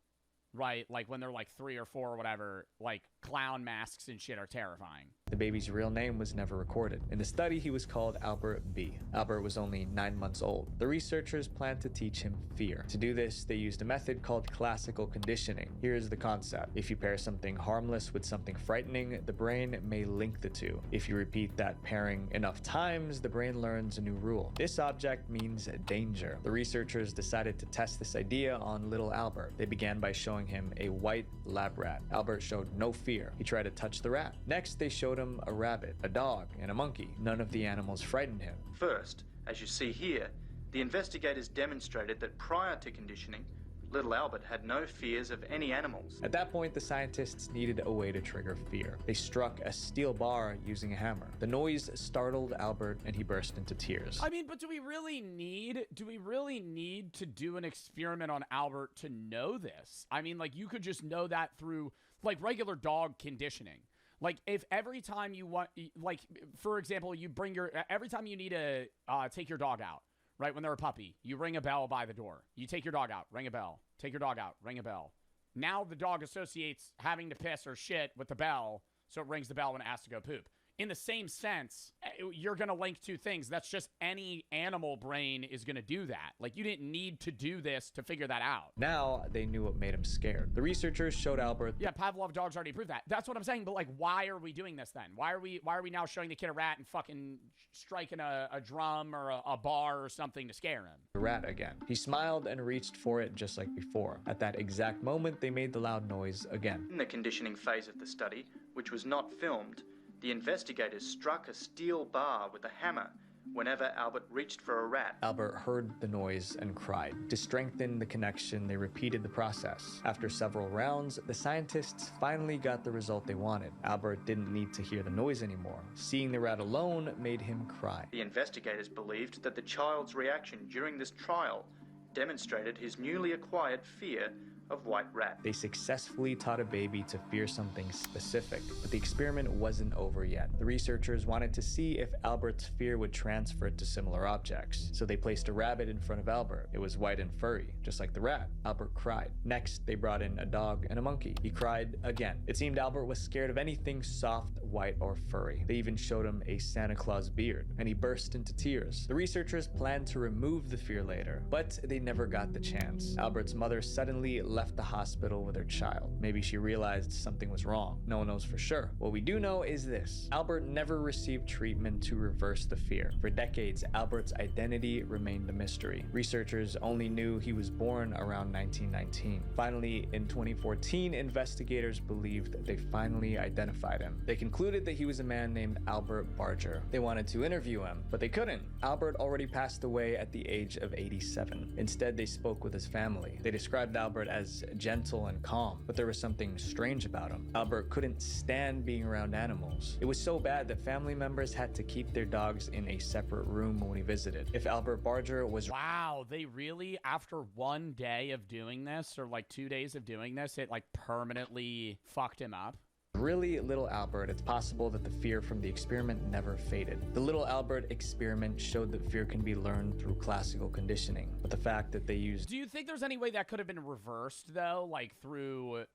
S11: right, like when they're like 3 or 4 or whatever, like clown masks and shit are terrifying.
S17: The baby's real name was never recorded. In the study, he was called Albert B. Albert was only 9 months old. The researchers planned to teach him fear. To do this, they used a method called classical conditioning. Here's the concept. If you pair something harmless with something frightening, the brain may link the two. If you repeat that pairing enough times, the brain learns a new rule. This object means danger. The researchers decided to test this idea on little Albert. They began by showing him a white lab rat. Albert showed no fear. He tried to touch the rat. Next, they showed him a rabbit, a dog, and a monkey. None of the animals frightened him.
S6: First, as you see here, the investigators demonstrated that prior to conditioning, little Albert had no fears of any animals.
S17: At that point, the scientists needed a way to trigger fear. They struck a steel bar using a hammer. The noise startled Albert and he burst into tears.
S11: I mean, but do we really need to do an experiment on Albert to know this? I mean, like, you could just know that through, like, regular dog conditioning. Like, if every time you want, like, for example, you bring every time you need to take your dog out, right, when they're a puppy, you ring a bell by the door. You take your dog out, ring a bell. Take your dog out, ring a bell. Now the dog associates having to piss or shit with the bell, so it rings the bell when it has to go poop. In the same sense, you're going to link two things. That's just any animal brain is going to do that. Like, you didn't need to do this to figure that out.
S17: Now they knew what made him scared. The researchers showed Albert.
S11: Yeah, Pavlov dogs already proved that. That's what I'm saying. But, like, why are we doing this then? Why are we now showing the kid a rat and fucking striking a drum or a bar or something to scare him?
S17: The rat again. He smiled and reached for it just like before. At that exact moment, they made the loud noise again.
S6: In the conditioning phase of the study, which was not filmed, the investigators struck a steel bar with a hammer whenever Albert reached for a rat.
S17: Albert heard the noise and cried. To strengthen the connection, they repeated the process. After several rounds, the scientists finally got the result they wanted. Albert didn't need to hear the noise anymore. Seeing the rat alone made him cry.
S6: The investigators believed that the child's reaction during this trial demonstrated his newly acquired fear of white rat.
S17: They successfully taught a baby to fear something specific, but the experiment wasn't over yet. The researchers wanted to see if Albert's fear would transfer to similar objects, so they placed a rabbit in front of Albert. It was white and furry, just like the rat. Albert cried. Next, they brought in a dog and a monkey. He cried again. It seemed Albert was scared of anything soft, white, or furry. They even showed him a Santa Claus beard, and he burst into tears. The researchers planned to remove the fear later, but they never got the chance. Albert's mother suddenly left the hospital with her child. Maybe she realized something was wrong. No one knows for sure. What we do know is this: Albert never received treatment to reverse the fear. For decades, Albert's identity remained a mystery. Researchers only knew he was born around 1919. Finally, in 2014, investigators believed they finally identified him. They concluded that he was a man named Albert Barger. They wanted to interview him, but they couldn't. Albert already passed away at the age of 87. Instead, they spoke with his family. They described Albert as gentle and calm, but there was something strange about him. Albert couldn't stand being around animals. It was so bad that family members had to keep their dogs in a separate room when he visited. If Albert Barger was...
S11: Wow, they really, after one day of doing this, or like 2 days of doing this, it like permanently fucked him up?
S17: Really little Albert, it's possible that the fear from the experiment never faded. The little Albert experiment showed that fear can be learned through classical conditioning, but the fact that they used...
S11: Do you think there's any way that could have been reversed, though? Like, through...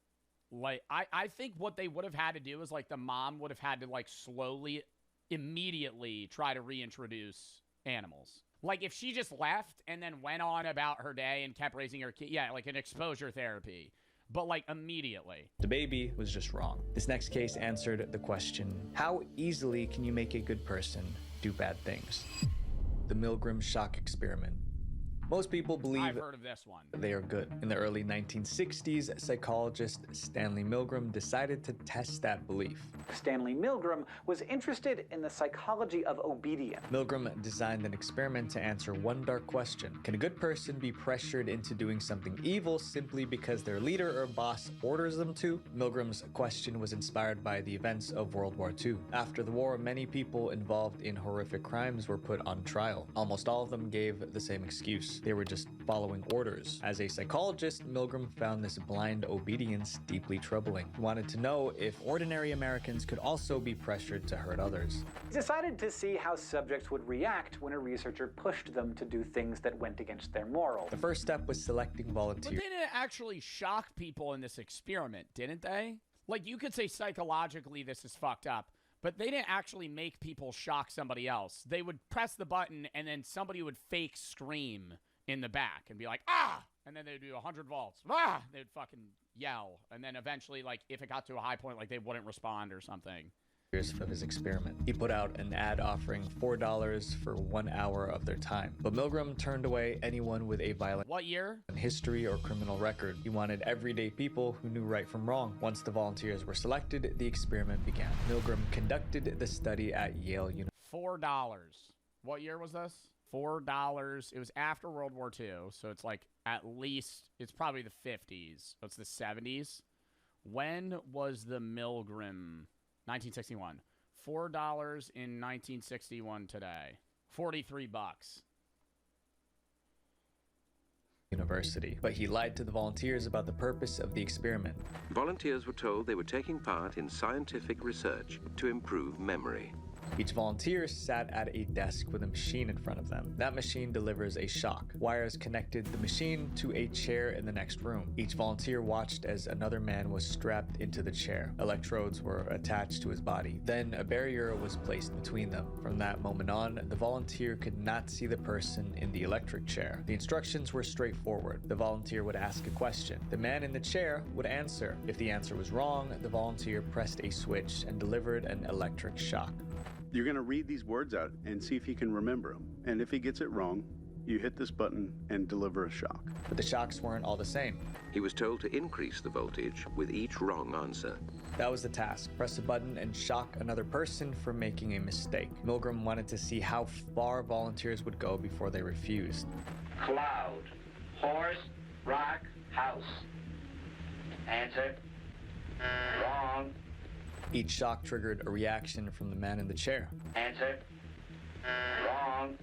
S11: Like, I think what they would have had to do is, like, the mom would have had to, like, slowly, immediately try to reintroduce animals. Like, if she just left and then went on about her day and kept raising her kid, yeah, like an exposure therapy. But, like, immediately.
S17: The baby was just wrong. This next case answered the question, how easily can you make a good person do bad things? The Milgram shock experiment. Most people believe
S11: I've heard of this one.
S17: they are good. In the early 1960s, psychologist Stanley Milgram decided to test that belief.
S1: Stanley Milgram was interested in the psychology of obedience.
S17: Milgram designed an experiment to answer one dark question. Can a good person be pressured into doing something evil simply because their leader or boss orders them to? Milgram's question was inspired by the events of World War II. After the war, many people involved in horrific crimes were put on trial. Almost all of them gave the same excuse. They were just following orders. As a psychologist, Milgram found this blind obedience deeply troubling. He wanted to know if ordinary Americans could also be pressured to hurt others.
S1: He decided to see how subjects would react when a researcher pushed them to do things that went against their morals.
S17: The first step was selecting volunteers.
S11: But they didn't actually shock people in this experiment, didn't they? Like, you could say psychologically this is fucked up, but they didn't actually make people shock somebody else. They would press the button and then somebody would fake scream in the back and be like, ah! And then they'd do 100 volts. Ah! They'd fucking yell. And then eventually, like, if it got to a high point, like, they wouldn't respond or something.
S17: For his experiment. He put out an ad offering $4 for 1 hour of their time. But Milgram turned away anyone with a violent history or criminal record. He wanted everyday people who knew right from wrong. Once the volunteers were selected, the experiment began. Milgram conducted the study at Yale University.
S11: $4. What year was this? $4. It was after World War II, so it's like at least, it's probably the 50s. So it's the 70s. When was the Milgram? 1961. $4 in 1961 today. 43 bucks.
S17: University. But he lied to the volunteers about the purpose of the experiment.
S14: Volunteers were told they were taking part in scientific research to improve memory.
S17: Each volunteer sat at a desk with a machine in front of them. That machine delivers a shock. Wires connected the machine to a chair in the next room. Each volunteer watched as another man was strapped into the chair. Electrodes were attached to his body. Then a barrier was placed between them. From that moment on, the volunteer could not see the person in the electric chair. The instructions were straightforward. The volunteer would ask a question. The man in the chair would answer. If the answer was wrong, the volunteer pressed a switch and delivered an electric shock.
S19: You're going to read these words out and see if he can remember them. And if he gets it wrong, you hit this button and deliver a shock.
S17: But the shocks weren't all the same.
S14: He was told to increase the voltage with each wrong answer.
S17: That was the task. Press a button and shock another person for making a mistake. Milgram wanted to see how far volunteers would go before they refused.
S15: Cloud, horse, rock, house. Answer. Wrong.
S17: Each shock triggered a reaction from the man in the chair.
S15: Answer. Wrong.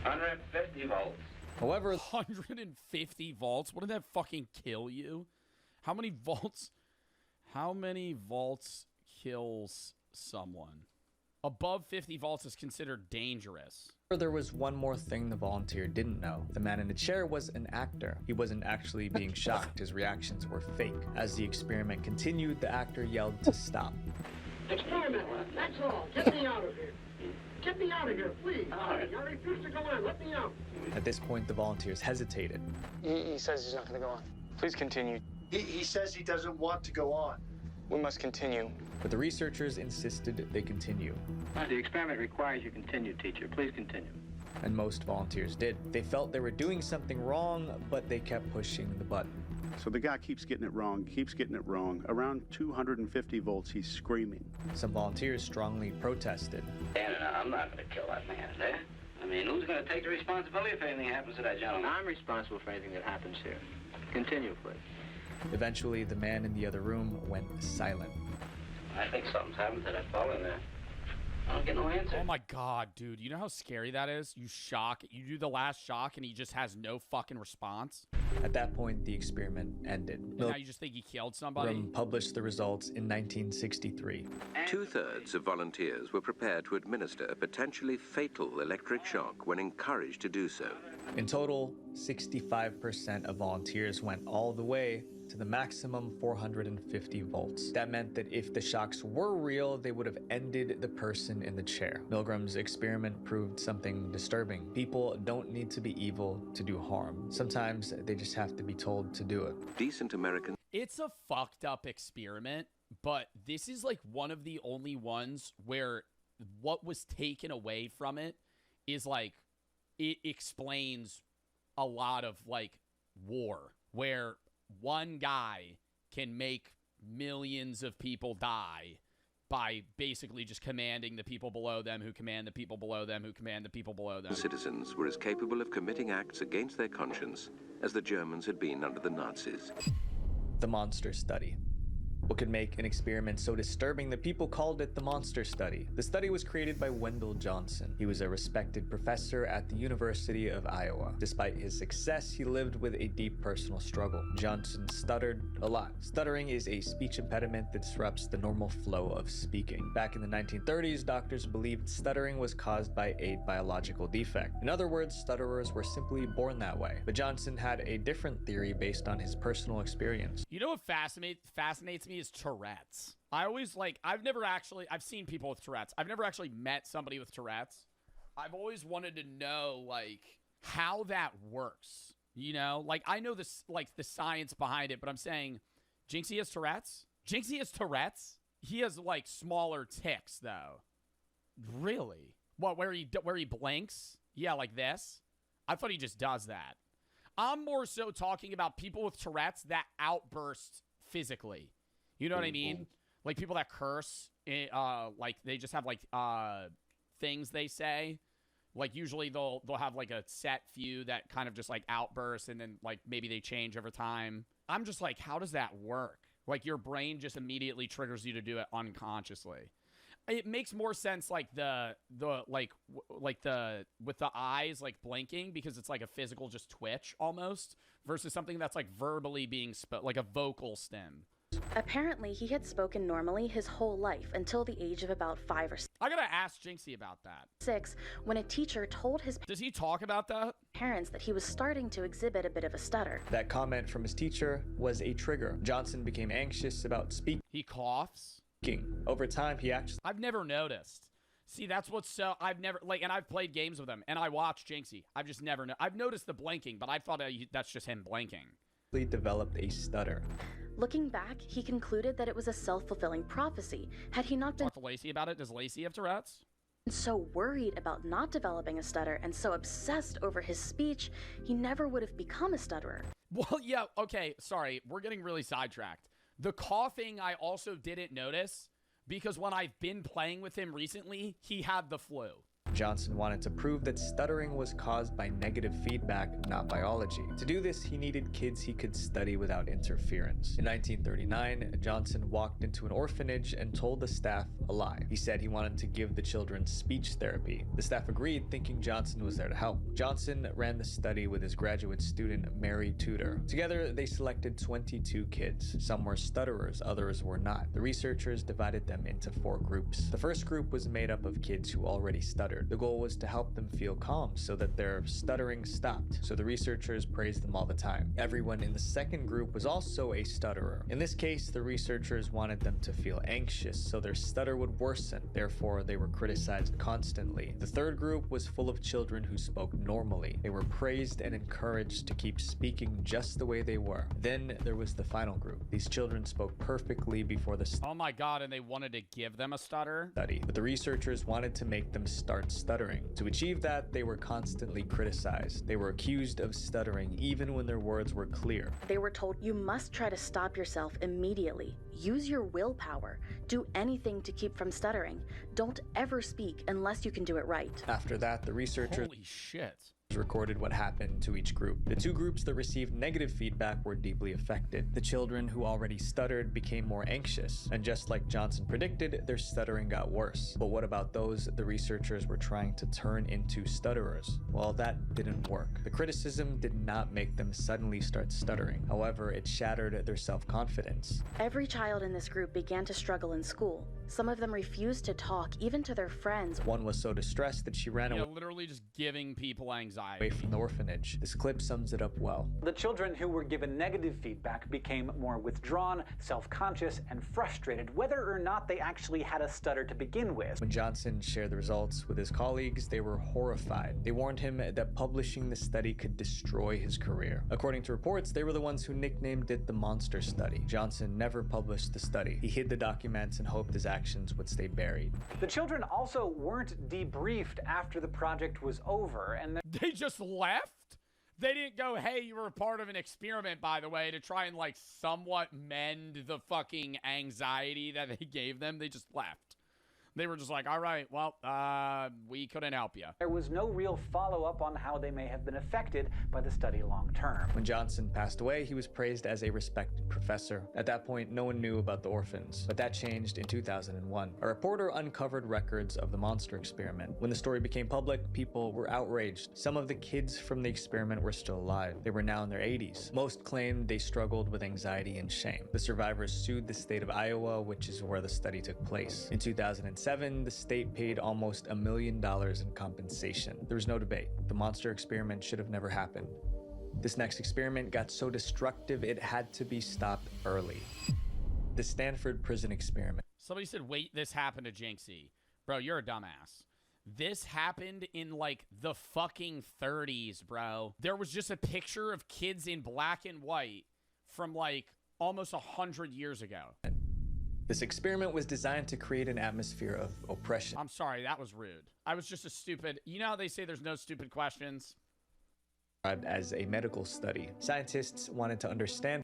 S15: 150 volts.
S17: However,
S11: 150 volts? Wouldn't that fucking kill you? How many volts? How many volts kills someone? Above 50 volts is considered dangerous.
S17: There was one more thing the volunteer didn't know. The man in the chair was an actor. He wasn't actually being shocked. His reactions were fake. As the experiment continued, the actor yelled to stop.
S21: Experiment, that's all. Get me out of here. Get me out of here, please. I refuse to go on. Let me out.
S17: At this point, the volunteers hesitated.
S25: He says he's not going to go on. Please continue.
S26: He says he doesn't want to go on.
S25: We must continue.
S17: But the researchers insisted they continue.
S15: The experiment requires you continue, teacher. Please continue.
S17: And most volunteers did. They felt they were doing something wrong, but they kept pushing the button.
S19: So the guy keeps getting it wrong. Around 250 volts, he's screaming.
S17: Some volunteers strongly protested.
S15: No, I'm not going to kill that man today. I mean, who's going to take the responsibility if anything happens to that gentleman? I'm responsible for anything that happens here. Continue, please.
S17: Eventually, the man in the other room went silent.
S15: I think something's happened to that fellow in there. I don't get no answer.
S11: Oh my god, dude. You know how scary that is? You do the last shock and he just has no fucking response?
S17: At that point, the experiment ended.
S11: And now you just think he killed somebody?
S17: Milgram published the results in 1963.
S14: 2/3 of volunteers were prepared to administer a potentially fatal electric shock when encouraged to do so.
S17: In total, 65% of volunteers went all the way to the maximum 450 volts. That meant that if the shocks were real, they would have ended the person in the chair. Milgram's experiment proved something disturbing. People don't need to be evil to do harm. Sometimes they just have to be told to do it.
S14: Decent American.
S11: It's a fucked up experiment, but this is like one of the only ones where what was taken away from it is like, it explains a lot of like war, where one guy can make millions of people die by basically just commanding the people below them who command the people below them who command the people below them.
S14: Citizens were as capable of committing acts against their conscience as the Germans had been under the Nazis.
S17: The monster study. What could make an experiment so disturbing that people called it the monster study? The study was created by Wendell Johnson. He was a respected professor at the University of Iowa. Despite his success, he lived with a deep personal struggle. Johnson stuttered a lot. Stuttering is a speech impediment that disrupts the normal flow of speaking. Back in the 1930s, doctors believed stuttering was caused by a biological defect. In other words, stutterers were simply born that way. But Johnson had a different theory based on his personal experience.
S11: You know what fascinates me is Tourette's. I've seen people with Tourette's. I've never actually met somebody with Tourette's. I've always wanted to know, like, how that works. You know? Like, I know this, like, the science behind it, but I'm saying, Jinxie has Tourette's? Jinxie has Tourette's? He has, like, smaller tics, though. Really? What, where he blinks? Yeah, like this? I thought he just does that. I'm more so talking about people with Tourette's that outburst physically. You know what I mean? Like people that curse, like they just have like things they say. Like usually they'll have like a set few that kind of just like outburst and then like maybe they change over time. I'm just like, how does that work? Like your brain just immediately triggers you to do it unconsciously. It makes more sense like with the eyes like blinking because it's like a physical just twitch almost versus something that's like verbally being like a vocal stim.
S2: Apparently, he had spoken normally his whole life until the age of about 5 or 6.
S11: I gotta ask Jinxie about that.
S2: 6, when a teacher told his
S11: Does he talk about that?
S2: Parents that he was starting to exhibit a bit of a stutter.
S17: That comment from his teacher was a trigger. Johnson became anxious about speaking.
S11: He coughs.
S17: Over time, he actually...
S11: I've never noticed. See, that's what's so... I've never... Like, and I've played games with him, and I watched Jinxie. I've just never... I've noticed the blinking, but I thought that's just him blinking.
S17: Developed a stutter.
S2: Looking back, he concluded that it was a self-fulfilling prophecy. Had he not been...
S11: Talk to Lacey about it. Does Lacey have Tourette's?
S2: So worried about not developing a stutter and so obsessed over his speech, he never would have become a stutterer.
S11: Well, yeah, okay, sorry. We're getting really sidetracked. The coughing I also didn't notice because when I've been playing with him recently, he had the flu.
S17: Johnson wanted to prove that stuttering was caused by negative feedback, not biology. To do this, he needed kids he could study without interference. In 1939, Johnson walked into an orphanage and told the staff a lie. He said he wanted to give the children speech therapy. The staff agreed, thinking Johnson was there to help. Johnson ran the study with his graduate student, Mary Tudor. Together, they selected 22 kids. Some were stutterers, others were not. The researchers divided them into 4 groups. The first group was made up of kids who already stuttered. The goal was to help them feel calm so that their stuttering stopped, so the researchers praised them all the time. Everyone in the second group was also a stutterer. In this case, the researchers wanted them to feel anxious so their stutter would worsen, therefore they were criticized constantly. The third group was full of children who spoke normally. They were praised and encouraged to keep speaking just the way they were. Then there was the final group. These children spoke perfectly before the
S11: Oh my god, and they wanted to give them a stutter?
S17: Study, but the researchers wanted to make them start stuttering. To achieve that, they were constantly criticized. They were accused of stuttering even when their words were clear.
S2: They were told, you must try to stop yourself immediately. Use your willpower. Do anything to keep from stuttering. Don't ever speak unless you can do it right.
S17: After that, the researchers...
S11: Holy shit.
S17: Recorded what happened to each group. The 2 groups that received negative feedback were deeply affected. The children who already stuttered became more anxious, and just like Johnson predicted, their stuttering got worse. But what about those the researchers were trying to turn into stutterers? Well, that didn't work. The criticism did not make them suddenly start stuttering. However, it shattered their self-confidence.
S2: Every child in this group began to struggle in school. Some of them refused to talk, even to their friends.
S17: One was so distressed that she ran away
S11: literally just giving people anxiety.
S17: from the orphanage. This clip sums it up well.
S1: The children who were given negative feedback became more withdrawn, self-conscious, and frustrated, whether or not they actually had a stutter to begin with.
S17: When Johnson shared the results with his colleagues, they were horrified. They warned him that publishing the study could destroy his career. According to reports, they were the ones who nicknamed it the monster study. Johnson never published the study. He hid the documents and hoped his actions would stay buried.
S1: The children also weren't debriefed after the project was over, and
S11: they just left? They didn't go, hey, you were a part of an experiment, by the way, to try and, like, somewhat mend the fucking anxiety that they gave them. They just left. They were just like, all right, well, we couldn't help you.
S1: There was no real follow-up on how they may have been affected by the study long-term.
S17: When Johnson passed away, he was praised as a respected professor. At that point, no one knew about the orphans, but that changed in 2001. A reporter uncovered records of the monster experiment. When the story became public, people were outraged. Some of the kids from the experiment were still alive. They were now in their 80s. Most claimed they struggled with anxiety and shame. The survivors sued the state of Iowa, which is where the study took place. In 2007, the state paid almost $1 million in compensation. There was no debate. The monster experiment should have never happened. This next experiment got so destructive it had to be stopped early. The Stanford prison experiment.
S11: Somebody said, wait, this happened to Jinxie. Bro, you're a dumbass. This happened in, like, the fucking 30s, bro. There was just a picture of kids in black and white from, like, almost 100 years ago.
S17: This experiment was designed to create an atmosphere of oppression.
S11: I'm sorry, that was rude. I was just a stupid... You know how they say there's no stupid questions?
S17: As a medical study, scientists wanted to understand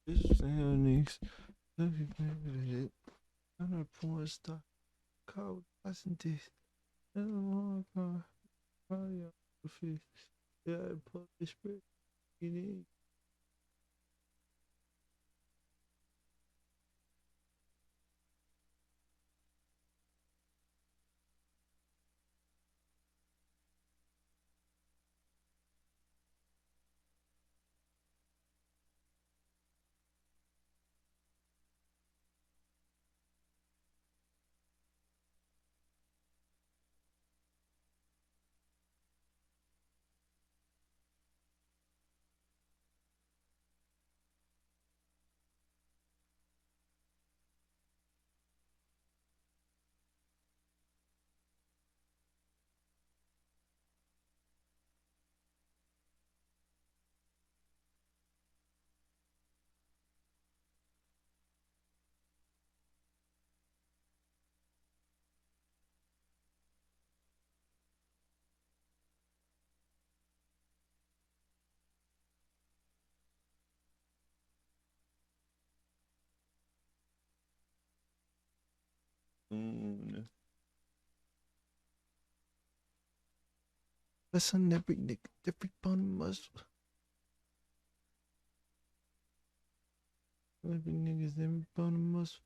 S3: This niggas. Love you, baby. I'm a porn star. Cold, watching this. I don't want to call. Probably on the face. Yeah, I put the spirit. You need. That's on every nigga, every bone muscle. Every nigga's every bone muscle.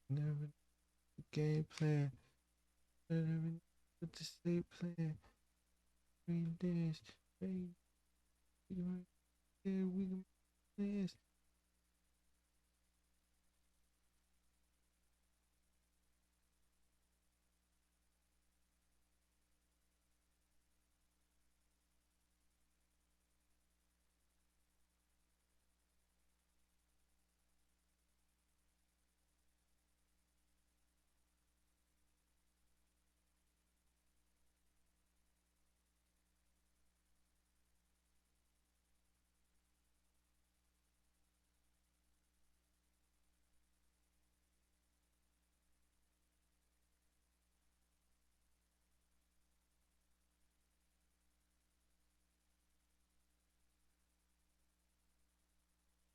S3: Never the game plan. Every with the state plan. We dance. Hey, we right there. We can dance.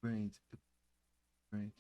S3: Brains. Brains.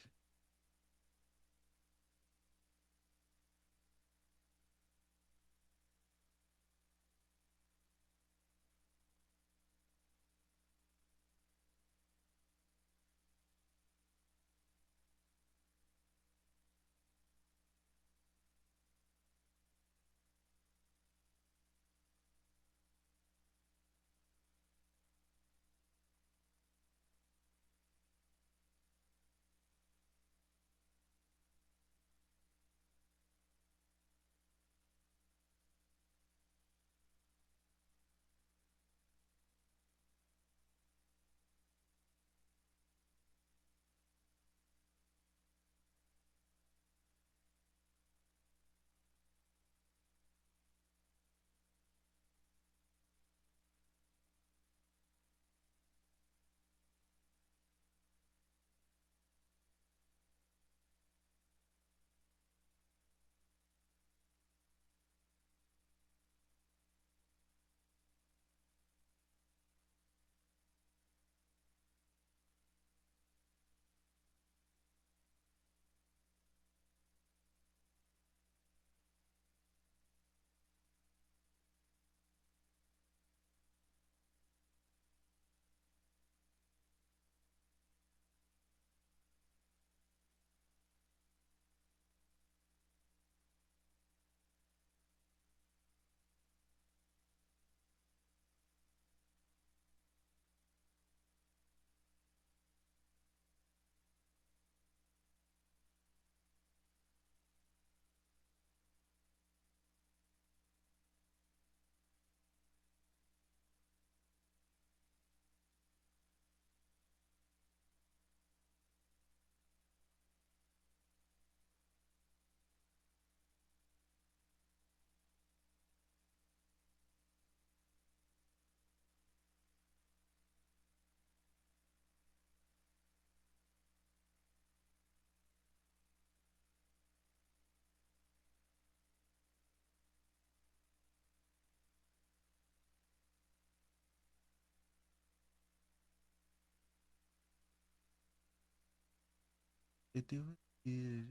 S3: It do it.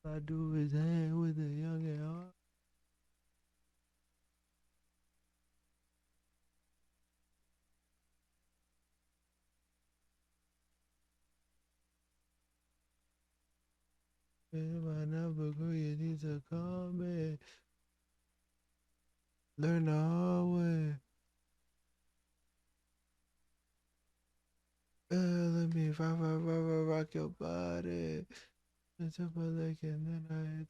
S3: I do his hand with a young and my number, girl, you need to call me. Learn the hard way. Let me rock your body. It's a leg and then I hit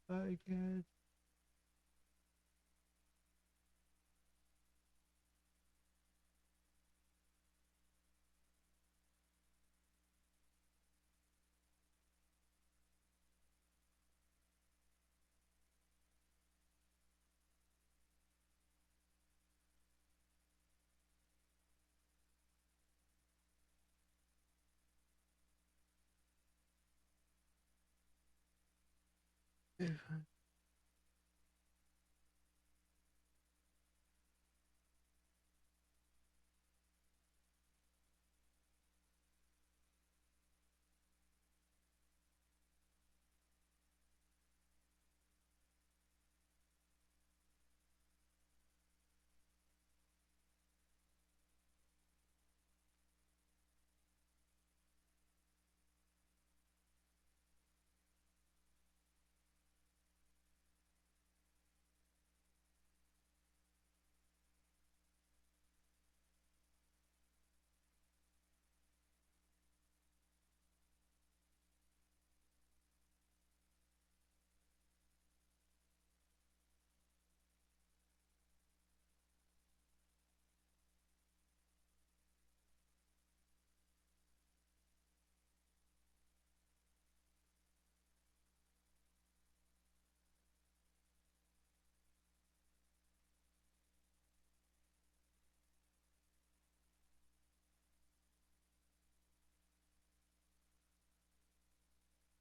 S3: I can't.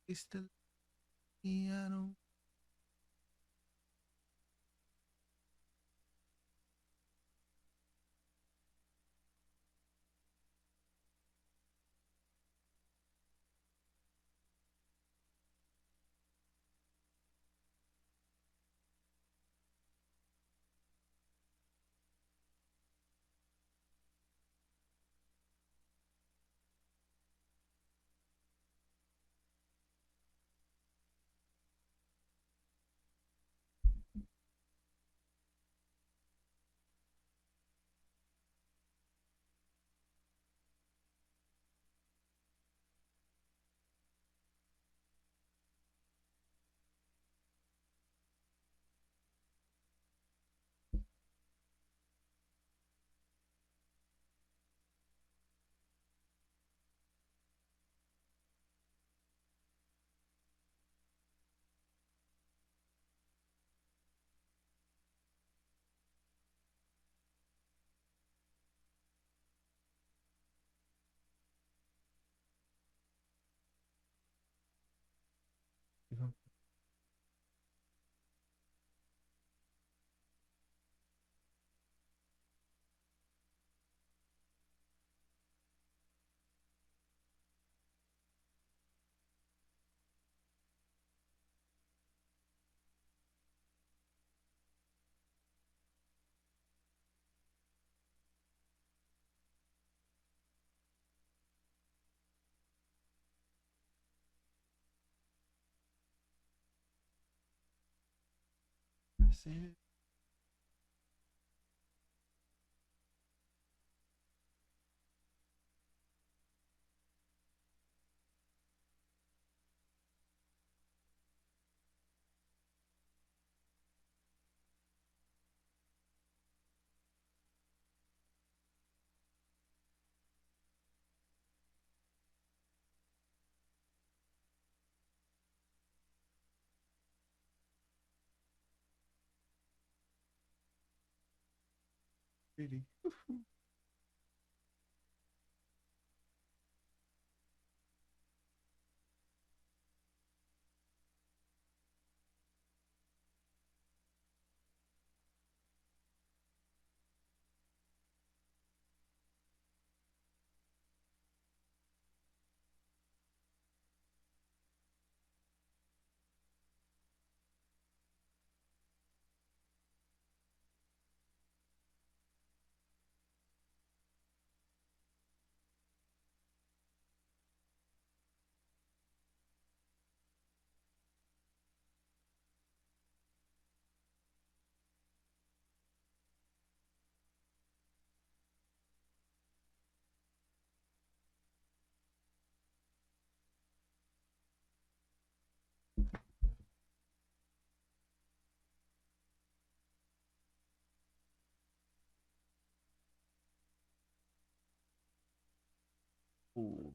S3: It's the piano. See it? Really? Ooh.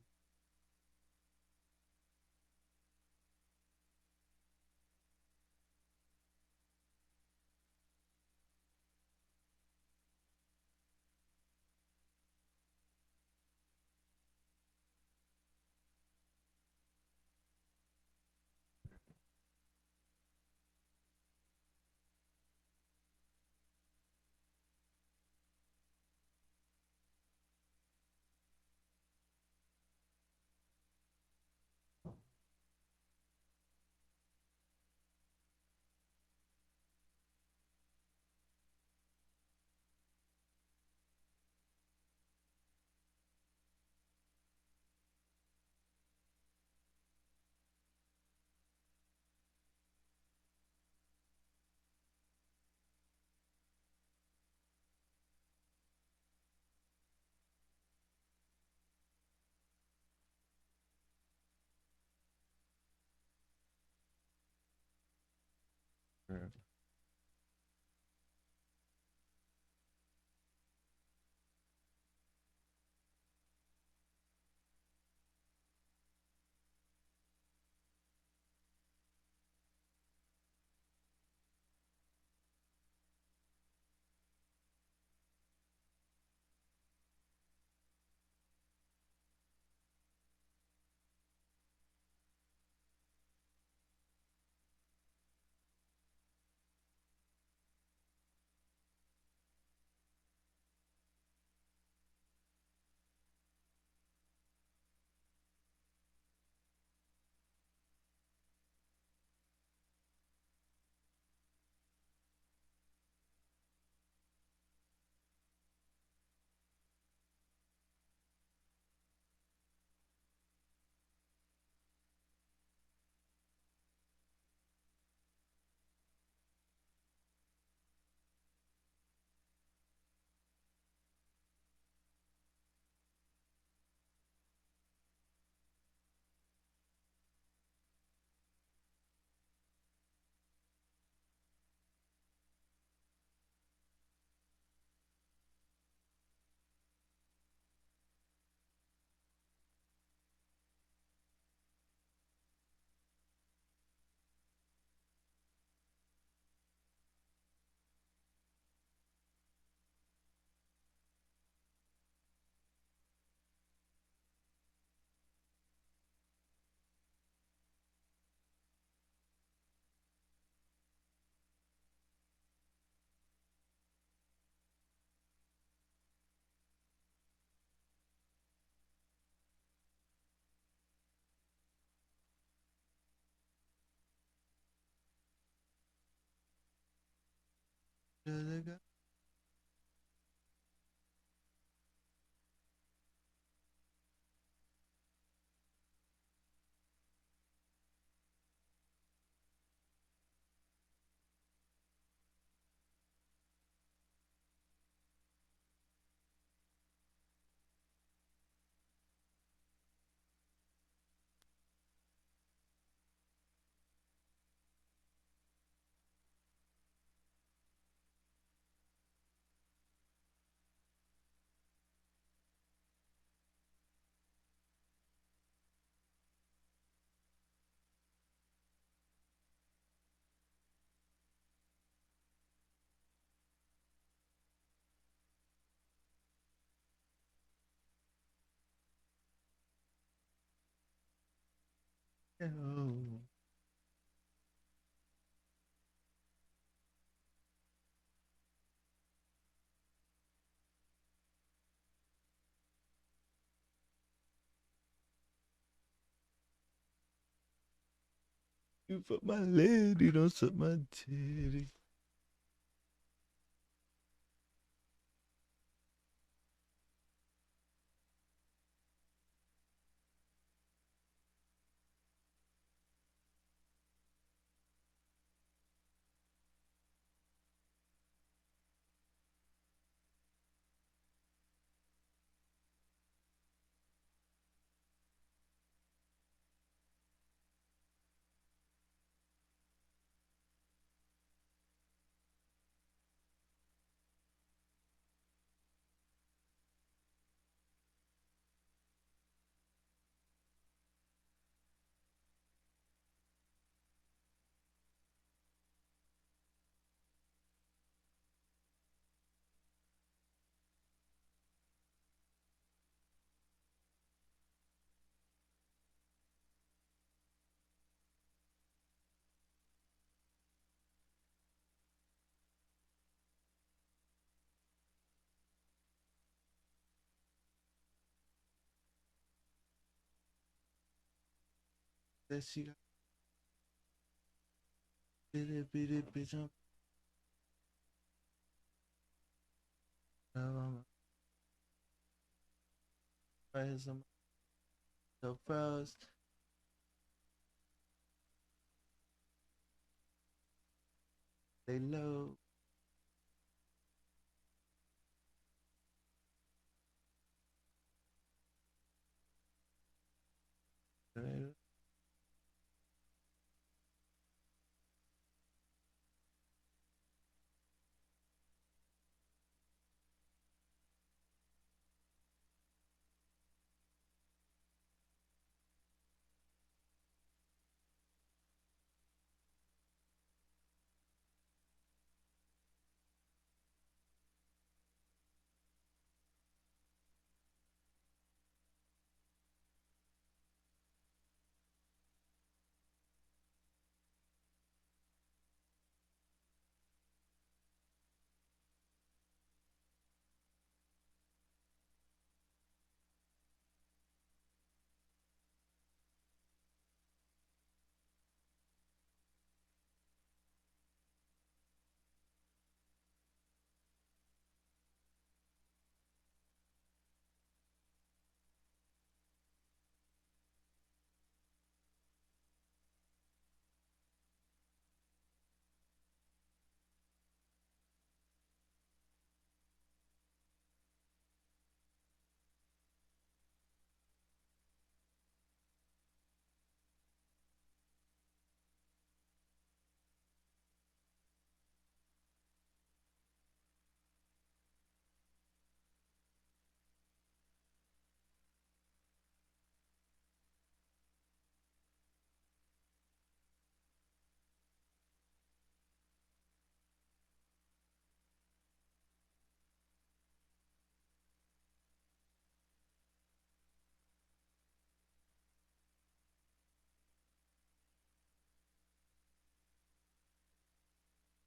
S3: Yeah. Oh. You put my lady, don't suck my titty. That she got bitty bitch. I'm right some so frost. They low.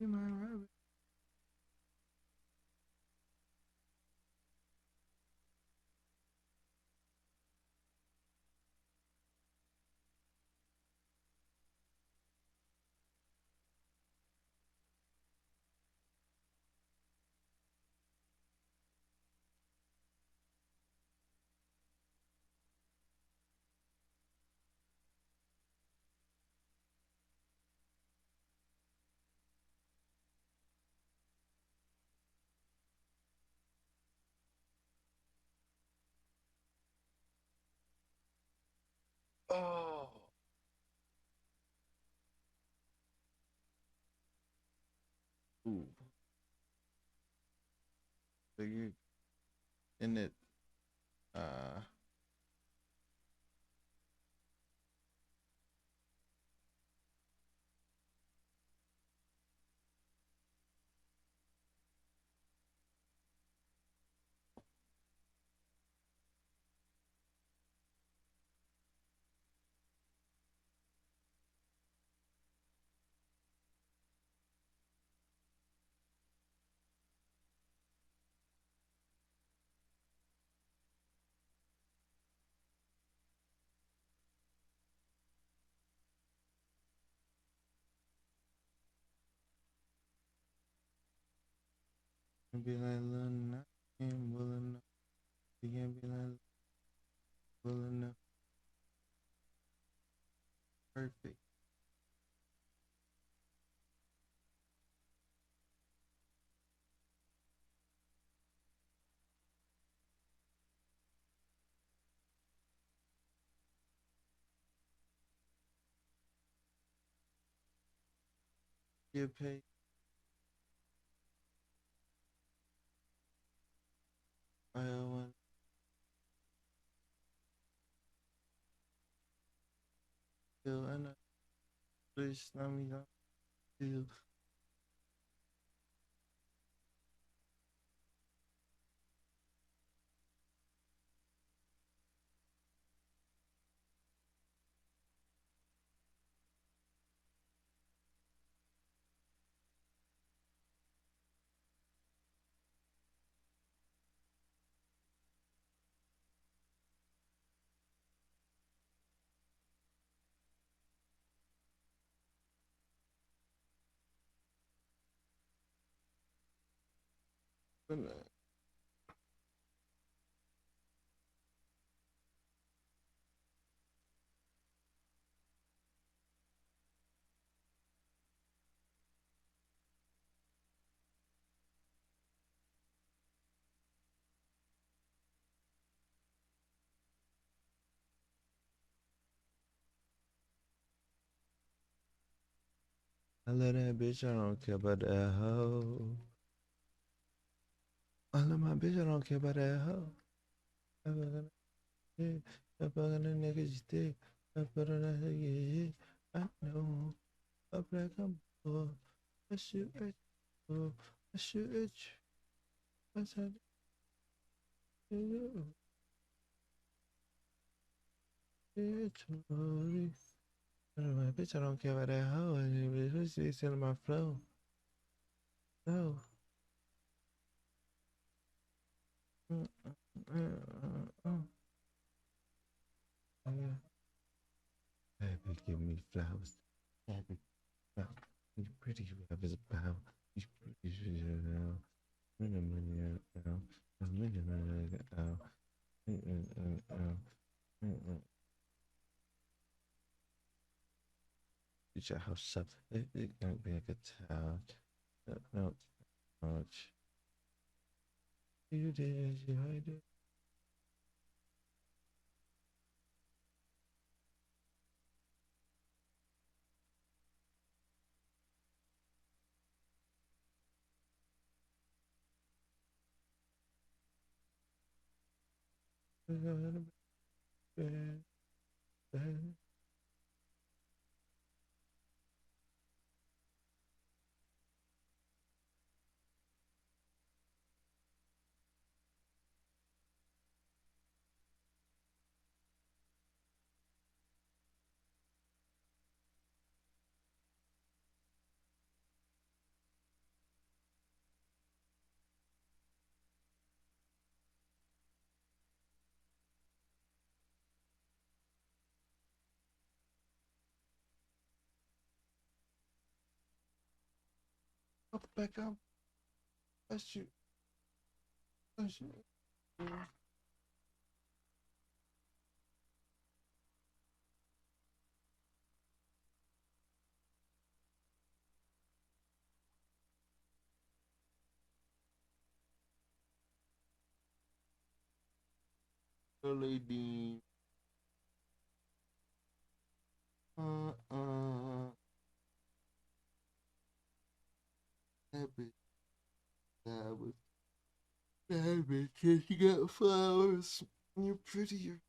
S3: You my rabbit. Oh. Ooh. So you in it. Be like little nothing, willing up. You can't be like willing up. Perfect. Get paid. I want to feel and I please let me not feel. I love that bitch, I don't care about that hoe. I love my bitch, I don't care about that hoe. I fucking shit, I fucking the niggas stick. I put on that nigga shit. I know, I black I'm poor. I shoot at you, I shoot at you. I said, you, it's holy. I love my bitch, I don't care about that hoe. And who's stealing my flow? No. Happy, give me flowers. Happy, you pretty love is about. You pretty now. Minute now. A minute now. Get your house up. It can't be like a town. No, much. You did, you hide it. Up back up. That's you. That's you. Lady. Happy, kissing out flowers. You're prettier.